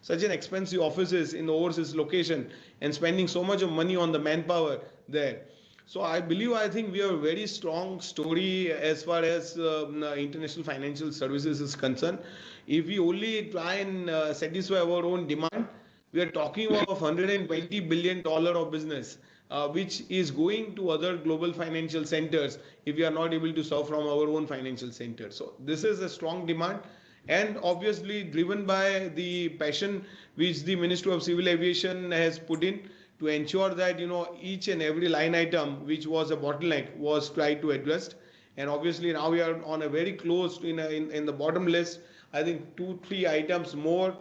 an expensive offices in the overseas location and spending so much of money on the manpower there. So I think we have a very strong story as far as international financial services is concerned. If we only try and satisfy our own demand, we are talking of $120 billion of business, which is going to other global financial centers if we are not able to serve from our own financial center. So this is a strong demand, and obviously driven by the passion which the Ministry of Civil Aviation has put in to ensure that each and every line item which was a bottleneck was tried to address. And obviously now we are on a very close in the bottom list. I think 2-3 items more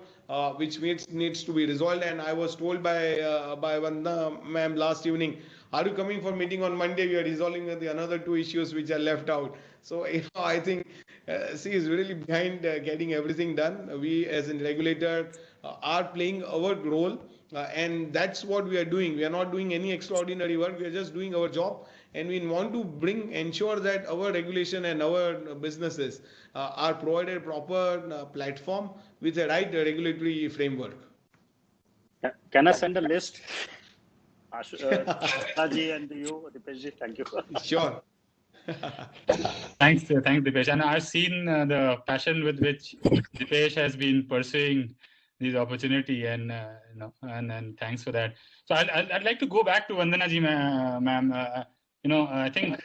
which needs to be resolved. And I was told by Vandana ma'am last evening, are you coming for meeting on Monday? We are resolving the another 2 issues which are left out. So I think she is really behind getting everything done. We as a regulator are playing our role, and that's what we are doing. We are not doing any extraordinary work. We are just doing our job, and we want to ensure that our regulation and our businesses are provided proper platform with the right regulatory framework. Can I send a list? Ashaji and you, Dipesh, thank you. Sure. Thanks, Dipesh. And I've seen the passion with which Dipesh has been pursuing this opportunity, and and thanks for that. So I'd like to go back to Vandana ji, ma'am. I think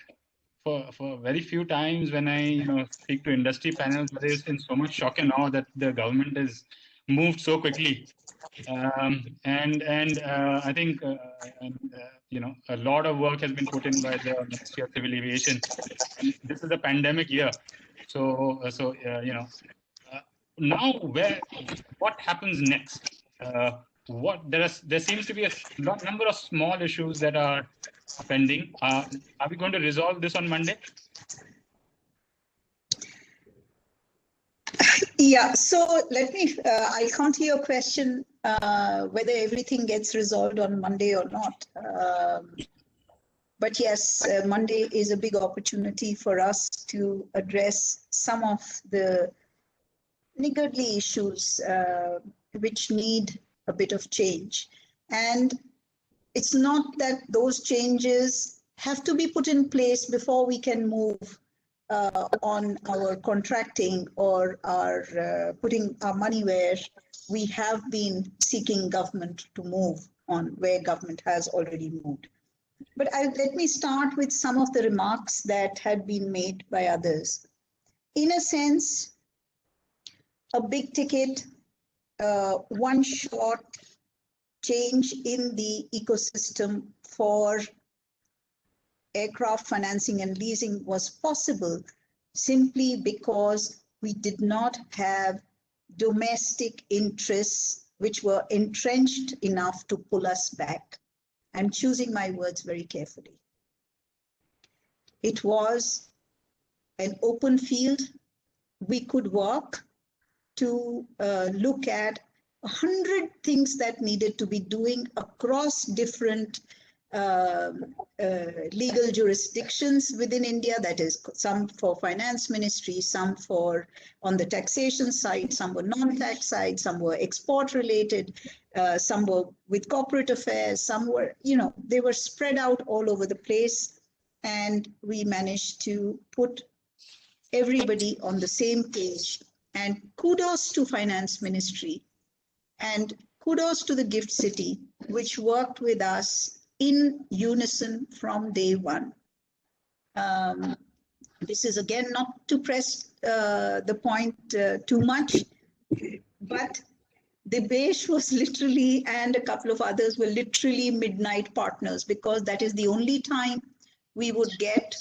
for very few times when I speak to industry panels, there's been so much shock and awe that the government has moved so quickly, and I think a lot of work has been put in by the Ministry of Civil Aviation. And this is a pandemic year, so now what happens next? There seems to be a number of small issues that are pending. Are we going to resolve this on Monday? Yeah, so let me, I'll counter your question whether everything gets resolved on Monday or not. But yes, Monday is a big opportunity for us to address some of the niggardly issues which need a bit of change. And it's not that those changes have to be put in place before we can move on our contracting or our putting our money where we have been seeking government to move on, where government has already moved. But let me start with some of the remarks that had been made by others. In a sense, a big ticket, one short change in the ecosystem for aircraft financing and leasing was possible simply because we did not have domestic interests which were entrenched enough to pull us back. I'm choosing my words very carefully. It was an open field. We could work to look at 100 things that needed to be doing across different legal jurisdictions within India, that is some for finance ministry, some for on the taxation side, some were non-tax side, some were export related, some were with corporate affairs, some were, they were spread out all over the place. And we managed to put everybody on the same page. And kudos to finance ministry and kudos to the Gift City, which worked with us in unison from day one. This is again not to press the point too much, but Dipesh was literally, and a couple of others were literally midnight partners, because that is the only time we would get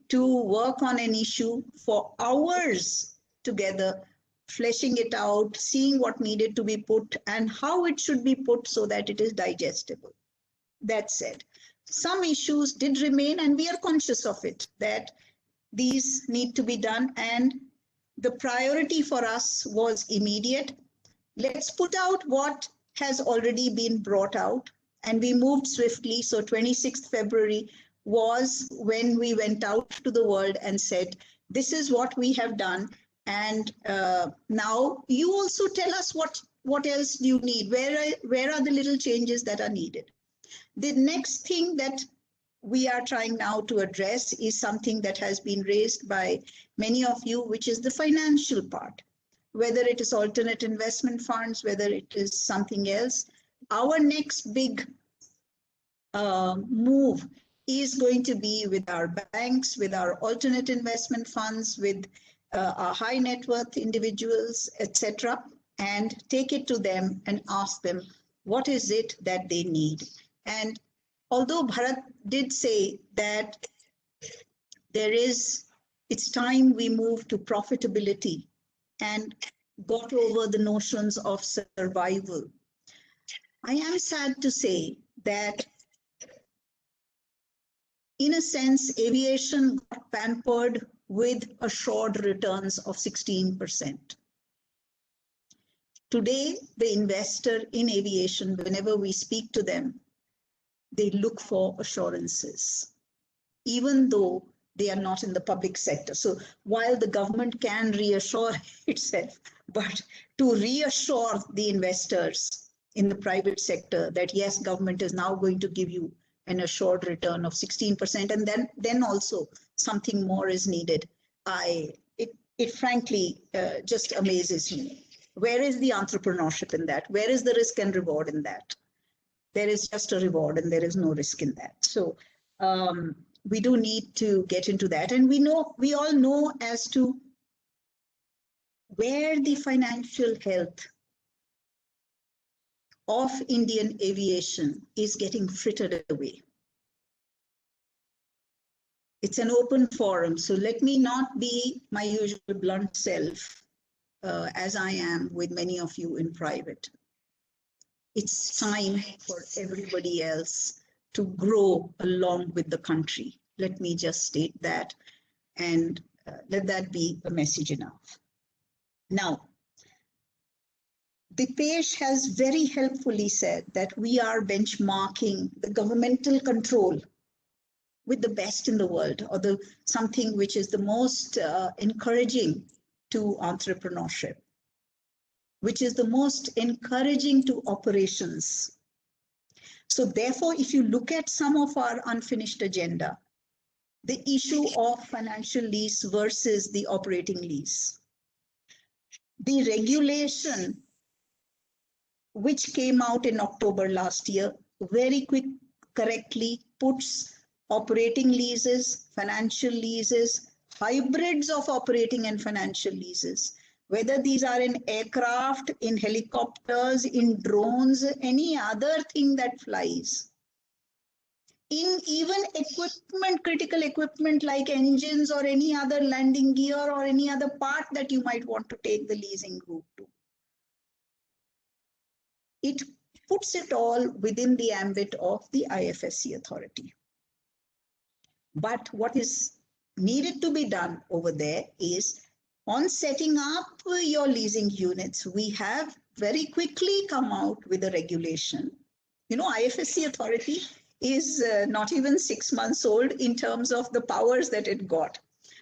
to work on an issue for hours together, fleshing it out, seeing what needed to be put and how it should be put so that it is digestible. That said, some issues did remain, and we are conscious of it, that these need to be done, and the priority for us was immediate. Let's put out what has already been brought out, and we moved swiftly. So 26th February was when we went out to the world and said, this is what we have done. And now you also tell us what else do you need? Where are the little changes that are needed? The next thing that we are trying now to address is something that has been raised by many of you, which is the financial part. Whether it is alternate investment funds, whether it is something else. Our next big move is going to be with our banks, with our alternate investment funds, with our high net worth individuals, etc., and take it to them and ask them, what is it that they need? And although Bharat did say that it's time we move to profitability and got over the notions of survival, I am sad to say that in a sense, aviation got pampered with assured returns of 16%. Today, the investor in aviation, whenever we speak to them, they look for assurances, even though they are not in the public sector. So while the government can reassure itself, but to reassure the investors in the private sector that yes, government is now going to give you an assured return of 16%, and then also something more is needed. It frankly just amazes me. Where is the entrepreneurship in that? Where is the risk and reward in that? There is just a reward and there is no risk in that. So we do need to get into that. And we all know as to where the financial health of Indian aviation is getting frittered away. It's an open forum, so let me not be my usual blunt self as I am with many of you in private. It's time for everybody else to grow along with the country. Let me just state that, and let that be a message enough. Now, Dipesh has very helpfully said that we are benchmarking the governmental control with the best in the world, or something which is the most encouraging to entrepreneurship, which is the most encouraging to operations. So therefore, if you look at some of our unfinished agenda, the issue of financial lease versus the operating lease, the regulation which came out in October last year, very correctly puts operating leases, financial leases, hybrids of operating and financial leases, whether these are in aircraft, in helicopters, in drones, any other thing that flies, in even equipment, critical equipment like engines or any other landing gear or any other part that you might want to take the leasing route to. It puts it all within the ambit of the IFSC authority. But what is needed to be done over there is, on setting up your leasing units, we have very quickly come out with a regulation. You know, IFSC authority is not even 6 months old in terms of the powers that it got.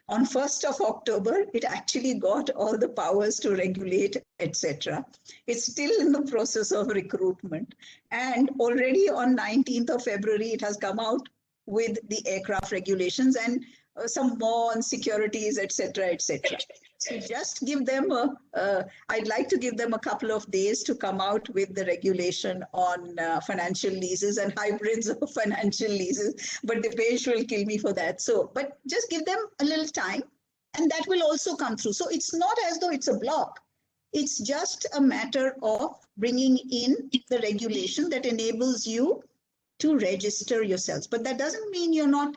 On 1st of October, it actually got all the powers to regulate, etc. It's still in the process of recruitment. And already on 19th of February, it has come out with the aircraft regulations and some more on securities, etc., etc. So just give them I'd like to give them a couple of days to come out with the regulation on financial leases and hybrids of financial leases, but the page will kill me for that. So, but just give them a little time and that will also come through. So it's not as though it's a block. It's just a matter of bringing in the regulation that enables you to register yourselves. But that doesn't mean you're not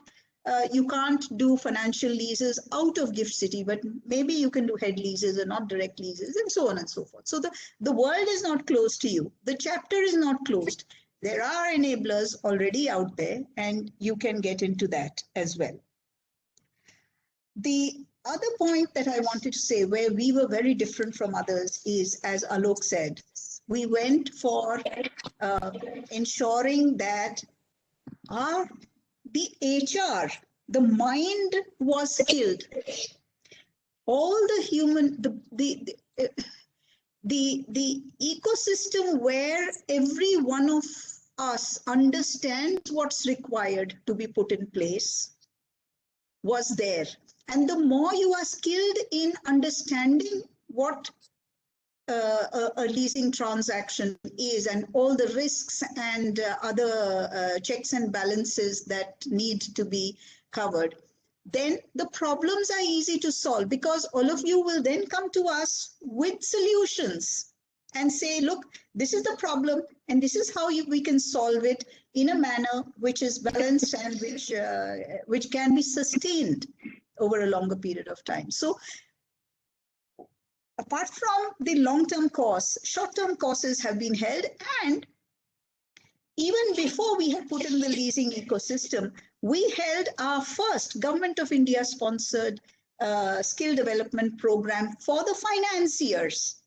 you can't do financial leases out of Gift City, but maybe you can do head leases and not direct leases and so on and so forth. So the world is not closed to you. The chapter is not closed. There are enablers already out there, and you can get into that as well. The other point that I wanted to say, where we were very different from others, is, as Alok said, we went for ensuring that the HR, the mind was skilled. All the human, the ecosystem where every one of us understands what's required to be put in place was there. And the more you are skilled in understanding what a leasing transaction is and all the risks and other checks and balances that need to be covered, then the problems are easy to solve, because all of you will then come to us with solutions and say, look, this is the problem and this is how we can solve it in a manner which is balanced and which can be sustained over a longer period of time. So apart from the long-term costs, short-term costs have been held, and even before we had put in the leasing ecosystem, we held our first Government of India sponsored skill development program for the financiers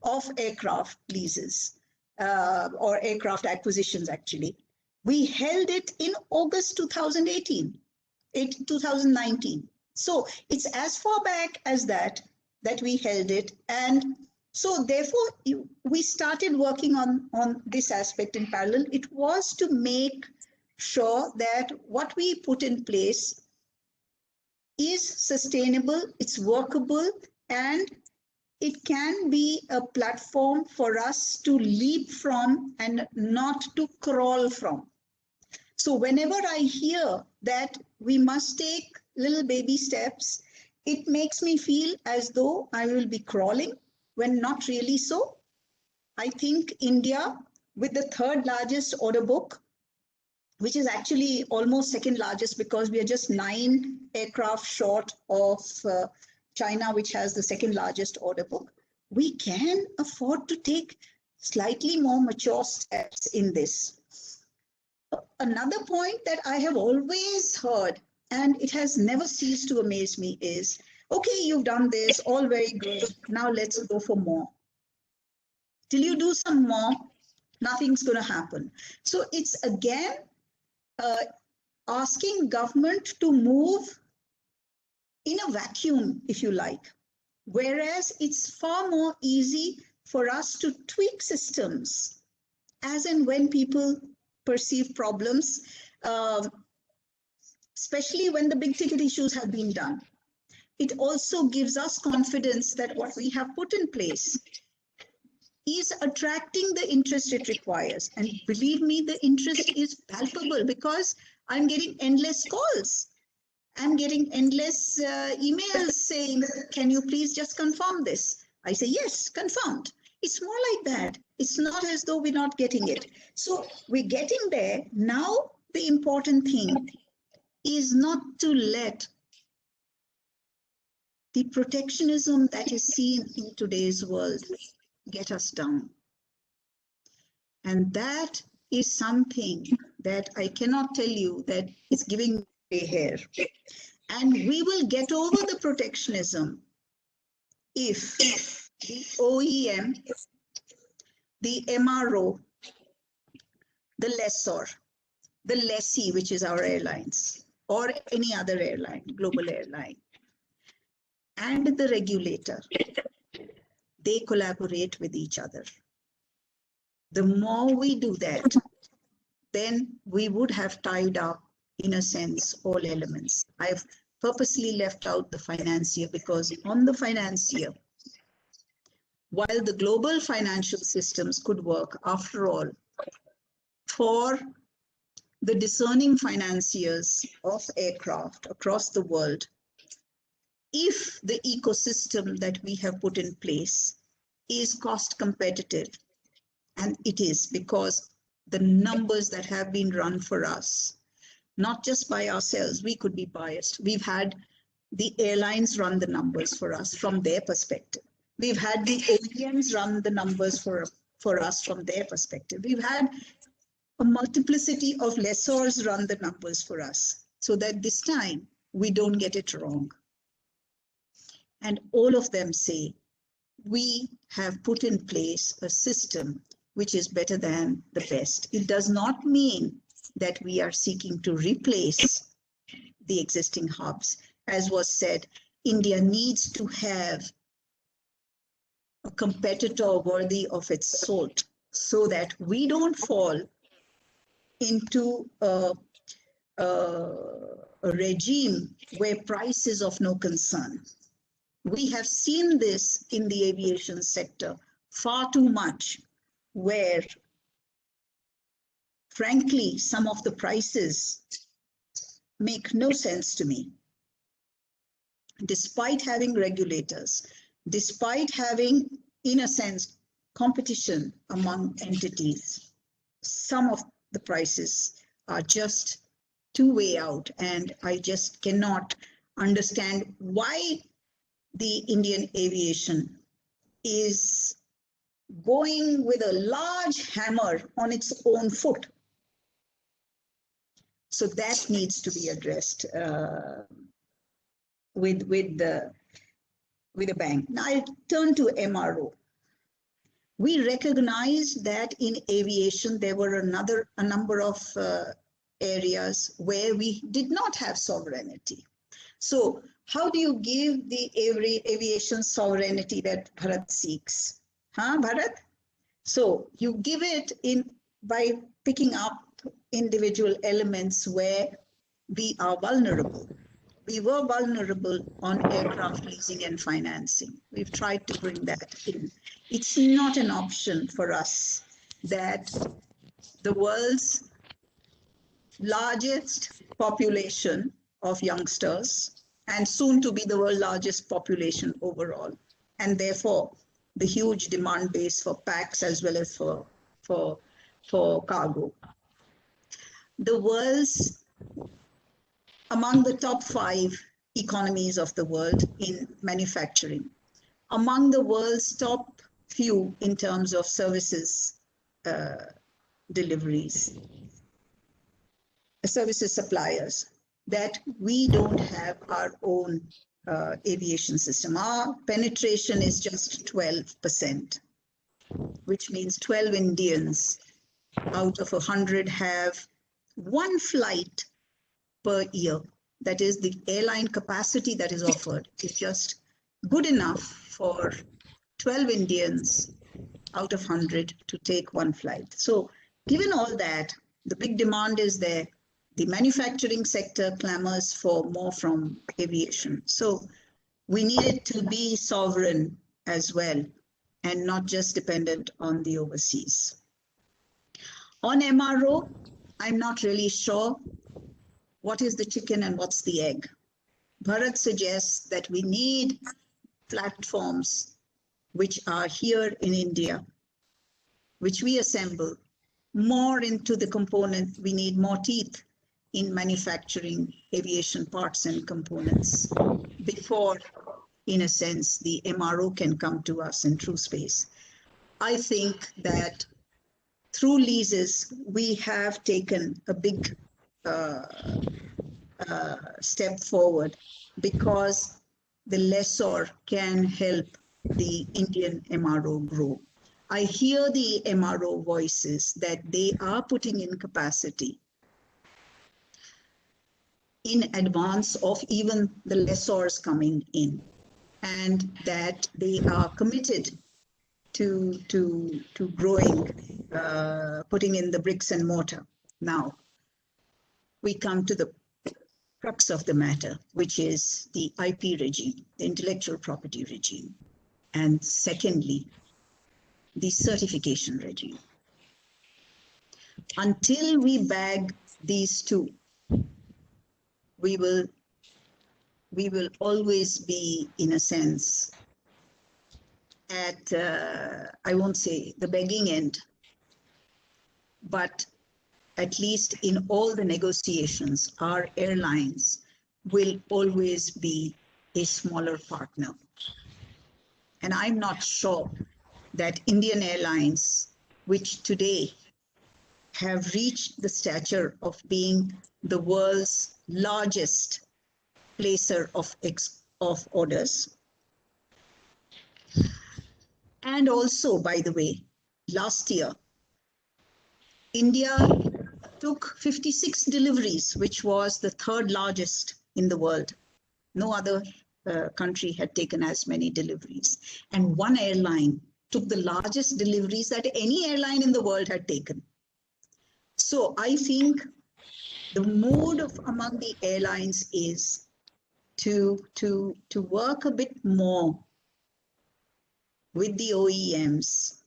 of aircraft leases or aircraft acquisitions, actually. We held it in August 2019. So it's as far back as that we held it. And so therefore, we started working on this aspect in parallel. It was to make sure that what we put in place is sustainable, it's workable, and it can be a platform for us to leap from and not to crawl from. So whenever I hear that we must take little baby steps, it makes me feel as though I will be crawling, when not really so. I think India, with the third largest order book, which is actually almost second largest because we are just 9 aircraft short of China, which has the second largest order book, we can afford to take slightly more mature steps in this. Another point that I have always heard, and it has never ceased to amaze me, is, okay, you've done this, all very good, now let's go for more. Till you do some more, nothing's going to happen. So it's again asking government to move in a vacuum, if you like, whereas it's far more easy for us to tweak systems as and when people perceive problems, especially when the big ticket issues have been done. It also gives us confidence that what we have put in place is attracting the interest it requires. And believe me, the interest is palpable, because I'm getting endless calls. I'm getting endless emails saying, can you please just confirm this? I say, yes, confirmed. It's more like that. It's not as though we're not getting it. So we're getting there. Now, the important thing is not to let the protectionism that is seen in today's world get us down. And that is something that I cannot tell you that it's giving me hair. And we will get over the protectionism if the OEM, the MRO, the lessor, the lessee, which is our airlines, or any other airline, global airline, and the regulator, they collaborate with each other. The more we do that, then we would have tied up, in a sense, all elements. I've purposely left out the financier, because on the financier, while the global financial systems could work, after all, for the discerning financiers of aircraft across the world, if the ecosystem that we have put in place is cost competitive, and it is, because the numbers that have been run for us, not just by ourselves, we could be biased. We've had the airlines run the numbers for us from their perspective. We've had the OEMs run the numbers for us from their perspective. We've had a multiplicity of lessors run the numbers for us so that this time we don't get it wrong. And all of them say, we have put in place a system which is better than the best. It does not mean that we are seeking to replace the existing hubs. As was said, India needs to have a competitor worthy of its salt so that we don't fall into a regime where price is of no concern. We have seen this in the aviation sector far too much, where frankly, some of the prices make no sense to me. Despite having regulators, despite having, in a sense, competition among entities, some of the prices are just too way out, and I just cannot understand why the Indian aviation is going with a large hammer on its own foot. So that needs to be addressed with a bang. Now I turn to MRO. We recognize that in aviation there were a number of areas where we did not have sovereignty. So how do you give the aviation sovereignty that Bharat seeks? Huh, Bharat? So you give it by picking up individual elements where we are vulnerable. We were vulnerable on aircraft leasing and financing. We've tried to bring that in. It's not an option for us that the world's largest population of youngsters, and soon to be the world's largest population overall, and therefore the huge demand base for packs as well as for cargo. The world's among the top 5 economies of the world in manufacturing, among the world's top few in terms of services deliveries, services suppliers, that we don't have our own aviation system. Our penetration is just 12%, which means 12 Indians out of 100 have one flight per year. That is, the airline capacity that is offered is just good enough for 12 Indians out of 100 to take one flight. So given all that, the big demand is there. The manufacturing sector clamors for more from aviation. So we need it to be sovereign as well and not just dependent on the overseas. On MRO, I'm not really sure what is the chicken and what's the egg. Bharat suggests that we need platforms which are here in India, which we assemble more into the component. We need more teeth in manufacturing aviation parts and components before, in a sense, the MRO can come to us in true space. I think that through leases, we have taken a big step forward because the lessor can help the Indian MRO grow. I hear the MRO voices that they are putting in capacity in advance of even the lessors coming in, and that they are committed to growing, putting in the bricks and mortar. Now, we come to the crux of the matter, which is the IP regime, the intellectual property regime, and secondly, the certification regime. Until we bag these two, we will always be, in a sense, at, I won't say the begging end, but at least in all the negotiations, our airlines will always be a smaller partner. And I'm not sure that Indian Airlines, which today have reached the stature of being the world's largest placer of orders. And also, by the way, last year, India took 56 deliveries, which was the third largest in the world. No other country had taken as many deliveries. And one airline took the largest deliveries that any airline in the world had taken. So I think the mood among the airlines is to work a bit more with the OEMs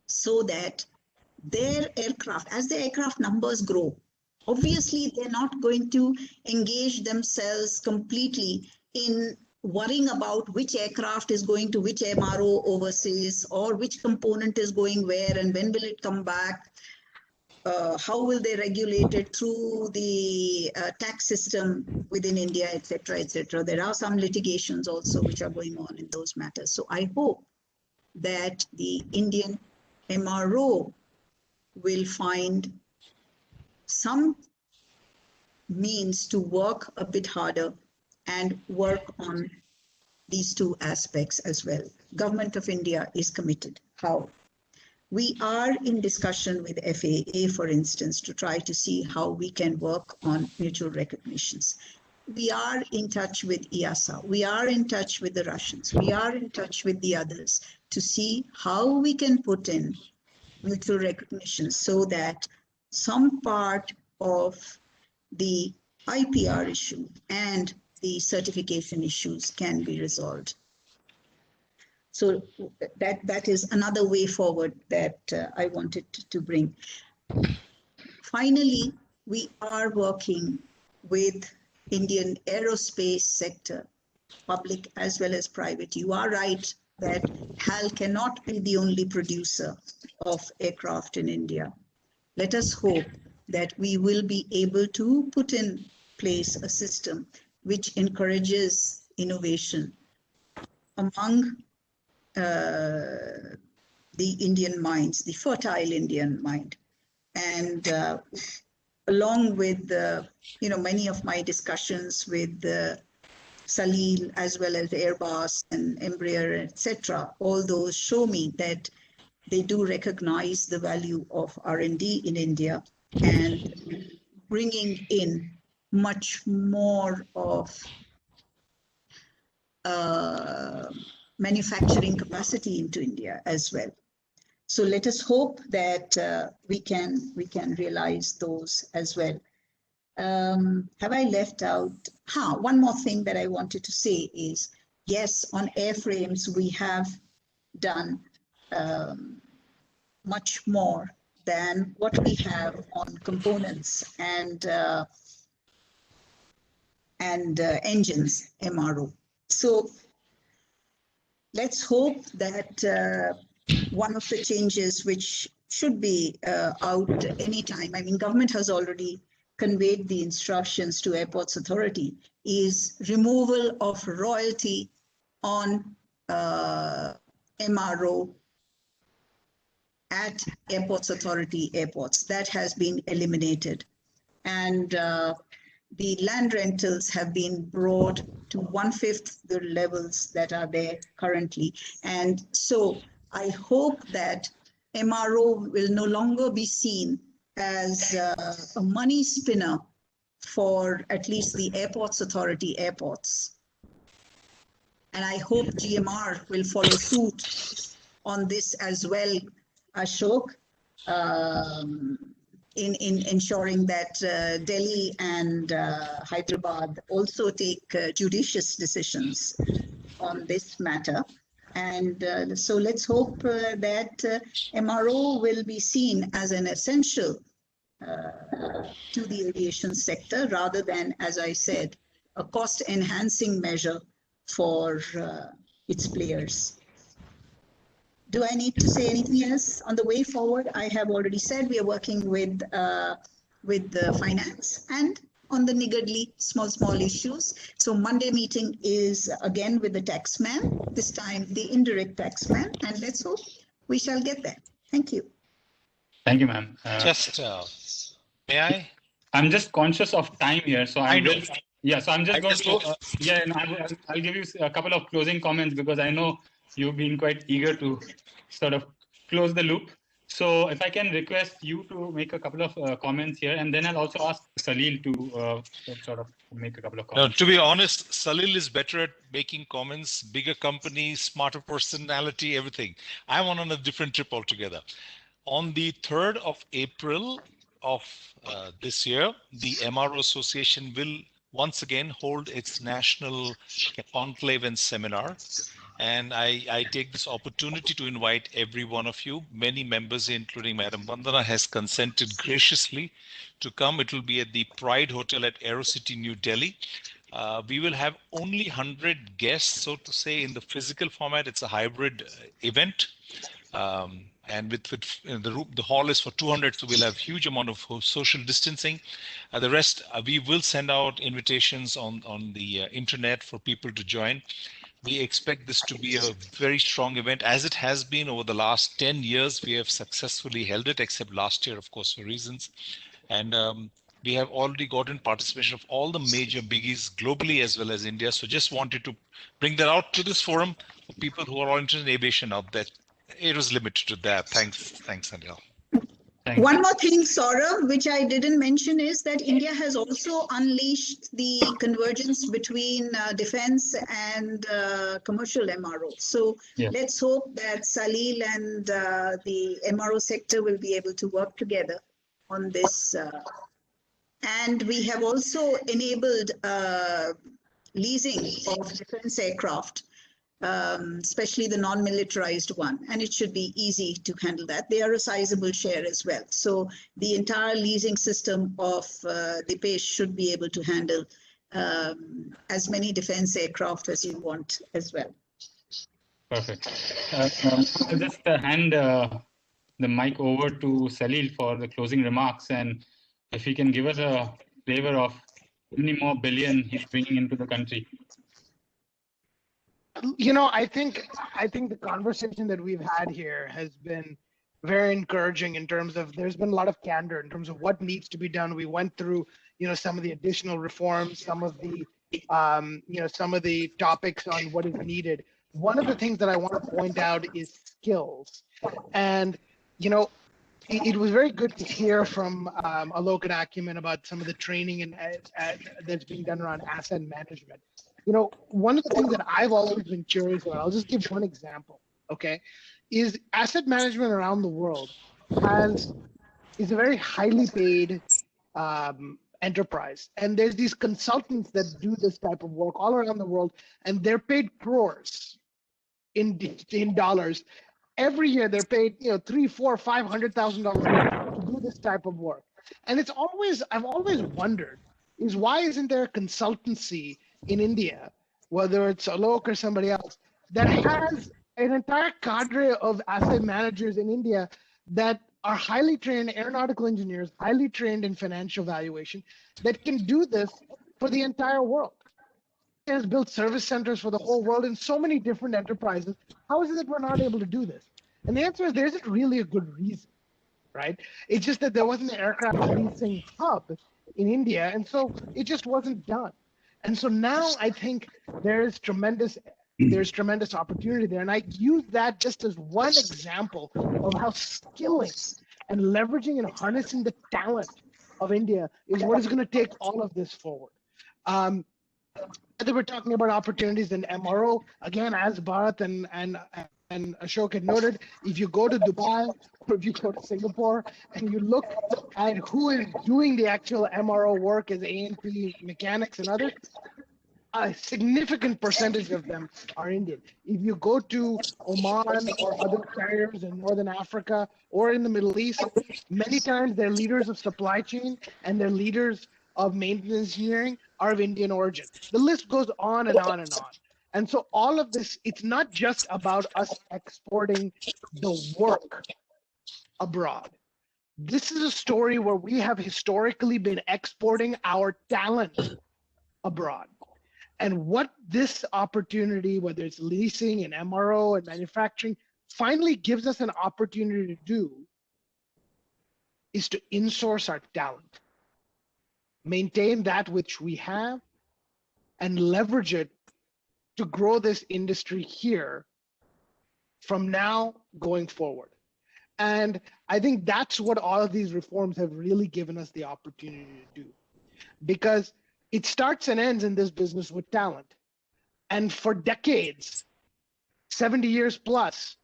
so that their aircraft, as the aircraft numbers grow, obviously they're not going to engage themselves completely in worrying about which aircraft is going to which MRO overseas or which component is going where and when will it come back. How will they regulate it through the tax system within India, etc., etc. There are some litigations also which are going on in those matters. So I hope that the Indian MRO will find some means to work a bit harder and work on these two aspects as well. Government of India is committed. How? We are in discussion with FAA, for instance, to try to see how we can work on mutual recognitions. We are in touch with EASA. We are in touch with the Russians. We are in touch with the others to see how we can put in mutual recognition so that some part of the IPR issue and the certification issues can be resolved. So that is another way forward that I wanted to bring. Finally, we are working with Indian aerospace sector, public as well as private. You are right that HAL cannot be the only producer of aircraft in India. Let us hope that we will be able to put in place a system which encourages innovation among the Indian minds, the fertile Indian mind. And along with many of my discussions with Salil as well as Airbus and Embraer, etc., all those show me that they do recognize the value of R&D in India and bringing in much more of manufacturing capacity into India as well. So let us hope that we can realize those as well. Have I left out? One more thing that I wanted to say is, yes, on airframes we have done much more than what we have on components and engines, MRO. So let's hope that one of the changes which should be out anytime, I mean, government has already conveyed the instructions to Airports Authority, is removal of royalty on MRO at Airports Authority airports. That has been eliminated. And the land rentals have been brought to 1/5 the levels that are there currently. And so I hope that MRO will no longer be seen as a money spinner for at least the Airports Authority airports. And I hope GMR will follow suit on this as well, Ashok, in ensuring that Delhi and Hyderabad also take judicious decisions on this matter. And so let's hope that MRO will be seen as an essential to the aviation sector rather than, as I said, a cost-enhancing measure for its players. Do I need to say anything else on the way forward? I have already said we are working with the finance and on the niggardly small issues. So Monday meeting is again with the taxman, this time the indirect taxman, and let's hope we shall get there. Thank you. Thank you, ma'am. May I? I'm just conscious of time here, so I know. Yeah, so I'm just going just to. Yeah, and I'll give you a couple of closing comments because I know you've been quite eager to sort of close the loop. So if I can request you to make a couple of comments here, and then I'll also ask Salil to sort of make a couple of No, comments. to be honest, Salil is better at making comments, bigger company, smarter personality, everything. I'm on a different trip altogether. On the 3rd of April of this year, the MRO Association will once again hold its national conclave and seminar. And I take this opportunity to invite every one of you. Many members, including Madam Vandana, has consented graciously to come. It will be at the Pride Hotel at AeroCity, New Delhi. We will have only 100 guests, so to say, in the physical format. It's a hybrid event. And with the hall is for 200, so we'll have huge amount of social distancing. The rest, we will send out invitations on the internet for people to join. We expect this to be a very strong event, as it has been over the last 10 years. We have successfully held it, except last year, of course, for reasons. And we have already gotten participation of all the major biggies globally as well as India. So just wanted to bring that out to this forum for people who are all interested in aviation out there. It was limited to that. Thanks, Anil. One more thing, Saurabh, which I didn't mention, is that India has also unleashed the convergence between defense and commercial MRO. So let's hope that Salil and the MRO sector will be able to work together on this. And we have also enabled leasing of defense aircraft, especially the non-militarized one, and it should be easy to handle that. They are a sizable share as well. So the entire leasing system of the PACE should be able to handle as many defense aircraft as you want as well. Perfect. I'll just hand the mic over to Salil for the closing remarks, and if he can give us a flavor of how many more billion he's bringing into the country. You know, I think the conversation that we've had here has been very encouraging in terms of there's been a lot of candor in terms of what needs to be done. We went through, some of the additional reforms, some of the, some of the topics on what is needed. One of the things that I want to point out is skills. And, it was very good to hear from Alok and Acumen about some of the training and that's being done around asset management. One of the things that I've always been curious about, I'll just give one example, okay, is asset management around the world is a very highly paid enterprise. And there's these consultants that do this type of work all around the world, and they're paid crores in dollars. Every year they're paid, $300,000, $400,000, $500,000 to do this type of work. And I've always wondered is why isn't there a consultancy in India, whether it's Alok or somebody else, that has an entire cadre of asset managers in India that are highly trained aeronautical engineers, highly trained in financial valuation, that can do this for the entire world. It has built service centers for the whole world in so many different enterprises. How is it that we're not able to do this? And the answer is there isn't really a good reason, right? It's just that there wasn't an aircraft leasing hub in India, and so it just wasn't done. And so now I think there's tremendous opportunity there. And I use that just as one example of how skilling and leveraging and harnessing the talent of India is what is going to take all of this forward. We're talking about opportunities in MRO. Again, as Bharat and Ashok had noted, if you go to Dubai or if you go to Singapore and you look at who is doing the actual MRO work as A&P mechanics and others, a significant percentage of them are Indian. If you go to Oman or other carriers in Northern Africa or in the Middle East, many times they're leaders of supply chain and they're leaders of maintenance engineering are of Indian origin. The list goes on and on and on. And so all of this, it's not just about us exporting the work abroad. This is a story where we have historically been exporting our talent abroad. And what this opportunity, whether it's leasing and MRO and manufacturing, finally gives us an opportunity to do is to insource our talent, maintain that which we have, and leverage it to grow this industry here from now going forward. And I think that's what all of these reforms have really given us the opportunity to do, because it starts and ends in this business with talent. And for decades, 70 years plus,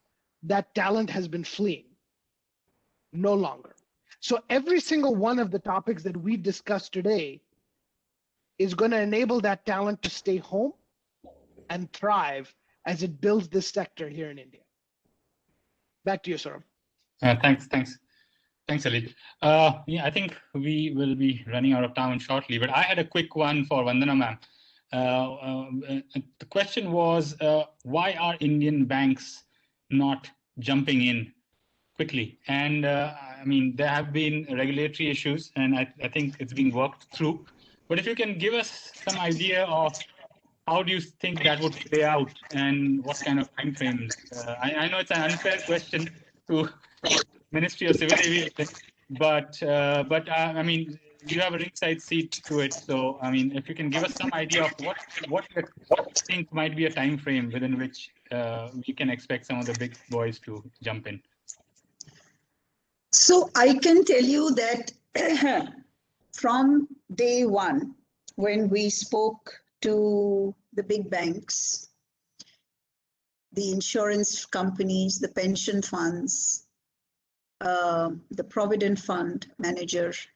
that talent has been fleeing. No longer. So every single one of the topics that we discussed today is going to enable that talent to stay home and thrive as it builds this sector here in India. Back to you, Saurabh. Thanks, Ali. Yeah, I think we will be running out of time shortly, but I had a quick one for Vandana ma'am. The question was, why are Indian banks not jumping in quickly? And I mean, there have been regulatory issues, and I think it's being worked through. But if you can give us some idea of how do you think that would play out, and what kind of time frames? I know it's an unfair question to Ministry of Civil Aviation, but I mean, you have a ringside seat to it. So I mean, if you can give us some idea of what you think might be a time frame within which we can expect some of the big boys to jump in. So I can tell you that from day one, when we spoke to the big banks, the insurance companies, the pension funds, the Provident Fund managers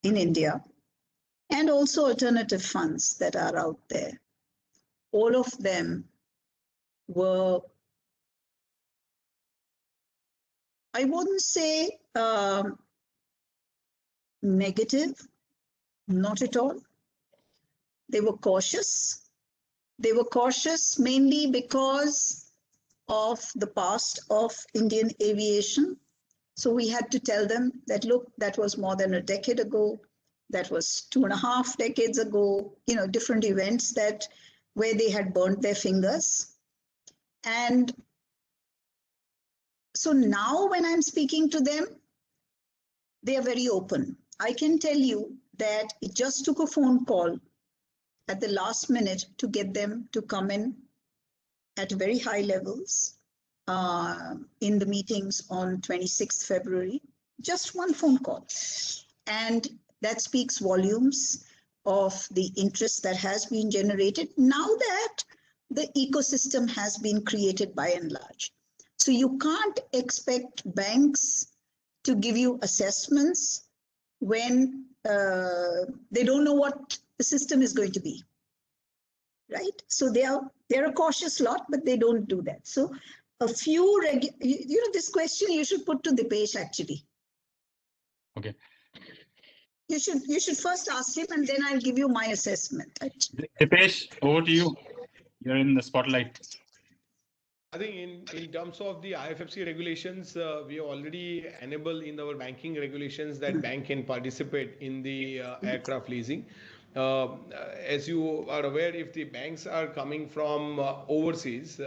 in India, and also alternative funds that are out there, all of them were, I wouldn't say negative, not at all. They were cautious. They were cautious mainly because of the past of Indian aviation. So we had to tell them that, look, that was more than a decade ago. That was 2.5 decades ago, you know, different events that where they had burnt their fingers. And so now when I'm speaking to them, they are very open. I can tell you that it just took a phone call at the last minute to get them to come in at very high levels in the meetings on 26th February, just one phone call. And that speaks volumes of the interest that has been generated now that the ecosystem has been created by and large. So you can't expect banks to give you assessments when they don't know what the system is going to be, right? So they're a cautious lot, but they don't do that. So a few, this question you should put to Dipesh actually. Okay. You should first ask him, and then I'll give you my assessment. Dipesh, over to you. You're in the spotlight. I think in terms of the IFFC regulations, we already enable in our banking regulations that bank can participate in the aircraft leasing. As you are aware, if the banks are coming from overseas,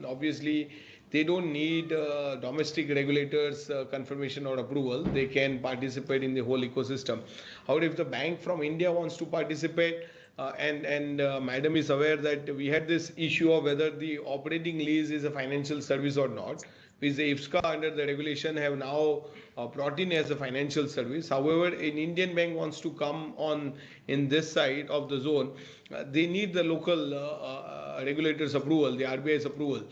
obviously they don't need domestic regulators confirmation or approval. They can participate in the whole ecosystem. However, if the bank from India wants to participate, and Madam is aware that we had this issue of whether the operating lease is a financial service or not, which the IFSCA under the regulation have now brought in as a financial service. However, an Indian bank wants to come on in this side of the zone, they need the local regulators approval, the RBI's approval,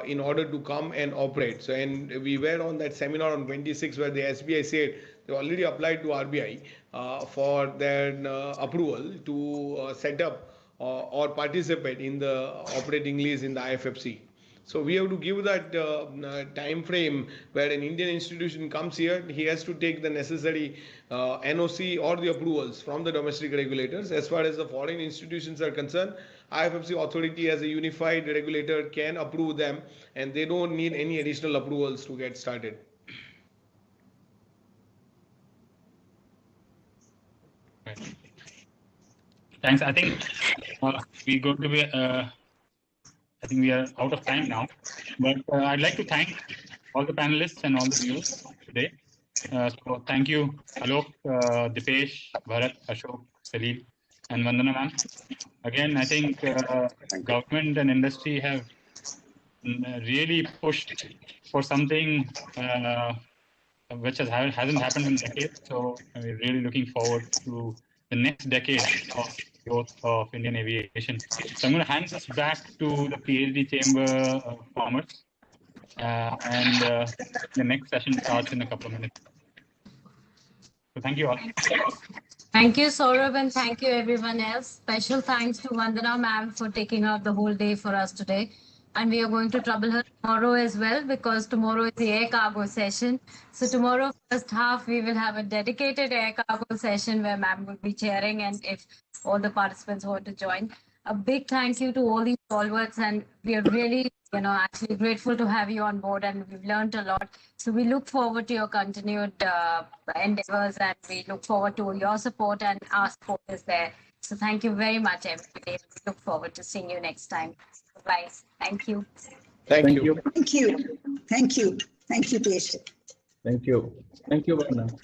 in order to come and operate. So, and we were on that seminar on 26 where the SBI said they already applied to RBI for their approval to set up or participate in the operating lease in the IFFC. So we have to give that time frame where an Indian institution comes here, he has to take the necessary NOC or the approvals from the domestic regulators. As far as the foreign institutions are concerned, IFFC authority as a unified regulator can approve them, and they don't need any additional approvals to get started. Thanks. I think we're going to be. I think we are out of time now, but I'd like to thank all the panelists and all the viewers today. So thank you, Alok, Dipesh, Bharat, Ashok, Salil, and Vandana ma'am. Again, I think government and industry have really pushed for something which hasn't happened in decades. So we're really looking forward to the next decade of growth of Indian aviation. So I'm going to hand this back to the PhD Chamber of Commerce, and the next session starts in a couple of minutes. So thank you all. Thank you, Saurabh, and thank you, everyone else. Special thanks to Vandana ma'am for taking out the whole day for us today. And we are going to trouble her tomorrow as well, because tomorrow is the air cargo session. So tomorrow, first half, we will have a dedicated air cargo session where ma'am will be chairing, and if all the participants want to join. A big thank you to all these stalwarts, and we are really, actually grateful to have you on board, and we've learned a lot. So we look forward to your continued endeavors, and we look forward to your support, and our support is there. So thank you very much, everybody. We look forward to seeing you next time. Bye. Thank you. Thank you. Thank you. Thank you. Thank you, PhD. Thank you. Thank you, Vandana.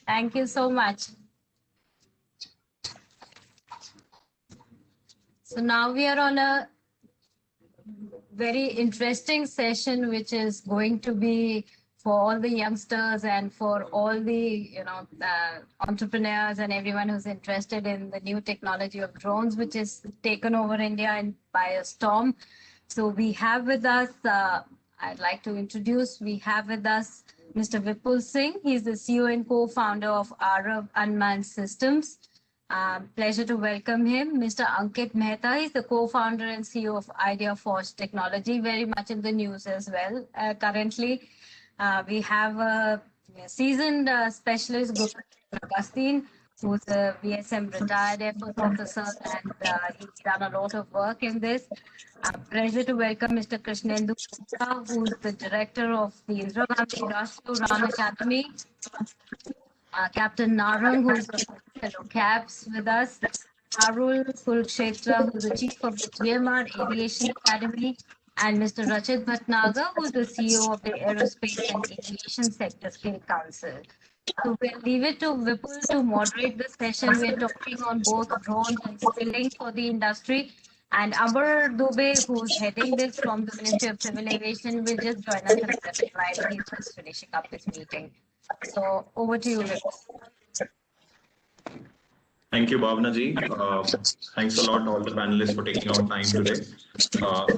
Thank you so much. So now we are on a very interesting session, which is going to be for all the youngsters and for all the entrepreneurs and everyone who's interested in the new technology of drones, which is taken over India by a storm. So we have with us, I'd like to introduce, we have with us Mr. Vipul Singh. He's the CEO and co-founder of Arab Unmanned Systems. Pleasure to welcome him. Mr. Ankit Mehta, he's the co-founder and CEO of Idea Force Technology, very much in the news as well. Currently, we have a seasoned specialist, Gopal Agustin, who's a VSM retired Air Force officer, and he's done a lot of work in this. Pleasure to welcome Mr. Krishnendu Gupta, who's the director of the Indira Gandhi Rashtriya Ram Academy. Captain Narang, who's a fellow CAPS with us. Arul Kulkshetra, who's the chief of the GMR Aviation Academy. And Mr. Rachit Bhatnagar, who's the CEO of the Aerospace and Aviation Sector Skill Council. So we'll leave it to Vipul to moderate the session. We're talking on both drones and skilling for the industry. And Amber Dubey, who's heading this from the Ministry of Civil Aviation, will just join us in a second while he's just finishing up his meeting. So over to you, Vipul. Thank you, Bhavna ji. Thanks a lot, all the panelists, for taking out time today.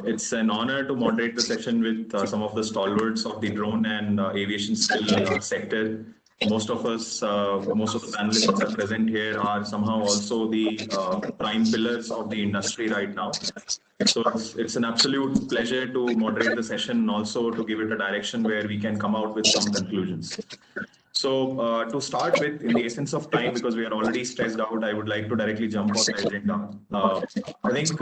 It's an honor to moderate the session with some of the stalwarts of the drone and aviation skill sector. Most of us, most of the panelists that are present here are somehow also the prime pillars of the industry right now. So it's an absolute pleasure to moderate the session and also to give it a direction where we can come out with some conclusions. So to start with, in the essence of time, because we are already stressed out, I would like to directly jump on the agenda. I think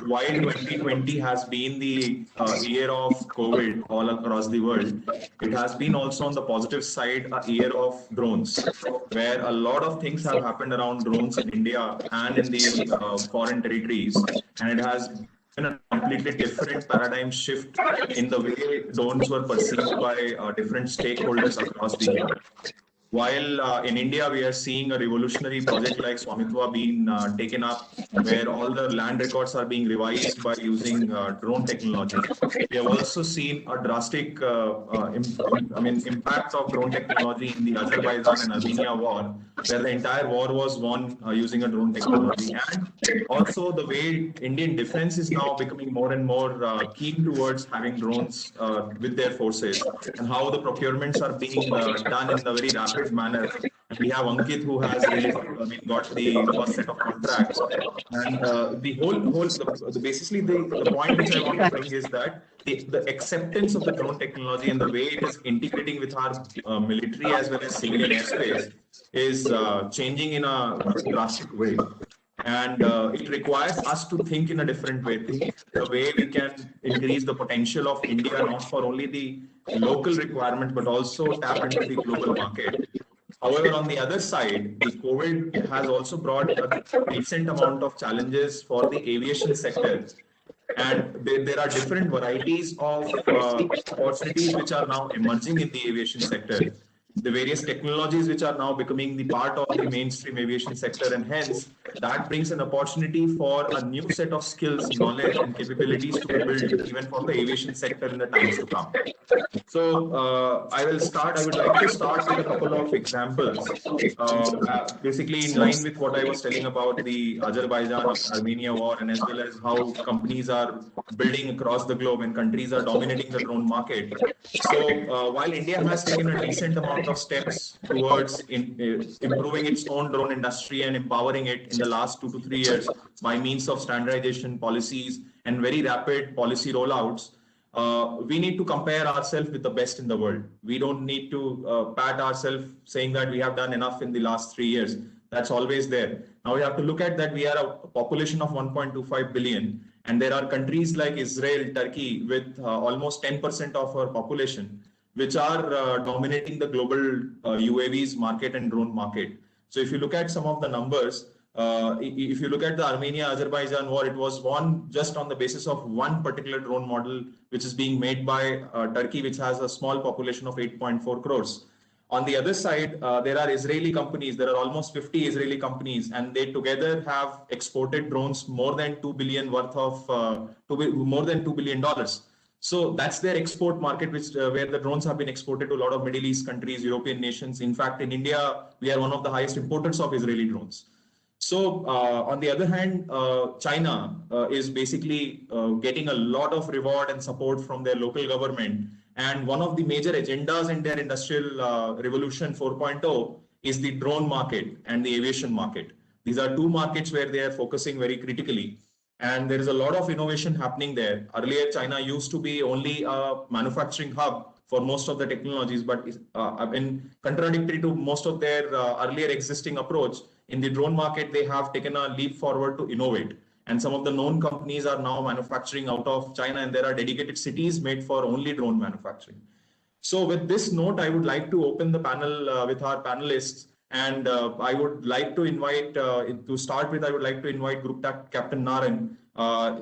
while 2020 has been the year of COVID all across the world, it has been also on the positive side a year of drones, where a lot of things have happened around drones in India and in the foreign territories, and it has been a completely different paradigm shift in the way drones were perceived by different stakeholders across the globe. While in India, we are seeing a revolutionary project like Swamitwa being taken up, where all the land records are being revised by using drone technology. We have also seen a drastic impact of drone technology in the Azerbaijan and Armenia war, where the entire war was won using a drone technology. And also the way Indian defense is now becoming more and more keen towards having drones with their forces, and how the procurements are being done in a very rapid manner. We have Ankit, who has really got the first set of contracts, and basically the point which I want to bring is that the acceptance of the drone technology and the way it is integrating with our military as well as civilian airspace is changing in a drastic way. And it requires us to think in a different way, think the way we can increase the potential of India, not for only the local requirement, but also tap into the global market. However, on the other side, the COVID has also brought a decent amount of challenges for the aviation sector. And there are different varieties of opportunities which are now emerging in the aviation sector. the various technologies which are now becoming the part of the mainstream aviation sector, and hence that brings an opportunity for a new set of skills, knowledge, and capabilities to be built even for the aviation sector in the times to come. So I would like to start with a couple of examples, basically in line with what I was telling about the Azerbaijan-Armenia war, and as well as how companies are building across the globe and countries are dominating the drone market. So while India has taken a decent amount of steps towards improving its own drone industry and empowering it in the last 2 to 3 years by means of standardization policies and very rapid policy rollouts, we need to compare ourselves with the best in the world. We don't need to pat ourselves saying that we have done enough in the last 3 years. That's always there. Now we have to look at that we are a population of 1.25 billion, and there are countries like Israel, Turkey with almost 10% of our population, which are dominating the global UAVs market and drone market. So if you look at some of the numbers, if you look at the Armenia-Azerbaijan war, it was won just on the basis of one particular drone model, which is being made by Turkey, which has a small population of 8.4 crores. On the other side, there are Israeli companies. There are almost 50 Israeli companies, and they together have exported drones more than $2 billion worth of more than $2 billion. So that's their export market, which where the drones have been exported to a lot of Middle East countries, European nations. In fact, in India, we are one of the highest importers of Israeli drones. So on the other hand, China is basically getting a lot of reward and support from their local government. And one of the major agendas in their industrial revolution 4.0 is the drone market and the aviation market. These are two markets where they are focusing very critically. And there is a lot of innovation happening there. Earlier, China used to be only a manufacturing hub for most of the technologies, but in contradictory to most of their earlier existing approach, in the drone market, they have taken a leap forward to innovate. And some of the known companies are now manufacturing out of China, and there are dedicated cities made for only drone manufacturing. So with this note, I would like to open the panel with our panelists. And I would like to invite, to start with, I would like to invite Group Captain Naran.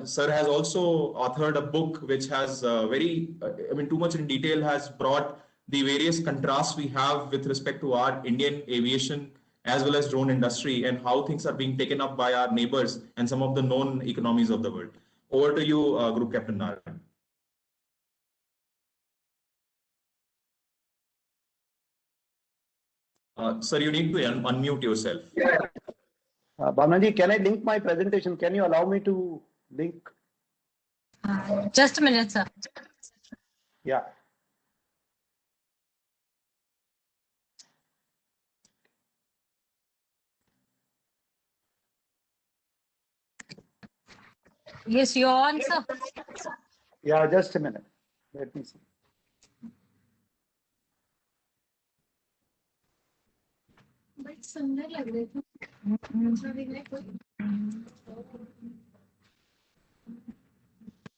Sir has also authored a book which has too much in detail, has brought the various contrasts we have with respect to our Indian aviation as well as drone industry and how things are being taken up by our neighbors and some of the known economies of the world. Over to you, Group Captain Naran. Sir, you need to unmute yourself. Bhavnaji, can I link my presentation? Can you allow me to link? Just a minute, sir. Yeah. Yes, you're on, sir. Yeah, just a minute. Let me see.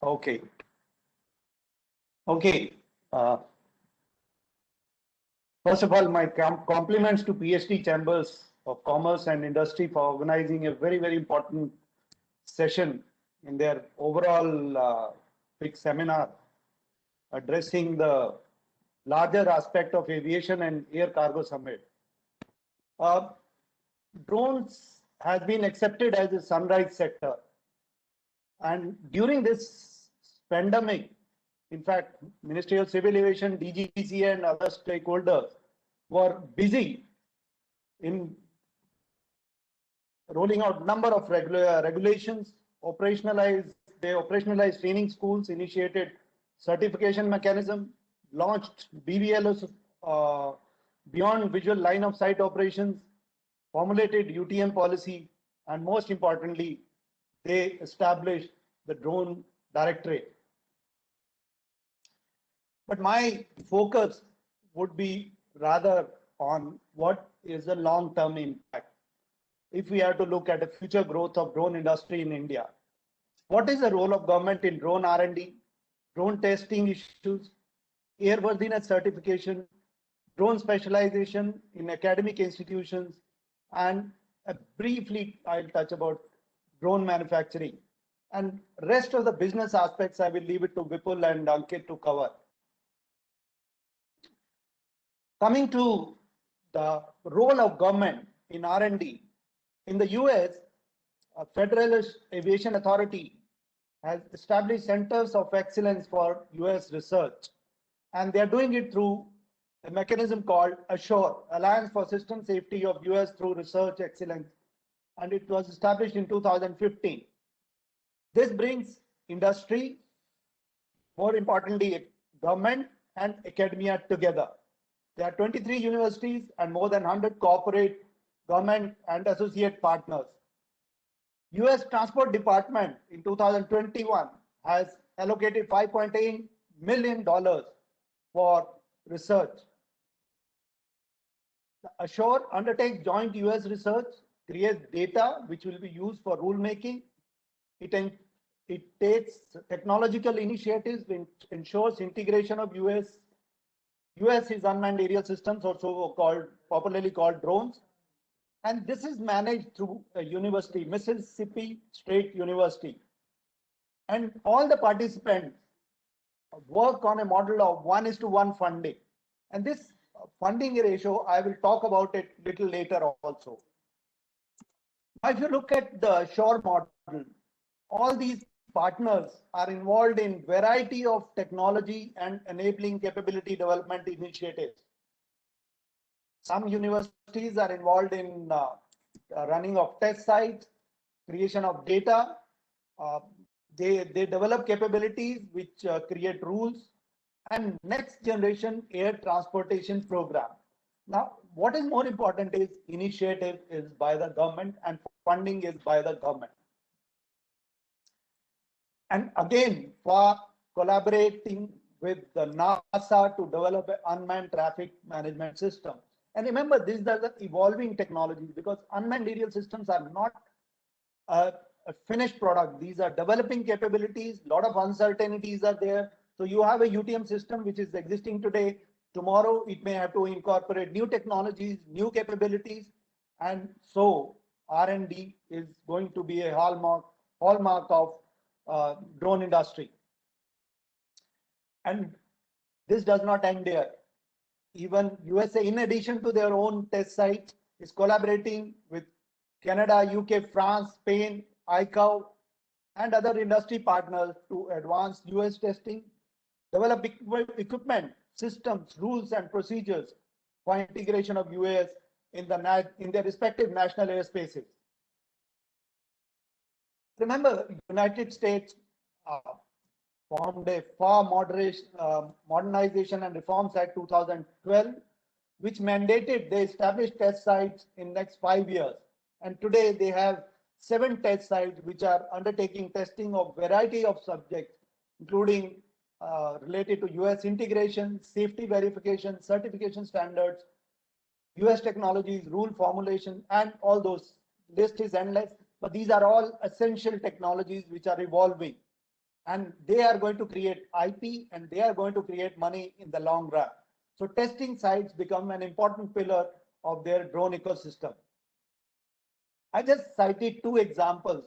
Okay. Okay. First of all, my compliments to PhD Chambers of Commerce and Industry for organizing a very, very important session in their overall big seminar addressing the larger aspect of aviation and air cargo summit. Drones has been accepted as a sunrise sector. And during this pandemic, in fact, Ministry of Civil Aviation, DGCA and other stakeholders were busy in rolling out number of regulations, they operationalized training schools, initiated certification mechanism, launched BVLOs, beyond visual line of sight operations, formulated UTM policy, and most importantly, they established the drone directorate. But my focus would be rather on what is the long-term impact. If we have to look at the future growth of drone industry in India, what is the role of government in drone R&D, drone testing issues, airworthiness certification, drone specialization in academic institutions, and briefly I'll touch about drone manufacturing. And rest of the business aspects, I will leave it to Vipul and Ankit to cover. Coming to the role of government in R&D, in the US, Federal Aviation Authority has established centers of excellence for US research. And they are doing it through a mechanism called Assure, Alliance for System Safety of US through Research Excellence. And it was established in 2015. This brings industry, more importantly, government and academia together. There are 23 universities and more than 100 corporate, government and associate partners. US Transport Department in 2021 has allocated $5.8 million for research. Assure undertakes joint US research, creates data which will be used for rulemaking. It takes technological initiatives which ensures integration of US's unmanned aerial systems, also popularly called drones. And this is managed through a university, Mississippi State University. And all the participants work on a model of 1:1 funding. And this funding ratio, I will talk about it a little later also. Now, if you look at the Assure model, all these partners are involved in variety of technology and enabling capability development initiatives. Some universities are involved in running of test sites, creation of data. They develop capabilities which create rules, and next generation air transportation program. Now, what is more important is initiative is by the government and funding is by the government. And again, for collaborating with the NASA to develop an unmanned traffic management system. And remember, these are the evolving technologies because unmanned aerial systems are not a finished product. These are developing capabilities. A lot of uncertainties are there. So you have a UTM system which is existing today. Tomorrow, it may have to incorporate new technologies, new capabilities. And so R&D is going to be a hallmark of drone industry. And this does not end there. Even USA, in addition to their own test sites, is collaborating with Canada, UK, France, Spain, ICAO, and other industry partners to advance US testing, develop equipment, systems, rules, and procedures for integration of US in their respective national airspaces. Remember, United States formed a FAR Modernization and Reforms Act 2012, which mandated they establish test sites in next 5 years. And today they have 7 test sites which are undertaking testing of variety of subjects, including related to US integration, safety verification, certification standards, US technologies, rule formulation, and all those. List is endless, but these are all essential technologies which are evolving. And they are going to create IP and they are going to create money in the long run. So testing sites become an important pillar of their drone ecosystem. I just cited 2 examples.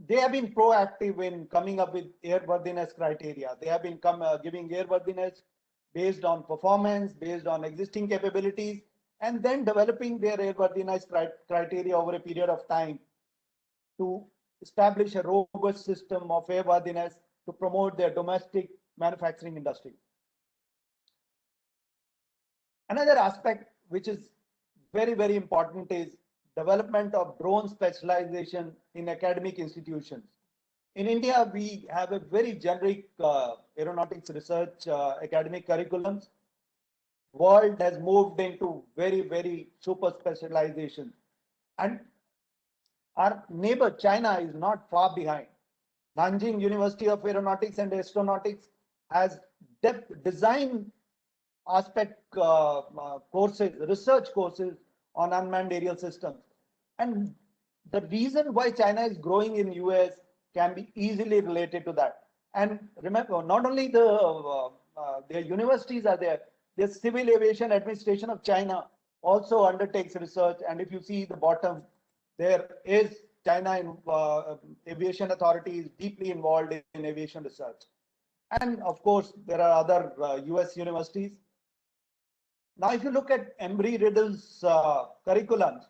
They have been proactive in coming up with airworthiness criteria. They have been giving airworthiness based on performance, based on existing capabilities, and then developing their airworthiness criteria over a period of time to establish a robust system of airworthiness to promote their domestic manufacturing industry. Another aspect which is very, very important is development of drone specialization in academic institutions. In India, we have a very generic aeronautics research academic curriculums. World has moved into very, very super specialization. And our neighbor China is not far behind. Nanjing University of Aeronautics and Astronautics has design aspect courses, research courses on unmanned aerial systems. And the reason why China is growing in US can be easily related to that. And remember, not only their universities are there, the Civil Aviation Administration of China also undertakes research. And if you see the bottom, there is China Aviation Authority is deeply involved in aviation research. And of course, there are other US universities. Now, if you look at Embry-Riddle's curriculums,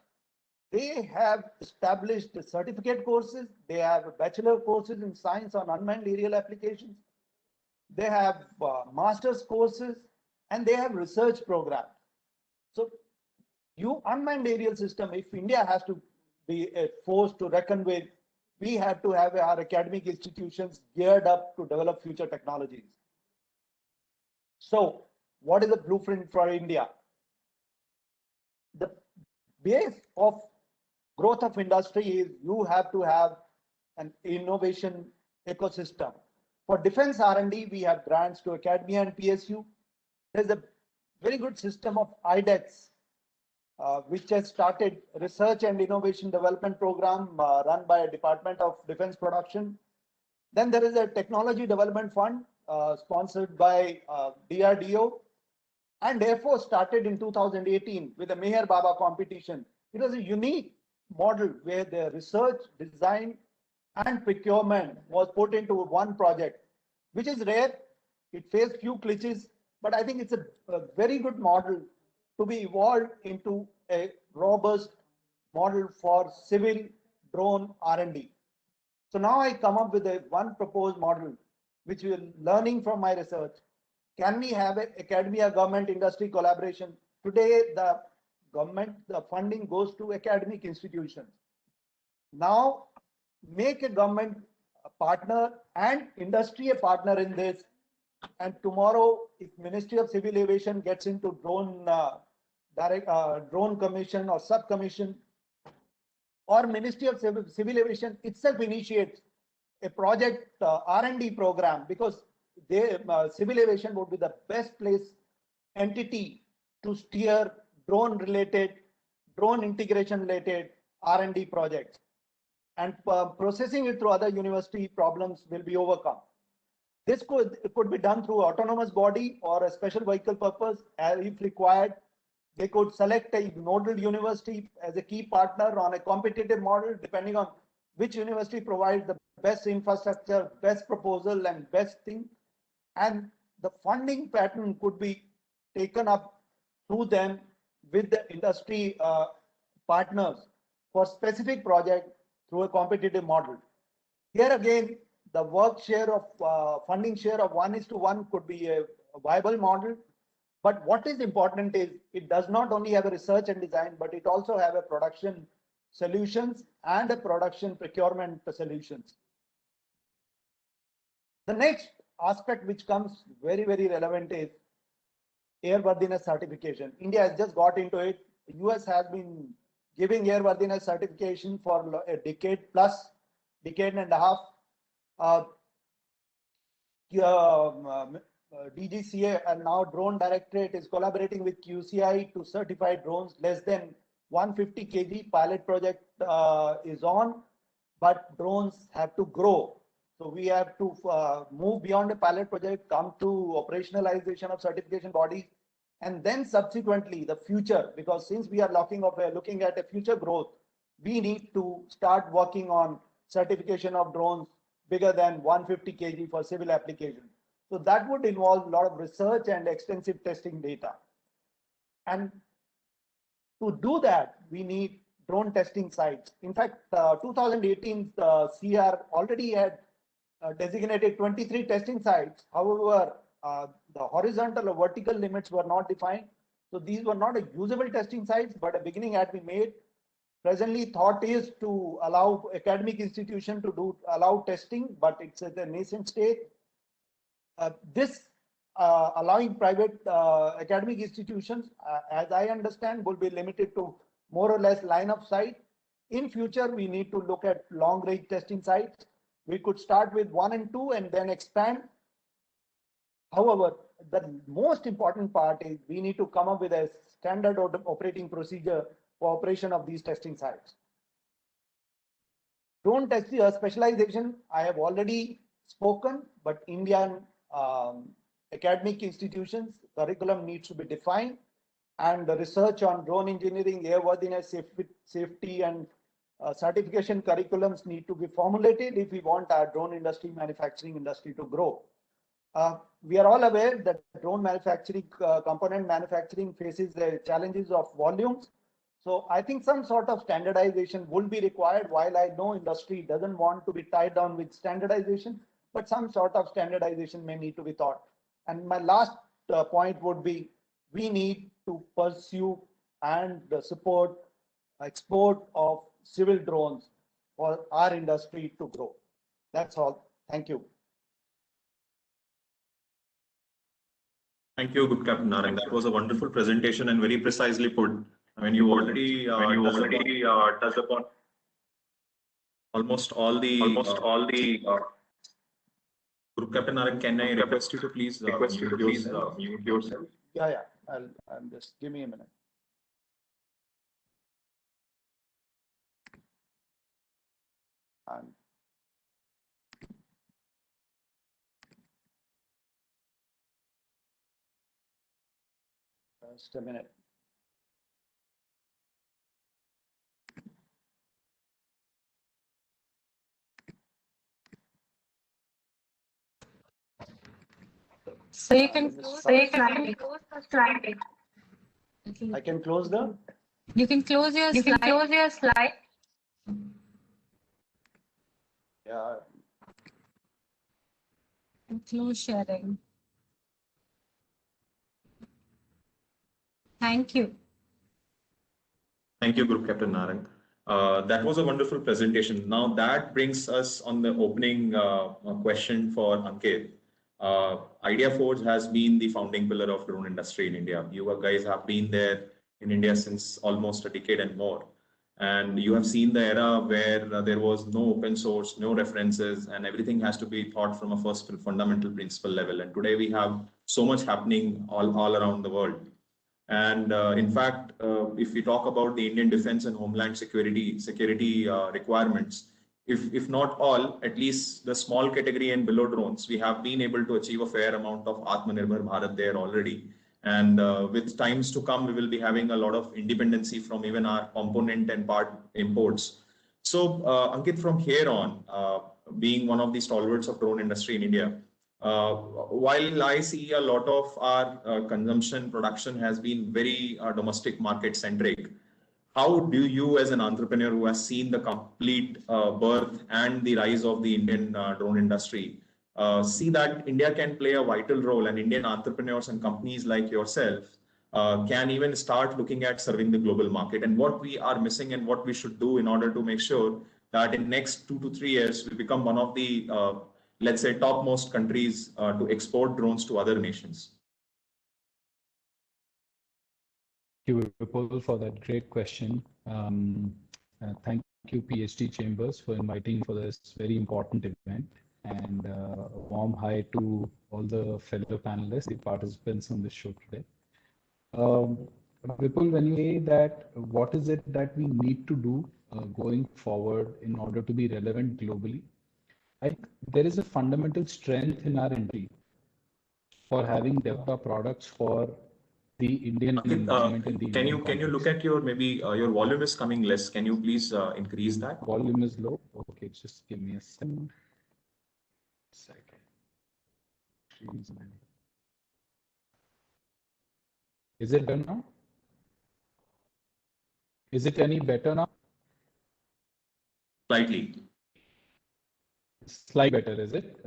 they have established certificate courses, they have bachelor courses in science on unmanned aerial applications, they have master's courses, and they have research programs. So, unmanned aerial system, if India has to be a force to reckon with, we have to have our academic institutions geared up to develop future technologies. So, what is the blueprint for India? The base of growth of industry is you have to have an innovation ecosystem. For defense R&D, we have grants to academia and PSU. There's a very good system of IDEX, which has started research and innovation development program run by a Department of Defense Production. Then there is a technology development fund sponsored by DRDO, and Air Force started in 2018 with the Meher Baba competition. It was a unique model where the research, design, and procurement was put into one project, which is rare. It faced few glitches, but I think it's a very good model to be evolved into a robust model for civil drone R&D. So now I come up with one proposed model, which we are learning from my research. Can we have an academia government industry collaboration? Today, the funding goes to academic institutions. Now, make a government partner and industry a partner in this. And tomorrow, if Ministry of Civil Aviation gets into drone commission or sub-commission, or Ministry of Civil Aviation itself initiates a project R&D program, because civil aviation would be the best place entity to steer drone integration related R&D projects, and processing it through other university problems will be overcome. This could be done through autonomous body or a special vehicle purpose, if required. They could select a nodal university as a key partner on a competitive model, depending on which university provides the best infrastructure, best proposal, and best thing. And the funding pattern could be taken up through them with the industry partners for specific project through a competitive model. Here again, the work share of funding share of 1:1 could be a viable model. But what is important is it does not only have a research and design, but it also have a production solutions and a production procurement solutions. The next aspect which comes very, very relevant is airworthiness certification. India has just got into it. The US has been giving airworthiness certification for a decade and a half. DGCA and now Drone Directorate is collaborating with QCI to certify drones less than 150 kg. Pilot project is on, but drones have to grow. So we have to move beyond the pilot project, come to operationalization of certification bodies, and then subsequently the future, because since we are looking at a future growth, we need to start working on certification of drones bigger than 150 kg for civil applications. So that would involve a lot of research and extensive testing data. And to do that, we need drone testing sites. In fact, 2018 CR already had designated 23 testing sites. However, the horizontal or vertical limits were not defined. So these were not a usable testing sites, but a beginning had been made. Presently, thought is to allow academic institution to allow testing, but it's at the nascent stage. Allowing private academic institutions, as I understand, will be limited to more or less line of sight. In future, we need to look at long-range testing sites. We could start with 1 and 2 and then expand. However, the most important part is we need to come up with a standard operating procedure for operation of these testing sites. Drone testing specialization, I have already spoken, but Indian academic institutions curriculum needs to be defined, and the research on drone engineering, airworthiness, safety, and certification curriculums need to be formulated if we want our drone industry, manufacturing industry to grow. We are all aware that drone manufacturing, component manufacturing faces the challenges of volumes. So I think some sort of standardization will be required. While I know industry doesn't want to be tied down with standardization, but some sort of standardization may need to be thought. And my last point would be, we need to pursue and support export of civil drones for our industry to grow. That's all. Thank you. Thank you, good Captain Narang. That was a wonderful presentation and very precisely put. I mean, you already touched upon almost all the Group Captain Narang. Can I request you to please mute yourself? Yeah. I'll just give me a minute. Just a minute. So you can close the slide. I can close the. You can close your slide. Yeah. Close sharing. Thank you. Thank you, Group Captain Narang. That was a wonderful presentation. Now that brings us on the opening question for Ankit. IdeaForge has been the founding pillar of drone industry in India. You guys have been there in India since almost a decade and more. And you have seen the era where there was no open source, no references, and everything has to be thought from a first fundamental principle level. And today we have so much happening all around the world. And in fact, if we talk about the Indian defense and homeland security requirements, if not all, at least the small category and below drones, we have been able to achieve a fair amount of Atmanirbhar Bharat there already. And with times to come, we will be having a lot of independency from even our component and part imports. So Ankit, from here on, being one of the stalwarts of drone industry in India, while I see a lot of our consumption production has been very domestic market centric, how do you as an entrepreneur who has seen the complete birth and the rise of the Indian drone industry see that India can play a vital role, and Indian entrepreneurs and companies like yourself can even start looking at serving the global market, and what we are missing and what we should do in order to make sure that in next 2 to 3 years we become one of the let's say topmost countries to export drones to other nations? Thank you, Vipul, for that great question. Thank you, PhD Chambers, for inviting for this very important event, and a warm hi to all the fellow panelists, the participants on this show today. Vipul, when you say that, what is it that we need to do going forward in order to be relevant globally? I think there is a fundamental strength in our industry for having developed products for the Indian environment and the Can you look at your your volume is coming less? Can you please increase that? Volume is low. Okay, just give me a second. Is it better now? Is it any better now? Slightly. Slightly better, is it?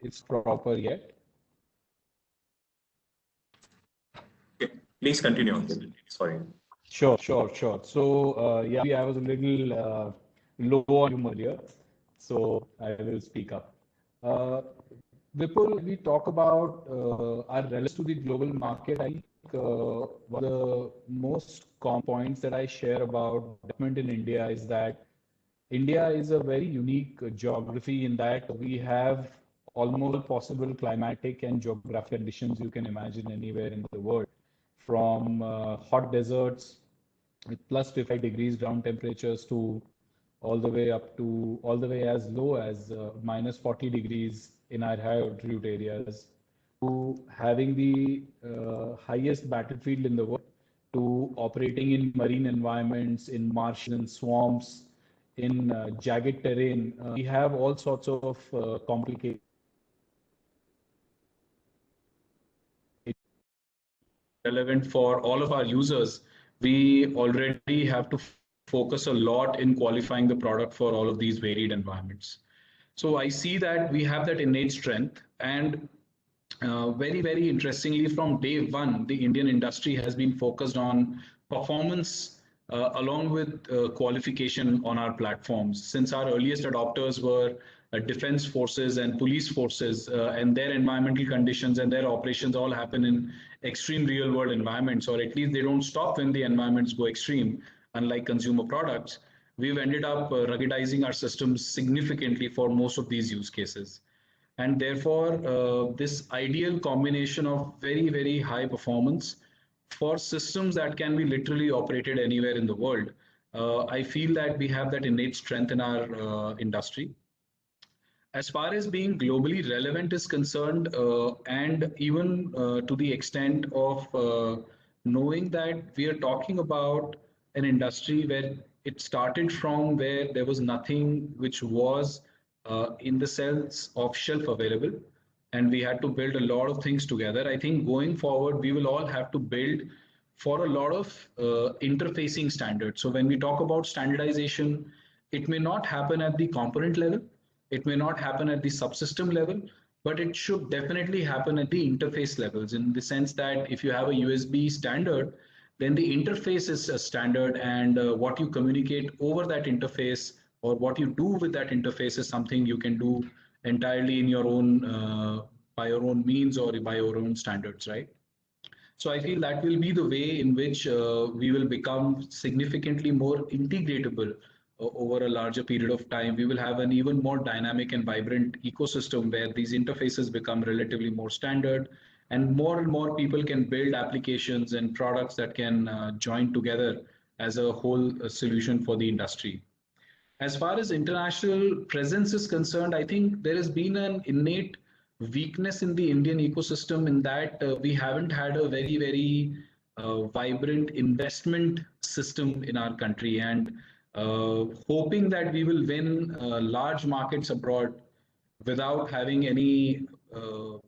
It's proper yet? Okay. Please continue. Sorry. Sure. So yeah, I was a little low on you earlier, so I will speak up. Vipul, we talk about our relevance to the global market. I think one of the most common points that I share about development in India is that India is a very unique geography in that we have almost possible climatic and geographic conditions you can imagine anywhere in the world, from hot deserts with plus 55 degrees ground temperatures to all the way as low as minus 40 degrees in our high altitude areas, to having the highest battlefield in the world, to operating in marine environments, in marshes and swamps, in jagged terrain. We have all sorts of complicated relevant for all of our users, we already have to focus a lot in qualifying the product for all of these varied environments. So I see that we have that innate strength, and very, very interestingly, from day one, the Indian industry has been focused on performance along with qualification on our platforms. Since our earliest adopters were defense forces and police forces, and their environmental conditions and their operations all happen in extreme real world environments, or at least they don't stop when the environments go extreme, unlike consumer products. We've ended up ruggedizing our systems significantly for most of these use cases. And therefore, this ideal combination of very, very high performance for systems that can be literally operated anywhere in the world, I feel that we have that innate strength in our industry. As far as being globally relevant is concerned, and even to the extent of knowing that we are talking about an industry where it started from where there was nothing which was in the sense of shelf available, and we had to build a lot of things together. I think going forward, we will all have to build for a lot of interfacing standards. So when we talk about standardization, it may not happen at the component level, it may not happen at the subsystem level, but it should definitely happen at the interface levels, in the sense that if you have a USB standard, then the interface is a standard, and what you communicate over that interface or what you do with that interface is something you can do entirely in your own, by your own means or by your own standards, right? So I feel that will be the way in which we will become significantly more integratable over a larger period of time. We will have an even more dynamic and vibrant ecosystem where these interfaces become relatively more standard, and more people can build applications and products that can join together as a whole solution for the industry. As far as international presence is concerned, I think there has been an innate weakness in the Indian ecosystem in that we haven't had a very, very vibrant investment system in our country, and hoping that we will win large markets abroad without having any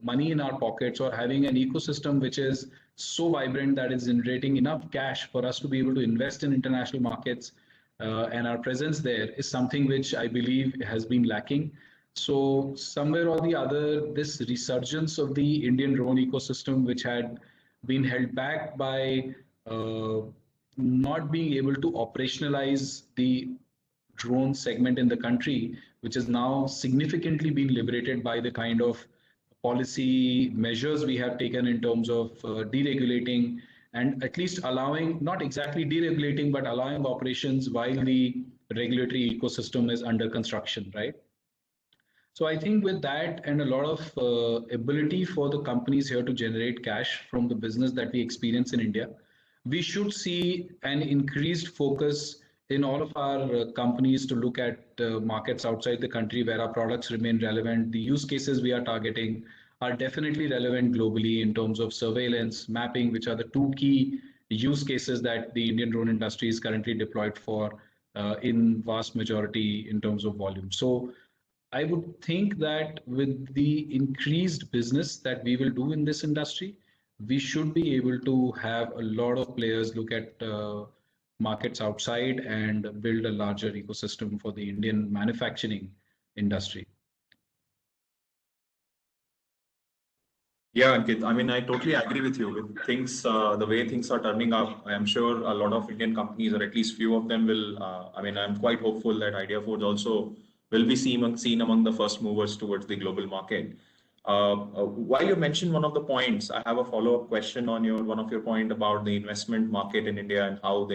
money in our pockets, or having an ecosystem which is so vibrant that it's generating enough cash for us to be able to invest in international markets, and our presence there is something which I believe has been lacking. So somewhere or the other, this resurgence of the Indian drone ecosystem, which had been held back by not being able to operationalize the drone segment in the country, which has now significantly been liberated by the kind of policy measures we have taken in terms of deregulating, and at least allowing, not exactly deregulating, but allowing operations while the regulatory ecosystem is under construction, right? So I think with that and a lot of ability for the companies here to generate cash from the business that we experience in India, we should see an increased focus in all of our companies to look at markets outside the country where our products remain relevant. The use cases we are targeting are definitely relevant globally in terms of surveillance, mapping, which are the two key use cases that the Indian drone industry is currently deployed for in vast majority in terms of volume. So I would think that with the increased business that we will do in this industry, we should be able to have a lot of players look at markets outside and build a larger ecosystem for the Indian manufacturing industry. Yeah, Ankit, I mean, I totally agree with you. With things, the way things are turning up, I am sure a lot of Indian companies, or at least few of them will, I mean, I'm quite hopeful that Idea Forge also will be seen among the first movers towards the global market. While you mentioned one of the points, I have a follow-up question on one of your point about the investment market in India and how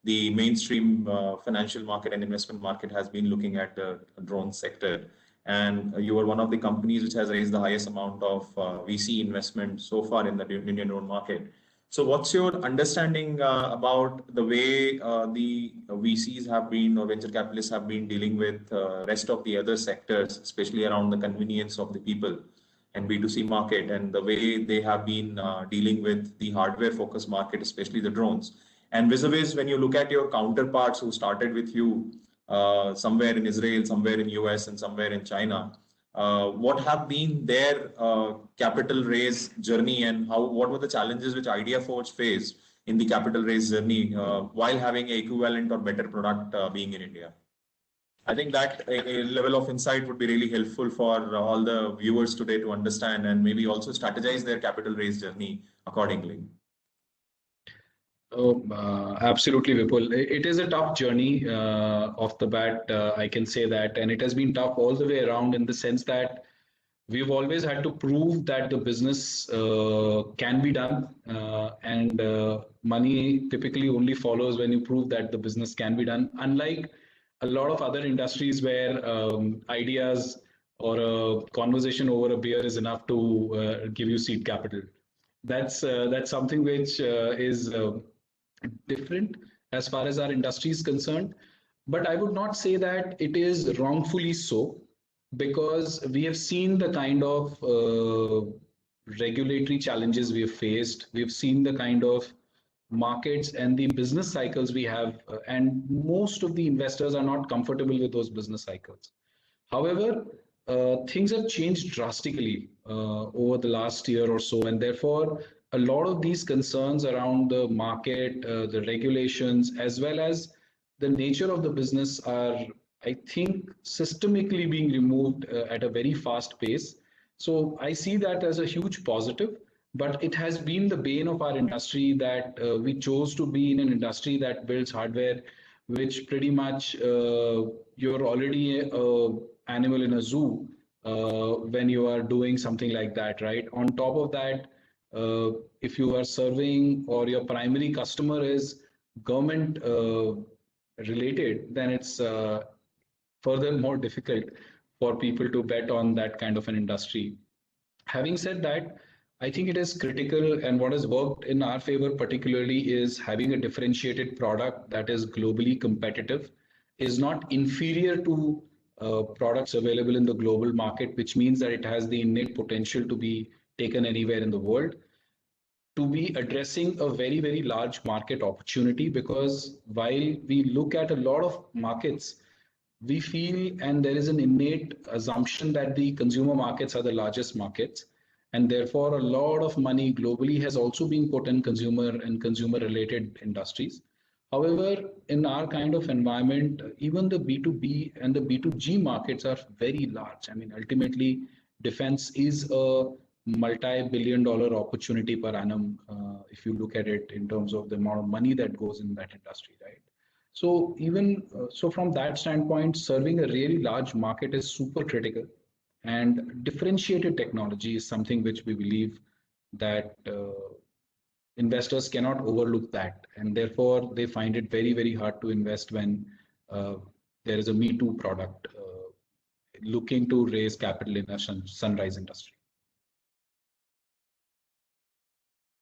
the mainstream financial market and investment market has been looking at the drone sector. And you are one of the companies which has raised the highest amount of VC investment so far in the Indian drone market. So what's your understanding about the way the VCs have been, or venture capitalists have been dealing with rest of the other sectors, especially around the convenience of the people and B2C market, and the way they have been dealing with the hardware focused market, especially the drones? And vis-a-vis, when you look at your counterparts who started with you somewhere in Israel, somewhere in US, and somewhere in China, what have been their capital raise journey, and what were the challenges which IdeaForge faced in the capital raise journey while having an equivalent or better product being in India. I think that a level of insight would be really helpful for all the viewers today to understand and maybe also strategize their capital raise journey accordingly. Absolutely, Vipul. It is a tough journey off the bat, I can say that. And it has been tough all the way around in the sense that we've always had to prove that the business can be done. And money typically only follows when you prove that the business can be done. Unlike a lot of other industries where ideas or a conversation over a beer is enough to give you seed capital. That's something which is different as far as our industry is concerned. But I would not say that it is wrongfully so, because we have seen the kind of regulatory challenges we have faced. We've seen the kind of markets and the business cycles we have, and most of the investors are not comfortable with those business cycles. However, things have changed drastically over the last year or so, and therefore a lot of these concerns around the market, the regulations, as well as the nature of the business are, I think, systemically being removed at a very fast pace. So I see that as a huge positive, but it has been the bane of our industry that we chose to be in an industry that builds hardware, which pretty much you're already an animal in a zoo when you are doing something like that, right? On top of that, if you are serving or your primary customer is government related, then it's further more difficult for people to bet on that kind of an industry. Having said that, I think it is critical, and what has worked in our favor particularly is having a differentiated product that is globally competitive, is not inferior to products available in the global market, which means that it has the innate potential to be taken anywhere in the world, to be addressing a very, very large market opportunity. Because while we look at a lot of markets, we feel, and there is an innate assumption that the consumer markets are the largest markets, and therefore a lot of money globally has also been put in consumer and consumer related industries. However, in our kind of environment, even the B2B and the B2G markets are very large. I mean, ultimately, defense is a multi-billion-dollar opportunity per annum, if you look at it in terms of the amount of money that goes in that industry, right? So even so, from that standpoint, serving a really large market is super critical, and differentiated technology is something which we believe that investors cannot overlook that, and therefore they find it very, very hard to invest when there is a Me Too product looking to raise capital in a sunrise industry.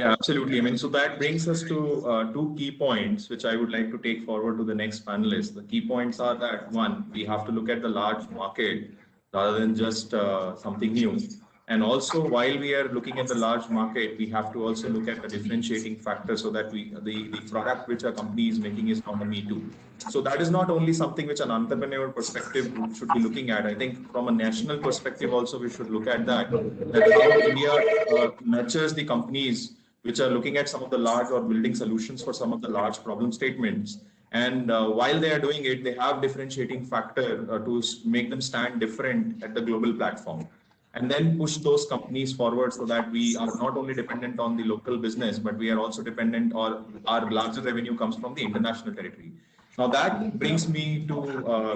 Yeah, absolutely. I mean, so that brings us to two key points, which I would like to take forward to the next panelist. The key points are that, one, we have to look at the large market rather than just something new. And also, while we are looking at the large market, we have to also look at the differentiating factor so that the product which a company is making is not a Me Too. So that is not only something which an entrepreneur perspective should be looking at. I think from a national perspective also, we should look at that how India nurtures the companies which are looking at some of the large or building solutions for some of the large problem statements. And while they are doing it, they have differentiating factor to make them stand different at the global platform, and then push those companies forward so that we are not only dependent on the local business, but we are also dependent, or our larger revenue comes from the international territory. Now that brings me to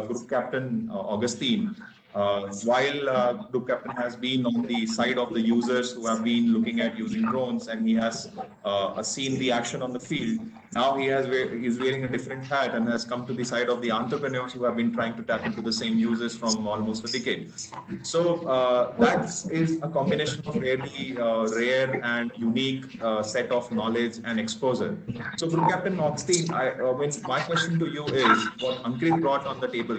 Group Captain Augustine. While Group Captain has been on the side of the users who have been looking at using drones, and he has seen the action on the field, now he's wearing a different hat and has come to the side of the entrepreneurs who have been trying to tap into the same users from almost a decade. So that is a combination of really rare and unique set of knowledge and exposure. So Group Captain Augustine, my question to you is what Ankrit brought on the table,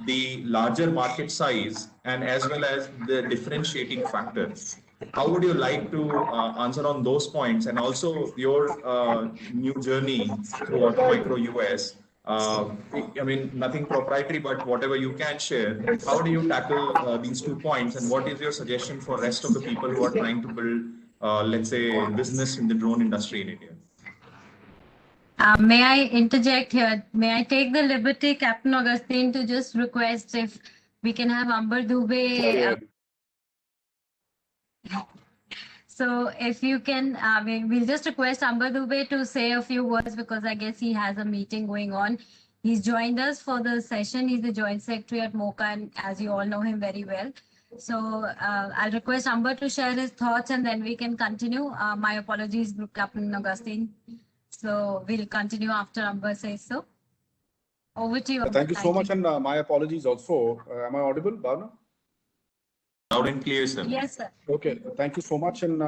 the larger market size and as well as the differentiating factors. How would you like to answer on those points, and also your new journey through Automicro US? I mean, nothing proprietary, but whatever you can share. How do you tackle these 2 points, and what is your suggestion for rest of the people who are trying to build, let's say, business in the drone industry in India? May I interject here? May I take the liberty, Captain Augustine, to just request if we can have Amber Dubey. So if you can, we'll just request Amber Dubey to say a few words because I guess he has a meeting going on. He's joined us for the session. He's the Joint Secretary at MOCA, and as you all know him very well. So I'll request Amber to share his thoughts and then we can continue. My apologies, Captain Augustine. So we'll continue after Amber says so. Over to you. Thank you so much, and my apologies also. Am I audible, Bhavna? Loud and clear, sir. Yes, sir. Okay, thank you so much. And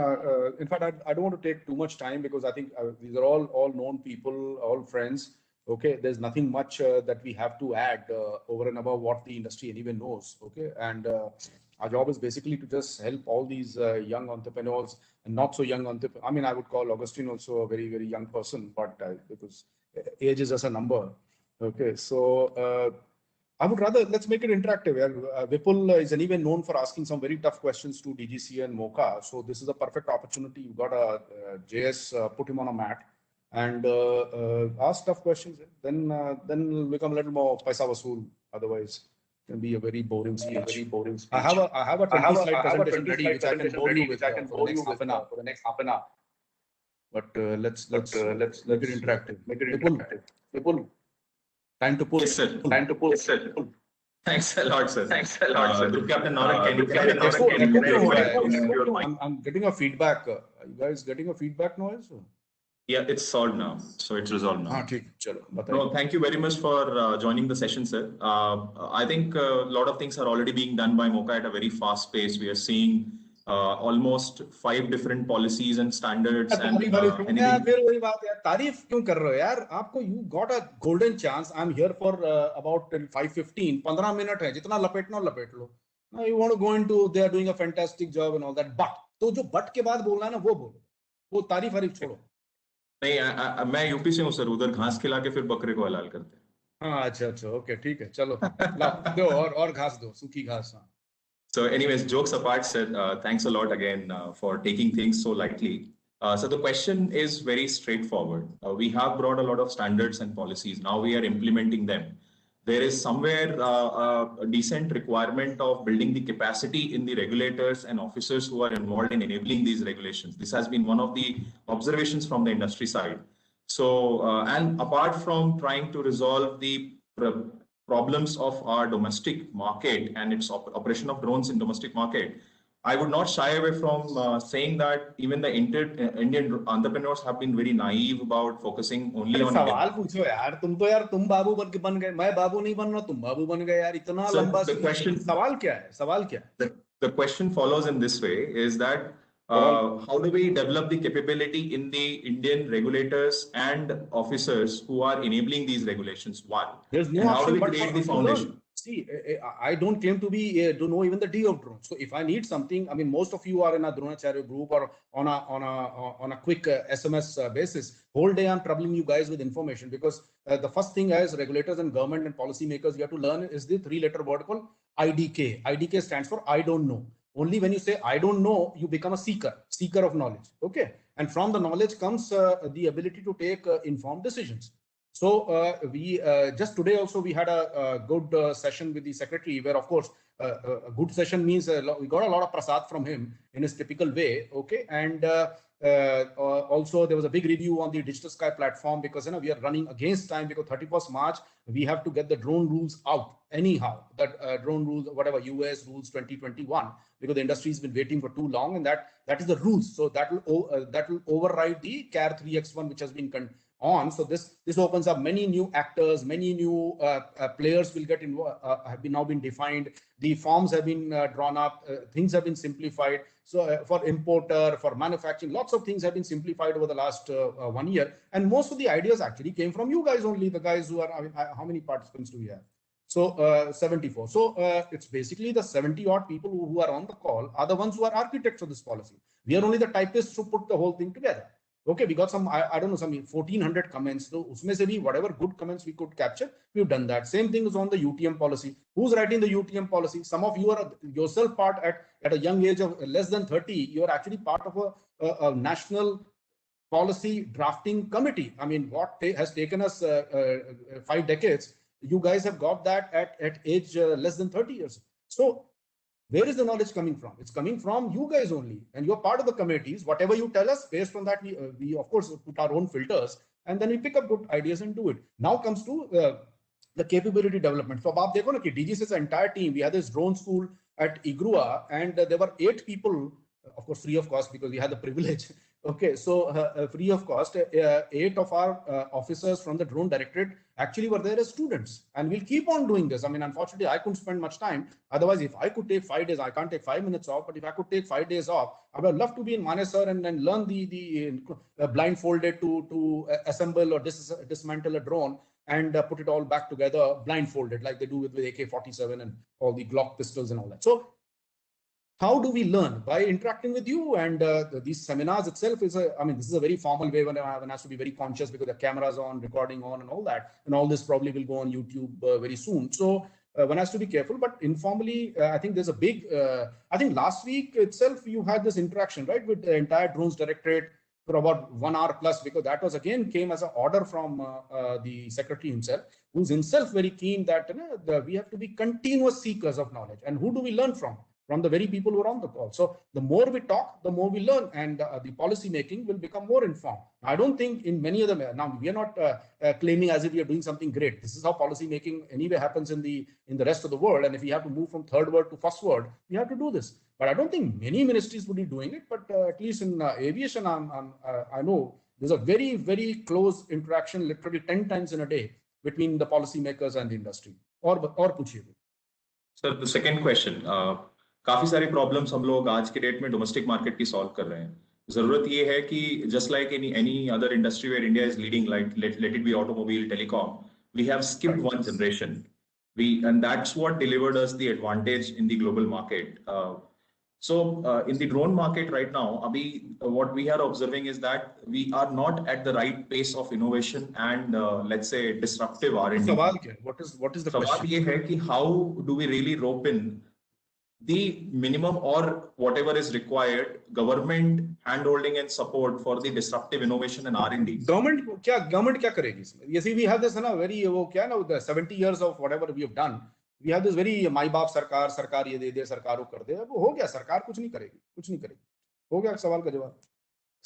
in fact, I don't want to take too much time because I think these are all known people, all friends. Okay, there's nothing much that we have to add over and above what the industry anyway knows. Okay, and our job is basically to just help all these young entrepreneurs and not so young entrepreneurs. I mean, I would call Augustine also a very, very young person, but because age is just a number. Okay, so I would rather, let's make it interactive. Vipul is anyway known for asking some very tough questions to DGC and MOCA. So this is a perfect opportunity. You've got a JS, put him on a mat and ask tough questions. Then it'll become a little more paisa vasool. Otherwise, it can be a very boring speech. I have a 20-slide presentation ready, which I can bore you with for the next half an hour. But let's make it interactive. Vipul. Time to pull. Yes, sir. Yes, sir. Thanks a lot, sir. Group Captain Norak, I'm getting a feedback. Are you guys getting a feedback noise? Yeah, it's solved now. So it's resolved now. No, thank you very much for joining the session, sir. I think a lot of things are already being done by MOCA at a very fast pace. We are seeing almost 5 different policies and standards. And you got a golden chance. I'm here for about 5:15. 15 minutes hai. Jitna lapetna lapet lo. Now you want to go into, they are doing a fantastic job and all that. But तो जो but के बाद बोलना है ना वो बोलो. वो तारीफ छोड़ो. नहीं, मैं यूपी से हूँ सर. उधर घास खिला के फिर बकरे को हलाल करते हैं. हाँ, अच्छा, ओके, ठीक है, चलो, दो और घास दो, सूखी घास. So anyways, jokes apart, sir, thanks a lot again for taking things so lightly. So the question is very straightforward. We have brought a lot of standards and policies. Now we are implementing them. There is somewhere a decent requirement of building the capacity in the regulators and officers who are involved in enabling these regulations. This has been one of the observations from the industry side. So, and apart from trying to resolve the problems of our domestic market and its operation of drones in domestic market, I would not shy away from saying that even the Indian entrepreneurs have been very naive about focusing only on. सवाल पूछो यार, तुम बाबू बन गए, मैं बाबू नहीं बन रहा, तुम बाबू बन गए यार, इतना लंबा सवाल क्या है? The question follows in this way: is that how do we develop the capability in the Indian regulators and officers who are enabling these regulations? One, there's no how do we create the foundation? See, I don't claim to know even the D of drones. So if I need something, I mean, most of you are in a Dronacharya group or on a quick SMS basis. Whole day I'm troubling you guys with information because the first thing as regulators and government and policymakers you have to learn is the 3-letter word called IDK. IDK stands for I don't know. Only when you say I don't know, you become a seeker of knowledge. Okay, and from the knowledge comes the ability to take informed decisions. So we just today also we had a good session with the secretary where, of course, a good session means we got a lot of prasad from him in his typical way. Okay, and also there was a big review on the Digital Sky platform because we are running against time because 31st March we have to get the drone rules out anyhow. That drone rules, whatever US rules 2021, because the industry has been waiting for too long, and that is the rules. So that will override the CAR 3x1 which has been on. So this opens up many new actors, many new players will get involved, have now been defined. The forms have been drawn up, things have been simplified. So for importer, for manufacturing, lots of things have been simplified over the last 1 year. And most of the ideas actually came from you guys only, the guys who are, I mean, how many participants do we have? So 74. So it's basically the 70 odd people who are on the call are the ones who are architects of this policy. We are only the typists who put the whole thing together. Okay, we got some, I don't know, some 1400 comments. So usme se bhi whatever good comments we could capture, we've done that. Same thing is on the UTM policy. Who's writing the UTM policy? Some of you are yourself part at a young age of less than 30. You are actually part of a national policy drafting committee. I mean, what has taken us 5 decades, you guys have got that at age less than 30 years. So where is the knowledge coming from? It's coming from you guys only, and you're part of the committees. Whatever you tell us, based on that, we of course put our own filters, and then we pick up good ideas and do it. Now comes to the capability development. So, Bob, देखो ना कि DGC's entire team, we had this drone school at Igrua, and there were 8 people, of course, free of cost because we had the privilege. Okay, so free of cost, 8 of our officers from the drone directorate actually were there as students, and we'll keep on doing this. I mean, unfortunately, I couldn't spend much time. Otherwise, if I could take 5 days, I can't take 5 minutes off, but if I could take 5 days off, I would love to be in Manesar and then learn the blindfolded to assemble or dismantle a drone and put it all back together blindfolded, like they do with AK-47 and all the Glock pistols and all that. So how do we learn? By interacting with you, and these seminars itself is I mean, this is a very formal way when one has to be very conscious because the camera's on, recording on and all that, and all this probably will go on YouTube very soon. So one has to be careful, but informally, I think there's a big, I think last week itself, you had this interaction, right, with the entire drones directorate for about 1 hour plus, because that was again came as an order from the secretary himself, who's himself very keen that we have to be continuous seekers of knowledge. And who do we learn from? From the very people who are on the call. So the more we talk, the more we learn, and the policy making will become more informed. I don't think in many of them, now we are not claiming as if we are doing something great. This is how policy making anyway happens in the rest of the world. And if we have to move from third world to first world, we have to do this. But I don't think many ministries would be doing it. But at least in aviation, I know there's a very, very close interaction, literally 10 times in a day between the policymakers and the industry. Or पूछिए. Sir, the second question. काफी सारी problems हम लोग आज के date में domestic market की solve कर रहे हैं. जरूरत ये है कि just like in any other industry where India is leading, like let it be automobile, telecom, we have skipped one generation. And that's what delivered us the advantage in the global market. So in the drone market right now, what we are observing is that we are not at the right pace of innovation and let's say disruptive R&D. सवाल क्या है? What is the question? सवाल ये है कि how do we really rope in the minimum or whatever is required government hand-holding and support for the disruptive innovation and R&D. Government क्या करेगी इसमें? You see, we have this very वो क्या ना, the 70 years of whatever we have done. We have this very माई बाप सरकार ये दे सरकार वो कर दे. अब हो गया, सरकार कुछ नहीं करेगी. हो गया सवाल का जवाब.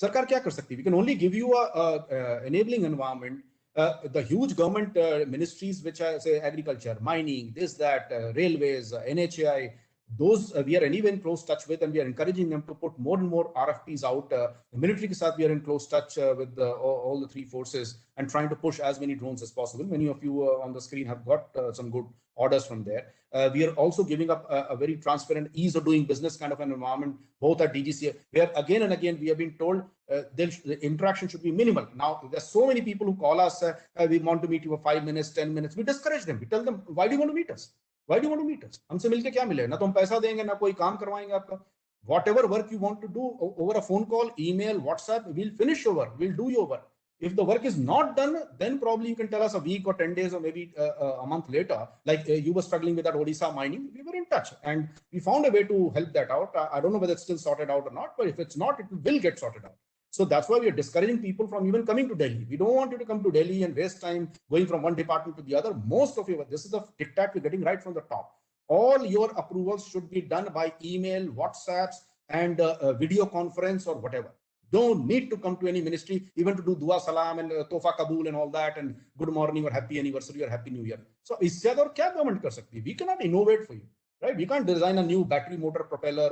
सरकार क्या कर सकती है? We can only give you a enabling environment. The huge government ministries which are, say, agriculture, mining, this, that, railways, NHAI, those we are anyway in close touch with, and we are encouraging them to put more and more RFPs out. The military ke saath we are in close touch with all the 3 forces and trying to push as many drones as possible. Many of you on the screen have got some good orders from there. We are also giving up a very transparent ease of doing business kind of an environment, both at DGC, where again and again we have been told the interaction should be minimal. Now, there's so many people who call us, we want to meet you for 5 minutes, 10 minutes. We discourage them. We tell them, why do you want to meet us? Why do you want to meet us? हमसे मिलके क्या मिलेगा? ना तो हम पैसा देंगे, ना कोई काम करवाएंगे आपका. Whatever work you want to do over a phone call, email, WhatsApp, we'll finish your work. We'll do your work. If the work is not done, then probably you can tell us a week or 10 days or maybe a month later. Like you were struggling with that Odisha mining, we were in touch and we found a way to help that out. I don't know whether it's still sorted out or not, but if it's not, it will get sorted out. So that's why we are discouraging people from even coming to Delhi. We don't want you to come to Delhi and waste time going from one department to the other. Most of you, this is the diktat we're getting right from the top. All your approvals should be done by email, WhatsApps, and video conference or whatever. Don't need to come to any ministry, even to do dua salam and tofa kabul and all that, and good morning or happy anniversary or happy new year. So isse zyada aur kya government kar sakti hai? We cannot innovate for you, right? We can't design a new battery motor propeller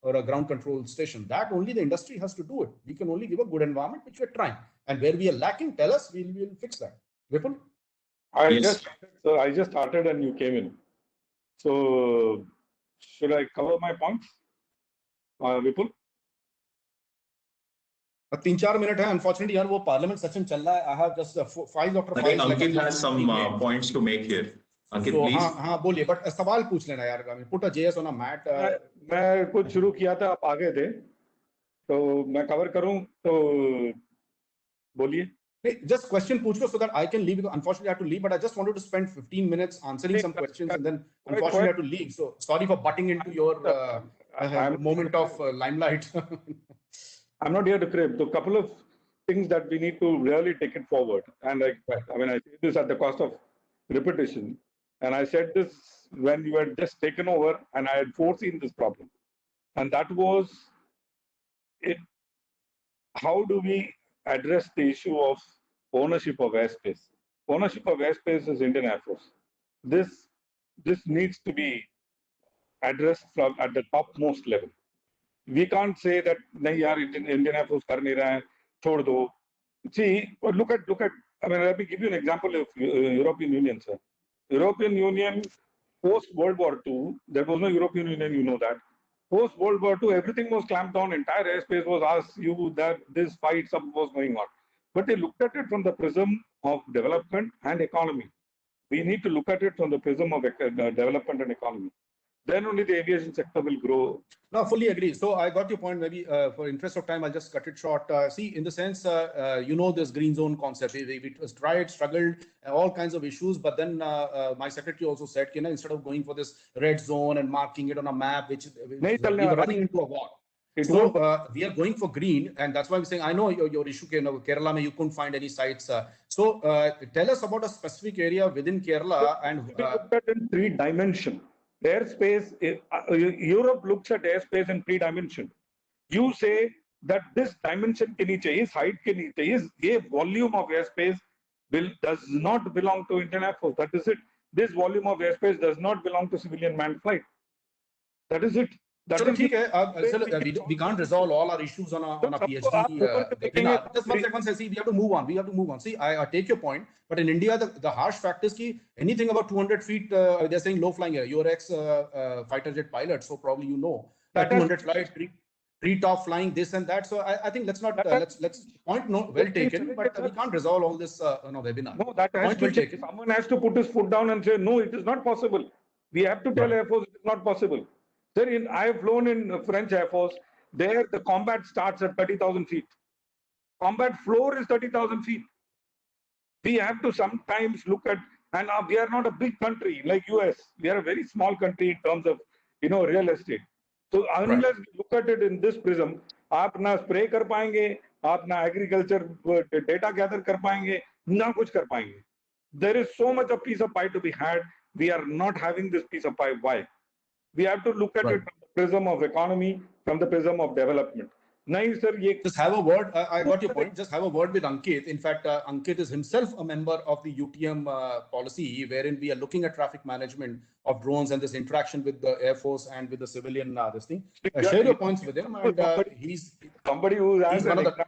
or a ground control station. That only the industry has to do it. We can only give a good environment, which we're trying. And where we are lacking, tell us, we'll fix that. Vipul? I just started and you came in. So should I cover my points? Vipul? 3-4 minutes है. Unfortunately, यार वो parliament session चल रहा है. I have just 5 Dr. I think Ankit has some points to make here. Ankit, so, please. हाँ बोलिए, but सवाल पूछ लेना यार. I mean, put a JS on a mat. मैं कुछ शुरू किया था, आप आगे थे, तो मैं कवर करूं. तो बोलिए. Hey, just question पूछ लो so that I can leave. Because unfortunately, I have to leave, but I just wanted to spend 15 minutes answering some questions, and then unfortunately, I have to leave. So sorry for butting into your moment of limelight. I'm not here to crib. The couple of things that we need to really take it forward, and I mean, I say this at the cost of repetition, and I said this when you had just taken over, and I had foreseen this problem, and that was it. How do we address the issue of ownership of airspace? Ownership of airspace is Indian Air Force. This needs to be addressed from at the topmost level. We can't say that nahi yaar Indian Air Force kar nahi raha hai, chhod do. See, look at. I mean, let me give you an example of European Union, sir. European Union post World War II, there was no European Union, you know that. Post World War II, everything was clamped down. Entire airspace was asked you that this fight some was going on, but they looked at it from the prism of development and economy. We need to look at it from the prism of development and economy. Then only the aviation sector will grow. No, fully agree. So I got your point. Maybe for interest of time, I'll just cut it short. See, in the sense, you know, this green zone concept, we tried, struggled, all kinds of issues. But then my secretary also said, you know, instead of going for this red zone and marking it on a map, which we were running into a war. So we are going for green, and that's why I'm saying I know your issue. Kerala, you couldn't find any sites. So tell us about a specific area within Kerala and looked at in 3 dimensions. Airspace, Europe looks at airspace in 3 dimensions. You say that this dimension ke niche, is height ke niche, is a volume of airspace does not belong to Indian Air Force. That is it. This volume of airspace does not belong to civilian manned flight. That is it. We can't resolve all our issues on a PhD. Just 1 second, see, we have to move on. We have to move on. See, I take your point, but in India, the harsh fact is that anything about 200 feet, they're saying low flying air. You're ex fighter jet pilot, so probably you know that 200 flights, pre-top flying, this and that. So I think let's not let's point well taken, but we can't resolve all this on a webinar. No, that has to take. Someone has to put his foot down and say no, it is not possible. We have to tell Air Force it is not possible. Sir, I have flown in French Air Force. There, the combat starts at 30,000 feet. Combat floor is 30,000 feet. We have to sometimes look at, and we are not a big country like US. We are a very small country in terms of, you know, real estate. So unless we look at it in this prism, आप ना spray कर पाएंगे, आप ना agriculture data gather कर पाएंगे, ना कुछ कर पाएंगे. There is so much of piece of pie to be had. We are not having this piece of pie. Why? We have to look at it from the prism of economy, from the prism of development. Nahi, sir, just have a word. I got your point. Just have a word with Ankit. In fact, Ankit is himself a member of the UTM policy, wherein we are looking at traffic management of drones and this interaction with the Air Force and with the civilian this thing. Share your points with him. And he's somebody who has one of the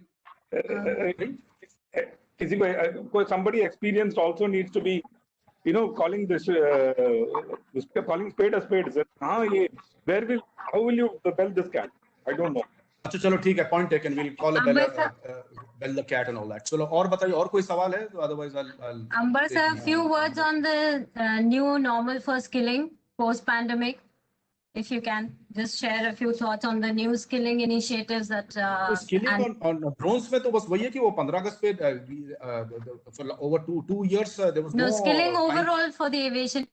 somebody experienced also needs to be, you know, calling this calling spade a spade. How will you bell this cat? I don't know. अच्छा चलो ठीक है, point taken. We'll call a bell the cat and all that. चलो और बताइए, और कोई सवाल है? Otherwise I'll Amber sir, a few words on the new normal for skilling post pandemic. If you can just share a few thoughts on the new skilling initiatives that skilling on drones में तो बस वही है कि वो 15 अगस्त पे for over two years there was no skilling overall for the aviation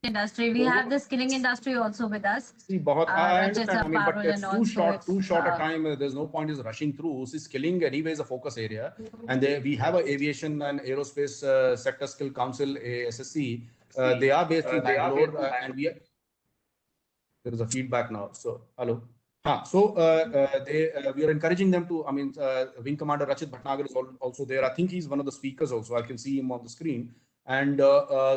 industry. We have the skilling industry also with us. See, I understand. I mean, but it's too short a time. There's no point is rushing through. See, skilling anyway is a focus area, and we have a aviation and aerospace sector skill council, ASSC. They are based in Bangalore, and we are. There is a feedback now. So, hello. So we are encouraging them to. I mean, Wing Commander Rachit Bhatnagar is also there. I think he's one of the speakers also. I can see him on the screen. And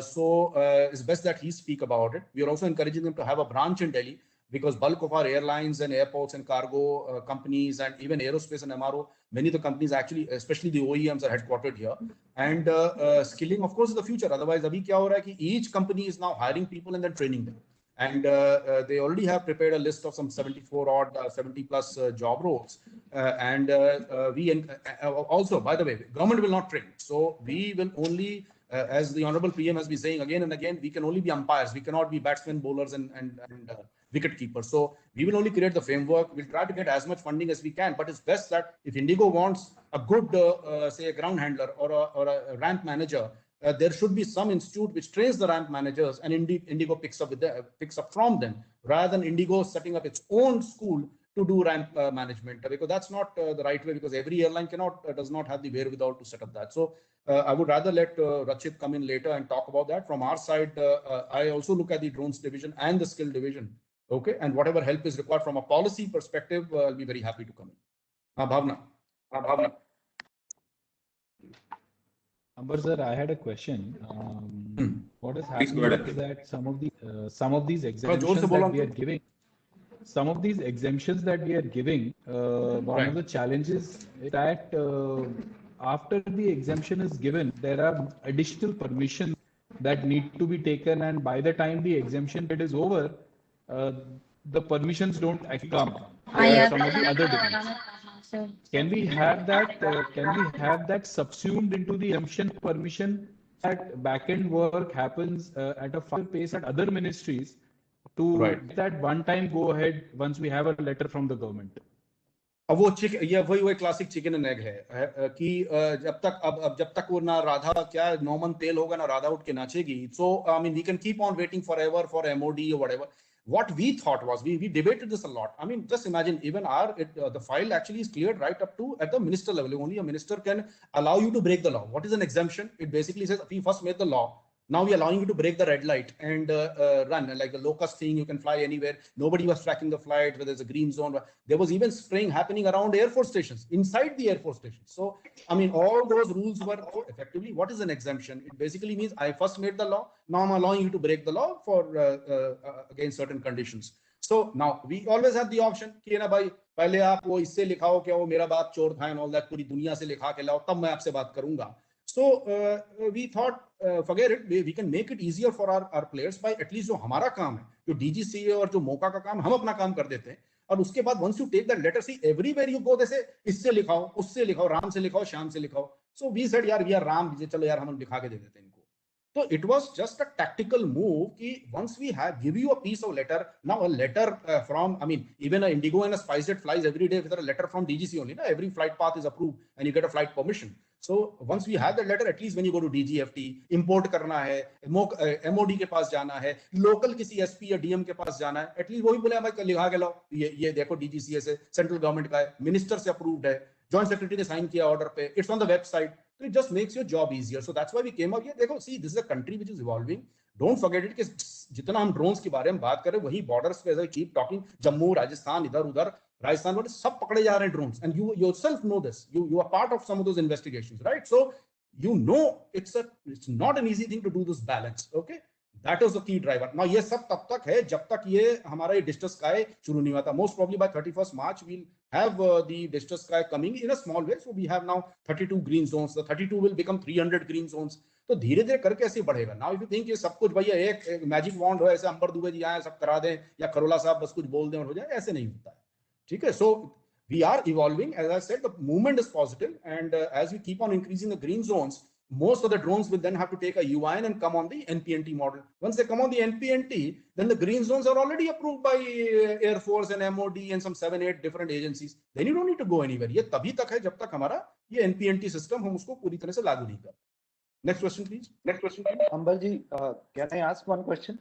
so it's best that he speak about it. We are also encouraging them to have a branch in Delhi, because bulk of our airlines and airports and cargo companies and even aerospace and MRO, many of the companies actually, especially the OEMs, are headquartered here. And skilling, of course, is the future. Otherwise, abhi kya ho raha hai ki each company is now hiring people and then training them. And they already have prepared a list of some 74 odd 70 plus job roles. And we also, by the way, government will not train. So we will only, as the Honorable PM has been saying again and again, we can only be umpires. We cannot be batsmen, bowlers, and wicket keepers. So we will only create the framework. We'll try to get as much funding as we can, but it's best that if Indigo wants a good, say, a ground handler or a ramp manager, there should be some institute which trains the ramp managers, and Indigo picks up from them, rather than Indigo setting up its own school to do ramp management, because that's not the right way, because every airline does not have the wherewithal to set up that. So I would rather let Rachit come in later and talk about that. From our side, I also look at the drones division and the skill division. Okay, and whatever help is required from a policy perspective, I'll be very happy to come in. Bhavna. Amber sir, I had a question. What is Please go happening ahead. is that some of these exemptions that we are giving, one of the challenges is that after the exemption is given, there are additional permissions that need to be taken, and by the time the exemption period is over, the permissions don't actually come for some of the other divisions. Can we have that subsumed into the exemption permission, that back-end work happens at a faster pace at other ministries to get that one-time go-ahead once we have a letter from the government? अब वही classic chicken and egg है कि जब तक वो ना राधा क्या Norman तेल होगा ना राधा उठ के नाचेगी. So I mean, we can keep on waiting forever for MOD or whatever. What we thought was, we debated this a lot. I mean, just imagine, even the file actually is cleared right up to at the minister level. Only a minister can allow you to break the law. What is an exemption? It basically says, we first made the law. Now we are allowing you to break the red light and run, like the locust thing. You can fly anywhere. Nobody was tracking the flight, where there's a green zone. There was even spraying happening around Air Force stations, inside the Air Force stations. So, I mean, all those rules were effectively, what is an exemption? It basically means I first made the law. Now I'm allowing you to break the law for against certain conditions. So now we always had the option कि ना भाई पहले आप वो इससे लिखाओ क्या वो मेरा बाप चोर था and all that, पूरी दुनिया से लिखा के लाओ तब मैं आपसे बात करूंगा. So we thought, forget it, we can make it easier for our players by at least जो हमारा काम है, जो DGCA और जो मोका का काम, हम अपना काम कर देते हैं. और उसके बाद once you take that letter, see everywhere you go, जैसे इससे लिखाओ, उससे लिखाओ, राम से लिखाओ, श्याम से लिखाओ. So we said यार, we are राम, चलो यार हम लिखा के दे देते हैं इनको. So it was just a tactical move कि once we give you a piece of letter, now a letter from, I mean, even an Indigo and a SpiceJet flies every day with a letter from DGC only. Na? Every flight path is approved and you get a flight permission. So once we have the letter, at least when you go to DGFT, import करना है, MOD के पास जाना है, local किसी SP या DM के पास जाना है, at least वही बोले भाई लिखा के लाओ, ये देखो DGCA से, central government का है, minister से approved है, joint secretary ने sign किया order पे, it's on the website. So it just makes your job easier. So that's why we came out here. देखो, see, this is a country which is evolving. Don't forget it कि जितना हम drones के बारे में बात करें, वही borders पे, as I keep talking, Jammu, Rajasthan, इधर उधर, राजस्थान वाले सब पकड़े जा रहे हैं drones, and you yourself know this. You are part of some of those investigations, right? So you know it's not an easy thing to do this balance. Okay, that is the key driver. Now ये सब तब तक है जब तक ये हमारा ये distress sky शुरू नहीं हुआ था. Most probably by 31st March we'll have the distress sky coming in a small way. So we have now 32 green zones. The 32 will become 300 green zones. तो धीरे धीरे करके ऐसे बढ़ेगा. Now if you think ये सब कुछ भैया एक मैजिक वॉन्ड हो, ऐसे अंबर दुबे जी आए सब करा दें, या खरोला साहब बस कुछ बोल दें और हो जाए, ऐसे नहीं होता है. ठीक है. So we are evolving. As I said, the movement is positive, and as we keep on increasing the green zones, most of the drones will then have to take a UIN and come on the NPNT model. Once they come on the NPNT, then the green zones are already approved by Air Force and MOD and some 7-8 different agencies. Then you don't need to go anywhere. ये तभी तक है जब तक हमारा ये NPNT system हम उसको पूरी तरह से लागू नहीं करते. Next question, please. Next question, please. Amber ji, can I ask one question?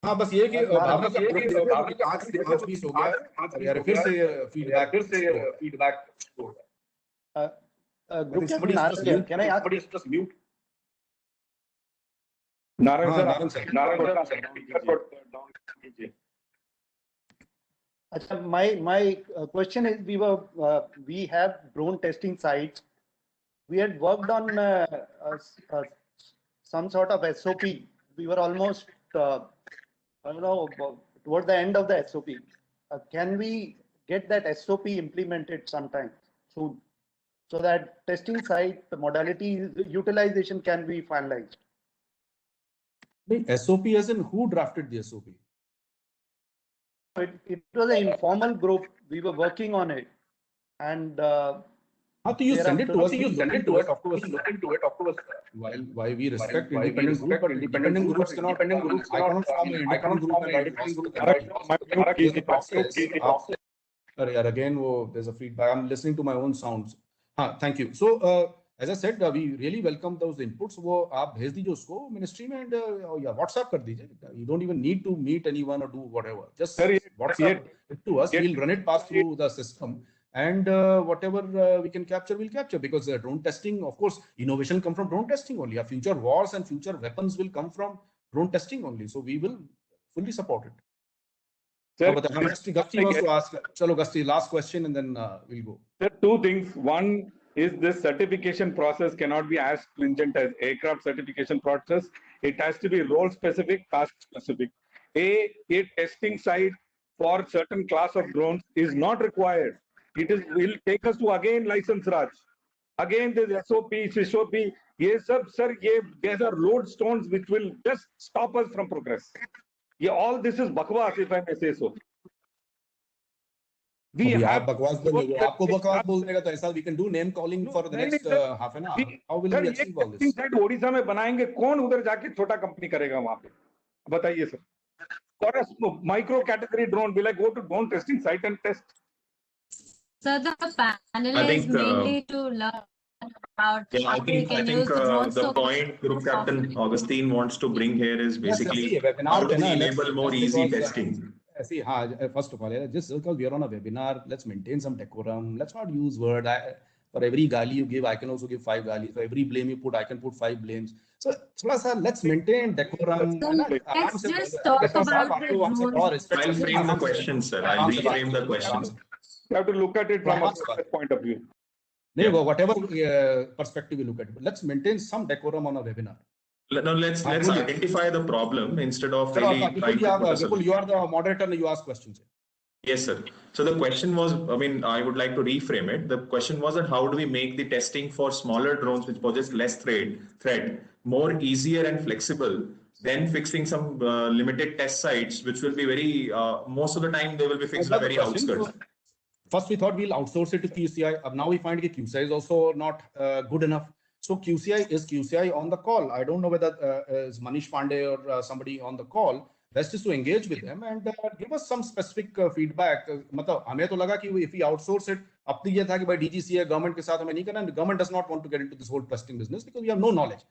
हाँ बस ये कि भावना का 5-20 हो गया यार, फिर से feedback group captain, can I ask? Somebody just mute. Narayan sir. My question is, we have drone testing sites. We had worked on some sort of SOP. We were almost I don't know, toward the end of the SOP. Can we get that SOP implemented sometime soon, so that testing site modality utilization can be finalized? The SOP as in who drafted the SOP? It was an informal group. We were working on it, and How do you send it to us? You send it to us. Of course, look into it. Of course, while we respect independent groups, but independent groups cannot. I cannot form an independent group and write it to the country. There's a process. Again, there's a feedback. I'm listening to my own sounds. Thank you. So, as I said, we really welcome those inputs. वो आप भेज दीजिए उसको ministry में and WhatsApp कर दीजिए. You don't even need to meet anyone or do whatever. Just WhatsApp it to us. We'll run it past through the system. And whatever we can capture, we'll capture, because drone testing, of course, innovation come from drone testing only. Our future wars and future weapons will come from drone testing only. So we will fully support it. Sir, Gasti wants to ask. Chalo, Gasti, last question, and then we'll go. There are two things. One is this certification process cannot be as stringent as aircraft certification process. It has to be role specific, task specific. A testing site for certain class of drones is not required. It will take us to again license Raj. Again, there's SOP. Yes, sir, these are lodestones which will just stop us from progress. All this is bakwas, if I may say so. We have आपको बकवास बोल देगा तो ऐसा we can do name calling for the next half an hour. How will we achieve all this? Odisha में बनाएंगे, कौन उधर जाके छोटा कंपनी करेगा वहां पे? बताइए sir. For a micro category drone, will I go to drone testing site and test? So the panel is mainly to learn about how we can use the drones. The point Group Captain Augustine wants to bring here is basically how to enable more easy testing. See, first of all, just because we are on a webinar, let's maintain some decorum. Let's not use word. For every gali you give, I can also give 5 galis. For every blame you put, I can put 5 blames. So, let's maintain decorum. So let's just talk about the drones. I'll frame the question, sir. I'll reframe the question. You have to look at it from a point of view. Whatever perspective you look at it, but let's maintain some decorum on a webinar. No, let's identify the problem instead of really trying to you are the moderator and you ask questions. Yes, sir. So the question was, I would like to reframe it. The question was that how do we make the testing for smaller drones which possess less threat more easier and flexible than fixing some limited test sites, which will be very, most of the time they will be fixed at very outskirts. First, we thought we'll outsource it to QCI. Now we find that QCI is also not good enough. So QCI is QCI on the call. I don't know whether is Manish Pandey or somebody on the call. Best is to engage with them and give us some specific feedback. मतलब हमें तो लगा कि if we outsource it, अब तो ये था कि भाई DGCA government के साथ हमें नहीं करना. And the government does not want to get into this whole testing business because we have no knowledge.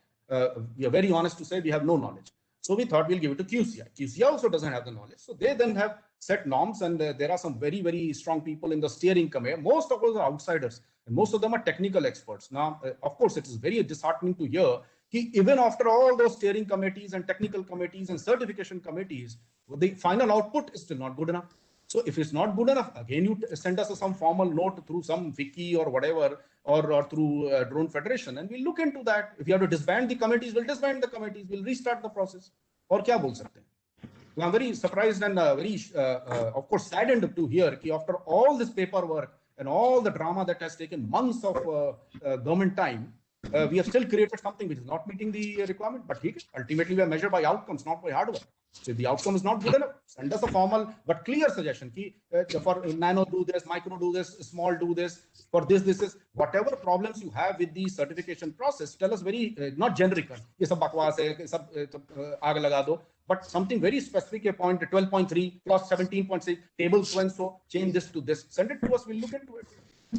We are very honest to say we have no knowledge. So we thought we'll give it to QCI. QCI also doesn't have the knowledge. So they then have set norms, and there are some very, very strong people in the steering committee. Most of us are outsiders, and most of them are technical experts. Now, of course, it is very disheartening to hear that even after all those steering committees and technical committees and certification committees, the final output is still not good enough. So if it's not good enough, again, you send us some formal note through some wiki or whatever, or through Drone Federation, and we'll look into that. If you have to disband the committees, we'll disband the committees. We'll restart the process. और क्या बोल सकते हैं? So I'm very surprised and very, of course, saddened to hear that after all this paperwork and all the drama that has taken months of government time, we have still created something which is not meeting the requirement. But ultimately, we are measured by outcomes, not by hardware. So if the outcome is not good enough, send us a formal but clear suggestion. For nano do this, micro do this, small do this, for this is whatever problems you have with the certification process. Tell us very not generic. ये सब बकवास है, सब आग लगा दो. But something very specific. A point 12.3 plus 17.6 tables so and so. Change this to this. Send it to us. We'll look into it.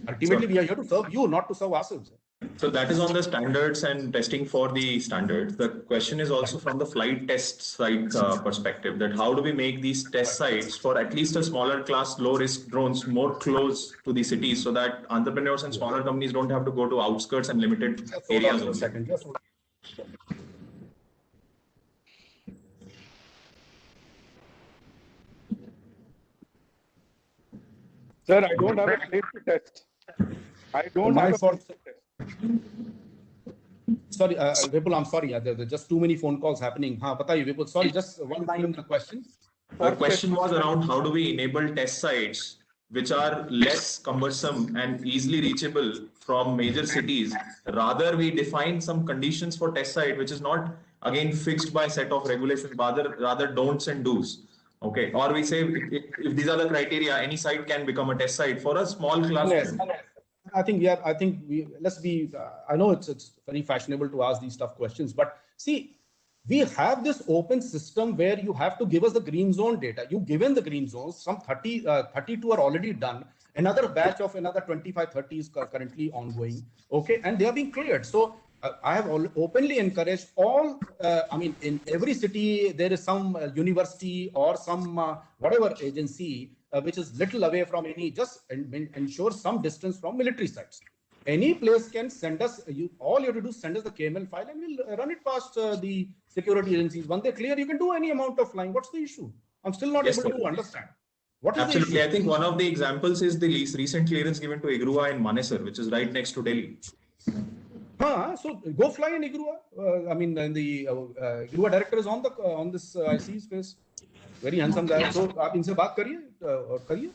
Ultimately, we are here to serve you, not to serve ourselves. So that is on the standards and testing for the standards. The question is also from the flight test site perspective, that how do we make these test sites for at least a smaller class, low risk drones more close to the cities so that entrepreneurs and smaller companies don't have to go to outskirts and limited areas. Sir, I don't have a place to test. I don't have a place to test. Sorry, Vipul, I'm sorry. There are just too many phone calls happening. Bataiye, Vipul, sorry, just one line in the question. The question was around how do we enable test sites which are less cumbersome and easily reachable from major cities. Rather, we define some conditions for test site which is not again fixed by set of regulations, rather don'ts and do's. Okay, or we say if these are the criteria, any site can become a test site for a small class. Yes. let's be. I know it's very fashionable to ask these tough questions, but see, we have this open system where you have to give us the green zone data. You've given the green zones. Some 32 are already done. Another batch of another 25, 30 is currently ongoing. Okay, and they are being cleared. So I have openly encouraged all. In every city there is some university or some whatever agency which is little away from any. Just ensure some distance from military sites. Any place can send us, all you have to do is send us the KML file and we'll run it past the security agencies. Once they clear, you can do any amount of flying. What's the issue? I'm still not able to understand. What is Absolutely. the issue? I think one of the examples is the recent clearance given to IGRUA in Manesar, which is right next to Delhi. So go fly in IGRUA. The IGRUA director is on this I see his face. Very handsome guy. So आप इनसे बात करिए.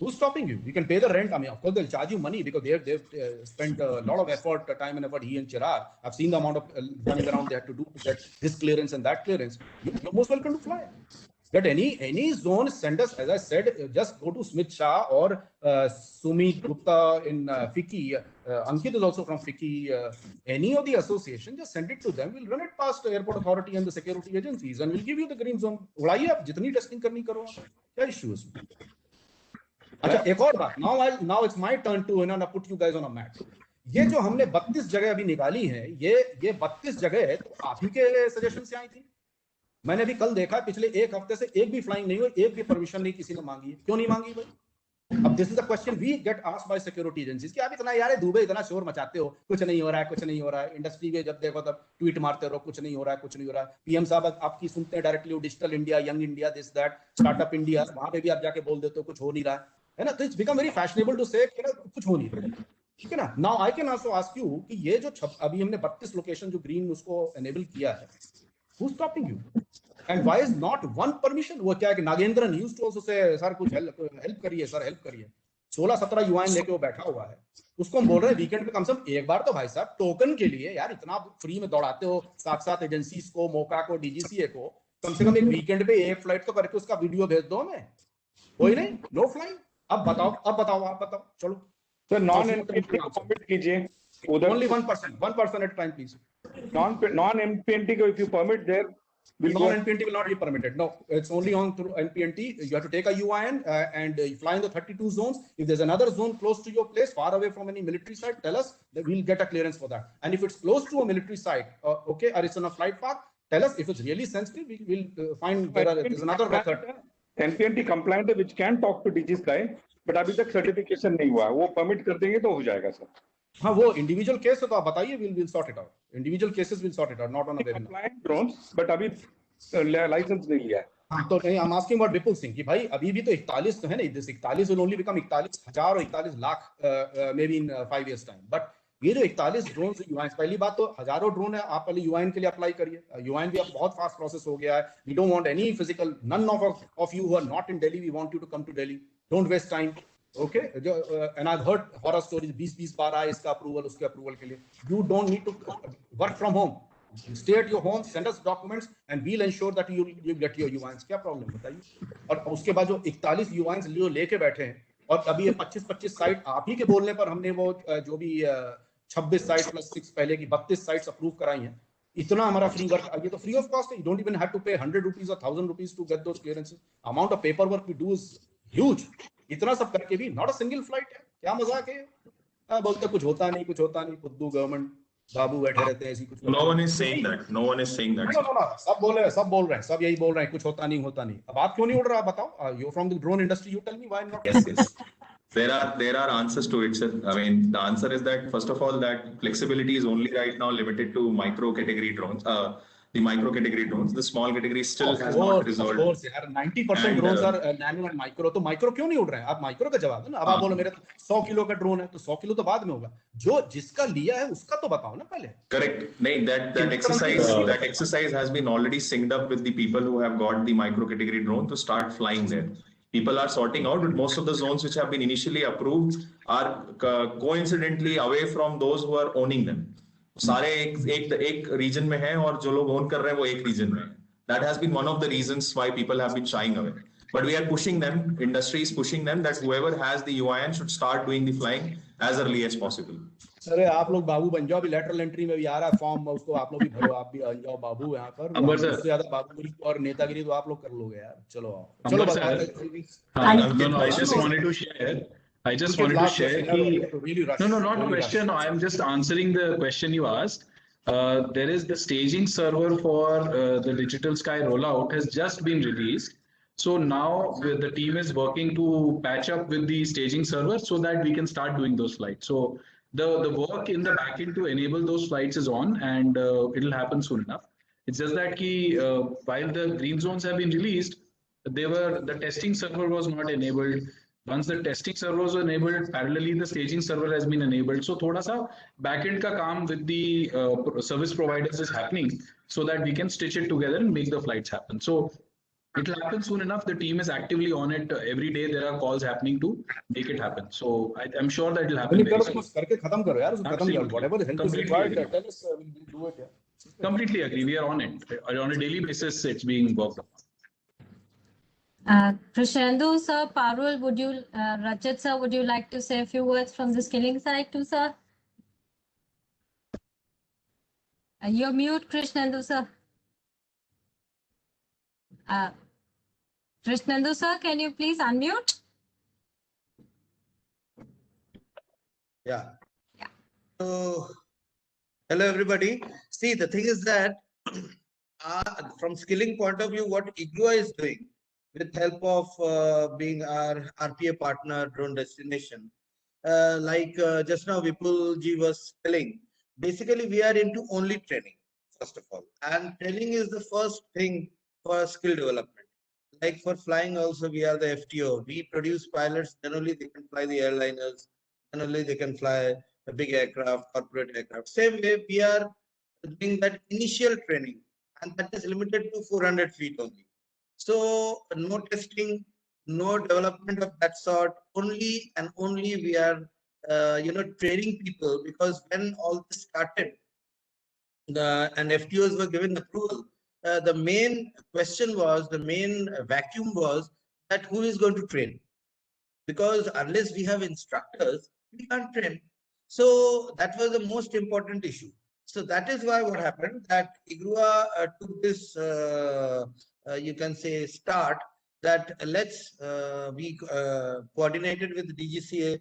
Who's stopping you? You can pay the rent. Of course, they'll charge you money because they've spent a lot of effort, time and effort, he and Chirag. I've seen the amount of running around they had to do to get this clearance and that clearance. You're most welcome to fly. Get any zone, send us, as I said, just go to Smith Shah or Sumit Gupta in FICCI. Ankit is also from FICCI. Any of the association, just send it to them. We'll run it past the airport authority and the security agencies and we'll give you the green zone. उड़ाइए आप जितनी testing करनी करो. क्या issue है? अच्छा एक और बात. Now it's my turn to put you guys on a map. ये जो हमने 32 जगह अभी निकाली है, ये 32 जगह तो आप ही के सजेशन से आई थी. मैंने भी कल देखा पिछले एक हफ्ते से एक भी फ्लाइंग नहीं हुई, एक भी परमिशन नहीं किसी ने मांगी है. क्यों नहीं मांगी भाई? अब this is the question we get asked by security agencies कि आप इतना यार दुबई इतना शोर मचाते हो, कुछ नहीं हो रहा है. इंडस्ट्री में जब देखो तब ट्वीट मारते रहो, कुछ नहीं हो रहा है. पीएम साहब आपकी सुनते हैं directly, digital India, young India, this that, startup India, वहां पे भी आप जाके बोल देते हो कुछ हो नहीं रहा है ना. तो it's become very fashionable to say कुछ हो नहीं रहा है. ठीक है ना. Now I can also ask you कि ये जो अभी हमने 32 लोकेशन जो ग्रीन उसको एनेबल किया है, who is stopping you? And why is not one permission? वो क्या है कि Nagendran used to also say sir कुछ हेल्प करिए सर, हेल्प करिए. 16-17 युवाएं लेके वो बैठा हुआ है, उसको हम बोल रहे हैं वीकेंड पे कम से कम एक बार तो भाई साहब टोकन के लिए यार इतना फ्री में दौड़ाते हो 7 एजेंसीज को, मोका को, डीजीसीए को, कम से कम एक वीकेंड पे एक फ्लाइट तो करके उसका वीडियो भेज दो हमें. कोई नहीं, नो फ्लाइंग. अब बताओ चलो. तो नॉन एमपीएनटी को परमिट कीजिए उधर. Only one person at a time please. Non एमपीएनटी को if you permit there, non-NPNT will not be permitted. No, it's only on through NPNT. You have to take a UIN and you fly in the 32 zones. If there's another zone close to your place, far away from any military site, tell us that we'll get a clearance for that. And if it's close to a military site, or it's on a flight path, tell us. If it's really sensitive, we'll find there's another method. NPNT compliant which can talk to DG Sky, but अभी तक certification नहीं हुआ. वो permit कर देंगे तो हो जाएगा सर. हाँ, वो इंडिविजुअल केस है तो आप बताइए, we'll sort it out. Individual cases will sort it out, not on a webinar. Compliant drones, but अभी लाइसेंस नहीं लिया है. हाँ, तो I'm asking about विपुल सिंह कि भाई अभी भी तो 41 तो है ना. This 41 will only become 41,000 और 41 lakh maybe in 5 years time. But ये जो 41 ड्रोन यूआईन, पहली बात तो हजारों ड्रोन है, आप पहले यूआईन के लिए अप्लाई करिए. यूआईन भी अब बहुत फास्ट प्रोसेस हो गया है. We don't want any physical, none of you who are not in Delhi, we want you to come to Delhi. Don't waste time. Okay, and I heard horror stories, 20 बार आए इसका अप्रूवल उसके अप्रूवल के लिए. You don't need to work from home. Stay at your home, send us documents and we'll ensure that you get your UINs. क्या problem बताइए. और उसके बाद जो 41 UINs लेके बैठे हैं और अभी ये 25 साइट आप ही के बोलने पर हमने वो जो भी 26 साइट प्लस 6 पहले की 32 साइट्स अप्रूव कराई हैं. इतना हमारा फ्री वर्क, ये तो फ्री ऑफ कॉस्ट है. You don't even have to pay 100 rupees or 1000 rupees to get those clearances. Amount of paperwork we do is huge. इतना सब करके भी not a single flight है. क्या मजाक है. बोलते कुछ होता नहीं, खुद्दू गवर्नमेंट बाबू बैठे रहते हैं ऐसी कुछ. No one is saying that. No, सब बोल रहे हैं, सब यही बोल रहे हैं, कुछ होता नहीं. अब आप क्यों नहीं उड़ रहा बताओ. You're from the drone industry, you tell me why not. Yes. There are answers to it, sir. I mean, the answer is that first of all, that flexibility is only right now limited to micro category drones. The micro category drones, the small category still has not resolved. Of course, यार 90% drones are nano and micro. तो micro क्यों नहीं उड़ रहे हैं? आप micro का जवाब दो ना. अब आप बोलो मेरे 100 किलो का ड्रोन है तो 100 किलो तो बाद में होगा. जो जिसका लिया है उसका तो बताओ ना पहले. Correct. नहीं, that exercise has been already synced up with the people who have got the micro category drone to start flying there. People are sorting out, but most of the zones which have been initially approved are coincidentally away from those who are owning them. सारे एक reason में है और जो लोग own कर रहे हैं वो एक रीजन में है. That has been one of the reasons why people have been shying away. but we are pushing them, industry is pushing them that whoever has the UIN should start doing the flying as early as possible. अरे आप लोग बाबू बन जाओ, अभी lateral entry में भी आ रहा है फॉर्म, उसको आप लोग भी भरो, आप भी आ जाओ बाबू यहाँ पर। उससे ज्यादा बाबूगिरी और नेतागिरी तो आप लोग कर लोगे यार। चलो चलो No, I just wanted to share. I just wanted to share. No, not question. I am just answering the question you asked. There is the staging server for the Digital Sky rollout has just been released. So now the team is working to patch up with the staging server so that we can start doing those flights. So the work in the backend to enable those flights is on, and it'll happen soon enough. It's just that while the green zones have been released, the testing server was not enabled. Once the testing server was enabled, parallelly the staging server has been enabled. So thoda sa backend ka kaam with the service providers is happening so that we can stitch it together and make the flights happen. So it will happen soon enough. The team is actively on it. Every day there are calls happening to make it happen. So I'm sure that it will happen very soon. Whatever the help is required, tell us, we'll do it. Yeah. Completely agree. We are on it. On a daily basis, it's being worked on. Krishendu sir, Parul, Rajat sir, would you like to say a few words from the skilling side too, sir? You're mute, Krishendu sir. Krishendu sir, can you please unmute? Yeah. So, hello everybody. See, the thing is that from skilling point of view, what IGRUA is doing with help of being our RPA partner drone destination, just now Vipul ji was telling, basically we are into only training, first of all, and training is the first thing for skill development. Like for flying also, we are the FTO. We produce pilots, then only they can fly the airliners, then only they can fly the big aircraft, corporate aircraft. Same way, we are doing that initial training, and that is limited to 400 feet only. So no testing, no development of that sort. Only and only we are, training people, because when all this started, and FTOs were given approval, the main question was, the main vacuum was that who is going to train? Because unless we have instructors, we can't train. So that was the most important issue. So that is why what happened, that IGRUA took this, you can say, start that we coordinated with the DGCA,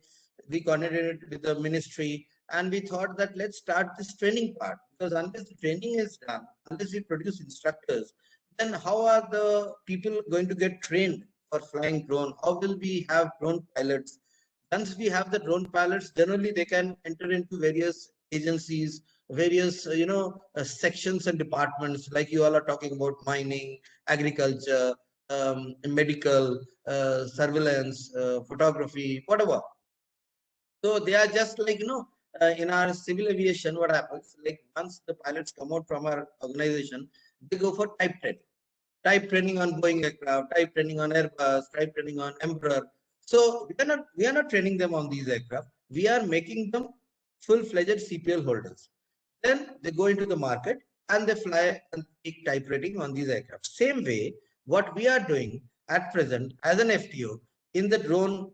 we coordinated with the ministry, and we thought that let's start this training part, because unless the training is done, unless we produce instructors, then how are the people going to get trained for flying drone? How will we have drone pilots? Once we have the drone pilots, then only they can enter into various agencies, various sections and departments, like you all are talking about mining, agriculture, medical, surveillance, photography, whatever. So they are just like, in our civil aviation, what happens, like once the pilots come out from our organization, they go for type training on Boeing aircraft, type training on Airbus, type training on Embraer. So we are not training them on these aircraft. We are making them full-fledged CPL holders. Then they go into the market and they fly and take type rating on these aircraft. Same way, what we are doing at present as an FTO in the drone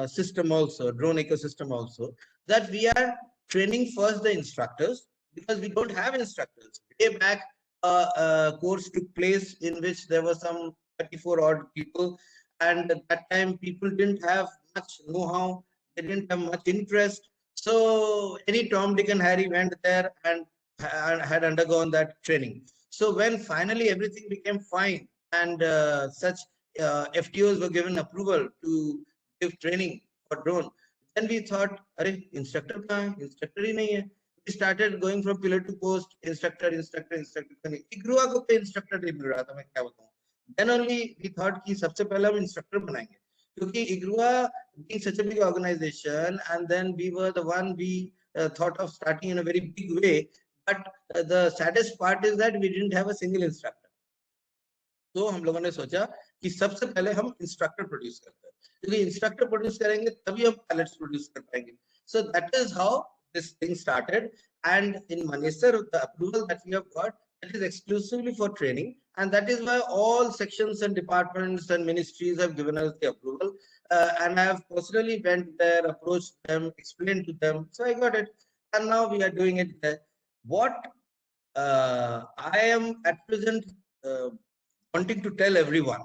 system also, drone ecosystem also, that we are training first the instructors, because we don't have instructors. Way back, a course took place in which there were some 34 odd people, and at that time people didn't have much know-how, they didn't have much interest. So any Tom, Dick and Harry went there and had undergone that training. So when finally everything became fine and such FTOs were given approval to give training for drone, then we thought, instructor hi nahi hai. We started going from pillar to post, instructor. IGRUA ko instructor nahi mil raha tha, main kya batau. Then only we thought ki sabse pehle hum instructor banayenge. Because IGRUA being such a big organization, and then we were the one we thought of starting in a very big way. But the saddest part is that we didn't have a single instructor. So हम लोगों ने सोचा कि सबसे पहले हम instructor produce करते हैं, क्योंकि इंस्ट्रक्टर प्रोड्यूस करेंगे तभी हम पायलट्स प्रोड्यूस कर पाएंगे. So that is how this thing started. And in Manesar, the approval that we have got, that is exclusively for training, And that is why all sections and departments and ministries have given us the approval. And I have personally went there, approached them, explained to them. So I got it. And now we are doing it there. What I am at present wanting to tell everyone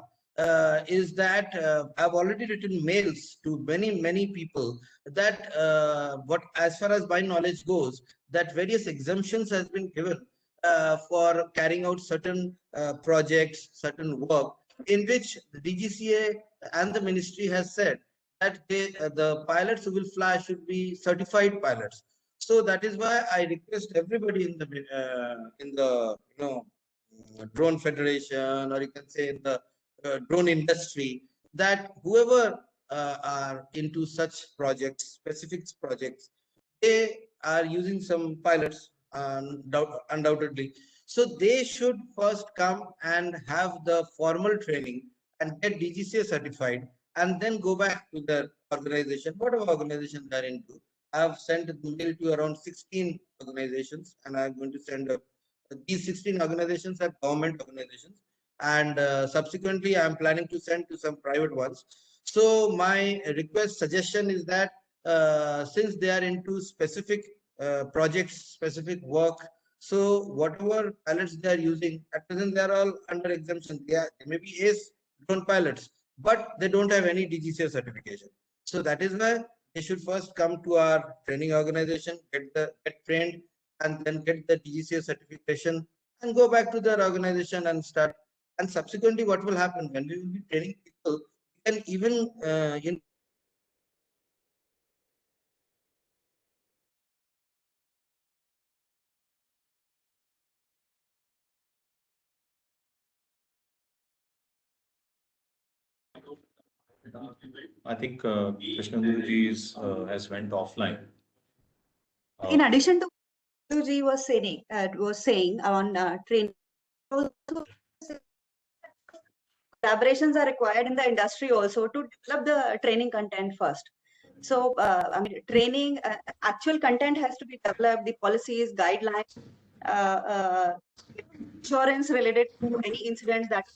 is that I've already written mails to many people that what, as far as my knowledge goes, that various exemptions has been given for carrying out certain projects, certain work, in which the DGCA and the ministry has said that the pilots who will fly should be certified pilots. So that is why I request everybody in the drone federation, or you can say in the drone industry, that whoever are into such projects, specific projects, they are using some pilots undoubtedly. So they should first come and have the formal training and get DGCA certified, and then go back to their organization, whatever organization they're into. I've sent the mail to around 16 organizations, and I'm going to send these 16 organizations are government organizations, and subsequently I'm planning to send to some private ones. So my request, suggestion is that since they are into specific projects, specific work, so whatever pilots they are using, at present they are all under exemption. They may be ACE drone pilots, but they don't have any DGCA certification. So that is why they should first come to our training organization, get trained, and then get the DGCA certification, and go back to their organization and start. And subsequently, what will happen when we will be training people, and even I think Krishnanji has went offline. In addition to what Guruji was saying on training, collaborations are required in the industry also to develop the training content first. So, I mean, training, actual content has to be developed, the policies, guidelines, insurance related to any incidents that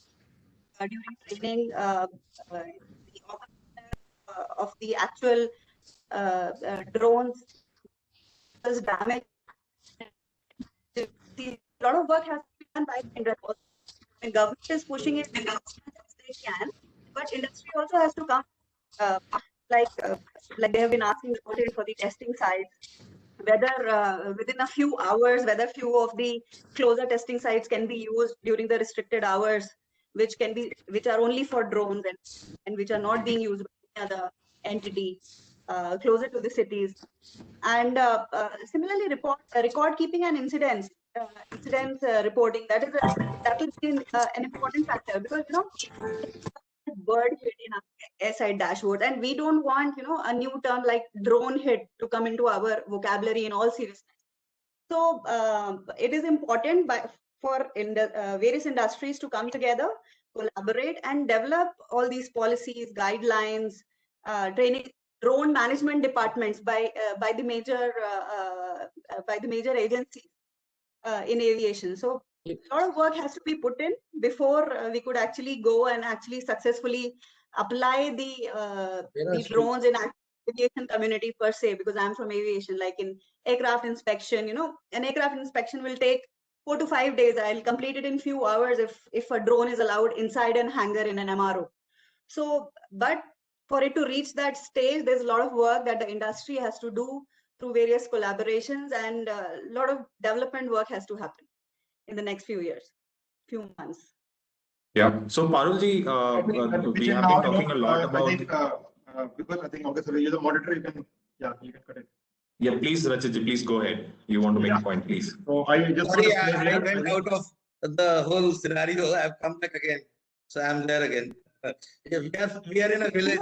during training, of the actual drones was damaged. A lot of work has to be done by the industry. The government is pushing it as much as they can, but industry also has to come, like they have been asking about it for the testing sites, whether within a few hours, whether few of the closer testing sites can be used during the restricted hours, which are only for drones and which are not being used by any other entity closer to the cities. And similarly, record keeping and incidents reporting, that will be an important factor, because bird hit in our airside dashboard, and we don't want a new term like drone hit to come into our vocabulary in all seriousness. So it is important for various industries to come together, collaborate, and develop all these policies, guidelines, training, drone management departments by the major agencies in aviation. So a lot of work has to be put in before we could actually go and actually successfully apply the drones in aviation community per se, because I'm from aviation. Like in aircraft inspection, an aircraft inspection will take 4 to 5 days. I'll complete it in few hours if a drone is allowed inside an hangar in an MRO. So, but for it to reach that stage, there's a lot of work that the industry has to do through various collaborations, and a lot of development work has to happen in the next few months. Yeah. So Parulji, we have been talking a lot about. Because I think obviously you're the moderator, you can cut it. Yeah, please, Rajat, please go ahead. You want to make a point, please. So I just sorry, I went out of the whole scenario. I've come back again, so I'm there again. We are in a village,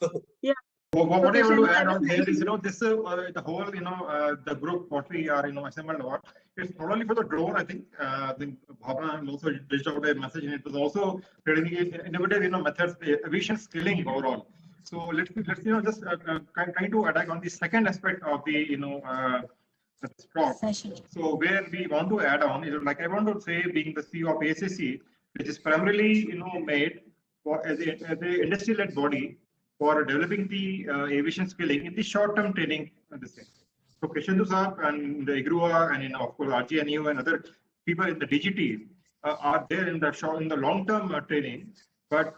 So, yeah. What I want to add on here is, this the whole, the group what we are, assembled about. It's not only for the drone. I think Bhavna also reached out a message, and it was also creating innovative, methods, aviation skilling overall. So let's just try to attack on the second aspect of the talk. So where we want to add on is like I want to say, being the CEO of ACC, which is primarily made for as a industry-led body for developing the aviation skilling in the short-term training. This thing. So Krishendu Saab and the IGRUA and of course RGNU and other people in the DGT are there in the long-term training, but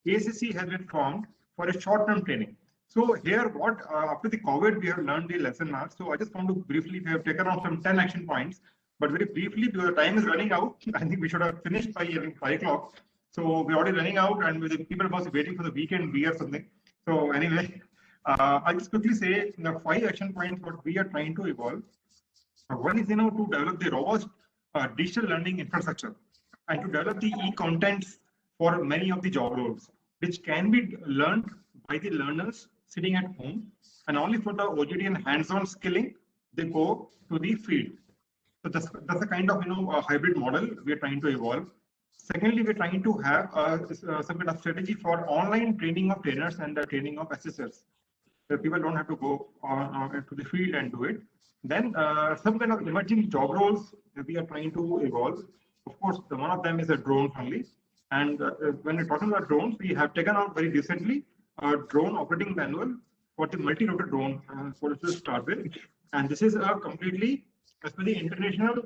ACC has been formed for a short-term training. So here, what after the COVID, we have learned the lesson now. So I just want to briefly, we have taken off some 10 action points, but very briefly, because the time is running out, I think we should have finished by 5 o'clock. So we're already running out, and the people must be waiting for the weekend beer or something. So anyway, I'll just quickly say the 5 action points what we are trying to evolve. One is to develop the robust digital learning infrastructure and to develop the e-contents for many of the job roles, which can be learned by the learners sitting at home, and only for the OJT and hands-on skilling, they go to the field. So that's the kind of a hybrid model we are trying to evolve. Secondly, we're trying to have some kind of strategy for online training of trainers and the training of assessors. So people don't have to go to the field and do it. Then some kind of emerging job roles that we are trying to evolve. Of course, one of them is a drone only. And when we're talking about drones, we have taken out very recently a drone operating manual for the multi-rotor drone for to start with. And this is completely as per the international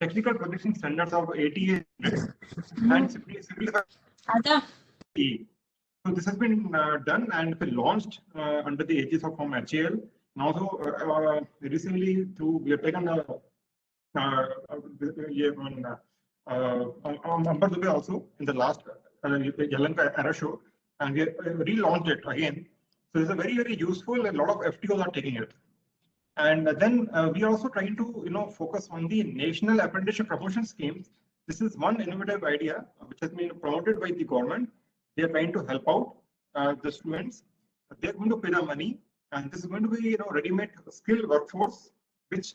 technical projection standards of ATA and simplified. So this has been done and been launched under the aegis of from HAL. And also recently we have taken Amber Dubey also in the last Yalanka Aero Show, and we relaunched it again. So it's a very, very useful, and a lot of FTOs are taking it. And then we are also trying to focus on the National Apprenticeship Promotion Schemes. This is one innovative idea which has been promoted by the government. They are trying to help out the students. They are going to pay the money, and this is going to be ready-made skilled workforce, which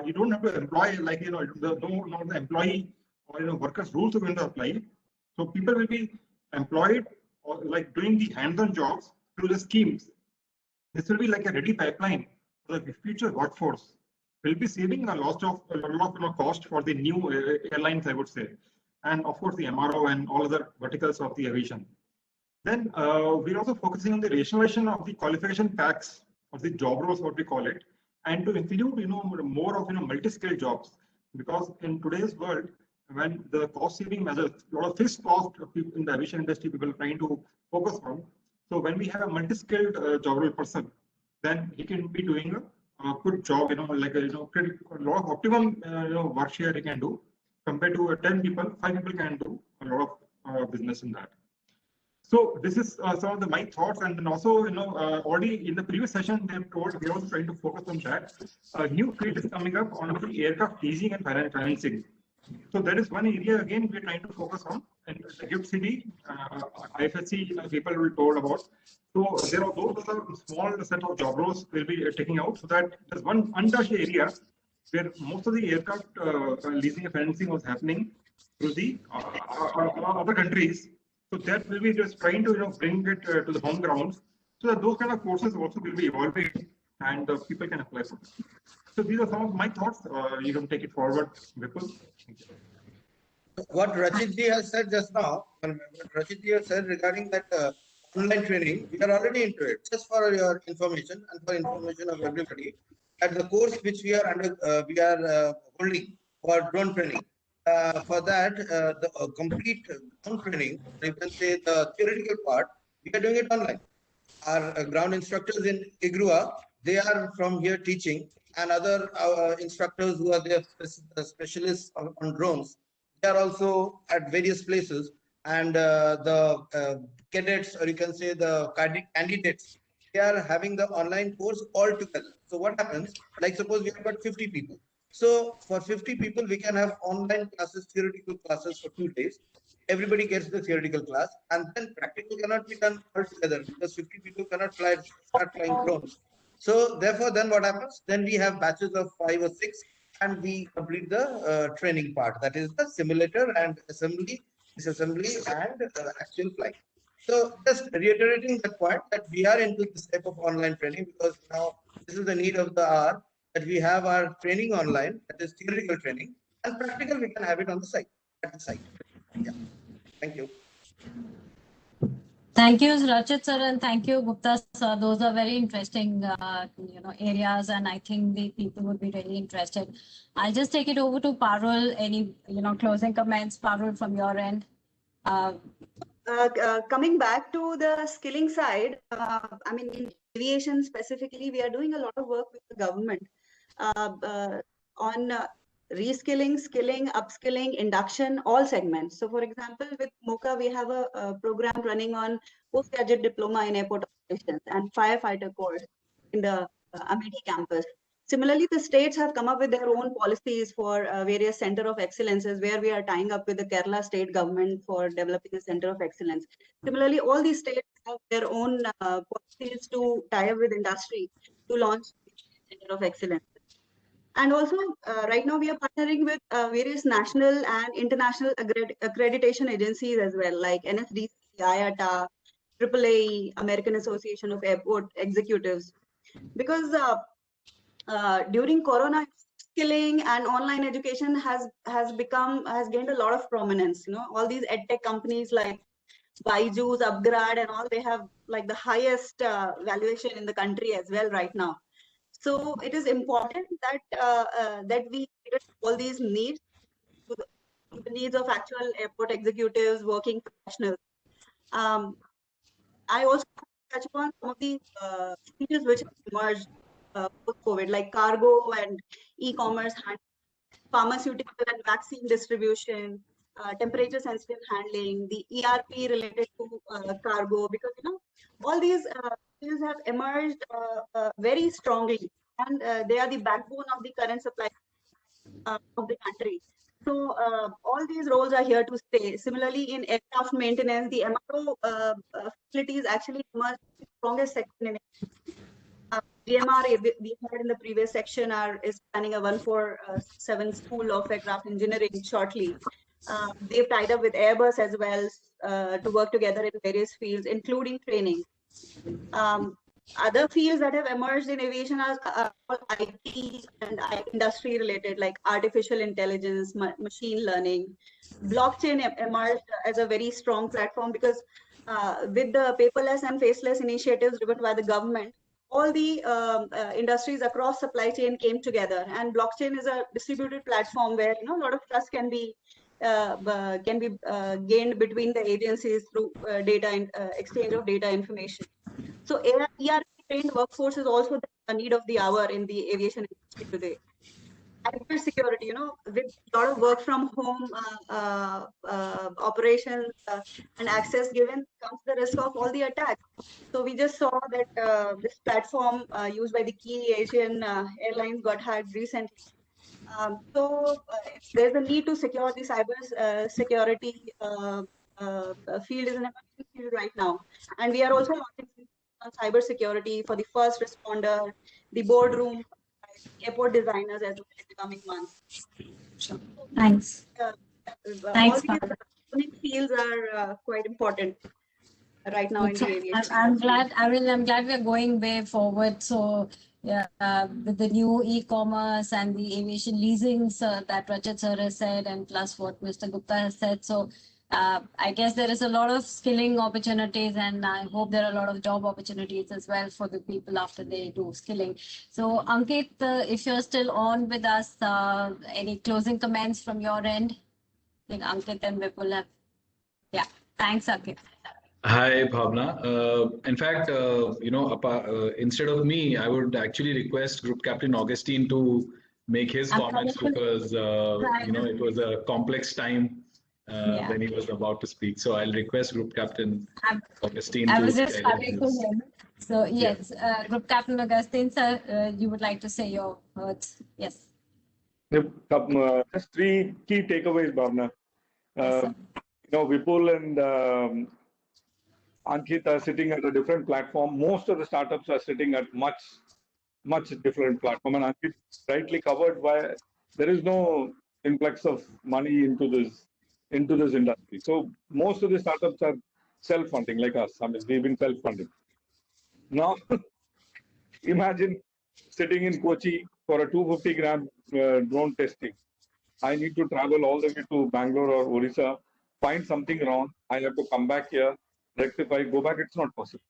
you don't have to employ like the employee or workers rules are going to apply. So people will be employed or like doing the hands-on jobs through the schemes. This will be like a ready pipeline for the future workforce. We'll be saving a lot of cost for the new airlines, I would say, and of course the MRO and all other verticals of the aviation. Then we're also focusing on the rationalization of the qualification packs of the job roles, what we call it, and to include more of multi-skill jobs, because in today's world, when the cost-saving measures, a lot of fixed cost people in the aviation industry, people are trying to focus on. So when we have a multi-skilled job role person, then he can be doing a good job, like a lot of optimum work share he can do compared to 10 people, 5 people can do a lot of business in that. So this is some of my thoughts, and then also already in the previous session they have told we are also trying to focus on that. A new field is coming up on the aircraft leasing and financing. So that is one area again we are trying to focus on. And the GIFT City, IFSC people will told about. So there are those small set of job roles we'll be taking out, so that there's one untouched area where most of the aircraft leasing and financing was happening through the other countries. So that will be just trying to bring it to the home grounds, so that those kind of courses also will be evolving and people can apply for it. So these are some of my thoughts. You can take it forward, Vipul. What Rachit ji has said just now, regarding that online training, we are already into it. Just for your information and for information of everybody, at the course which we are holding for drone training. For that, the complete ground training, you can say the theoretical part, we are doing it online. Our ground instructors in IGRUA, they are from here teaching, and other instructors who are there, specialists on drones, they are also at various places, and the cadets, or you can say the candidates, they are having the online course all together. So what happens, like suppose we have got 50 people. So for 50 people, we can have online classes, theoretical classes for 2 days. Everybody gets the theoretical class, and then practical cannot be done all together because 50 people cannot start flying drones. So therefore, then what happens? Then we have batches of 5 or 6, and we complete the training part. That is the simulator and assembly, disassembly, and actual flight. So just reiterating the point that we are into this type of online training because now this is the need of the hour. that we have our training online, that is theoretical training, and practical we can have it on the site, at the site. Yeah. Thank you. Thank you, Rajat sir, and thank you, Gupta sir. Those are very interesting, areas, and I think the people would be really interested. I'll just take it over to Parul. Any, closing comments, Parul, from your end? Coming back to the skilling side, I mean, in aviation specifically, we are doing a lot of work with the government on reskilling, skilling, upskilling, induction, all segments. So, for example, with MOCA, we have a program running on postgraduate diploma in airport operations and firefighter course in the Amity campus. Similarly, the states have come up with their own policies for various center of excellences, where we are tying up with the Kerala state government for developing a center of excellence. Similarly, all these states have their own policies to tie up with industry to launch center of excellence. And also, right now we are partnering with various national and international accreditation agencies as well, like NSDC, Ayada, AAA, American Association of Airport Executives, because during Corona, skilling and online education has gained a lot of prominence. All these edtech companies like Byju's, Upgrad, and all, they have like the highest valuation in the country as well right now. So it is important that that we cater to all these needs, to the needs of actual airport executives, working professionals. I also touch upon some of the features which have emerged post-COVID, like cargo and e-commerce, pharmaceutical and vaccine distribution, temperature-sensitive handling, the ERP related to cargo, because all these fields have emerged very strongly, and they are the backbone of the current supply of the country. So all these roles are here to stay. Similarly, in aircraft maintenance, the MRO facilities actually emerged the strongest sector in GMR, we heard in the previous section, is planning a 147 School of Aircraft Engineering shortly. They've tied up with Airbus as well to work together in various fields, including training. Other fields that have emerged in aviation are all IT and industry related, like artificial intelligence, machine learning. Blockchain emerged as a very strong platform because with the paperless and faceless initiatives driven by the government, all the industries across supply chain came together, and blockchain is a distributed platform where a lot of trust can be gained between the agencies through data and exchange of data information. So ERP trained workforce is also the need of the hour in the aviation industry today. Cyber security, with a lot of work from home operations and access given, comes the risk of all the attacks. So we just saw that this platform used by the key Asian airlines got hacked recently. So there's a need to secure the cyber security field is an emerging field right now, and we are also launching on cyber security for the first responder, the boardroom, airport designers as well in the coming months. Thanks. All these fields are quite important right now in the aviation. I'm glad we are going way forward. So with the new e-commerce and the aviation leasings that Rajat sir has said, and plus what Mr. Gupta has said. So I guess there is a lot of skilling opportunities, and I hope there are a lot of job opportunities as well for the people after they do skilling. So Ankit, if you're still on with us, any closing comments from your end? I think Ankit and Vipul have. Yeah, thanks, Ankit. Hi, Bhavna. In fact, instead of me, I would actually request Group Captain Augustine to make his comments because, it was a complex time when he was about to speak. So I'll request Group Captain Augustine. I was just starting to him. So yes, Group Captain Augustine, sir, you would like to say your words? Yes. Just three key takeaways, Bhavna. Vipul and Ankit are sitting at a different platform. Most of the startups are sitting at much different platform. And Ankit rightly covered why there is no influx of money into this industry. So most of the startups are self-funding like us. I mean, we've been self-funding. Now, imagine sitting in Kochi for a 250 gram drone testing, I need to travel all the way to Bangalore or Orissa, find something wrong. I have to come back here, rectify, go back. It's not possible.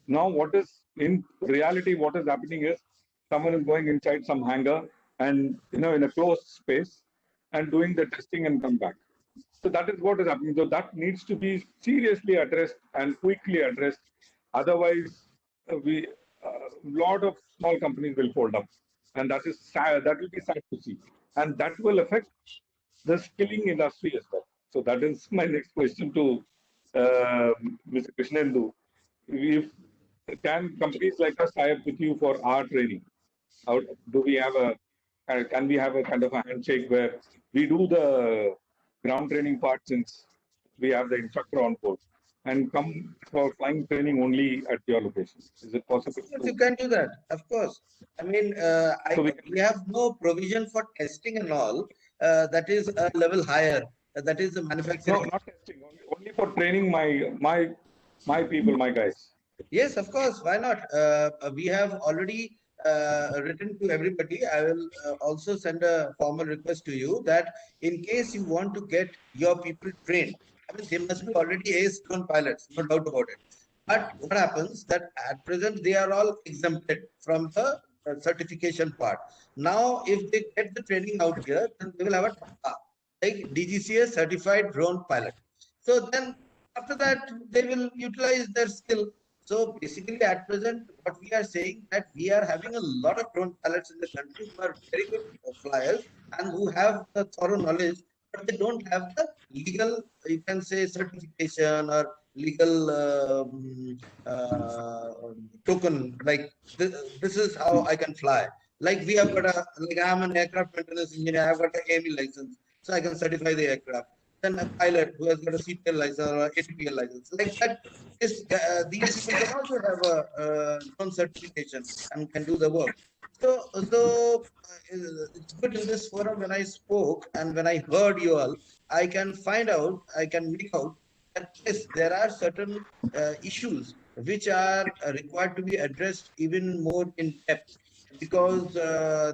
Now, what is in reality, what is happening is someone is going inside some hangar and, in a closed space and doing the testing and come back. So that is what is happening. So that needs to be seriously addressed and quickly addressed. Otherwise, we lot of small companies will fold up, and that is sad. That will be sad to see, and that will affect the skilling industry as well. So that is my next question to Mr. Krishnendu. If can companies like us tie up with you for our training? How do we have can we have a kind of a handshake where we do the ground training part since we have the instructor on board and come for flying training only at your location? Is it possible? Yes, you can do that, of course. I mean, we have no provision for testing and all. That is a level higher. That is the manufacturing. No, not testing. Only for training my people, my guys. Yes, of course. Why not? We have already written to everybody. I will also send a formal request to you that in case you want to get your people trained, I mean, they must be already ace drone pilots, no doubt about it. But what happens that at present they are all exempted from the certification part. Now, if they get the training out here, then they will have a like DGCA certified drone pilot. So then after that, they will utilize their skill. So basically, at present, what we are saying that we are having a lot of drone pilots in the country who are very good flyers and who have the thorough knowledge, but they don't have the legal, you can say, certification or legal token. Like this is how I can fly. Like we have got like I'm an aircraft maintenance engineer. I've got an AME license, so I can certify the aircraft. Then a pilot who has got a CPL license or ATPL license, like that. These people can also have a drone certification and can do the work. So it's good in this forum when I spoke and when I heard you all, I can find out, I can make out that yes, there are certain issues which are required to be addressed even more in depth, because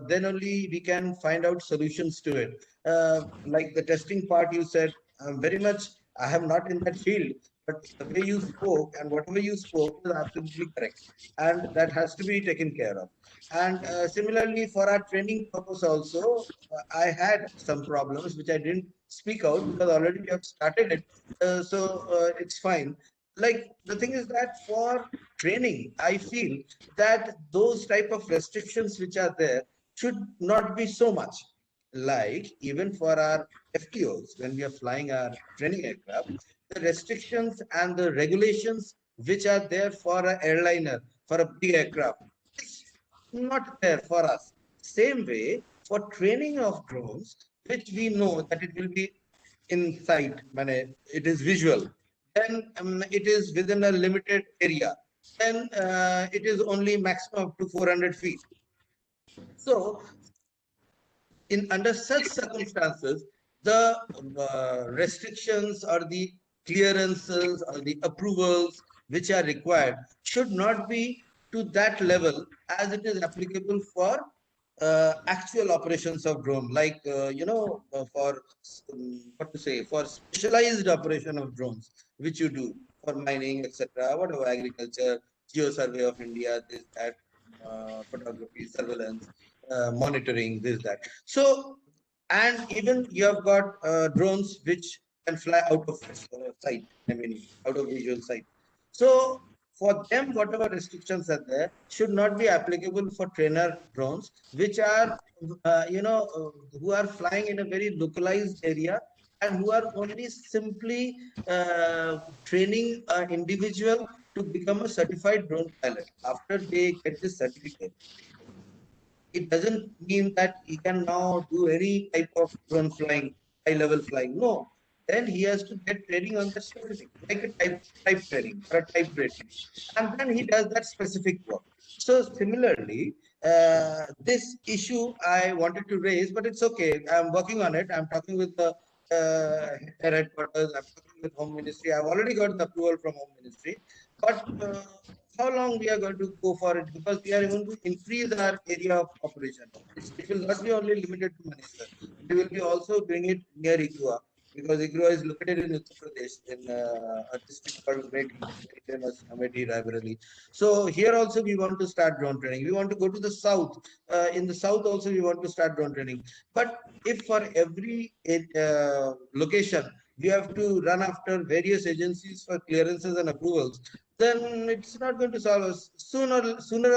then only we can find out solutions to it. Like the testing part you said, very much, I am not in that field, but the way you spoke and whatever you spoke is absolutely correct. And that has to be taken care of. And similarly, for our training purpose also, I had some problems which I didn't speak out because already we have started it. So it's fine. Like the thing is that for training, I feel that those type of restrictions which are there should not be so much. Like even for our FTOs, when we are flying our training aircraft, the restrictions and the regulations which are there for an airliner, for a big aircraft, is not there for us. Same way for training of drones, which we know that it will be in sight, it is visual, then it is within a limited area, then it is only maximum up to 400 feet. So under such circumstances, the restrictions or the clearances or the approvals which are required should not be to that level as it is applicable for actual operations of drone, like for what to say, for specialized operation of drones, which you do for mining, etc., whatever, agriculture, geo survey of India, this, that, photography, surveillance, monitoring, this, that. So, and even you have got drones which can fly out of sight, out of visual sight. So for them, whatever restrictions are there should not be applicable for trainer drones, which are, who are flying in a very localized area and who are only simply training an individual to become a certified drone pilot. After they get this certificate, it doesn't mean that he can now do any type of drone flying, high-level flying. No, then he has to get training on that specific, like a type training or a type rating, and then he does that specific work. So similarly, this issue I wanted to raise, but it's okay. I'm working on it. I'm talking with the headquarters. I'm talking with Home Ministry. I've already got the approval from Home Ministry, but how long we are going to go for it, because we are going to increase our area of operation. It will not be only limited to Manesar. We will be also doing it near Igua, because Igua is located in Uttar Pradesh in a district called Amethi, very famous Amethi Library. So here also we want to start drone training. We want to go to the south. In the south also we want to start drone training. But if for every location we have to run after various agencies for clearances and approvals, then it's not going to solve us. Sooner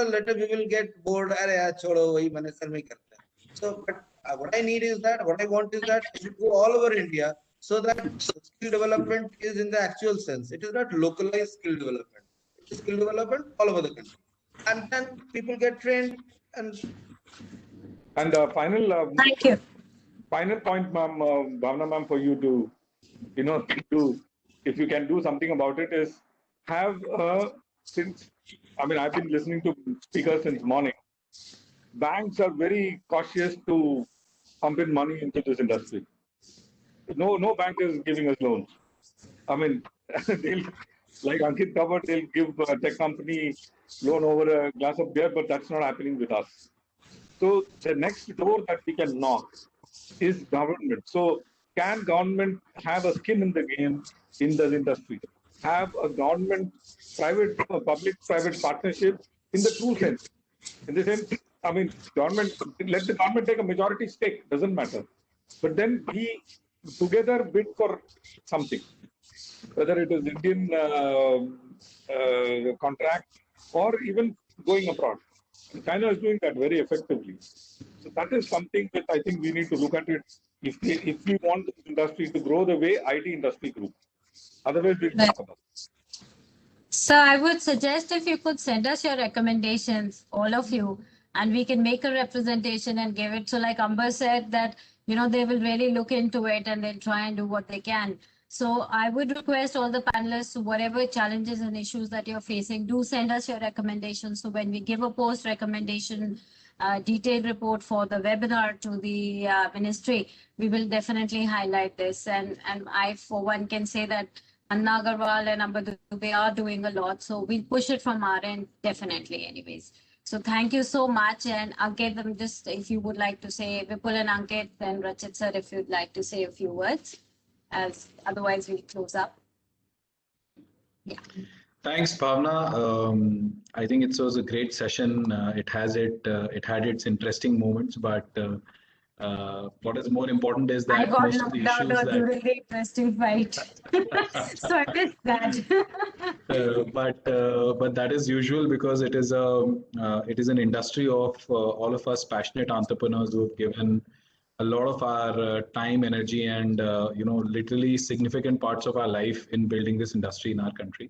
or later we will get bored. Arey yaar, chodo, wahi Manesar mein karta hai. So, but what I want is that it should go all over India, so that skill development is in the actual sense. It is not localized skill development. It is skill development all over the country. And then people get trained and Thank you. Final point, ma'am, Bhavna ma'am, for you to, do, if you can do something about it, is have I've been listening to speakers since morning. Banks are very cautious to pump in money into this industry. No bank is giving us loans. I mean, they'll, like Ankit covered, they'll give a tech company loan over a glass of beer, but that's not happening with us. So the next door that we can knock is government. So can government have a skin in the game in the industry? Have a government, public-private partnership in the true sense. In the sense, government, let the government take a majority stake, doesn't matter. But then we together bid for something, whether it is Indian contract or even going abroad. And China is doing that very effectively. So that is something that I think we need to look at it if we want this industry to grow the way IT industry grew. Otherwise, we'll talk about it. So I would suggest if you could send us your recommendations, all of you, and we can make a representation and give it. So like Amber said that, they will really look into it and they'll try and do what they can. So I would request all the panelists, whatever challenges and issues that you're facing, do send us your recommendations. So when we give a post recommendation, detailed report for the webinar to the ministry, we will definitely highlight this. And I, for one, can say that Anna Agarwal and Amber Dubey are doing a lot. So we'll push it from our end, definitely anyways. So thank you so much. And Ankit, just if you would like to say, Vipul and Ankit, then Rachit sir, if you'd like to say a few words, as otherwise we'll close up. Yeah. Thanks, Bhavna. I think it was a great session. It had its interesting moments, but what is more important is that I got most of the knocked issues out during the interesting fight. So I missed that. But that is usual because it is an industry of all of us passionate entrepreneurs who have given a lot of our time, energy, and literally significant parts of our life in building this industry in our country.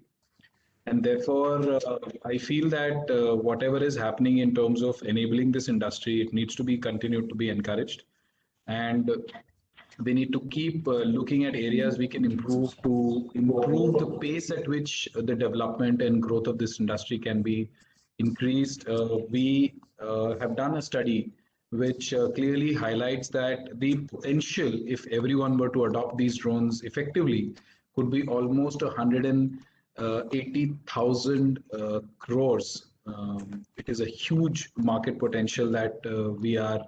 And therefore, I feel that whatever is happening in terms of enabling this industry, it needs to be continued to be encouraged. And we need to keep looking at areas we can improve to improve the pace at which the development and growth of this industry can be increased. We have done a study which clearly highlights that the potential, if everyone were to adopt these drones effectively, could be almost 180,000 crores. It is a huge market potential that we are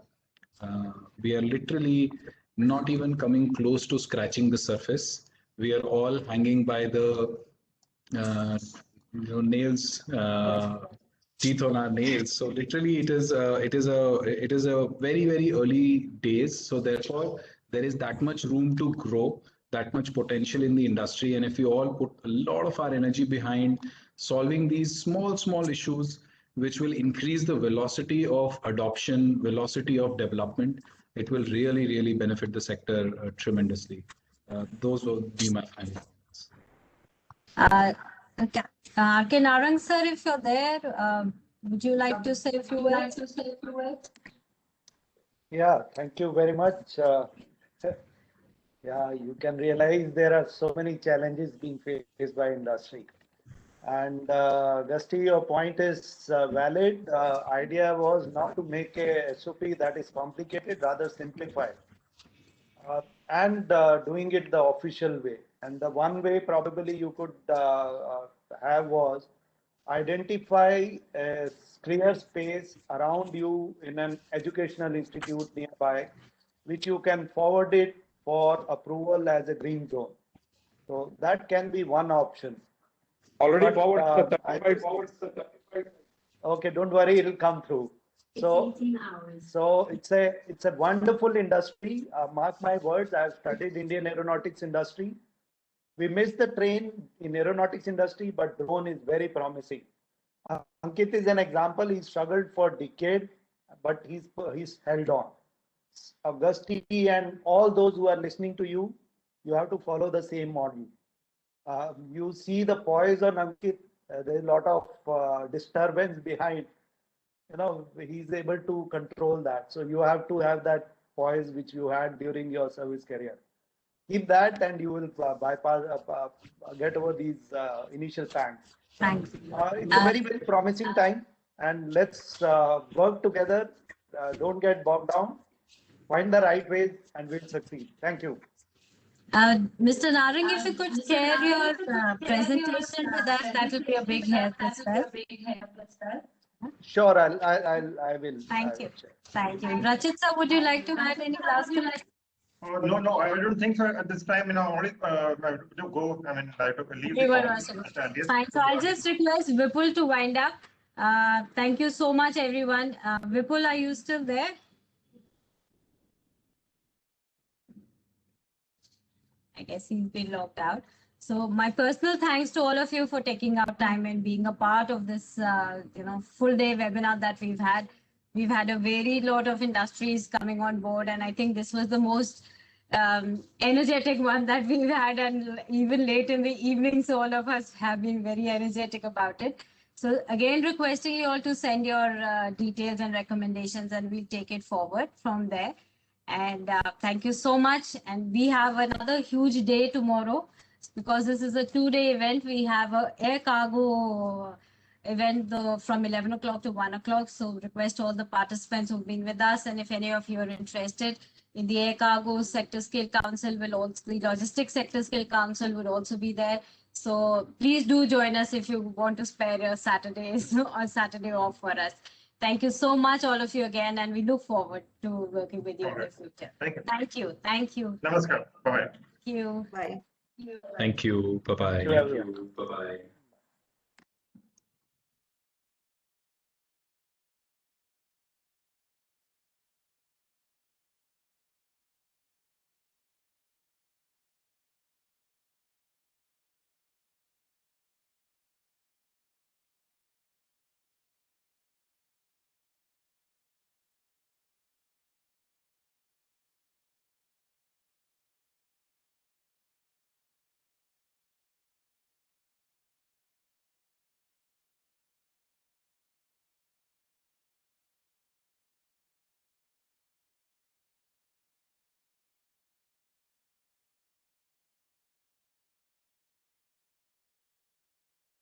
literally not even coming close to scratching the surface. We are all hanging by the nails, teeth on our nails. So literally, it is a very, very early days. So therefore, there is that much room to grow, that much potential in the industry. And if we all put a lot of our energy behind solving these small issues, which will increase the velocity of adoption, velocity of development, it will really, really benefit the sector tremendously. Those will be my final comments. Okay. Narang sir, if you're there, would you like to say a few words? Yeah, thank you very much. Yeah, you can realize there are so many challenges being faced by industry. And Gusty, your point is valid. Idea was not to make a SOP that is complicated, rather simplified. And doing it the official way. And the one way probably you could have was identify a clear space around you in an educational institute nearby, which you can forward it for approval as a green zone. So that can be one option. Already But, forwarded the I 35. Okay, don't worry, it'll come through. So, 18 hours. So it's a wonderful industry. Mark my words, I've studied Indian aeronautics industry. We missed the train in aeronautics industry, but drone is very promising. Ankit is an example. He struggled for decades, but he's held on. Augusti and all those who are listening to you, you have to follow the same model. You see the poise on Ankit. There's a lot of disturbance behind. You know, he's able to control that. So you have to have that poise which you had during your service career. Keep that, and you will bypass, get over these initial pangs. Thanks. It's a very, very promising time, and let's work together. Don't get bogged down. Find the right ways, and we'll succeed. Thank you. Mr. Narang, if you could share your presentation with us, that will be a big help as well. Sure, I will. Thank you. Thank you. Rachit sir, would you like to add any last comments? No, I don't think so at this time. Only to go. I mean, I have to leave the Fine. So I'll just request Vipul to wind up. Thank you so much, everyone. Vipul, are you still there? I guess he's been locked out. So my personal thanks to all of you for taking out time and being a part of this, full day webinar that we've had. We've had a very lot of industries coming on board, and I think this was the most energetic one that we've had, and even late in the evening, so all of us have been very energetic about it. So again, requesting you all to send your details and recommendations, and we'll take it forward from there. And thank you so much. And we have another huge day tomorrow, because this is a 2-day event. We have an air cargo event from 11 o'clock to 1 o'clock. So request all the participants who've been with us, and if any of you are interested in the Air Cargo Sector Scale Council, the Logistics Sector Scale Council will also be there. So please do join us if you want to spare your Saturdays or Saturday off for us. Thank you so much, all of you again, and we look forward to working with you in the future. Thank you. Thank you. Thank you. Namaskar. Bye. Thank you. Bye. Thank you. Bye-bye. Thank you. Bye-bye.